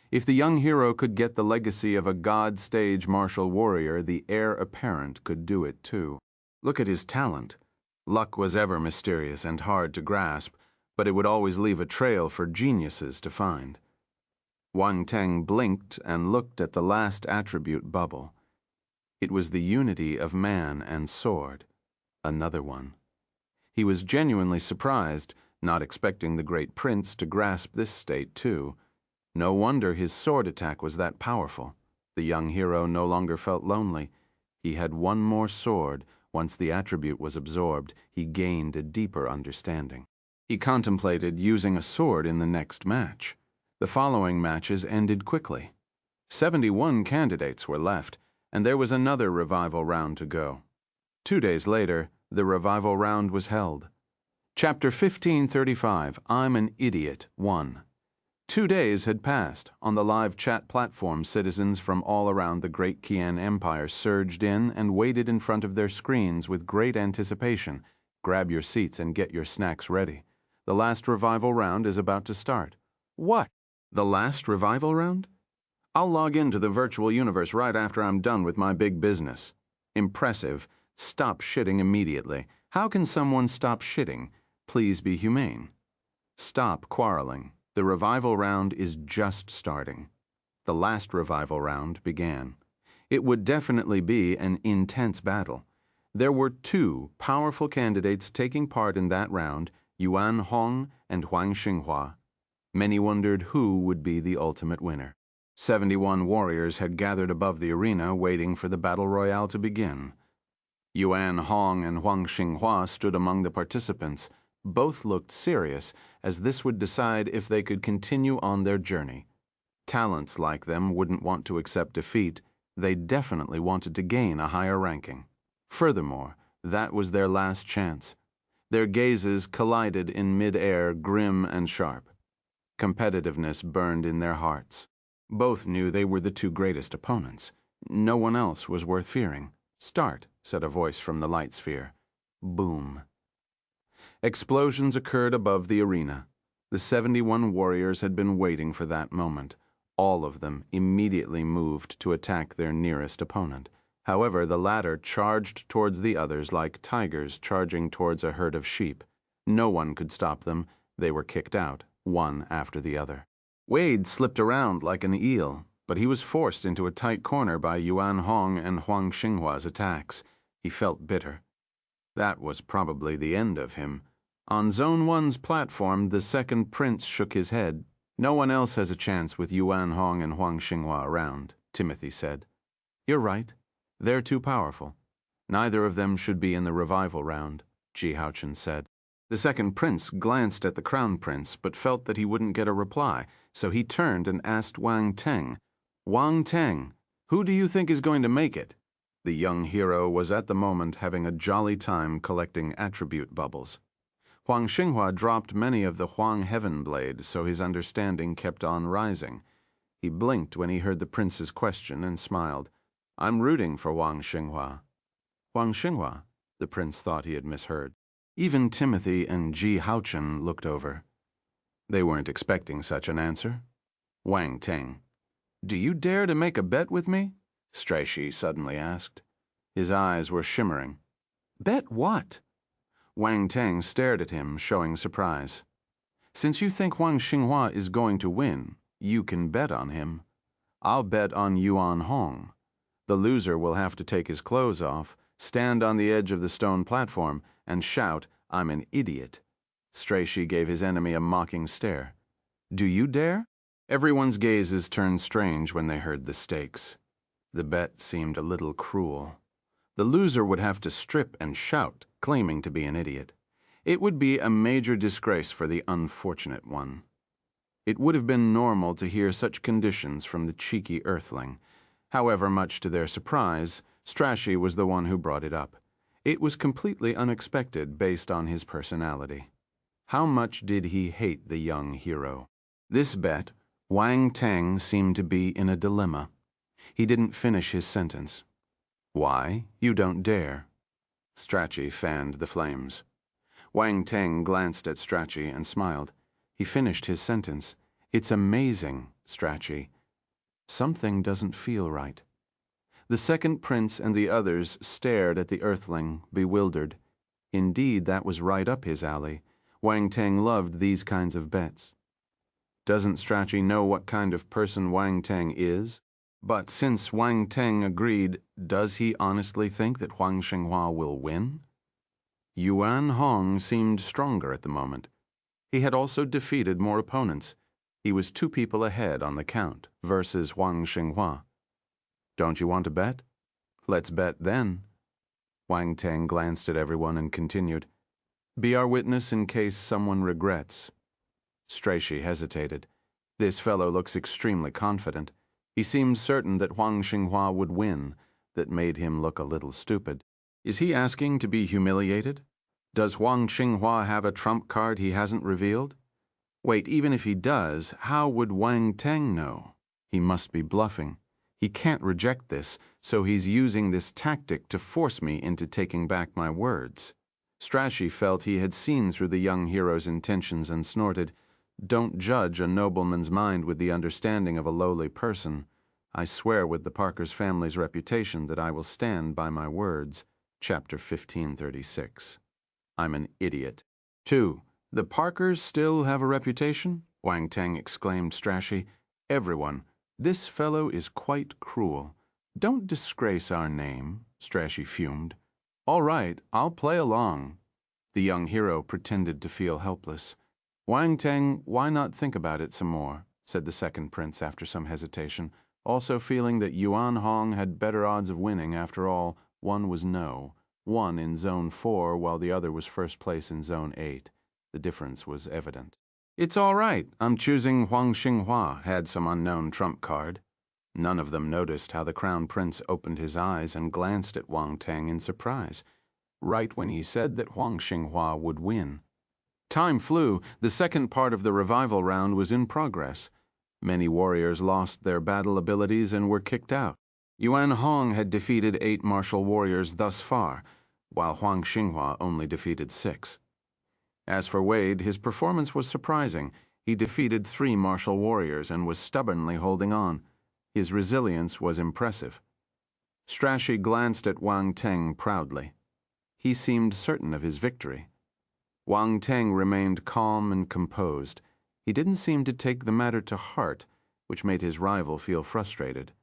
If the young hero could get the legacy of a God stage martial warrior, the heir apparent could do it too. Look at his talent. Luck was ever mysterious and hard to grasp, but it would always leave a trail for geniuses to find. Wang Teng blinked and looked at the last attribute bubble. It was the unity of man and sword. Another one. He was genuinely surprised, not expecting the great prince to grasp this state too. No wonder his sword attack was that powerful. The young hero no longer felt lonely. He had 1 more sword. Once the attribute was absorbed, he gained a deeper understanding. He contemplated using a sword in the next match. The following matches ended quickly. 71 candidates were left, and there was another revival round to go. 2 days later, the revival round was held. Chapter 1535, I'm an Idiot, 1. 2 days had passed. On the live chat platform, citizens from all around the Great Qian Empire surged in and waited in front of their screens with great anticipation. Grab your seats and get your snacks ready. The last revival round is about to start. What? The last revival round? I'll log into the virtual universe right after I'm done with my big business. Impressive. Stop shitting immediately. How can someone stop shitting? Please be humane. Stop quarreling. The revival round is just starting. The last revival round began. It would definitely be an intense battle. There were 2 powerful candidates taking part in that round, Yuan Hong and Huang Xinghua. Many wondered who would be the ultimate winner. 71 warriors had gathered above the arena waiting for the battle royale to begin. Yuan Hong and Huang Xinghua stood among the participants. Both looked serious, as this would decide if they could continue on their journey. Talents like them wouldn't want to accept defeat. They definitely wanted to gain a higher ranking. Furthermore, that was their last chance. Their gazes collided in mid-air, grim and sharp. Competitiveness burned in their hearts. Both knew they were the 2 greatest opponents. No one else was worth fearing. Start, said a voice from the light sphere. Boom. Explosions occurred above the arena. The 71 warriors had been waiting for that moment. All of them immediately moved to attack their nearest opponent. However, the latter charged towards the others like tigers charging towards a herd of sheep. No one could stop them. They were kicked out, one after the other. Wade slipped around like an eel, but he was forced into a tight corner by Yuan Hong and Huang Xinghua's attacks. He felt bitter. That was probably the end of him. On Zone 1's platform, the second prince shook his head. "No one else has a chance with Yuan Hong and Huang Xinghua around," Timothy said. "You're right. They're too powerful. Neither of them should be in the revival round," Ji Haochen said. The second prince glanced at the crown prince, but felt that he wouldn't get a reply, so he turned and asked Wang Teng, "Wang Teng, who do you think is going to make it?" The young hero was at the moment having a jolly time collecting attribute bubbles. Huang Xinghua dropped many of the Huang Heaven Blade, so his understanding kept on rising. He blinked when he heard the prince's question and smiled. "I'm rooting for Huang Xinghua." Huang Xinghua? The prince thought he had misheard. Even Timothy and Ji Haochen looked over. They weren't expecting such an answer. Wang Teng. "Do you dare to make a bet with me?" Strachey suddenly asked. His eyes were shimmering. "Bet what?" Wang Teng stared at him, showing surprise. "Since you think Huang Xinghua is going to win, you can bet on him. I'll bet on Yuan Hong. The loser will have to take his clothes off, stand on the edge of the stone platform, and shout, 'I'm an idiot.'" Strachey gave his enemy a mocking stare. "Do you dare?" Everyone's gazes turned strange when they heard the stakes. The bet seemed a little cruel. The loser would have to strip and shout, claiming to be an idiot. It would be a major disgrace for the unfortunate one. It would have been normal to hear such conditions from the cheeky earthling. However, much to their surprise, Strachey was the one who brought it up. It was completely unexpected based on his personality. How much did he hate the young hero? This bet, Wang Teng seemed to be in a dilemma. He didn't finish his sentence. "Why? You don't dare." Strachey fanned the flames. Wang Teng glanced at Strachey and smiled. He finished his sentence. "It's amazing, Strachey. Something doesn't feel right." The second prince and the others stared at the earthling, bewildered. Indeed, that was right up his alley. Wang Teng loved these kinds of bets. Doesn't Strachey know what kind of person Wang Teng is? But since Wang Teng agreed, does he honestly think that Huang Xinghua will win? Yuan Hong seemed stronger at the moment. He had also defeated more opponents. He was 2 people ahead on the count versus Huang Xinghua. "Don't you want to bet?" "Let's bet then." Wang Teng glanced at everyone and continued, "Be our witness in case someone regrets." Strachey hesitated. This fellow looks extremely confident. He seemed certain that Huang Xinghua would win. That made him look a little stupid. Is he asking to be humiliated? Does Huang Xinghua have a trump card he hasn't revealed? Wait, even if he does, how would Wang Teng know? He must be bluffing. He can't reject this, so he's using this tactic to force me into taking back my words. Strachey felt he had seen through the young hero's intentions and snorted, "Don't judge a nobleman's mind with the understanding of a lowly person. I swear with the Parkers family's reputation that I will stand by my words." Chapter 1536. I'm an idiot. 2. The Parkers still have a reputation? Wang Teng exclaimed Strachey. "Everyone, this fellow is quite cruel. Don't disgrace our name," Strachey fumed. "All right, I'll play along." The young hero pretended to feel helpless. "Wang Teng, why not think about it some more?" said the second prince after some hesitation, also feeling that Yuan Hong had better odds of winning. After all, one was no, one in Zone 4 while the other was first place in Zone 8. The difference was evident. "It's all right. I'm choosing Huang Xinghua," had some unknown trump card. None of them noticed how the crown prince opened his eyes and glanced at Wang Teng in surprise, right when he said that Huang Xinghua would win. Time flew. The second part of the revival round was in progress. Many warriors lost their battle abilities and were kicked out. Yuan Hong had defeated 8 martial warriors thus far, while Huang Xinghua only defeated 6. As for Wade, his performance was surprising. He defeated 3 martial warriors and was stubbornly holding on. His resilience was impressive. Strachey glanced at Wang Teng proudly. He seemed certain of his victory. Wang Teng remained calm and composed. He didn't seem to take the matter to heart, which made his rival feel frustrated.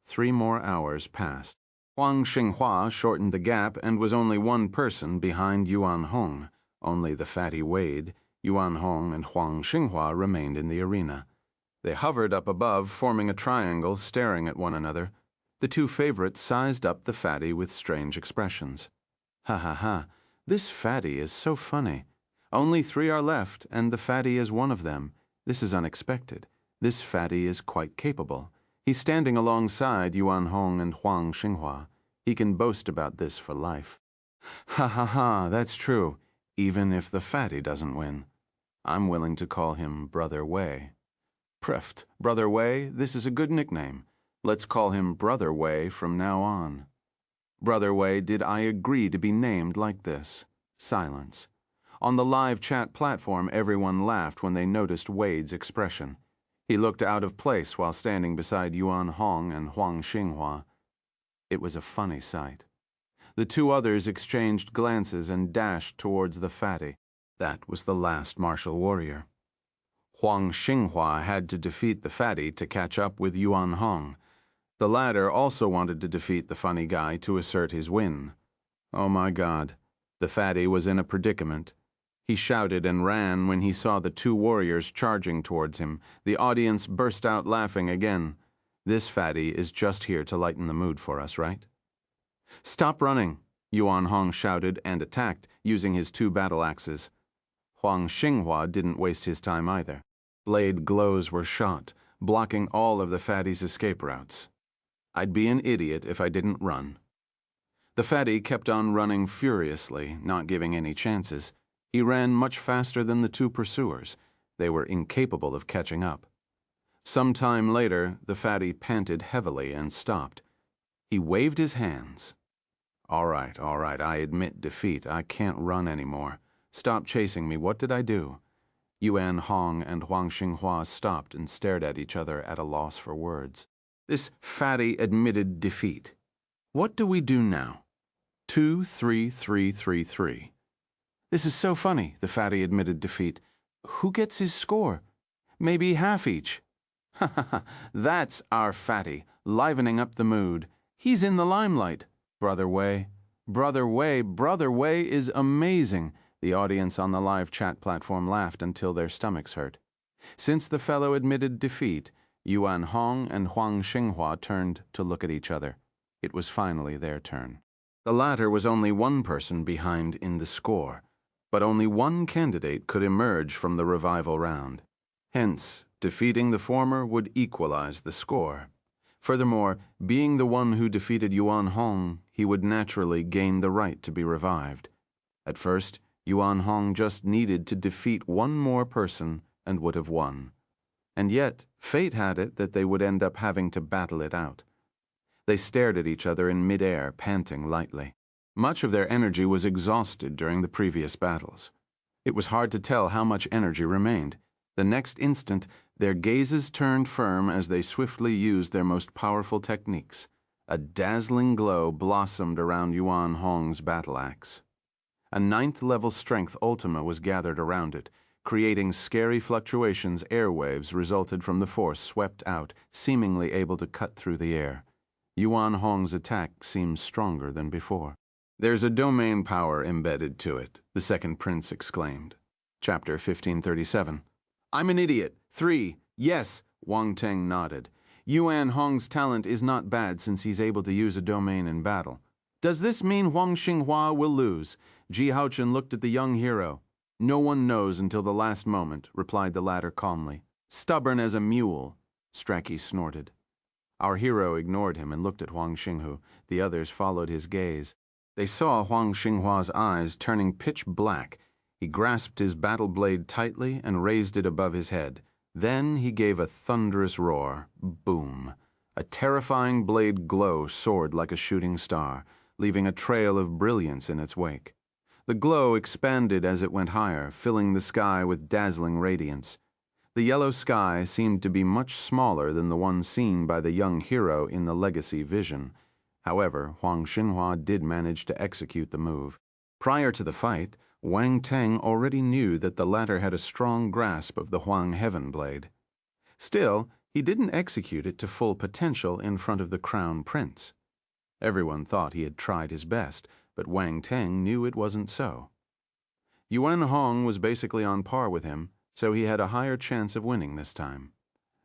3 more hours passed. Huang Xinghua shortened the gap and was only 1 person behind Yuan Hong. Only the fatty Wade, Yuan Hong, and Huang Xinghua remained in the arena. They hovered up above, forming a triangle, staring at one another. The 2 favorites sized up the fatty with strange expressions. Ha ha ha, this fatty is so funny. Only 3 are left, and the fatty is one of them. This is unexpected. This fatty is quite capable. He's standing alongside Yuan Hong and Huang Xinghua. He can boast about this for life. Ha ha ha, that's true, even if the fatty doesn't win. I'm willing to call him Brother Wei. Preft, Brother Wei, this is a good nickname. Let's call him Brother Wei from now on. Brother Wei, did I agree to be named like this? Silence. On the live chat platform, everyone laughed when they noticed Wade's expression. He looked out of place while standing beside Yuan Hong and Huang Xinghua. It was a funny sight. The 2 others exchanged glances and dashed towards the fatty. That was the last martial warrior. Huang Xinghua had to defeat the fatty to catch up with Yuan Hong. The latter also wanted to defeat the funny guy to assert his win. Oh my God, the fatty was in a predicament. He shouted and ran when he saw the 2 warriors charging towards him. The audience burst out laughing again. This fatty is just here to lighten the mood for us, right? Stop running, Yuan Hong shouted and attacked, using his 2 battle axes. Huang Xinghua didn't waste his time either. Blade glows were shot, blocking all of the fatty's escape routes. I'd be an idiot if I didn't run. The fatty kept on running furiously, not giving any chances. He ran much faster than the 2 pursuers. They were incapable of catching up. Some time later, the fatty panted heavily and stopped. He waved his hands. All right, I admit defeat. I can't run anymore. Stop chasing me. What did I do? Yuan Hong and Huang Xinghua stopped and stared at each other at a loss for words. This fatty admitted defeat. What do we do now? 2, 3, 3, 3, 3. This is so funny, the fatty admitted defeat. Who gets his score? Maybe half each. Ha ha ha, that's our fatty, livening up the mood. He's in the limelight. Brother Wei. Brother Wei, Brother Wei is amazing. The audience on the live chat platform laughed until their stomachs hurt. Since the fellow admitted defeat, Yuan Hong and Huang Xinghua turned to look at each other. It was finally their turn. The latter was only 1 person behind in the score, but only 1 candidate could emerge from the revival round. Hence, defeating the former would equalize the score. Furthermore, being the one who defeated Yuan Hong, he would naturally gain the right to be revived. At first, Yuan Hong just needed to defeat 1 more person and would have won. And yet, fate had it that they would end up having to battle it out. They stared at each other in midair, panting lightly. Much of their energy was exhausted during the previous battles. It was hard to tell how much energy remained. The next instant, their gazes turned firm as they swiftly used their most powerful techniques. A dazzling glow blossomed around Yuan Hong's battle axe. A 9th-level strength ultima was gathered around it. Creating scary fluctuations, airwaves resulted from the force swept out, seemingly able to cut through the air. Yuan Hong's attack seemed stronger than before. There's a domain power embedded to it, the second prince exclaimed. Chapter 1537. I'm an idiot. 3. Yes, Wang Teng nodded. Yuan Hong's talent is not bad since he's able to use a domain in battle. Does this mean Huang Xinghua will lose? Ji Haochen looked at the young hero. No one knows until the last moment, replied the latter calmly. Stubborn as a mule, Strachey snorted. Our hero ignored him and looked at Huang Xinghu. The others followed his gaze. They saw Huang Xinghua's eyes turning pitch black. He grasped his battle blade tightly and raised it above his head. Then he gave a thunderous roar. Boom. A terrifying blade glow soared like a shooting star, leaving a trail of brilliance in its wake. The glow expanded as it went higher, filling the sky with dazzling radiance. The yellow sky seemed to be much smaller than the one seen by the young hero in the legacy vision. However, Huang Xinhua did manage to execute the move. Prior to the fight, Wang Teng already knew that the latter had a strong grasp of the Huang Heaven Blade. Still, he didn't execute it to full potential in front of the Crown Prince. Everyone thought he had tried his best, but Wang Teng knew it wasn't so. Yuan Hong was basically on par with him, so he had a higher chance of winning this time.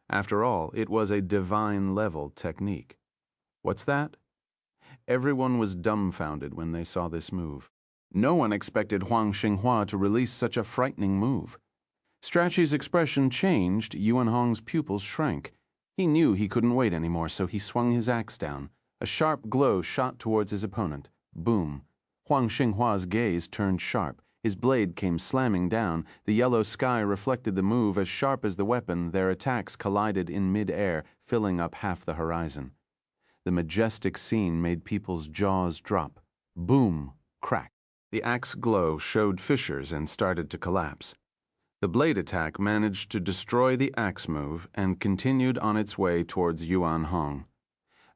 After all, it was a divine-level technique. What's that? Everyone was dumbfounded when they saw this move. No one expected Huang Xinhua to release such a frightening move. Strachey's expression changed, Yuan Hong's pupils shrank. He knew he couldn't wait anymore, so he swung his axe down. A sharp glow shot towards his opponent. Boom. Huang Xinghua's gaze turned sharp. His blade came slamming down. The yellow sky reflected the move. As sharp as the weapon, their attacks collided in mid-air, filling up half the horizon. The majestic scene made people's jaws drop. Boom. Crack. The axe glow showed fissures and started to collapse. The blade attack managed to destroy the axe move and continued on its way towards Yuan Hong.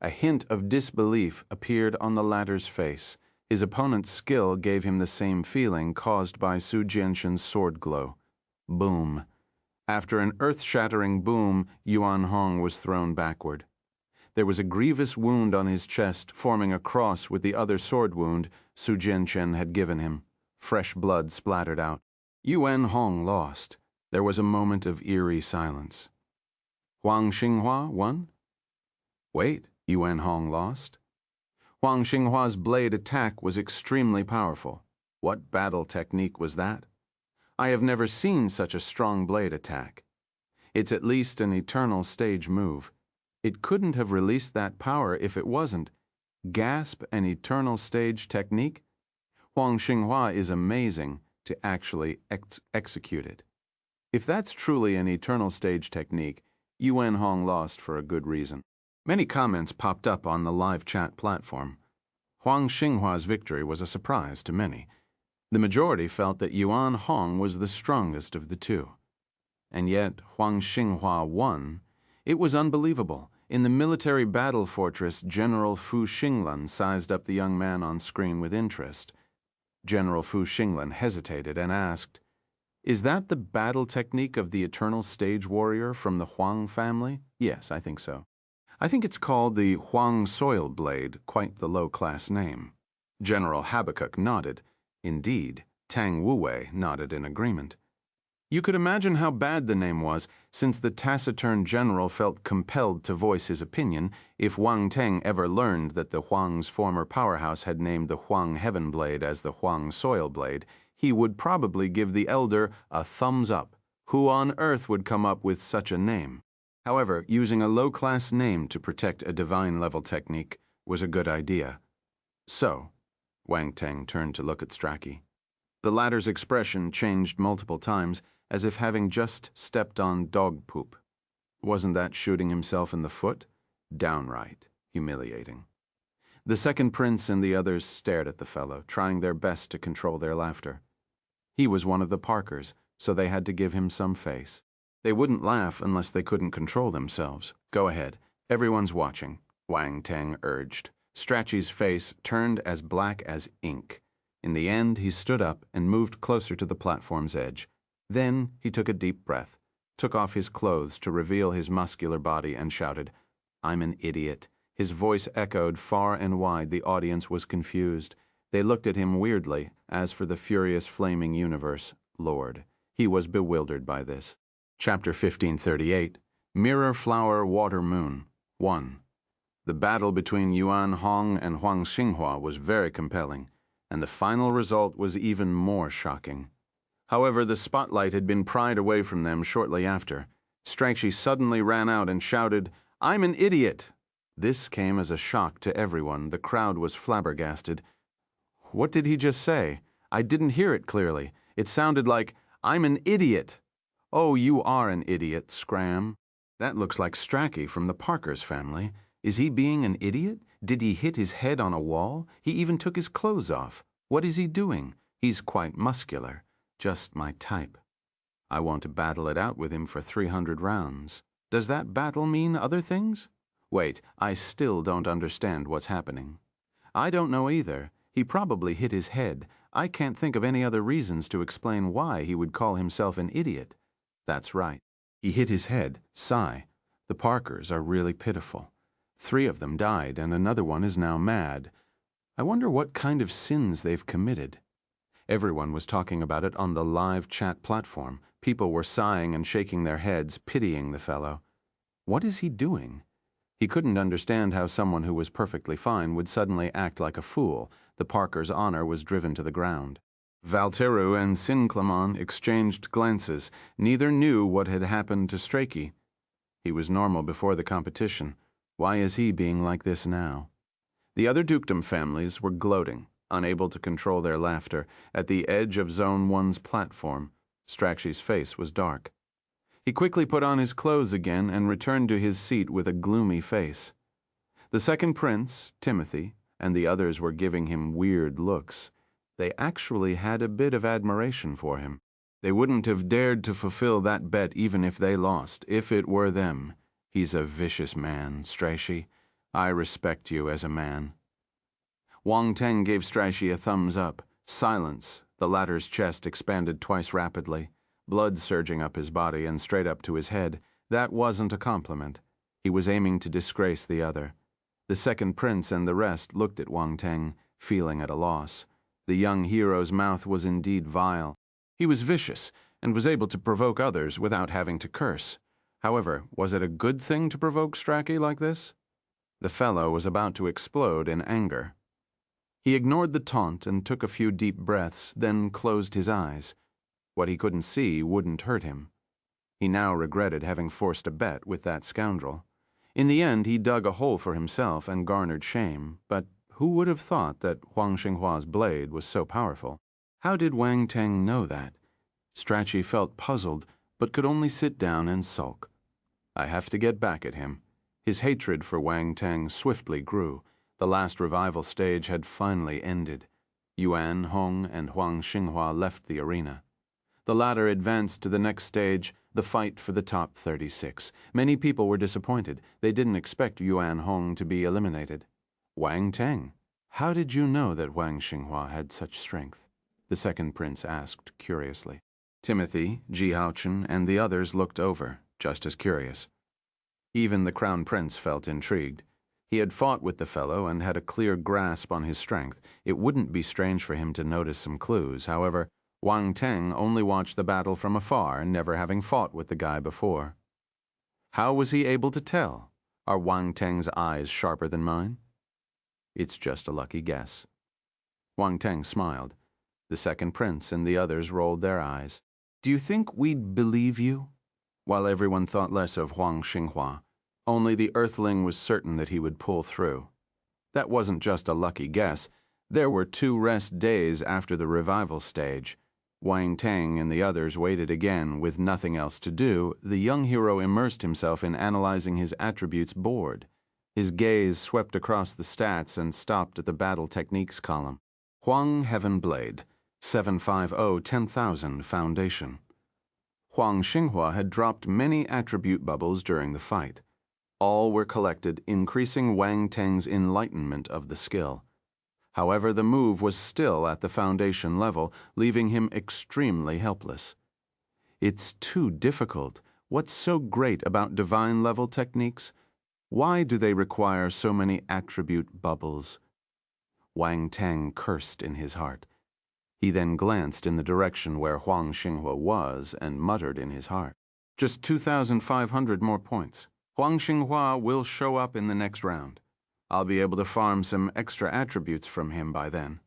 A hint of disbelief appeared on the latter's face. His opponent's skill gave him the same feeling caused by Su Jianxin's sword glow. Boom. After an earth-shattering boom, Yuan Hong was thrown backward. There was a grievous wound on his chest, forming a cross with the other sword wound Su Jianxin had given him. Fresh blood splattered out. Yuan Hong lost. There was a moment of eerie silence. Huang Xinhua won? Wait, Yuan Hong lost? Huang Xinghua's blade attack was extremely powerful. What battle technique was that? I have never seen such a strong blade attack. It's at least an eternal stage move. It couldn't have released that power if it wasn't. Gasp, an eternal stage technique? Huang Xinghua is amazing to actually execute it. If that's truly an eternal stage technique, Yuan Hong lost for a good reason. Many comments popped up on the live chat platform. Huang Xinghua's victory was a surprise to many. The majority felt that Yuan Hong was the strongest of the two. And yet, Huang Xinghua won. It was unbelievable. In the military battle fortress, General Fu Xinglan sized up the young man on screen with interest. General Fu Xinglan hesitated and asked, "Is that the battle technique of the eternal stage warrior from the Huang family?" "Yes, I think so." "I think it's called the Huang Soil Blade, quite the low-class name." General Habakkuk nodded. Indeed, Tang Wuwei nodded in agreement. You could imagine how bad the name was, since the taciturn general felt compelled to voice his opinion. If Wang Teng ever learned that the Huang's former powerhouse had named the Huang Heaven Blade as the Huang Soil Blade, he would probably give the elder a thumbs up. Who on earth would come up with such a name? However, using a low-class name to protect a divine-level technique was a good idea. So, Wang Teng turned to look at Strachey. The latter's expression changed multiple times, as if having just stepped on dog poop. Wasn't that shooting himself in the foot? Downright humiliating. The second prince and the others stared at the fellow, trying their best to control their laughter. He was one of the Parkers, so they had to give him some face. They wouldn't laugh unless they couldn't control themselves. "Go ahead. Everyone's watching," Wang Teng urged. Strachey's face turned as black as ink. In the end, he stood up and moved closer to the platform's edge. Then he took a deep breath, took off his clothes to reveal his muscular body, and shouted, "I'm an idiot." His voice echoed far and wide. The audience was confused. They looked at him weirdly. As for the furious flaming universe, Lord, he was bewildered by this. Chapter 1538, Mirror Flower Water Moon, 1. The battle between Yuan Hong and Huang Xinghua was very compelling, and the final result was even more shocking. However, the spotlight had been pried away from them shortly after. Strachey suddenly ran out and shouted, "I'm an idiot!" This came as a shock to everyone. The crowd was flabbergasted. What did he just say? I didn't hear it clearly. It sounded like, "I'm an idiot." "Oh, you are an idiot, Scram." That looks like Strachey from the Parkers family. Is he being an idiot? Did he hit his head on a wall? He even took his clothes off. What is he doing? He's quite muscular. Just my type. I want to battle it out with him for 300 rounds. Does that battle mean other things? Wait, I still don't understand what's happening. I don't know either. He probably hit his head. I can't think of any other reasons to explain why he would call himself an idiot. That's right. He hit his head. Sigh. The Parkers are really pitiful. 3 of them died, and another one is now mad. I wonder what kind of sins they've committed. Everyone was talking about it on the live chat platform. People were sighing and shaking their heads, pitying the fellow. What is he doing? He couldn't understand how someone who was perfectly fine would suddenly act like a fool. The Parkers' honor was driven to the ground. Valteru and Sinclaman exchanged glances. Neither knew what had happened to Strachey. He was normal before the competition. Why is he being like this now? The other dukedom families were gloating, unable to control their laughter, at the edge of Zone 1's platform. Strachey's face was dark. He quickly put on his clothes again and returned to his seat with a gloomy face. The second prince, Timothy, and the others were giving him weird looks. They actually had a bit of admiration for him. They wouldn't have dared to fulfill that bet even if they lost, if it were them. He's a vicious man, Strachey. I respect you as a man. Wang Teng gave Strachey a thumbs up. Silence. The latter's chest expanded twice rapidly, blood surging up his body and straight up to his head. That wasn't a compliment. He was aiming to disgrace the other. The second prince and the rest looked at Wang Teng, feeling at a loss. The young hero's mouth was indeed vile. He was vicious and was able to provoke others without having to curse. However, was it a good thing to provoke Strachey like this? The fellow was about to explode in anger. He ignored the taunt and took a few deep breaths, then closed his eyes. What he couldn't see wouldn't hurt him. He now regretted having forced a bet with that scoundrel. In the end, he dug a hole for himself and garnered shame, but who would have thought that Huang Xinghua's blade was so powerful? How did Wang Teng know that? Strachey felt puzzled, but could only sit down and sulk. I have to get back at him. His hatred for Wang Teng swiftly grew. The last revival stage had finally ended. Yuan, Hong, and Huang Xinghua left the arena. The latter advanced to the next stage, the fight for the top 36. Many people were disappointed. They didn't expect Yuan Hong to be eliminated. Wang Teng, how did you know that Wang Xinghua had such strength? The second prince asked curiously. Timothy, Ji Haochen, and the others looked over, just as curious. Even the crown prince felt intrigued. He had fought with the fellow and had a clear grasp on his strength. It wouldn't be strange for him to notice some clues. However, Wang Teng only watched the battle from afar, never having fought with the guy before. How was he able to tell? Are Wang Teng's eyes sharper than mine? It's just a lucky guess. Wang Teng smiled. The second prince and the others rolled their eyes. Do you think we'd believe you? While everyone thought less of Huang Xinghua, only the Earthling was certain that he would pull through. That wasn't just a lucky guess. There were 2 rest days after the revival stage. Wang Teng and the others waited again. With nothing else to do, the young hero immersed himself in analyzing his attributes board. His gaze swept across the stats and stopped at the battle techniques column. Huang Heaven Blade, 750 10,000 Foundation. Huang Xinghua had dropped many attribute bubbles during the fight. All were collected, increasing Wang Teng's enlightenment of the skill. However, the move was still at the foundation level, leaving him extremely helpless. It's too difficult. What's so great about divine-level techniques? Why do they require so many attribute bubbles? Wang Teng cursed in his heart. He then glanced in the direction where Huang Xinghua was and muttered in his heart. Just 2,500 more points. Huang Xinghua will show up in the next round. I'll be able to farm some extra attributes from him by then.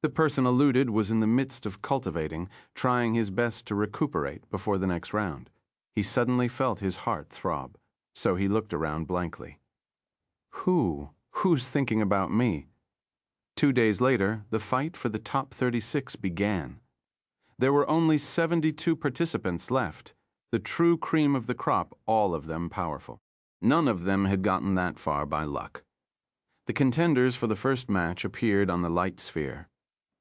The person alluded was in the midst of cultivating, trying his best to recuperate before the next round. He suddenly felt his heart throb, so he looked around blankly. Who's thinking about me? 2 days later, the fight for the top 36 began. There were only 72 participants left, the true cream of the crop, all of them powerful. None of them had gotten that far by luck. The contenders for the first match appeared on the light sphere.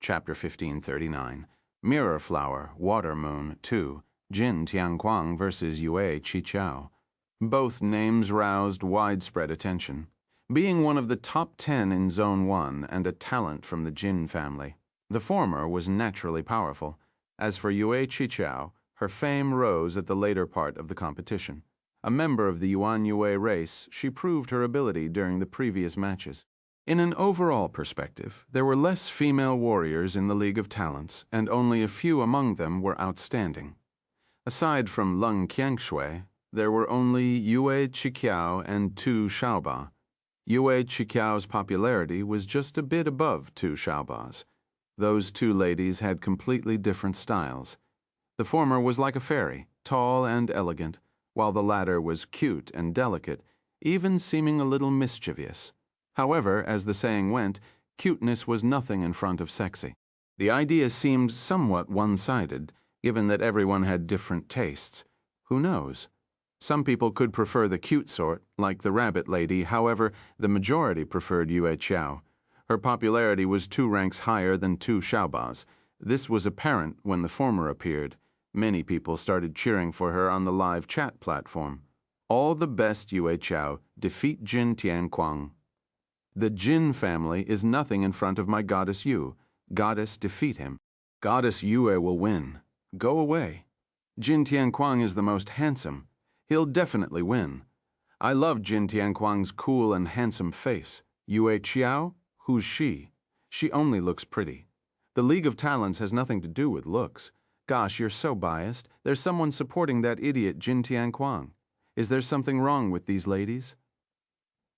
Chapter 1539, Mirror Flower, Water Moon 2, Jin Tianquang versus Yue Qiqiao. Both names roused widespread attention. Being one of the top 10 in Zone 1 and a talent from the Jin family, the former was naturally powerful. As for Yue Qiqiao, her fame rose at the later part of the competition. A member of the Yuan Yue race, she proved her ability during the previous matches. In an overall perspective, there were less female warriors in the League of Talents, and only a few among them were outstanding. Aside from Leng Qiangshui, there were only Yue Qiqiao and Tu Shaoba. Yue Qiqiao's popularity was just a bit above Tu Shaoba's. Those two ladies had completely different styles. The former was like a fairy, tall and elegant, while the latter was cute and delicate, even seeming a little mischievous. However, as the saying went, cuteness was nothing in front of sexy. The idea seemed somewhat one-sided, given that everyone had different tastes. Who knows? Some people could prefer the cute sort, like the rabbit lady. However, the majority preferred Yue Qiao. Her popularity was 2 ranks higher than Tu Shaoba's. This was apparent when the former appeared. Many people started cheering for her on the live chat platform. All the best, Yue Qiao. Defeat Jin Tianquang. The Jin family is nothing in front of my goddess Yu. Goddess, defeat him. Goddess Yue will win. Go away. Jin Tianquang is the most handsome. He'll definitely win. I love Jin Tianquang's cool and handsome face. Yue Qiao? Who's she? She only looks pretty. The League of Talents has nothing to do with looks. Gosh, you're so biased. There's someone supporting that idiot Jin Tianquang. Is there something wrong with these ladies?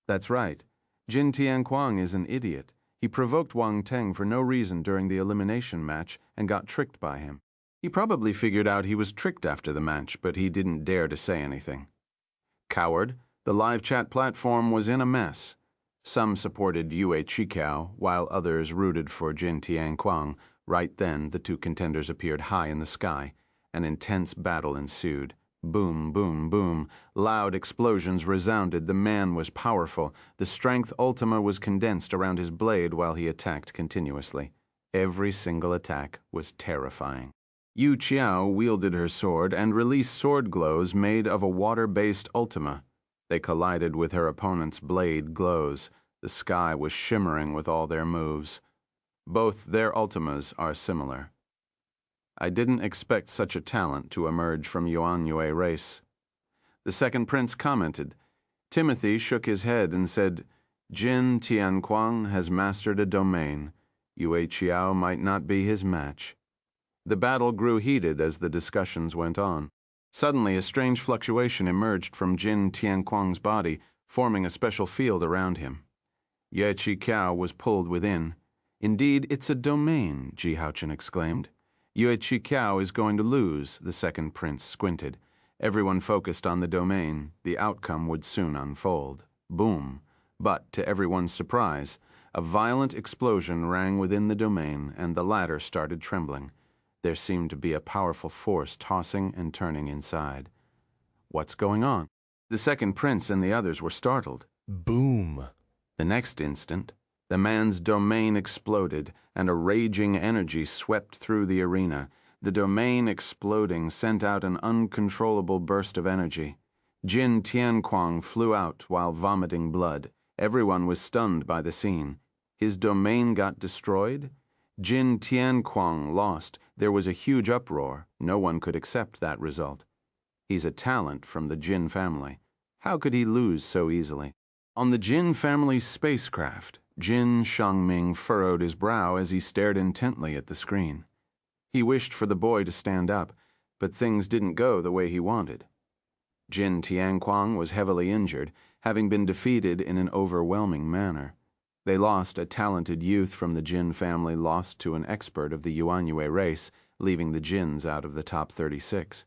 That's right. Jin Tianquang is an idiot. He provoked Wang Teng for no reason during the elimination match and got tricked by him. He probably figured out he was tricked after the match, but he didn't dare to say anything. Coward, the live chat platform was in a mess. Some supported Yue Qiqiao, while others rooted for Jin Tianquang. Right then, the two contenders appeared high in the sky. An intense battle ensued. Boom, boom, boom. Loud explosions resounded. The man was powerful. The strength Ultima was condensed around his blade while he attacked continuously. Every single attack was terrifying. Yu Qiao wielded her sword and released sword glows made of a water-based Ultima. They collided with her opponent's blade glows. The sky was shimmering with all their moves. Both their Ultimas are similar. I didn't expect such a talent to emerge from Yuan Yue race. The second prince commented. Timothy shook his head and said, Jin Tianquang has mastered a domain. Yue Qiao might not be his match. The battle grew heated as the discussions went on. Suddenly, a strange fluctuation emerged from Jin Tianquang's body, forming a special field around him. Yue Qiqiao was pulled within. Indeed, it's a domain, Ji Haochen exclaimed. Yue Qiqiao is going to lose, the second prince squinted. Everyone focused on the domain. The outcome would soon unfold. Boom. But, to everyone's surprise, a violent explosion rang within the domain, and the latter started trembling. There seemed to be a powerful force tossing and turning inside. What's going on? The second prince and the others were startled. Boom. The next instant, the man's domain exploded, and a raging energy swept through the arena. The domain exploding sent out an uncontrollable burst of energy. Jin Tianquang flew out while vomiting blood. Everyone was stunned by the scene. His domain got destroyed? Jin Tianquang lost. There was a huge uproar. No one could accept that result. He's a talent from the Jin family. How could he lose so easily? On the Jin family's spacecraft, Jin Shangming furrowed his brow as he stared intently at the screen. He wished for the boy to stand up, but things didn't go the way he wanted. Jin Tianquang was heavily injured, having been defeated in an overwhelming manner. They lost a talented youth from the Jin family, lost to an expert of the Yuan Yue race, leaving the Jins out of the top 36.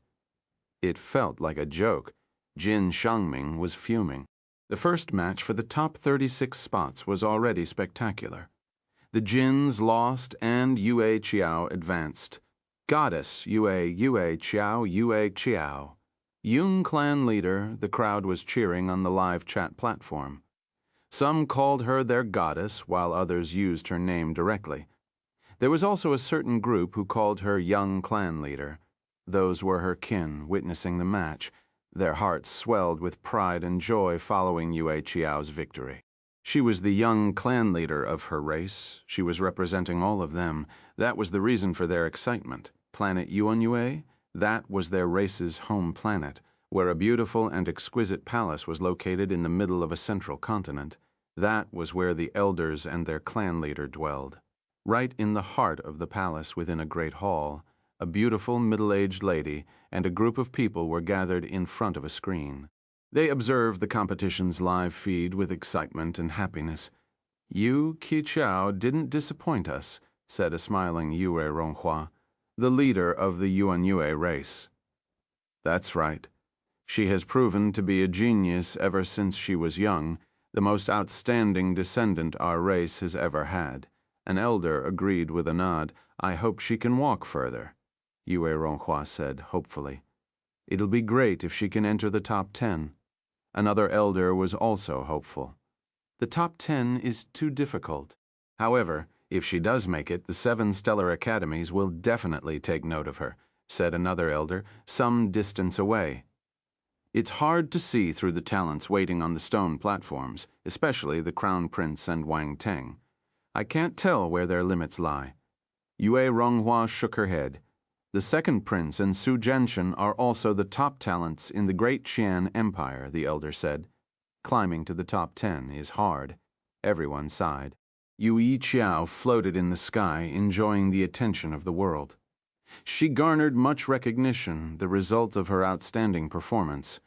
It felt like a joke. Jin Shangming was fuming. The first match for the top 36 spots was already spectacular. The Jins lost and Yue Qiao advanced. Goddess Yue Qiao, Yue Qiao. Yung clan leader, the crowd was cheering on the live chat platform. Some called her their goddess, while others used her name directly. There was also a certain group who called her young clan leader. Those were her kin witnessing the match. Their hearts swelled with pride and joy following Yue Qiao's victory. She was the young clan leader of her race. She was representing all of them. That was the reason for their excitement. Planet Yuanyue? That was their race's home planet, where a beautiful and exquisite palace was located in the middle of a central continent. That was where the elders and their clan leader dwelled. Right in the heart of the palace, within a great hall, a beautiful middle-aged lady and a group of people were gathered in front of a screen. They observed the competition's live feed with excitement and happiness. "Yu Qichao didn't disappoint us," said a smiling Yue Ronghua, the leader of the Yuanyue race. "That's right. She has proven to be a genius ever since she was young, the most outstanding descendant our race has ever had." An elder agreed with a nod. "I hope she can walk further," Yue Ronghua said hopefully. "It'll be great if she can enter the top 10. Another elder was also hopeful. "The top 10 is too difficult. However, if she does make it, the 7 stellar academies will definitely take note of her," said another elder, some distance away. "It's hard to see through the talents waiting on the stone platforms, especially the Crown Prince and Wang Teng. I can't tell where their limits lie." Yue Ronghua shook her head. "The second prince and Su Genshin are also the top talents in the Great Qian Empire," the elder said. "Climbing to the top 10 is hard." Everyone sighed. Yue Qiao floated in the sky, enjoying the attention of the world. She garnered much recognition, the result of her outstanding performance.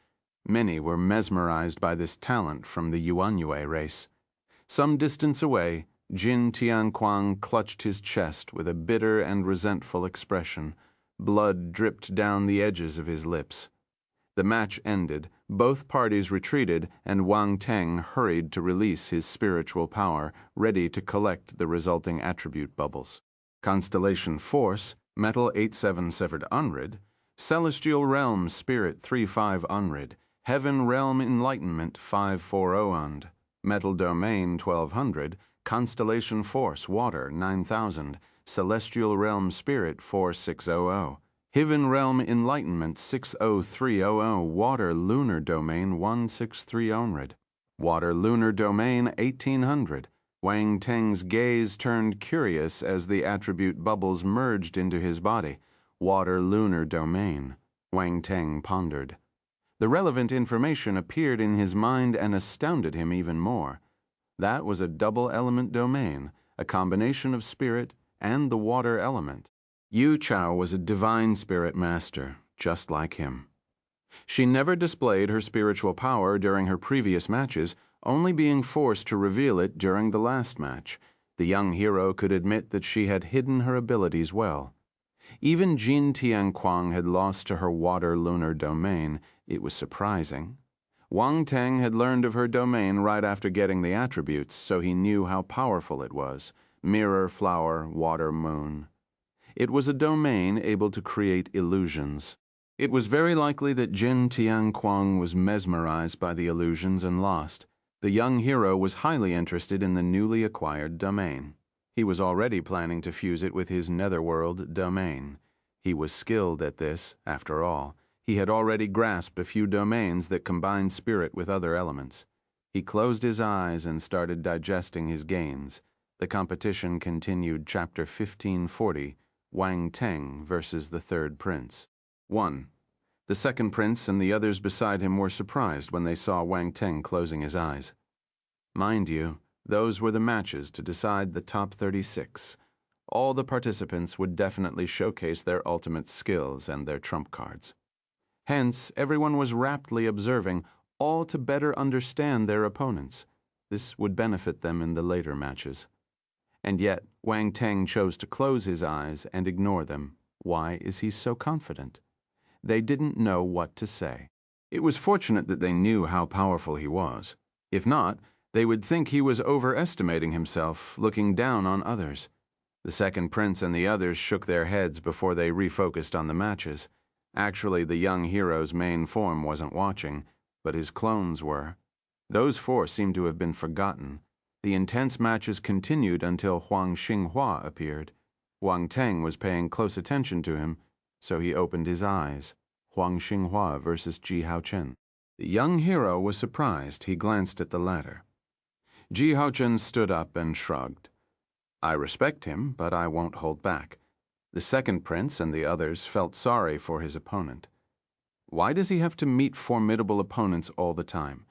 Many were mesmerized by this talent from the Yuanyue race. Some distance away, Jin Tianquang clutched his chest with a bitter and resentful expression. Blood dripped down the edges of his lips. The match ended, both parties retreated, and Wang Teng hurried to release his spiritual power, ready to collect the resulting attribute bubbles. Constellation Force, Metal 87 Unrid, Celestial Realm Spirit 35 Unrid, Heaven Realm Enlightenment 540 Und, Metal Domain 1200, Constellation Force Water 9000, Celestial Realm Spirit 4600, Heaven Realm Enlightenment 60300, Water Lunar Domain 16300, Water Lunar Domain 1800. Wang Teng's gaze turned curious as the attribute bubbles merged into his body. Water Lunar Domain. Wang Teng pondered. The relevant information appeared in his mind and astounded him even more. That was a double-element domain, a combination of spirit and the water element. Yu Chao was a divine spirit master, just like him. She never displayed her spiritual power during her previous matches, only being forced to reveal it during the last match. The young hero could admit that she had hidden her abilities well. Even Jin Tianquang had lost to her water lunar domain. It was surprising. Wang Teng had learned of her domain right after getting the attributes, so he knew how powerful it was. Mirror, flower, water, moon. It was a domain able to create illusions. It was very likely that Jin Tianquang was mesmerized by the illusions and lost. The young hero was highly interested in the newly acquired domain. He was already planning to fuse it with his netherworld domain. He was skilled at this, after all. He had already grasped a few domains that combined spirit with other elements. He closed his eyes and started digesting his gains. The competition continued. Chapter 1540, Wang Teng versus the Third Prince. 1. The second prince and the others beside him were surprised when they saw Wang Teng closing his eyes. Mind you, those were the matches to decide the top 36. All the participants would definitely showcase their ultimate skills and their trump cards. Hence, everyone was raptly observing, all to better understand their opponents. This would benefit them in the later matches. And yet, Wang Teng chose to close his eyes and ignore them. Why is he so confident? They didn't know what to say. It was fortunate that they knew how powerful he was. If not, they would think he was overestimating himself, looking down on others. The second prince and the others shook their heads before they refocused on the matches. Actually, the young hero's main form wasn't watching, but his clones were. Those 4 seemed to have been forgotten. The intense matches continued until Huang Xinghua appeared. Wang Teng was paying close attention to him. so he opened his eyes. Huang Xinghua versus Ji Haochen. The young hero was surprised. He glanced at the latter. Ji Haochen stood up and shrugged. I respect him, but I won't hold back. The second prince and the others felt sorry for his opponent. Why does he have to meet formidable opponents all the time?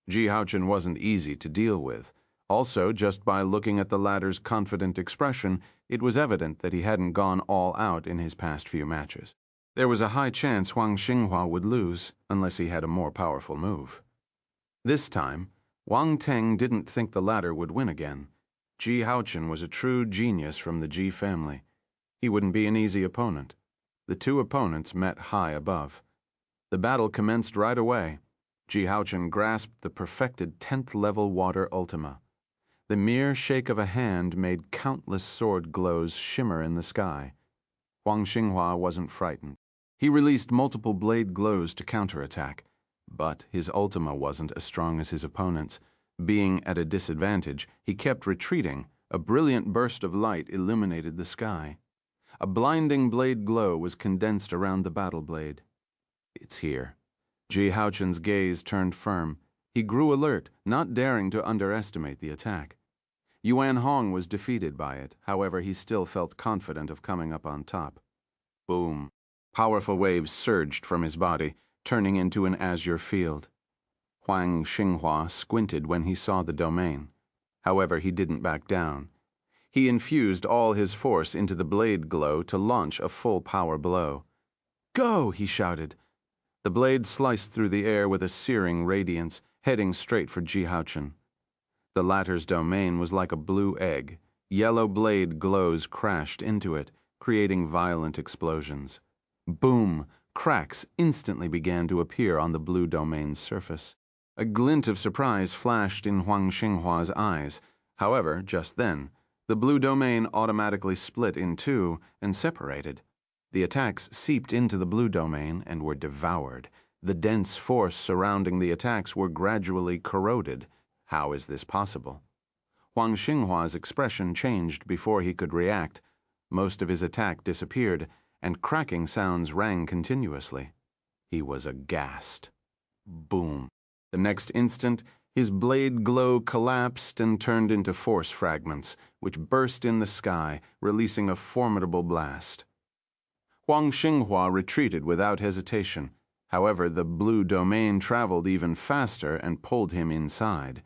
Ji Haochen wasn't easy to deal with. Also, just by looking at the latter's confident expression, it was evident that he hadn't gone all out in his past few matches. There was a high chance Huang Xinghua would lose, unless he had a more powerful move. This time, Wang Teng didn't think the latter would win again. Ji Haochen was a true genius from the Ji family. He wouldn't be an easy opponent. The two opponents met high above. The battle commenced right away. Ji Haochen grasped the perfected 10th level water ultima. The mere shake of a hand made countless sword glows shimmer in the sky. Huang Xinghua wasn't frightened. He released multiple blade glows to counterattack, but his ultima wasn't as strong as his opponent's. Being at a disadvantage, he kept retreating. A brilliant burst of light illuminated the sky. A blinding blade glow was condensed around the battle blade. It's here. Ji Haochen's gaze turned firm. He grew alert, not daring to underestimate the attack. Yuan Hong was defeated by it, however he still felt confident of coming up on top. Boom. Powerful waves surged from his body, turning into an azure field. Huang Xinghua squinted when he saw the domain. However, he didn't back down. He infused all his force into the blade glow to launch a full power blow. Go! He shouted. The blade sliced through the air with a searing radiance, heading straight for Ji Haochen. The latter's domain was like a blue egg. Yellow blade glows crashed into it, creating violent explosions. Boom! Cracks instantly began to appear on the blue domain's surface. A glint of surprise flashed in Huang Xinghua's eyes. However, just then, the blue domain automatically split in two and separated. The attacks seeped into the blue domain and were devoured. The dense force surrounding the attacks were gradually corroded. How is this possible? Huang Xinghua's expression changed before he could react. Most of his attack disappeared, and cracking sounds rang continuously. He was aghast. Boom. The next instant, his blade glow collapsed and turned into force fragments, which burst in the sky, releasing a formidable blast. Huang Xinghua retreated without hesitation. However, the blue domain traveled even faster and pulled him inside.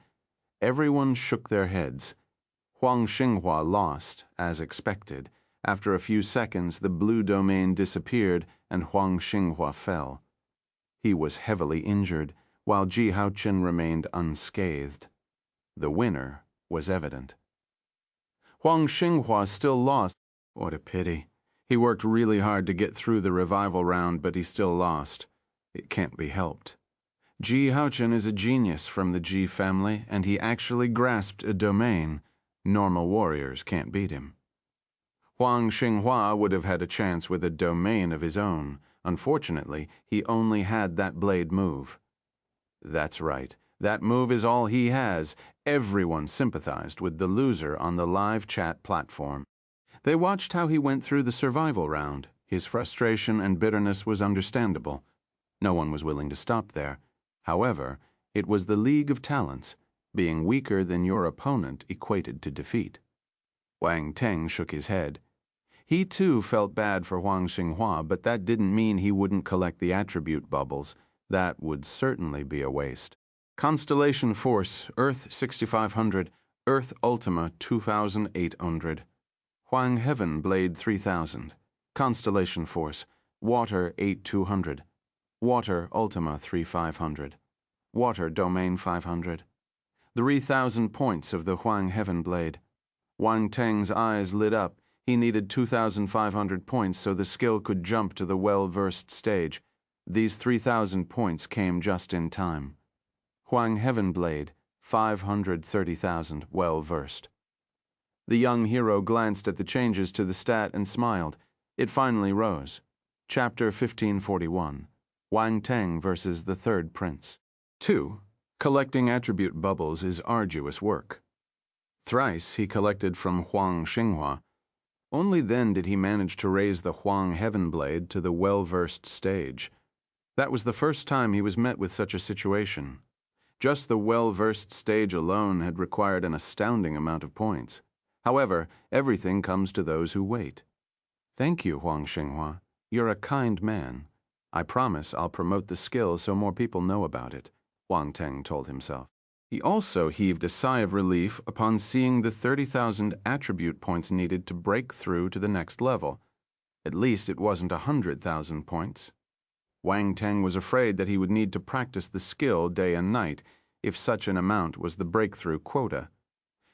Everyone shook their heads. Huang Xinghua lost, as expected. After a few seconds, the blue domain disappeared and Huang Xinghua fell. He was heavily injured, while Ji Haochen remained unscathed. The winner was evident. Huang Xinghua still lost. What a pity. He worked really hard to get through the revival round, but he still lost. It can't be helped. Ji Haochen is a genius from the Ji family, and he actually grasped a domain. Normal warriors can't beat him. Huang Xinghua would have had a chance with a domain of his own. Unfortunately, he only had that blade move. That's right. That move is all he has. Everyone sympathized with the loser on the live chat platform. They watched how he went through the survival round. His frustration and bitterness was understandable. No one was willing to stop there. However, it was the League of Talents. Being weaker than your opponent equated to defeat. Wang Teng shook his head. He too felt bad for Huang Xinghua, but that didn't mean he wouldn't collect the attribute bubbles. That would certainly be a waste. Constellation Force, Earth 6500, Earth Ultima 2800. Huang Heaven Blade 3000. Constellation Force, Water 8200. Water Ultima 3500. Water Domain 500. 3,000 points of the Huang Heaven Blade. Wang Teng's eyes lit up. He needed 2,500 points so the skill could jump to the well-versed stage. These 3,000 points came just in time. Huang Heaven Blade, 530,000 well-versed. The young hero glanced at the changes to the stat and smiled. It finally rose. Chapter 1541. Wang Teng versus the Third Prince. 2. Collecting attribute bubbles is arduous work. Thrice he collected from Huang Xinghua. Only then did he manage to raise the Huang Heaven Blade to the well-versed stage. That was the first time he was met with such a situation. Just the well-versed stage alone had required an astounding amount of points. However, everything comes to those who wait. Thank you, Huang Xinghua. You're a kind man. I promise I'll promote the skill so more people know about it, Wang Teng told himself. He also heaved a sigh of relief upon seeing the 30,000 attribute points needed to break through to the next level. At least it wasn't 100,000 points. Wang Teng was afraid that he would need to practice the skill day and night if such an amount was the breakthrough quota.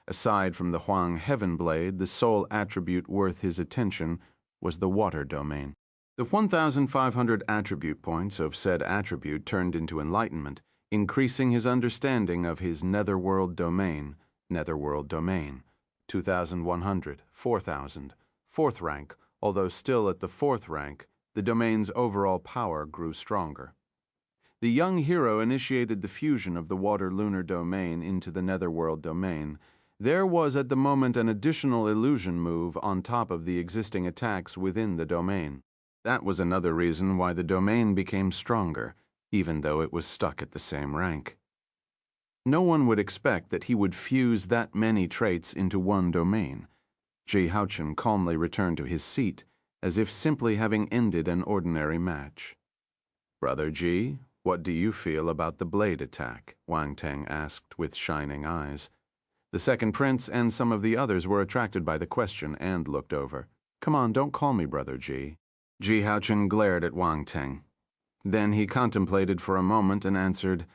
Aside from the Huang Heaven Blade, the sole attribute worth his attention was the water domain. The 1,500 attribute points of said attribute turned into enlightenment, increasing his understanding of his netherworld domain, 2,100, 4,000, fourth rank, although still at the fourth rank, the domain's overall power grew stronger. The young hero initiated the fusion of the water-lunar domain into the netherworld domain. There was at the moment an additional illusion move on top of the existing attacks within the domain. That was another reason why the domain became stronger, even though it was stuck at the same rank. No one would expect that he would fuse that many traits into one domain. Ji Haochen calmly returned to his seat, as if simply having ended an ordinary match. Brother Ji, what do you feel about the blade attack? Wang Teng asked with shining eyes. The second prince and some of the others were attracted by the question and looked over. Come on, don't call me Brother Ji. Ji Haochen glared at Wang Teng. Then he contemplated for a moment and answered,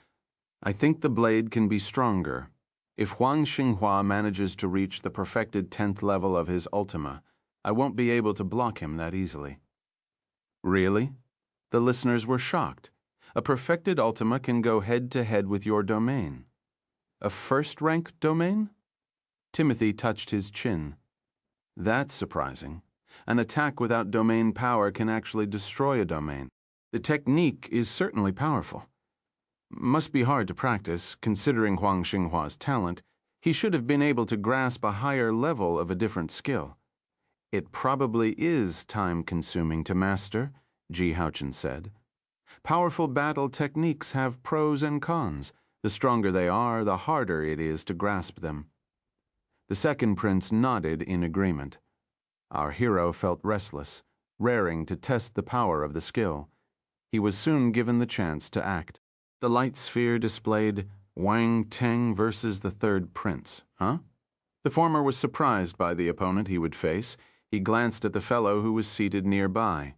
I think the blade can be stronger. If Huang Xinghua manages to reach the perfected 10th level of his Ultima, I won't be able to block him that easily. Really? The listeners were shocked. A perfected Ultima can go head-to-head with your domain. A first-rank domain? Timothy touched his chin. That's surprising. An attack without domain power can actually destroy a domain. The technique is certainly powerful. Must be hard to practice, considering Huang Xinghua's talent. He should have been able to grasp a higher level of a different skill. It probably is time-consuming to master, Ji Haochen said. Powerful battle techniques have pros and cons. The stronger they are, the harder it is to grasp them. The second prince nodded in agreement. Our hero felt restless, raring to test the power of the skill. He was soon given the chance to act. The light sphere displayed Wang Teng versus the third prince, huh? The former was surprised by the opponent he would face. He glanced at the fellow who was seated nearby.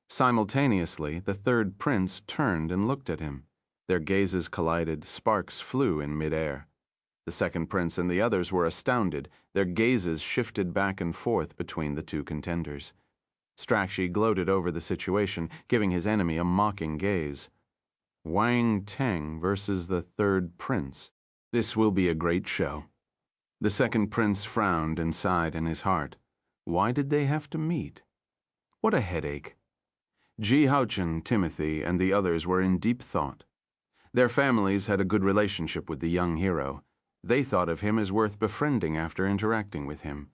Simultaneously, the third prince turned and looked at him. Their gazes collided, sparks flew in midair. The second prince and the others were astounded. Their gazes shifted back and forth between the two contenders. Strakshi gloated over the situation, giving his enemy a mocking gaze. Wang Teng versus the third prince. This will be a great show. The second prince frowned and sighed in his heart. Why did they have to meet? What a headache. Ji Haochen, Timothy, and the others were in deep thought. Their families had a good relationship with the young hero. They thought of him as worth befriending after interacting with him.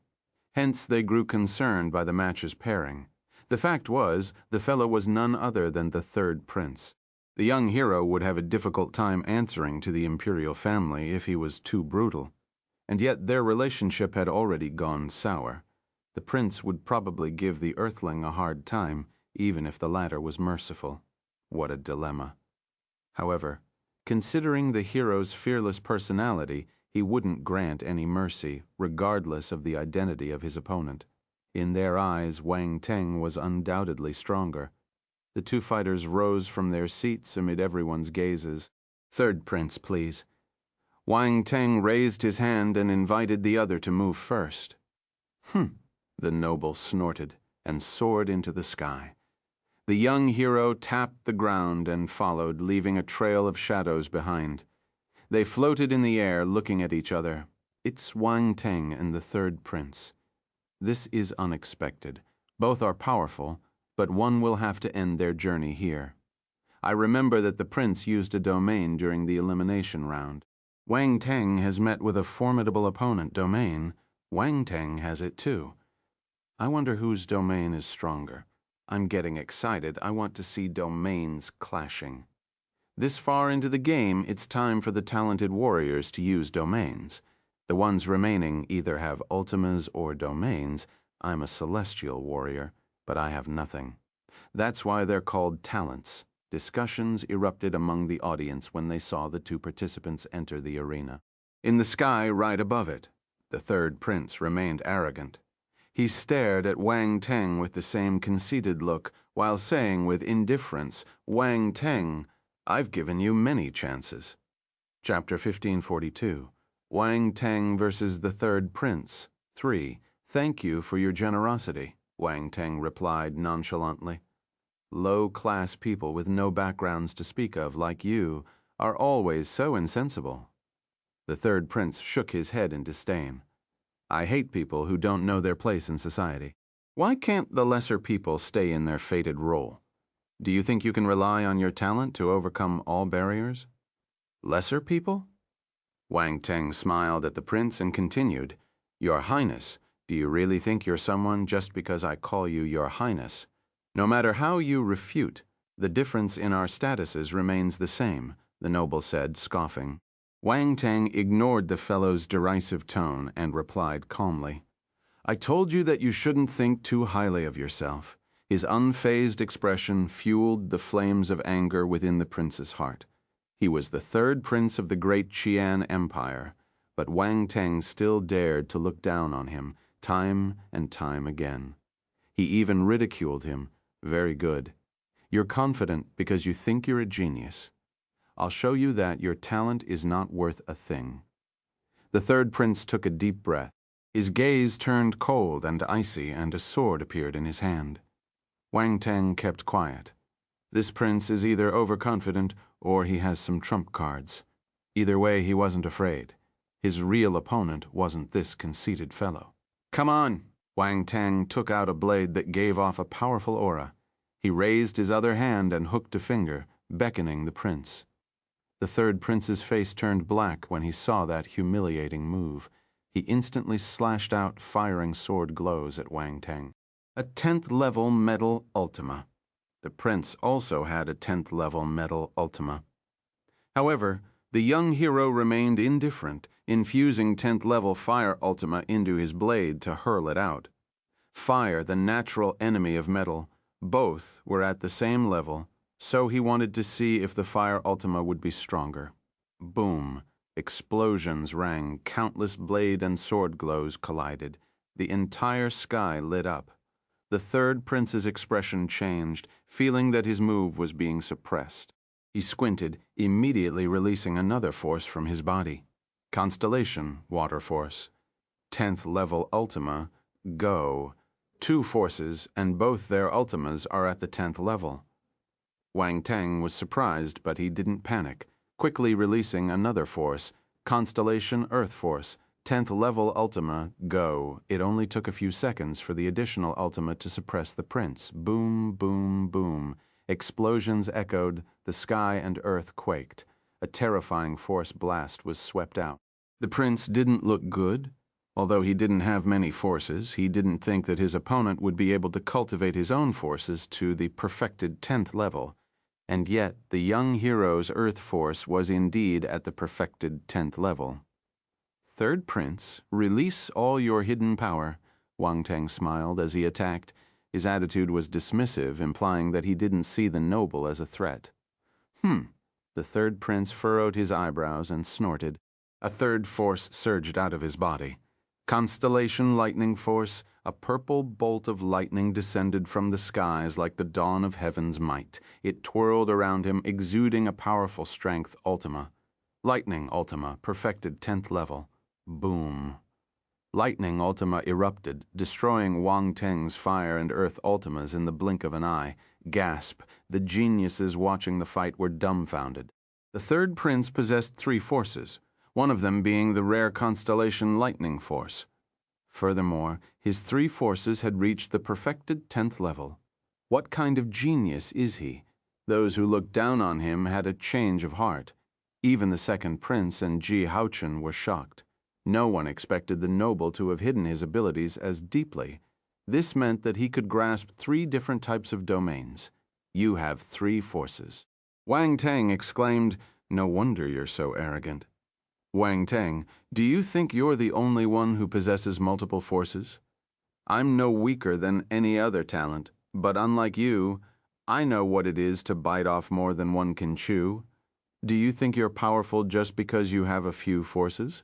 Hence, they grew concerned by the match's pairing. The fact was, the fellow was none other than the third prince. The young hero would have a difficult time answering to the imperial family if he was too brutal. And yet their relationship had already gone sour. The prince would probably give the earthling a hard time, even if the latter was merciful. What a dilemma. However, considering the hero's fearless personality, he wouldn't grant any mercy, regardless of the identity of his opponent. In their eyes, Wang Teng was undoubtedly stronger. The two fighters rose from their seats amid everyone's gazes. Third prince, please. Wang Teng raised his hand and invited the other to move first. The noble snorted and soared into the sky. The young hero tapped the ground and followed, leaving a trail of shadows behind. They floated in the air, looking at each other. It's Wang Teng and the third prince. This is unexpected. Both are powerful, but one will have to end their journey here. I remember that the prince used a domain during the elimination round. Wang Teng has met with a formidable opponent domain. Wang Teng has it too. I wonder whose domain is stronger. I'm getting excited. I want to see domains clashing. This far into the game, it's time for the talented warriors to use domains. The ones remaining either have ultimas or domains. I'm a celestial warrior, but I have nothing. That's why they're called talents. Discussions erupted among the audience when they saw the two participants enter the arena. In the sky right above it, the third prince remained arrogant. He stared at Wang Teng with the same conceited look, while saying with indifference, "Wang Teng, I've given you many chances." Chapter 1542. Wang Teng versus the Third Prince. 3. Thank you for your generosity, Wang Teng replied nonchalantly. Low-class people with no backgrounds to speak of, like you, are always so insensible. The third prince shook his head in disdain. I hate people who don't know their place in society. Why can't the lesser people stay in their fated role? Do you think you can rely on your talent to overcome all barriers? Lesser people? Wang Teng smiled at the prince and continued, Your Highness, do you really think you're someone just because I call you Your Highness? No matter how you refute, the difference in our statuses remains the same, the noble said, scoffing. Wang Teng ignored the fellow's derisive tone and replied calmly, I told you that you shouldn't think too highly of yourself. His unfazed expression fueled the flames of anger within the prince's heart. He was the third prince of the great Qian Empire, but Wang Teng still dared to look down on him time and time again. He even ridiculed him. Very good. You're confident because you think you're a genius. I'll show you that your talent is not worth a thing. The third prince took a deep breath. His gaze turned cold and icy, and a sword appeared in his hand. Wang Teng kept quiet. This prince is either overconfident or he has some trump cards. Either way, he wasn't afraid. His real opponent wasn't this conceited fellow. Come on! Wang Teng took out a blade that gave off a powerful aura. He raised his other hand and hooked a finger, beckoning the prince. The third prince's face turned black when he saw that humiliating move. He instantly slashed out firing sword glows at Wang Teng. A 10th level metal ultima. The prince also had a 10th level metal ultima. However, the young hero remained indifferent, infusing 10th level fire ultima into his blade to hurl it out. Fire, the natural enemy of metal, both were at the same level, so he wanted to see if the fire ultima would be stronger. Boom. Explosions rang, countless blade and sword glows collided. The entire sky lit up. The third prince's expression changed, feeling that his move was being suppressed. He squinted, immediately releasing another force from his body. Constellation, water force. 10th level ultima, go. 2 forces, and both their ultimas are at the 10th level. Wang Teng was surprised, but he didn't panic, quickly releasing another force, Constellation Earth Force, 10th level ultima, go. It only took a few seconds for the additional ultima to suppress the prince. Boom, boom, boom. Explosions echoed, the sky and earth quaked. A terrifying force blast was swept out. The prince didn't look good. Although he didn't have many forces, he didn't think that his opponent would be able to cultivate his own forces to the perfected 10th level. And yet, the young hero's Earth Force was indeed at the perfected 10th level. Third Prince, release all your hidden power, Wang Teng smiled as he attacked. His attitude was dismissive, implying that he didn't see the noble as a threat. The third prince furrowed his eyebrows and snorted. A third force surged out of his body. Constellation lightning force, a purple bolt of lightning descended from the skies like the dawn of heaven's might. It twirled around him, exuding a powerful strength ultima. Lightning ultima, perfected 10th level. Boom. Lightning ultima erupted, destroying Wang Teng's fire and earth ultimas in the blink of an eye. Gasp. The geniuses watching the fight were dumbfounded. The third prince possessed 3 forces, one of them being the rare constellation lightning force. Furthermore, his 3 forces had reached the perfected 10th level. What kind of genius is he? Those who looked down on him had a change of heart. Even the second prince and Ji Haochen were shocked. No one expected the noble to have hidden his abilities as deeply. This meant that he could grasp 3 different types of domains. You have 3 forces. Wang Teng exclaimed, "No wonder you're so arrogant." Wang Teng, do you think you're the only one who possesses multiple forces? I'm no weaker than any other talent, but unlike you, I know what it is to bite off more than one can chew. Do you think you're powerful just because you have a few forces?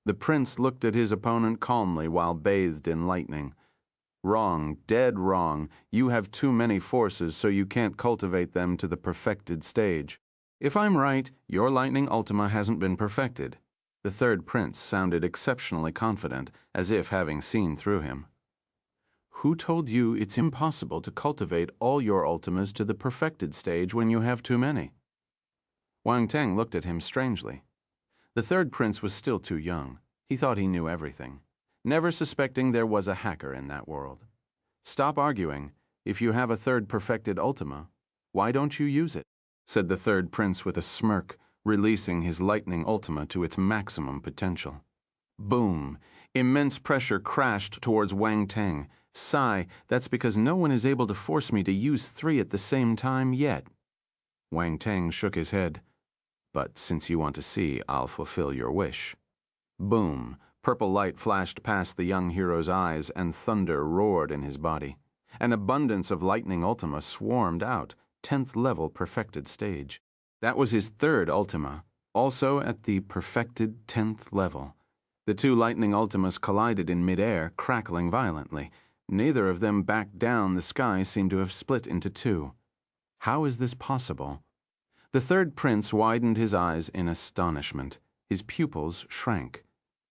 The prince looked at his opponent calmly while bathed in lightning. Wrong, dead wrong. You have too many forces, so you can't cultivate them to the perfected stage. If I'm right, your lightning ultima hasn't been perfected. The third prince sounded exceptionally confident, as if having seen through him. Who told you it's impossible to cultivate all your ultimas to the perfected stage when you have too many? Wang Teng looked at him strangely. The third prince was still too young. He thought he knew everything, never suspecting there was a hacker in that world. Stop arguing. If you have a third perfected ultima, why don't you use it? Said the third prince with a smirk, releasing his lightning ultima to its maximum potential. Boom! Immense pressure crashed towards Wang Teng. Sigh, that's because no one is able to force me to use 3 at the same time yet. Wang Teng shook his head. But since you want to see, I'll fulfill your wish. Boom! Purple light flashed past the young hero's eyes and thunder roared in his body. An abundance of lightning ultima swarmed out, 10th level perfected stage. That was his third ultima, also at the perfected 10th level. The 2 lightning ultimas collided in midair, crackling violently. Neither of them backed down. The sky seemed to have split into 2. How is this possible? The third prince widened his eyes in astonishment. His pupils shrank.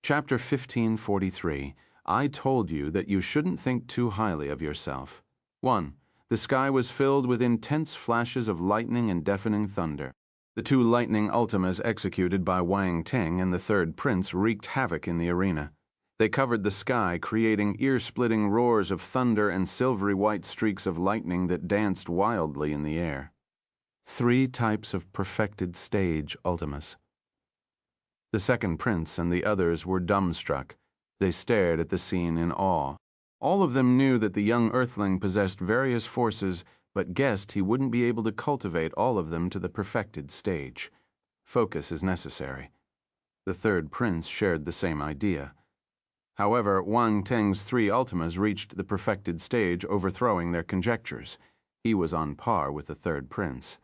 Chapter 1543. I told you that you shouldn't think too highly of yourself. 1. The sky was filled with intense flashes of lightning and deafening thunder. The 2 lightning ultimas executed by Wang Teng and the third prince wreaked havoc in the arena. They covered the sky, creating ear-splitting roars of thunder and silvery white streaks of lightning that danced wildly in the air. 3 types of perfected stage ultimas. The second prince and the others were dumbstruck. They stared at the scene in awe. All of them knew that the young earthling possessed various forces, but guessed he wouldn't be able to cultivate all of them to the perfected stage. Focus is necessary. The third prince shared the same idea. However, Wang Teng's 3 ultimas reached the perfected stage, overthrowing their conjectures. He was on par with the third prince.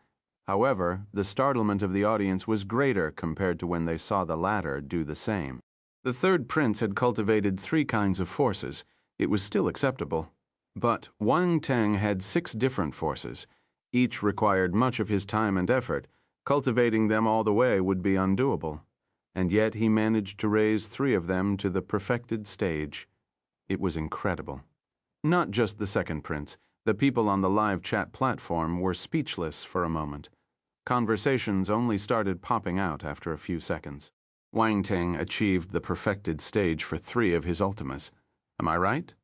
However, the startlement of the audience was greater compared to when they saw the latter do the same. The third prince had cultivated 3 kinds of forces. It was still acceptable. But Wang Teng had 6 different forces. Each required much of his time and effort. Cultivating them all the way would be undoable. And yet he managed to raise 3 of them to the perfected stage. It was incredible. Not just the second prince. The people on the live chat platform were speechless for a moment. Conversations only started popping out after a few seconds. Wang Teng achieved the perfected stage for 3 of his ultimas. Am I right?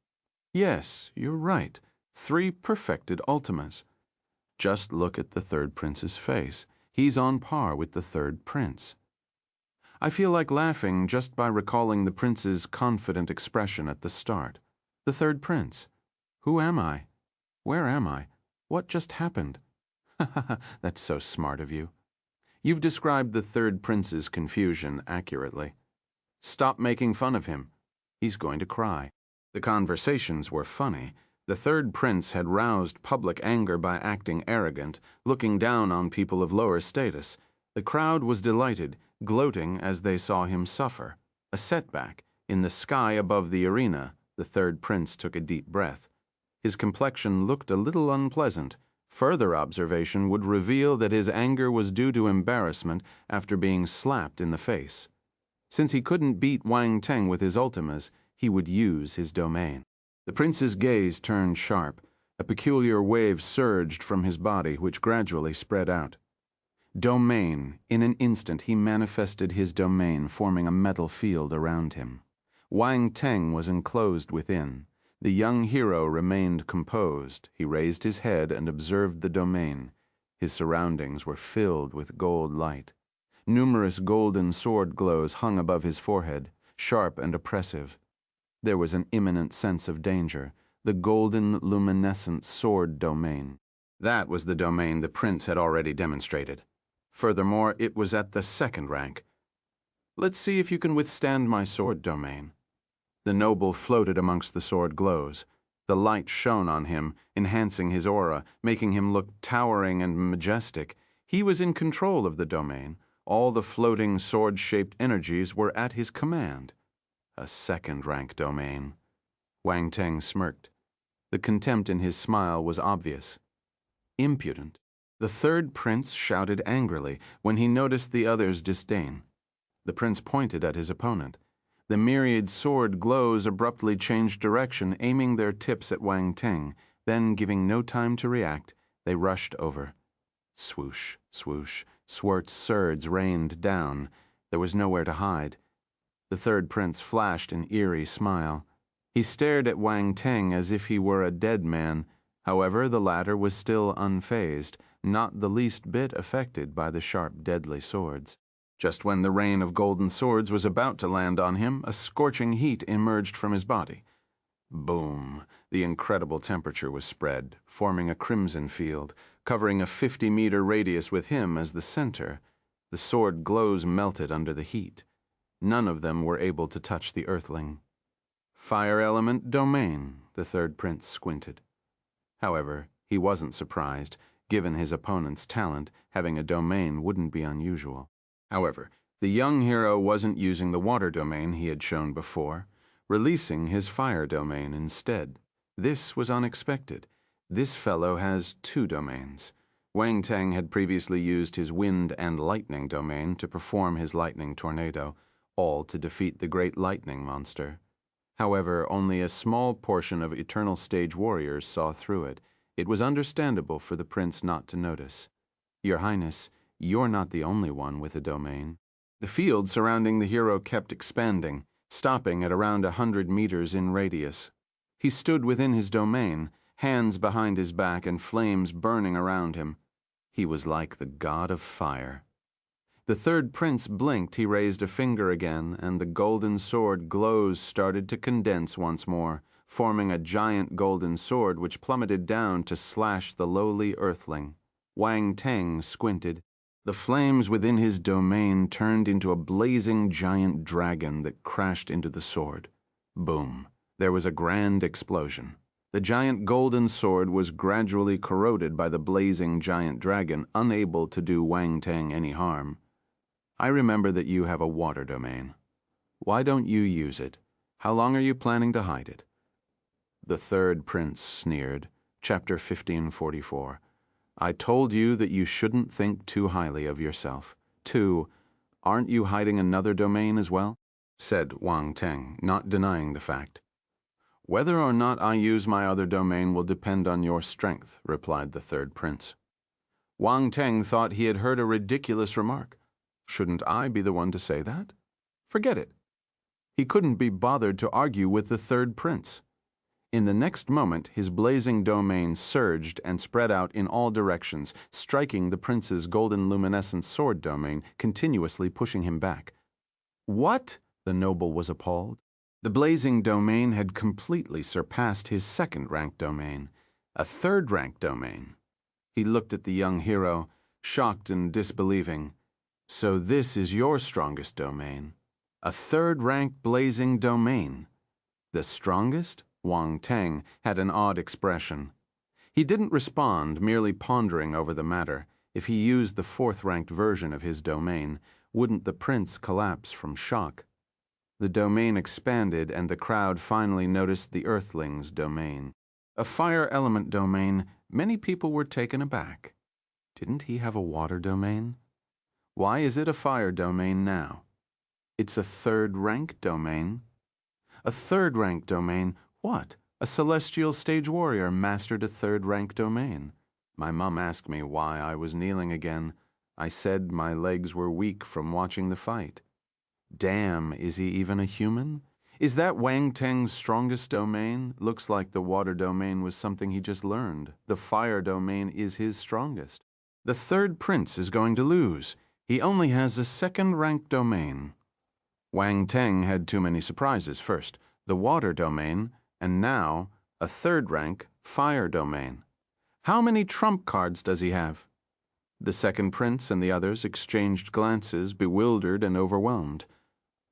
Yes, you're right. 3 perfected ultimas. Just look at the third prince's face. He's on par with the third prince. I feel like laughing just by recalling the prince's confident expression at the start. The third prince. Who am I? Where am I? What just happened? That's so smart of you. You've described the third prince's confusion accurately. Stop making fun of him. He's going to cry. The conversations were funny. The third prince had roused public anger by acting arrogant, looking down on people of lower status. The crowd was delighted, gloating as they saw him suffer. A setback. In the sky above the arena, the third prince took a deep breath. His complexion looked a little unpleasant. Further observation would reveal that his anger was due to embarrassment after being slapped in the face. Since he couldn't beat Wang Teng with his ultimas, he would use his domain. The prince's gaze turned sharp. A peculiar wave surged from his body, which gradually spread out. Domain. In an instant, he manifested his domain, forming a metal field around him. Wang Teng was enclosed within. The young hero remained composed. He raised his head and observed the domain. His surroundings were filled with gold light. Numerous golden sword glows hung above his forehead, sharp and oppressive. There was an imminent sense of danger. the golden luminescent sword domain. That was the domain the prince had already demonstrated. Furthermore, it was at the second rank. Let's see if you can withstand my sword domain. The noble floated amongst the sword glows. The light shone on him, enhancing his aura, making him look towering and majestic. He was in control of the domain. All the floating sword-shaped energies were at his command. A second-rank domain. Wang Teng smirked. The contempt in his smile was obvious. Impudent. The third prince shouted angrily when he noticed the other's disdain. The prince pointed at his opponent. The myriad sword glows abruptly changed direction, aiming their tips at Wang Teng. Then, giving no time to react, they rushed over. Swoosh, swoosh, Swart's swords rained down. There was nowhere to hide. The third prince flashed an eerie smile. He stared at Wang Teng as if he were a dead man. However, the latter was still unfazed, not the least bit affected by the sharp, deadly swords. Just when the rain of golden swords was about to land on him, a scorching heat emerged from his body. Boom! The incredible temperature was spread, forming a crimson field, covering a 50-meter radius with him as the center. The sword glows melted under the heat. None of them were able to touch the earthling. Fire element domain, the third prince squinted. However, he wasn't surprised. Given his opponent's talent, having a domain wouldn't be unusual. However, the young hero wasn't using the water domain he had shown before, releasing his fire domain instead. This was unexpected. This fellow has two domains. Wang Teng had previously used his wind and lightning domain to perform his lightning tornado, all to defeat the great lightning monster. However, only a small portion of Eternal Stage warriors saw through it. It was understandable for the prince not to notice. Your Highness, you're not the only one with a domain. The field surrounding the hero kept expanding, stopping at around 100 meters in radius. He stood within his domain, hands behind his back and flames burning around him. He was like the god of fire. The third prince blinked. He raised a finger again, and the golden sword glows started to condense once more, forming a giant golden sword which plummeted down to slash the lowly earthling. Wang Teng squinted. The flames within his domain turned into a blazing giant dragon that crashed into the sword. Boom. There was a grand explosion. The giant golden sword was gradually corroded by the blazing giant dragon, unable to do Wang Teng any harm. I remember that you have a water domain. Why don't you use it? How long are you planning to hide it? The third prince sneered. Chapter 1544. I told you that you shouldn't think too highly of yourself. 2. Aren't you hiding another domain as well? Said Wang Teng, not denying the fact. Whether or not I use my other domain will depend on your strength, replied the third prince. Wang Teng thought he had heard a ridiculous remark. Shouldn't I be the one to say that? Forget it. He couldn't be bothered to argue with the third prince. In the next moment, his blazing domain surged and spread out in all directions, striking the prince's golden luminescent sword domain, continuously pushing him back. What? The noble was appalled. The blazing domain had completely surpassed his second-rank domain, a third-rank domain. He looked at the young hero, shocked and disbelieving. So this is your strongest domain. A third-rank blazing domain. The strongest? Wang Teng had an odd expression. He didn't respond, merely pondering over the matter. If he used the fourth-ranked version of his domain, wouldn't the prince collapse from shock? The domain expanded, and the crowd finally noticed the Earthling's domain. A fire element domain. Many people were taken aback. Didn't he have a water domain? Why is it a fire domain now? It's a third-rank domain. A third-rank domain? What? A celestial stage warrior mastered a third-rank domain. My mom asked me why I was kneeling again. I said my legs were weak from watching the fight. Damn, is he even a human? Is that Wang Teng's strongest domain? Looks like the water domain was something he just learned. The fire domain is his strongest. The third prince is going to lose. He only has a second-rank domain. Wang Teng had too many surprises. First, the water domain, and now, A third rank, fire domain. How many trump cards does he have? The second prince and the others exchanged glances, bewildered and overwhelmed.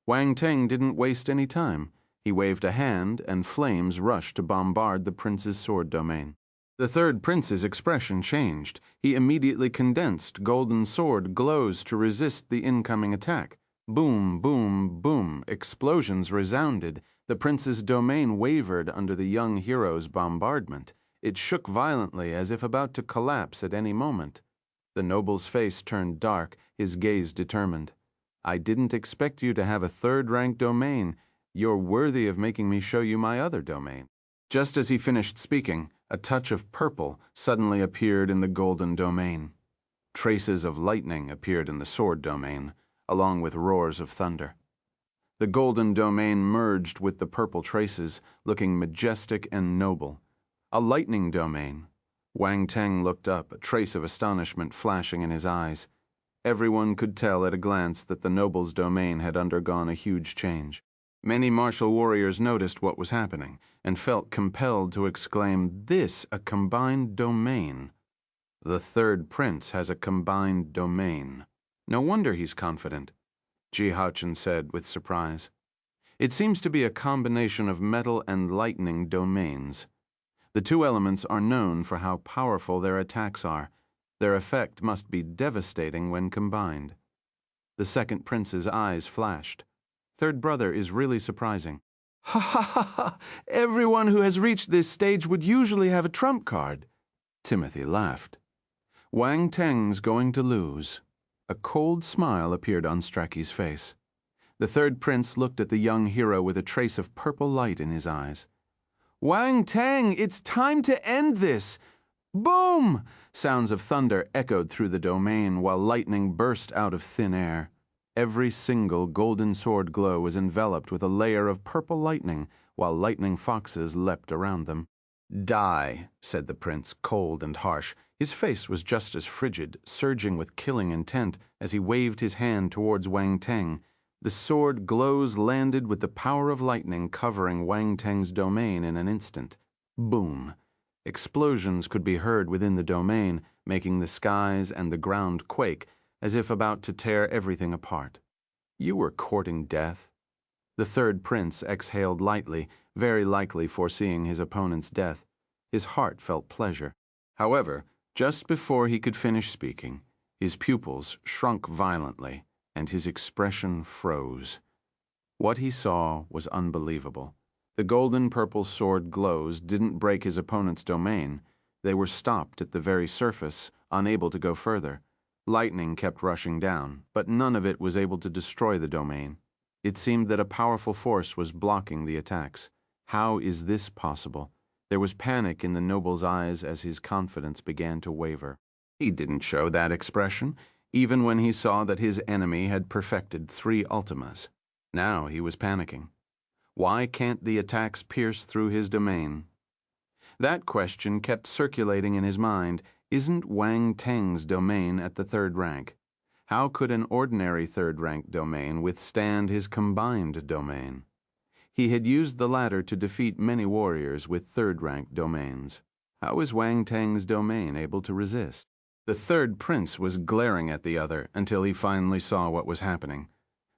Wang Teng didn't waste any time. He waved a hand, and flames rushed to bombard the prince's sword domain. The third prince's expression changed. He immediately condensed. Golden sword glows to resist the incoming attack. Boom, boom, boom. Explosions resounded. The prince's domain wavered under the young hero's bombardment. It shook violently, as if about to collapse at any moment. The noble's face turned dark, his gaze determined. I didn't expect you to have a third-rank domain. You're worthy of making me show you my other domain. Just as he finished speaking, a touch of purple suddenly appeared in the golden domain. Traces of lightning appeared in the sword domain, along with roars of thunder. The golden domain merged with the purple traces, looking majestic and noble. A lightning domain. Wang Teng looked up, a trace of astonishment flashing in his eyes. Everyone could tell at a glance that the noble's domain had undergone a huge change. Many martial warriors noticed what was happening and felt compelled to exclaim, "This a combined domain." The third prince has a combined domain. No wonder he's confident, Ji Haochen said with surprise. It seems to be a combination of metal and lightning domains. The two elements are known for how powerful their attacks are. Their effect must be devastating when combined. The second prince's eyes flashed. Third brother is really surprising. Ha ha ha ha! Everyone who has reached this stage would usually have a trump card. Timothy laughed. Wang Teng's going to lose. A cold smile appeared on Strachey's face. The third prince looked at the young hero with a trace of purple light in his eyes. Wang Teng, it's time to end this! Boom! Sounds of thunder echoed through the domain while lightning burst out of thin air. Every single golden sword glow was enveloped with a layer of purple lightning, while lightning foxes leapt around them. Die, said the prince, cold and harsh. His face was just as frigid, surging with killing intent as he waved his hand towards Wang Teng. The sword glows landed with the power of lightning covering Wang Teng's domain in an instant. Boom! Explosions could be heard within the domain, making the skies and the ground quake, as if about to tear everything apart. You were courting death. The third prince exhaled lightly, very likely foreseeing his opponent's death. His heart felt pleasure. However, just before he could finish speaking, his pupils shrunk violently, and his expression froze. What he saw was unbelievable. The golden purple sword glows didn't break his opponent's domain. They were stopped at the very surface, unable to go further. Lightning kept rushing down, but none of it was able to destroy the domain. It seemed that a powerful force was blocking the attacks. How is this possible? There was panic in the noble's eyes as his confidence began to waver. He didn't show that expression, even when he saw that his enemy had perfected 3 ultimas. Now he was panicking. Why can't the attacks pierce through his domain? That question kept circulating in his mind. Isn't Wang Teng's domain at the third rank? How could an ordinary third-rank domain withstand his combined domain? He had used the latter to defeat many warriors with third-rank domains. How is Wang Teng's domain able to resist? The third prince was glaring at the other until he finally saw what was happening.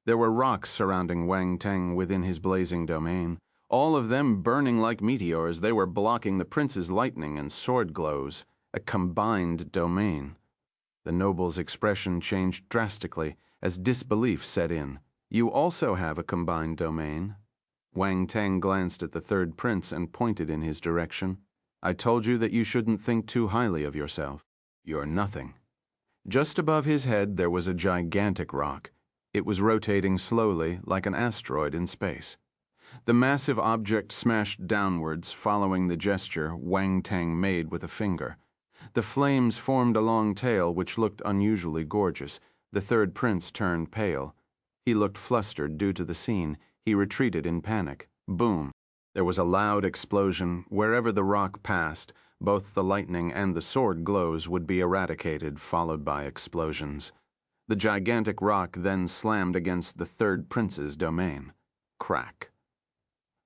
There were rocks surrounding Wang Teng within his blazing domain. All of them burning like meteors, they were blocking the prince's lightning and sword glows. A combined domain. The noble's expression changed drastically as disbelief set in. You also have a combined domain. Wang Teng glanced at the third prince and pointed in his direction. I told you that you shouldn't think too highly of yourself. You're nothing. Just above his head there was a gigantic rock. It was rotating slowly like an asteroid in space. The massive object smashed downwards following the gesture Wang Teng made with a finger. The flames formed a long tail which looked unusually gorgeous. The third prince turned pale. He looked flustered due to the scene. He retreated in panic. Boom! There was a loud explosion. Wherever the rock passed, both the lightning and the sword glows would be eradicated, followed by explosions. The gigantic rock then slammed against the third prince's domain. Crack.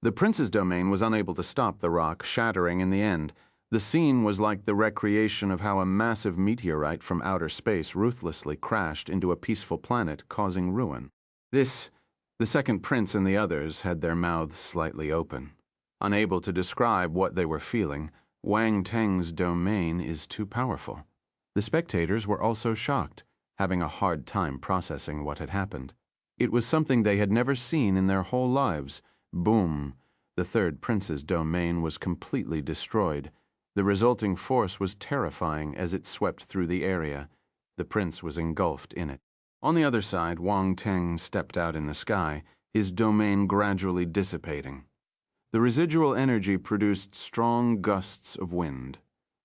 The prince's domain was unable to stop the rock, shattering in the end. The scene was like the recreation of how a massive meteorite from outer space ruthlessly crashed into a peaceful planet, causing ruin. The second prince and the others had their mouths slightly open. Unable to describe what they were feeling, Wang Teng's domain is too powerful. The spectators were also shocked, having a hard time processing what had happened. It was something they had never seen in their whole lives. Boom! The third prince's domain was completely destroyed. The resulting force was terrifying as it swept through the area. The prince was engulfed in it. On the other side, Wang Teng stepped out in the sky, his domain gradually dissipating. The residual energy produced strong gusts of wind.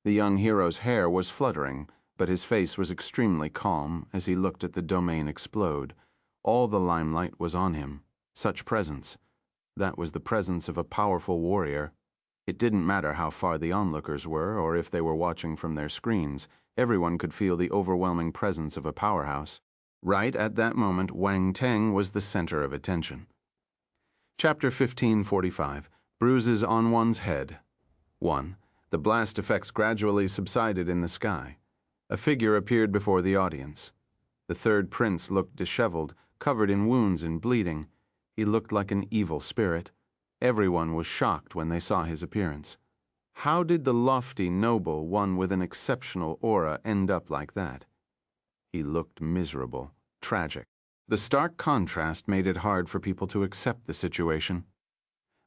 The young hero's hair was fluttering, but his face was extremely calm as he looked at the domain explode. All the limelight was on him. Such presence. That was the presence of a powerful warrior. It didn't matter how far the onlookers were or if they were watching from their screens. Everyone could feel the overwhelming presence of a powerhouse. Right at that moment, Wang Teng was the center of attention. Chapter 1545. Bruises on One's Head. 1. The blast effects gradually subsided in the sky. A figure appeared before the audience. The third prince looked disheveled, covered in wounds and bleeding. He looked like an evil spirit. Everyone was shocked when they saw his appearance. How did the lofty, noble one with an exceptional aura end up like that? He looked miserable, tragic. The stark contrast made it hard for people to accept the situation.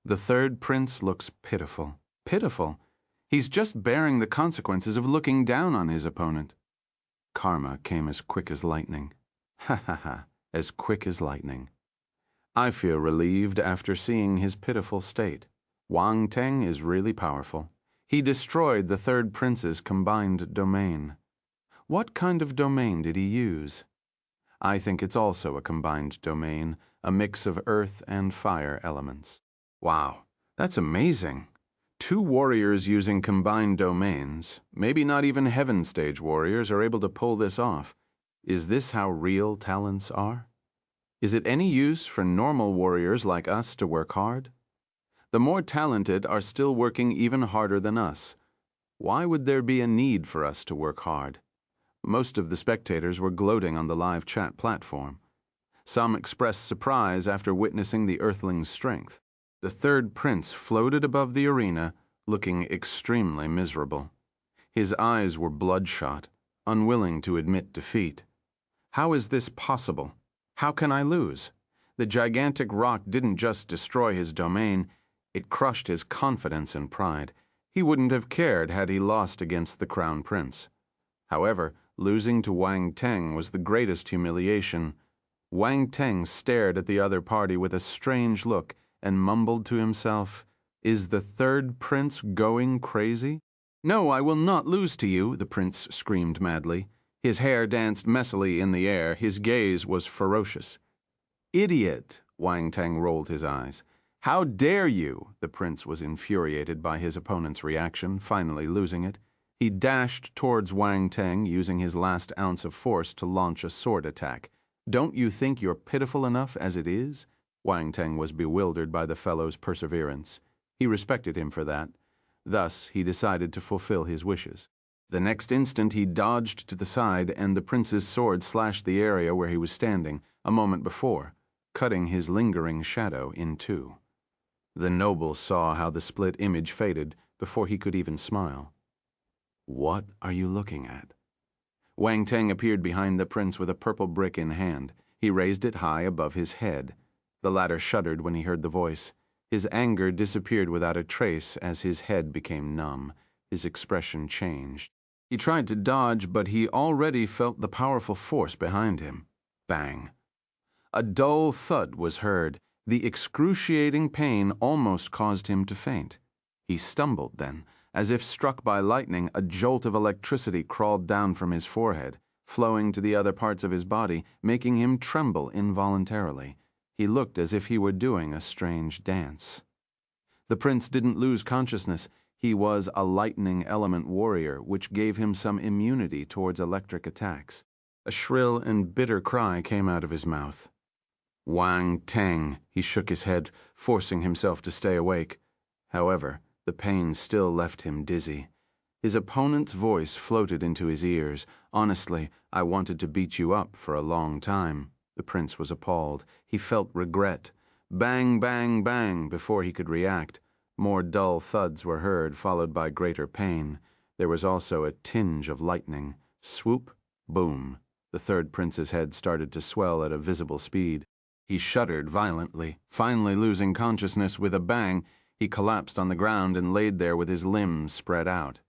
The third prince looks pitiful. Pitiful? He's just bearing the consequences of looking down on his opponent. Karma came as quick as lightning. Ha ha ha, as quick as lightning. I feel relieved after seeing his pitiful state. Wang Teng is really powerful. He destroyed the third prince's combined domain. What kind of domain did he use? I think it's also a combined domain, a mix of earth and fire elements. Wow, that's amazing. 2 warriors using combined domains, maybe not even heaven stage warriors, are able to pull this off. Is this how real talents are? Is it any use for normal warriors like us to work hard? The more talented are still working even harder than us. Why would there be a need for us to work hard? Most of the spectators were gloating on the live chat platform. Some expressed surprise after witnessing the Earthling's strength. The third prince floated above the arena, looking extremely miserable. His eyes were bloodshot, unwilling to admit defeat. How is this possible? How can I lose? The gigantic rock didn't just destroy his domain, it crushed his confidence and pride. He wouldn't have cared had he lost against the crown prince. However, losing to Wang Teng was the greatest humiliation. Wang Teng stared at the other party with a strange look and mumbled to himself, "Is the third prince going crazy?" "No, I will not lose to you," the prince screamed madly. His hair danced messily in the air, his gaze was ferocious. "Idiot!" Wang Teng rolled his eyes. "How dare you?" The prince was infuriated by his opponent's reaction, finally losing it. He dashed towards Wang Teng, using his last ounce of force to launch a sword attack. "Don't you think you're pitiful enough as it is?" Wang Teng was bewildered by the fellow's perseverance. He respected him for that. Thus, he decided to fulfill his wishes. The next instant, he dodged to the side, and the prince's sword slashed the area where he was standing a moment before, cutting his lingering shadow in 2. The noble saw how the split image faded before he could even smile. "What are you looking at?" Wang Teng appeared behind the prince with a purple brick in hand. He raised it high above his head. The latter shuddered when he heard the voice. His anger disappeared without a trace as his head became numb. His expression changed. He tried to dodge, but he already felt the powerful force behind him. Bang! A dull thud was heard. The excruciating pain almost caused him to faint. He stumbled then. As if struck by lightning, a jolt of electricity crawled down from his forehead, flowing to the other parts of his body, making him tremble involuntarily. He looked as if he were doing a strange dance. The prince didn't lose consciousness. He was a lightning element warrior, which gave him some immunity towards electric attacks. A shrill and bitter cry came out of his mouth. Wang Teng, he shook his head, forcing himself to stay awake. However, the pain still left him dizzy. His opponent's voice floated into his ears. Honestly, I wanted to beat you up for a long time. The prince was appalled. He felt regret. Bang, bang, bang, before he could react. More dull thuds were heard, followed by greater pain. There was also a tinge of lightning. Swoop, boom. The third prince's head started to swell at a visible speed. He shuddered violently. Finally losing consciousness with a bang, he collapsed on the ground and laid there with his limbs spread out.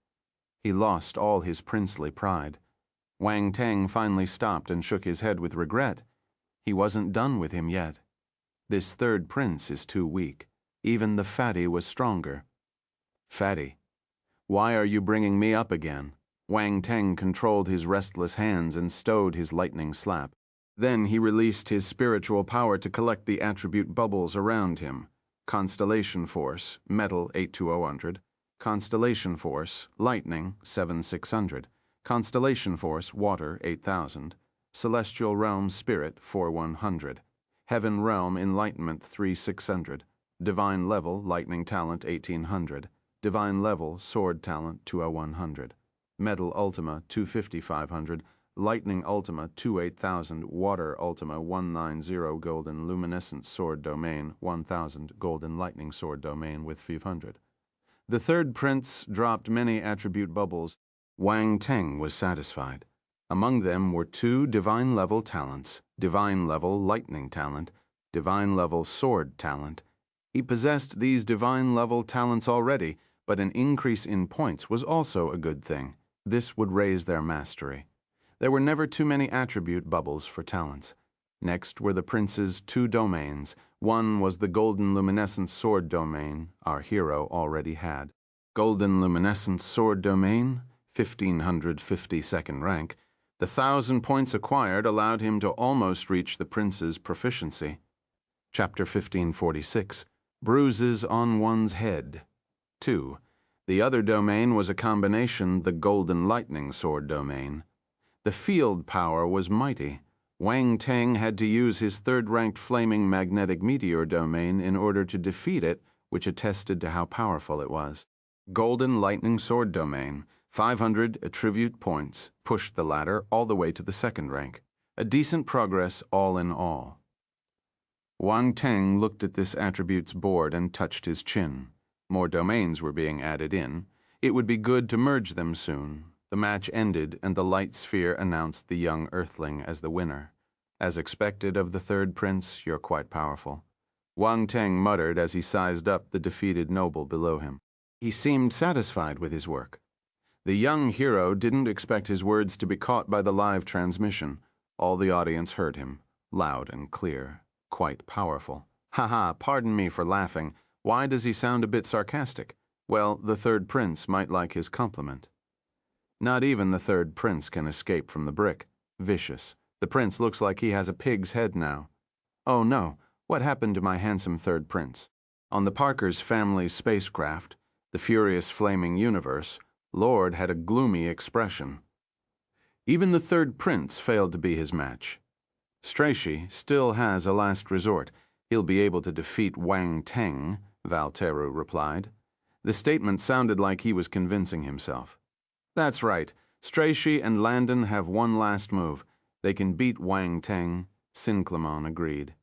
He lost all his princely pride. Wang Teng finally stopped and shook his head with regret. He wasn't done with him yet. This third prince is too weak. Even the fatty was stronger. Fatty, why are you bringing me up again? Wang Teng controlled his restless hands and stowed his lightning slap. Then he released his spiritual power to collect the attribute bubbles around him. Constellation Force, Metal 82000. Constellation Force, Lightning 7600. Constellation Force, Water 8000. Celestial Realm Spirit 4100. Heaven Realm Enlightenment 3600. Divine Level Lightning Talent 1800. Divine Level Sword Talent 20100. Metal Ultima 25500. Lightning Ultima 28000, Water Ultima 190, Golden Luminescent Sword Domain 1000, Golden Lightning Sword Domain with 500. The third prince dropped many attribute bubbles. Wang Teng was satisfied. Among them were 2 divine-level talents, divine-level lightning talent, divine-level sword talent. He possessed these divine-level talents already, but an increase in points was also a good thing. This would raise their mastery. There were never too many attribute bubbles for talents. Next were the prince's 2 domains. One was the Golden Luminescent Sword Domain, our hero already had. Golden Luminescent Sword Domain, 1552nd rank. The 1,000 points acquired allowed him to almost reach the prince's proficiency. Chapter 1546, Bruises on One's Head. 2. The other domain was a combination, the Golden Lightning Sword Domain. The field power was mighty. Wang Teng had to use his 3rd-ranked Flaming Magnetic Meteor domain in order to defeat it, which attested to how powerful it was. Golden Lightning Sword domain, 500 attribute points, pushed the ladder all the way to the 2nd rank. A decent progress all in all. Wang Teng looked at this attributes board and touched his chin. More domains were being added in. It would be good to merge them soon. The match ended, and the light sphere announced the young earthling as the winner. As expected of the third prince, you're quite powerful. Wang Teng muttered as he sized up the defeated noble below him. He seemed satisfied with his work. The young hero didn't expect his words to be caught by the live transmission. All the audience heard him, loud and clear, quite powerful. Haha, pardon me for laughing. Why does he sound a bit sarcastic? Well, the third prince might like his compliment. Not even the third prince can escape from the brick. Vicious. The prince looks like he has a pig's head now. Oh no, what happened to my handsome third prince? On the Parker's family spacecraft, the furious flaming universe, Lord had a gloomy expression. Even the third prince failed to be his match. Strachey still has a last resort. He'll be able to defeat Wang Teng, Valteru replied. The statement sounded like he was convincing himself. That's right. Strachey and Landon have one last move. They can beat Wang Teng, Sinclaimon agreed.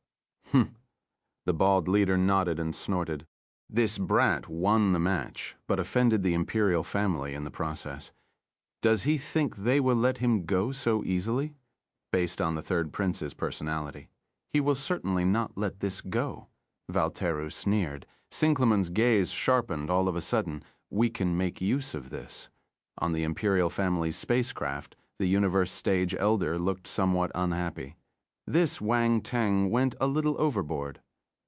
The bald leader nodded and snorted. This brat won the match, but offended the imperial family in the process. Does he think they will let him go so easily? Based on the third prince's personality, he will certainly not let this go. Valteru sneered. Sinclaimon's gaze sharpened all of a sudden. We can make use of this. On the imperial family's spacecraft, the universe stage elder looked somewhat unhappy. This Wang Teng went a little overboard.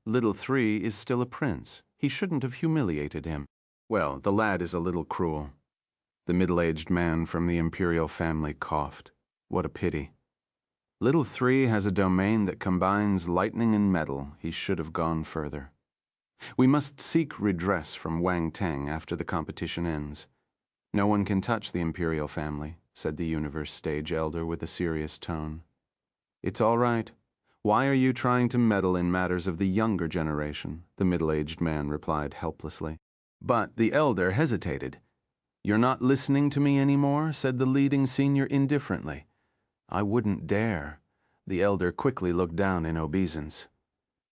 Little 3 is still a prince. He shouldn't have humiliated him. Well, the lad is a little cruel. The middle-aged man from the imperial family coughed. What a pity. Little 3 has a domain that combines lightning and metal. He should have gone further. We must seek redress from Wang Teng after the competition ends. No one can touch the imperial family, said the universe stage elder with a serious tone. It's all right. Why are you trying to meddle in matters of the younger generation? The middle-aged man replied helplessly. But the elder hesitated. You're not listening to me anymore? Said the leading senior indifferently. I wouldn't dare. The elder quickly looked down in obeisance.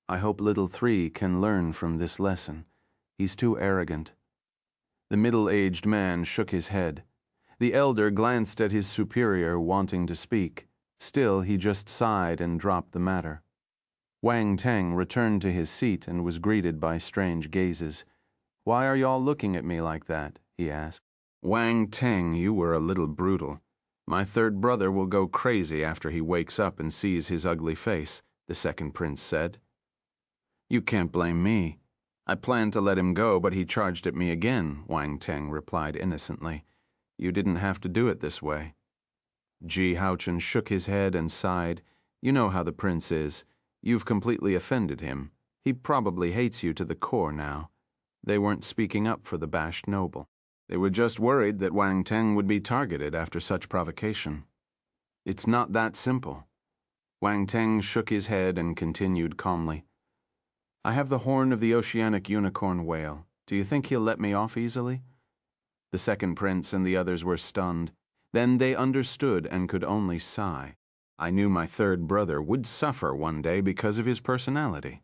I hope little three can learn from this lesson. He's too arrogant. The middle-aged man shook his head. The elder glanced at his superior, wanting to speak. Still, he just sighed and dropped the matter. Wang Teng returned to his seat and was greeted by strange gazes. Why are y'all looking at me like that? He asked. Wang Teng, you were a little brutal. My third brother will go crazy after he wakes up and sees his ugly face, the second prince said. You can't blame me. I planned to let him go, but he charged at me again, Wang Teng replied innocently. You didn't have to do it this way. Ji Haochen shook his head and sighed. You know how the prince is. You've completely offended him. He probably hates you to the core now. They weren't speaking up for the bashed noble. They were just worried that Wang Teng would be targeted after such provocation. It's not that simple. Wang Teng shook his head and continued calmly. I have the horn of the oceanic unicorn whale. Do you think he'll let me off easily? The second prince and the others were stunned. Then they understood and could only sigh. I knew my third brother would suffer one day because of his personality.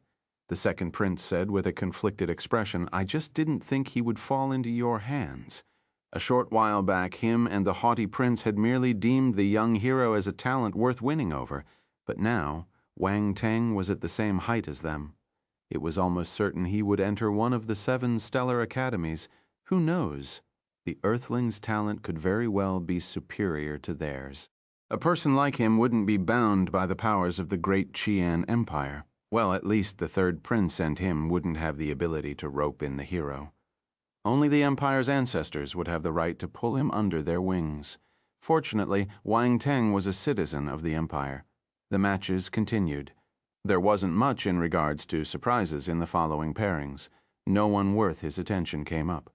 The second prince said with a conflicted expression, I just didn't think he would fall into your hands. A short while back, him and the haughty prince had merely deemed the young hero as a talent worth winning over, but now Wang Teng was at the same height as them. It was almost certain he would enter one of the 7 stellar academies. Who knows? The Earthling's talent could very well be superior to theirs. A person like him wouldn't be bound by the powers of the great Qian Empire. Well, at least the third prince and him wouldn't have the ability to rope in the hero. Only the Empire's ancestors would have the right to pull him under their wings. Fortunately, Wang Teng was a citizen of the Empire. The matches continued. There wasn't much in regards to surprises in the following pairings. No one worth his attention came up.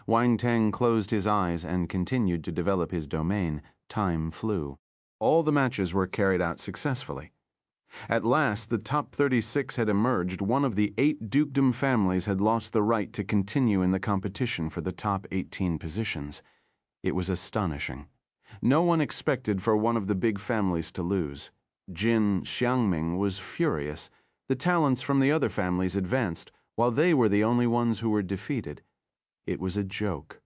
Wang Teng closed his eyes and continued to develop his domain. Time flew. All the matches were carried out successfully. At last, the top 36 had emerged. One of the 8 dukedom families had lost the right to continue in the competition for the top 18 positions. It was astonishing. No one expected for one of the big families to lose. Jin Xiangming was furious. The talents from the other families advanced, while they were the only ones who were defeated. It was a joke.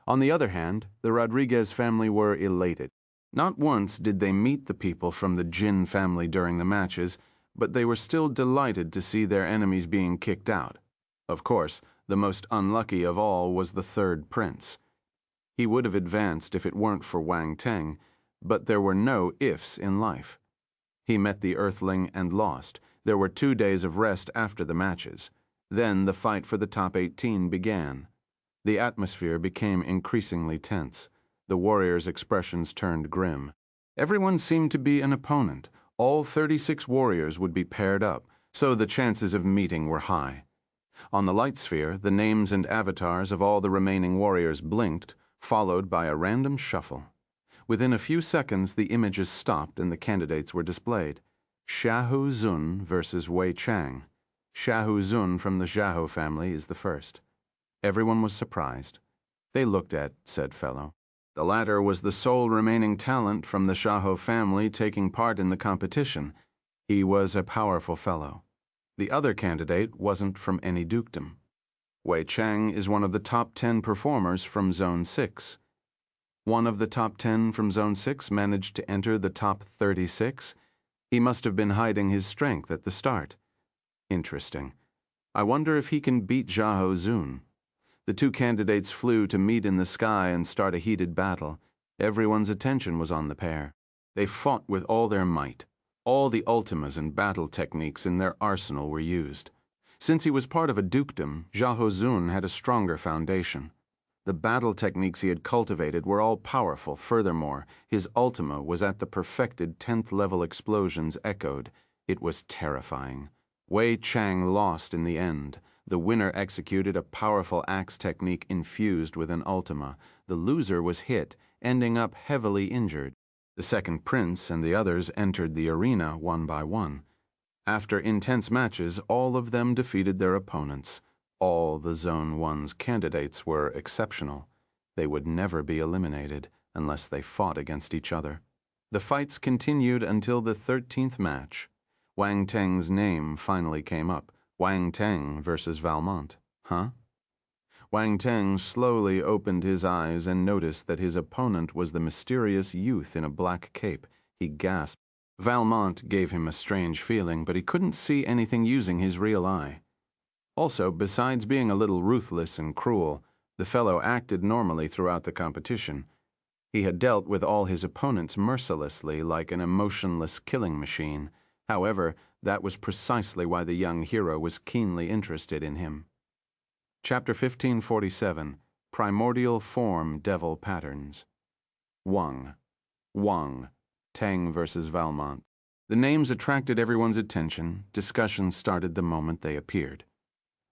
On the other hand, the Rodriguez family were elated. Not once did they meet the people from the Jin family during the matches, but they were still delighted to see their enemies being kicked out. Of course, the most unlucky of all was the third prince. He would have advanced if it weren't for Wang Teng, but there were no ifs in life. He met the Earthling and lost. There were 2 days of rest after the matches. Then the fight for the top 18 began. The atmosphere became increasingly tense. The warriors' expressions turned grim. Everyone seemed to be an opponent. All 36 warriors would be paired up, so the chances of meeting were high. On the light sphere, the names and avatars of all the remaining warriors blinked, followed by a random shuffle. Within a few seconds, the images stopped and the candidates were displayed. Xiahou Zun versus Wei Chang. Xiahou Zun from the Xiahou family is the first. Everyone was surprised. They looked at said fellow. The latter was the sole remaining talent from the Xiahou family taking part in the competition. He was a powerful fellow. The other candidate wasn't from any dukedom. Wei Chang is one of the top 10 performers from Zone 6. One of the top 10 from Zone 6 managed to enter the top 36. He must have been hiding his strength at the start. Interesting. I wonder if he can beat Xiahou Zun. The 2 candidates flew to meet in the sky and start a heated battle. Everyone's attention was on the pair. They fought with all their might. All the ultimas and battle techniques in their arsenal were used. Since he was part of a dukedom, Xiahou Zun had a stronger foundation. The battle techniques he had cultivated were all powerful. Furthermore, his ultima was at the perfected 10th level explosions echoed. It was terrifying. Wei Chang lost in the end. The winner executed a powerful axe technique infused with an ultima. The loser was hit, ending up heavily injured. The second prince and the others entered the arena one by one. After intense matches, all of them defeated their opponents. All the Zone 1's candidates were exceptional. They would never be eliminated unless they fought against each other. The fights continued until the 13th match. Wang Teng's name finally came up. Wang Teng versus Valmont. Huh? Wang Teng slowly opened his eyes and noticed that his opponent was the mysterious youth in a black cape. He gasped. Valmont gave him a strange feeling, but he couldn't see anything using his real eye. Also, besides being a little ruthless and cruel, the fellow acted normally throughout the competition. He had dealt with all his opponents mercilessly, like an emotionless killing machine. However, that was precisely why the young hero was keenly interested in him. Chapter 1547, Primordial Form Devil Patterns. Wang Teng versus Valmont. The names attracted everyone's attention. Discussions started the moment they appeared.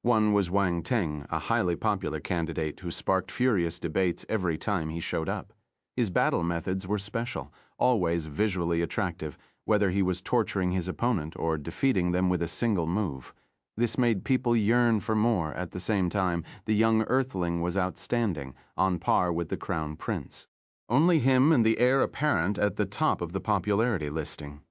One was Wang Teng, a highly popular candidate who sparked furious debates every time he showed up. His battle methods were special, always visually attractive, whether he was torturing his opponent or defeating them with a single move. This made people yearn for more. At the same time, the young earthling was outstanding, on par with the crown prince. Only him and the heir apparent at the top of the popularity listing.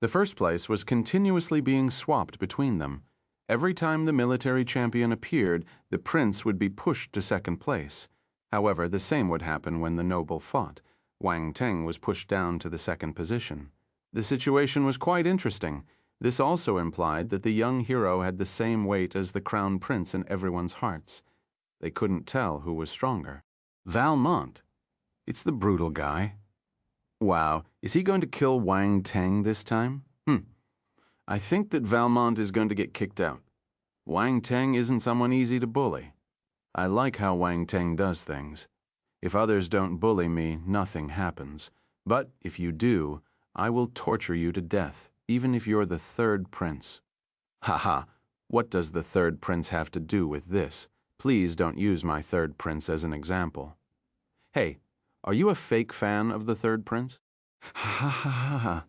The first place was continuously being swapped between them. Every time the military champion appeared, the prince would be pushed to second place. However, the same would happen when the noble fought. Wang Teng was pushed down to the second position. The situation was quite interesting. This also implied that the young hero had the same weight as the crown prince in everyone's hearts. They couldn't tell who was stronger. Valmont. It's the brutal guy. Wow, is he going to kill Wang Teng this time? I think that Valmont is going to get kicked out. Wang Teng isn't someone easy to bully. I like how Wang Teng does things. If others don't bully me, nothing happens. But if you do, I will torture you to death, even if you're the third prince. Haha, what does the third prince have to do with this? Please don't use my third prince as an example. Hey, are you a fake fan of the third prince? Ha ha ha ha.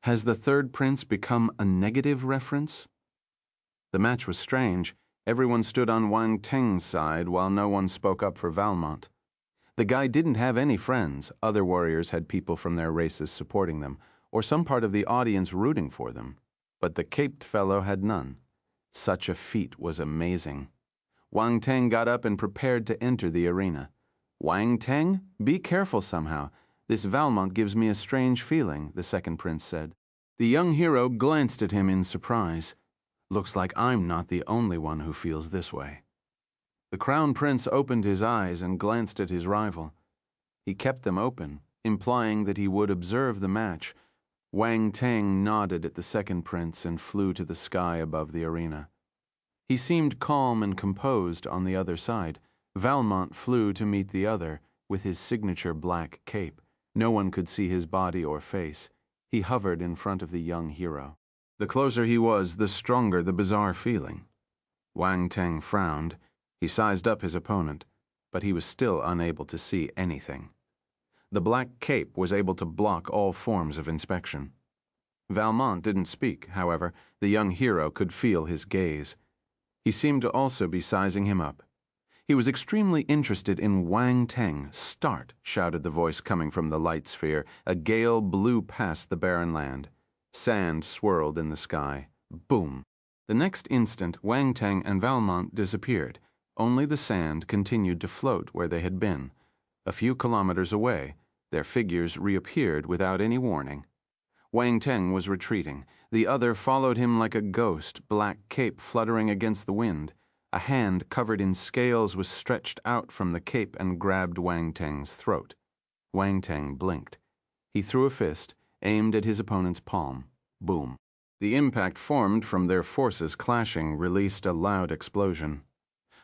Has the third prince become a negative reference? The match was strange. Everyone stood on Wang Teng's side while no one spoke up for Valmont. The guy didn't have any friends. Other warriors had people from their races supporting them, or some part of the audience rooting for them. But the caped fellow had none. Such a feat was amazing. Wang Teng got up and prepared to enter the arena. Wang Teng, be careful somehow. This Valmont gives me a strange feeling, the second prince said. The young hero glanced at him in surprise. Looks like I'm not the only one who feels this way. The crown prince opened his eyes and glanced at his rival. He kept them open, implying that he would observe the match. Wang Teng nodded at the second prince and flew to the sky above the arena. He seemed calm and composed on the other side. Valmont flew to meet the other, with his signature black cape. No one could see his body or face. He hovered in front of the young hero. The closer he was, the stronger the bizarre feeling. Wang Teng frowned. He sized up his opponent, but he was still unable to see anything. The black cape was able to block all forms of inspection. Valmont didn't speak, however. The young hero could feel his gaze. He seemed to also be sizing him up. He was extremely interested in Wang Teng. Start, shouted the voice coming from the light sphere. A gale blew past the barren land. Sand swirled in the sky. Boom. The next instant, Wang Teng and Valmont disappeared. Only the sand continued to float where they had been. A few kilometers away, their figures reappeared without any warning. Wang Teng was retreating. The other followed him like a ghost, black cape fluttering against the wind. A hand covered in scales was stretched out from the cape and grabbed Wang Teng's throat. Wang Teng blinked. He threw a fist, aimed at his opponent's palm. Boom. The impact formed from their forces clashing released a loud explosion.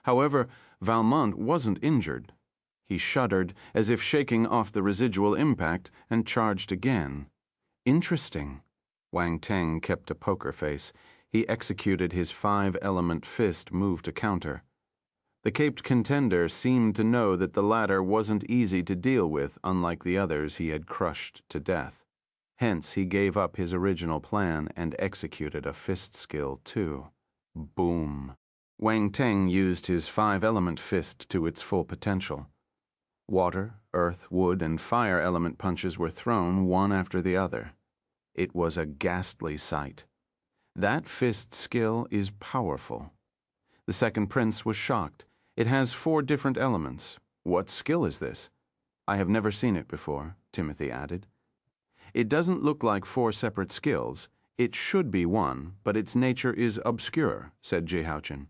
However, Valmont wasn't injured. He shuddered, as if shaking off the residual impact, and charged again. Interesting. Wang Teng kept a poker face. He executed his 5-element fist move to counter. The caped contender seemed to know that the latter wasn't easy to deal with, unlike the others he had crushed to death. Hence, he gave up his original plan and executed a fist skill too. Boom. Wang Teng used his five-element fist to its full potential. Water, earth, wood, and fire element punches were thrown one after the other. It was a ghastly sight. That fist skill is powerful. The second prince was shocked. It has 4 different elements. What skill is this? I have never seen it before, Timothy added. It doesn't look like 4 separate skills. It should be one, but its nature is obscure, said Jihaochen.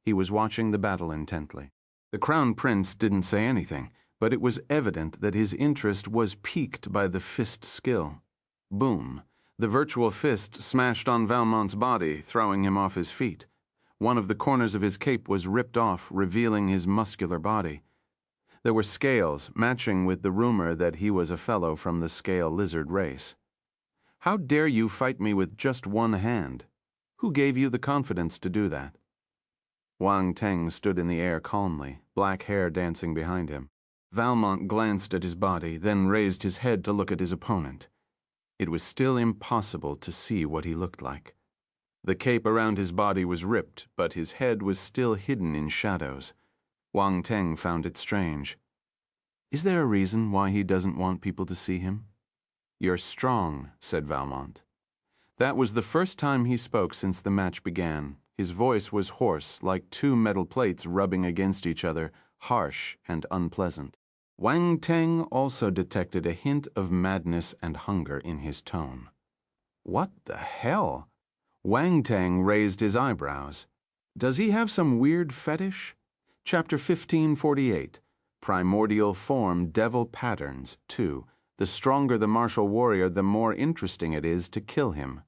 He was watching the battle intently. The crown prince didn't say anything, but it was evident that his interest was piqued by the fist skill. Boom. The virtual fist smashed on Valmont's body, throwing him off his feet. One of the corners of his cape was ripped off, revealing his muscular body. There were scales, matching with the rumor that he was a fellow from the scale lizard race. How dare you fight me with just one hand? Who gave you the confidence to do that? Wang Teng stood in the air calmly, black hair dancing behind him. Valmont glanced at his body, then raised his head to look at his opponent. It was still impossible to see what he looked like. The cape around his body was ripped, but his head was still hidden in shadows. Wang Teng found it strange. Is there a reason why he doesn't want people to see him? You're strong, said Valmont. That was the first time he spoke since the match began. His voice was hoarse, like 2 metal plates rubbing against each other, harsh and unpleasant. Wang Teng also detected a hint of madness and hunger in his tone. What the hell? Wang Teng raised his eyebrows. Does he have some weird fetish? Chapter 1548, Primordial Form Devil Patterns 2. The stronger the martial warrior, the more interesting it is to kill him.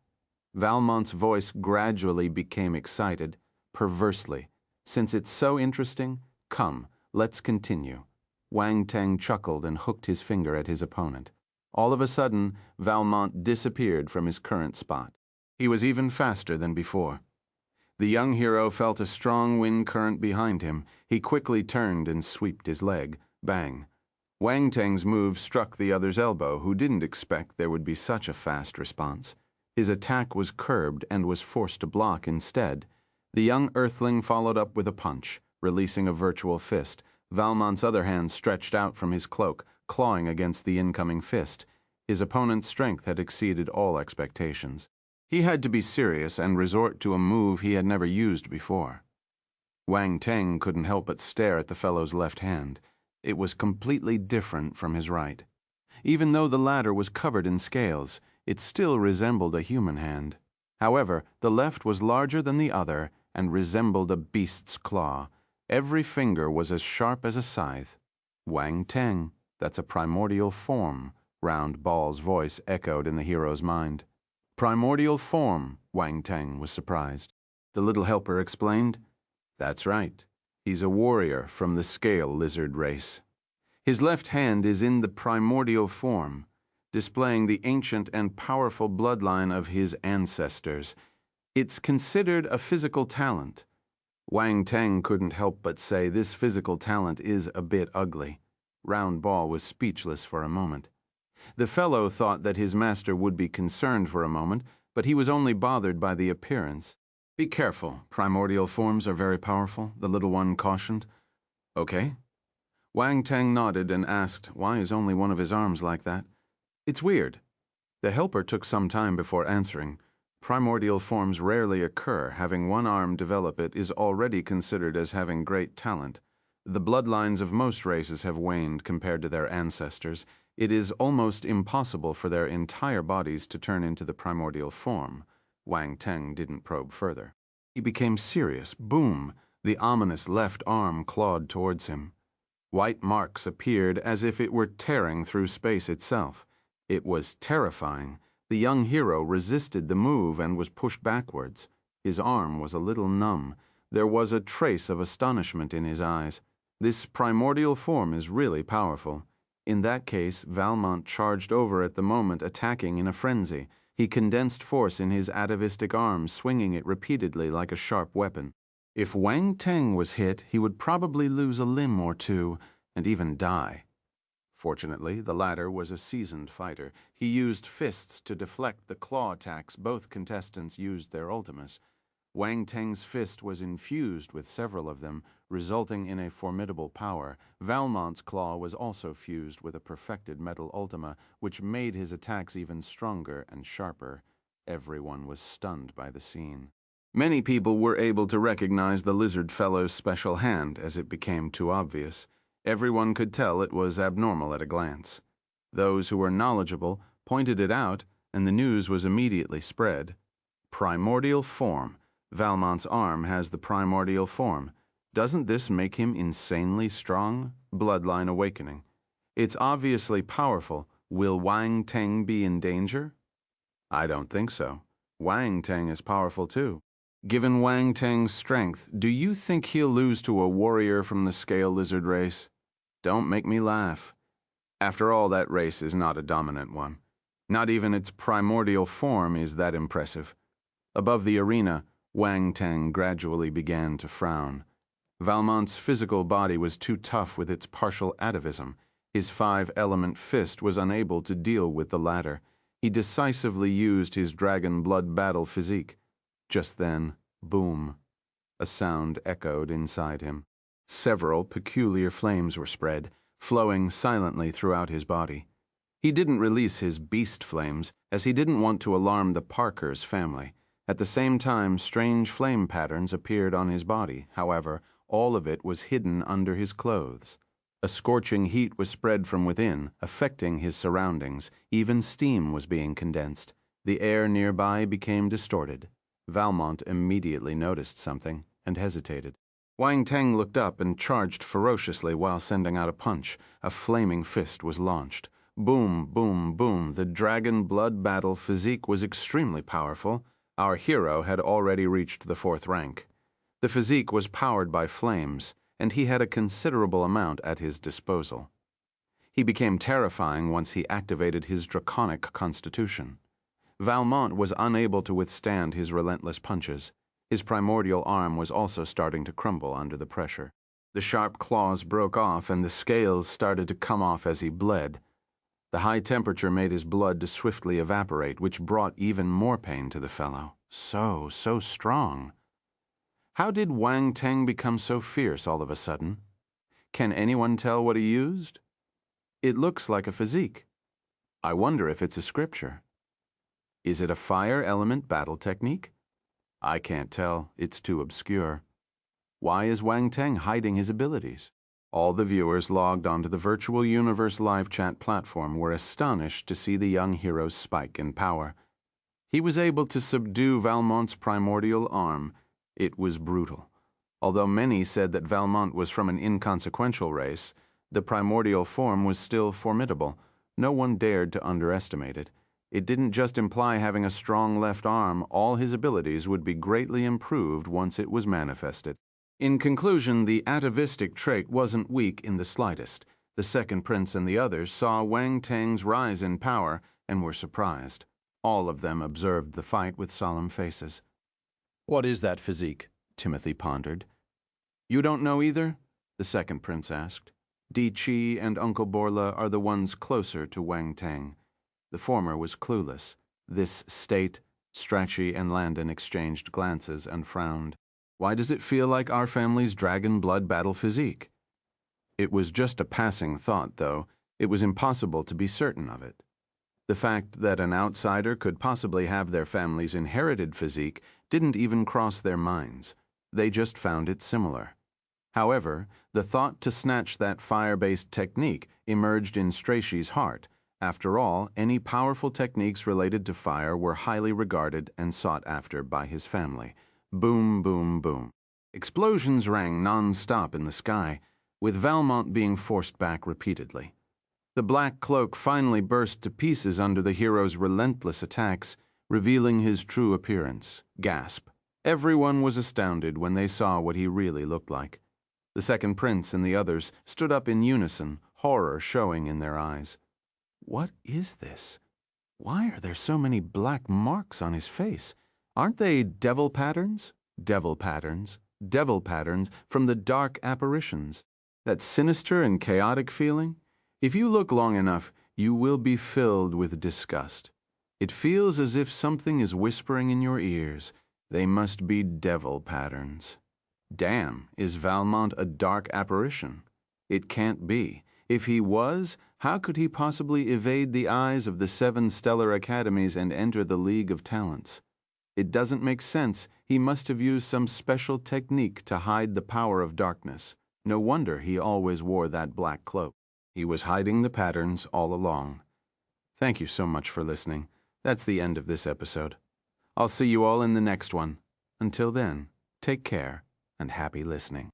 Valmont's voice gradually became excited, perversely. Since it's so interesting, come, let's continue. Wang Teng chuckled and hooked his finger at his opponent. All of a sudden, Valmont disappeared from his current spot. He was even faster than before. The young hero felt a strong wind current behind him. He quickly turned and sweeped his leg. Bang. Wang Teng's move struck the other's elbow, who didn't expect there would be such a fast response. His attack was curbed and was forced to block instead. The young earthling followed up with a punch, releasing a virtual fist. Valmont's other hand stretched out from his cloak, clawing against the incoming fist. His opponent's strength had exceeded all expectations. He had to be serious and resort to a move he had never used before. Wang Teng couldn't help but stare at the fellow's left hand. It was completely different from his right. Even though the latter was covered in scales, it still resembled a human hand. However, the left was larger than the other and resembled a beast's claw. Every finger was as sharp as a scythe. Wang Teng, that's a primordial form, Round Ball's voice echoed in the hero's mind. Primordial form, Wang Teng was surprised. The little helper explained. That's right. He's a warrior from the scale lizard race. His left hand is in the primordial form, displaying the ancient and powerful bloodline of his ancestors. It's considered a physical talent. Wang Teng couldn't help but say this physical talent is a bit ugly. Round Ball was speechless for a moment. The fellow thought that his master would be concerned for a moment, but he was only bothered by the appearance. Be careful, primordial forms are very powerful, the little one cautioned. Okay. Wang Teng nodded and asked, why is only one of his arms like that? It's weird. The helper took some time before answering. Primordial forms rarely occur. Having one arm develop it is already considered as having great talent. The bloodlines of most races have waned compared to their ancestors. It is almost impossible for their entire bodies to turn into the primordial form. Wang Teng didn't probe further. He became serious. Boom! The ominous left arm clawed towards him. White marks appeared as if it were tearing through space itself. It was terrifying. The young hero resisted the move and was pushed backwards. His arm was a little numb. There was a trace of astonishment in his eyes. This primordial form is really powerful. In that case, Valmont charged over at the moment, attacking in a frenzy. He condensed force in his atavistic arm, swinging it repeatedly like a sharp weapon. If Wang Teng was hit, he would probably lose a limb or two, and even die. Fortunately, the latter was a seasoned fighter. He used fists to deflect the claw attacks both contestants used their ultimas. Wang Teng's fist was infused with several of them, resulting in a formidable power. Valmont's claw was also fused with a perfected metal ultima, which made his attacks even stronger and sharper. Everyone was stunned by the scene. Many people were able to recognize the lizard fellow's special hand as it became too obvious. Everyone could tell it was abnormal at a glance. Those who were knowledgeable pointed it out, and the news was immediately spread. Primordial form. Valmont's arm has the primordial form. Doesn't this make him insanely strong? Bloodline awakening. It's obviously powerful. Will Wang Teng be in danger? I don't think so. Wang Teng is powerful too. Given Wang Teng's strength, do you think he'll lose to a warrior from the scale lizard race? Don't make me laugh. After all, that race is not a dominant one. Not even its primordial form is that impressive. Above the arena, Wang Teng gradually began to frown. Valmont's physical body was too tough with its partial atavism. His five-element fist was unable to deal with the latter. He decisively used his dragon blood battle physique. Just then, boom, a sound echoed inside him. Several peculiar flames were spread, flowing silently throughout his body. He didn't release his beast flames, as he didn't want to alarm the Parkers family. At the same time, strange flame patterns appeared on his body. However, all of it was hidden under his clothes. A scorching heat was spread from within, affecting his surroundings. Even steam was being condensed. The air nearby became distorted. Valmont immediately noticed something and hesitated. Wang Teng looked up and charged ferociously while sending out a punch. A flaming fist was launched. Boom, boom, boom. The dragon blood battle physique was extremely powerful. Our hero had already reached the 4th rank. The physique was powered by flames, and he had a considerable amount at his disposal. He became terrifying once he activated his draconic constitution. Valmont was unable to withstand his relentless punches. His primordial arm was also starting to crumble under the pressure. The sharp claws broke off, and the scales started to come off as he bled. The high temperature made his blood to swiftly evaporate, which brought even more pain to the fellow. So strong. How did Wang Teng become so fierce all of a sudden? Can anyone tell what he used? It looks like a physique. I wonder if it's a scripture. Is it a fire element battle technique? I can't tell. It's too obscure. Why is Wang Teng hiding his abilities? All the viewers logged onto the Virtual Universe live chat platform were astonished to see the young hero's spike in power. He was able to subdue Valmont's primordial arm. It was brutal. Although many said that Valmont was from an inconsequential race, the primordial form was still formidable. No one dared to underestimate it. It didn't just imply having a strong left arm. All his abilities would be greatly improved once it was manifested. In conclusion, the atavistic trait wasn't weak in the slightest. The second prince and the others saw Wang Teng's rise in power and were surprised. All of them observed the fight with solemn faces. What is that physique? Timothy pondered. You don't know either? The second prince asked. Di Chi and Uncle Borla are the ones closer to Wang Teng. The former was clueless. This state, Strachey and Landon exchanged glances and frowned. Why does it feel like our family's dragon blood battle physique? It was just a passing thought, though. It was impossible to be certain of it. The fact that an outsider could possibly have their family's inherited physique didn't even cross their minds. They just found it similar. However, the thought to snatch that fire-based technique emerged in Strachey's heart. After all, any powerful techniques related to fire were highly regarded and sought after by his family. Boom, boom, boom. Explosions rang non-stop in the sky, with Valmont being forced back repeatedly. The black cloak finally burst to pieces under the hero's relentless attacks, revealing his true appearance. Gasp. Everyone was astounded when they saw what he really looked like. The second prince and the others stood up in unison, horror showing in their eyes. What is this? Why are there so many black marks on his face? Aren't they devil patterns? Devil patterns. Devil patterns from the dark apparitions. That sinister and chaotic feeling? If you look long enough, you will be filled with disgust. It feels as if something is whispering in your ears. They must be devil patterns. Damn, is Valmont a dark apparition? It can't be. If he was, how could he possibly evade the eyes of the 7 stellar academies and enter the League of Talents? It doesn't make sense. He must have used some special technique to hide the power of darkness. No wonder he always wore that black cloak. He was hiding the patterns all along. Thank you so much for listening. That's the end of this episode. I'll see you all in the next one. Until then, take care and happy listening.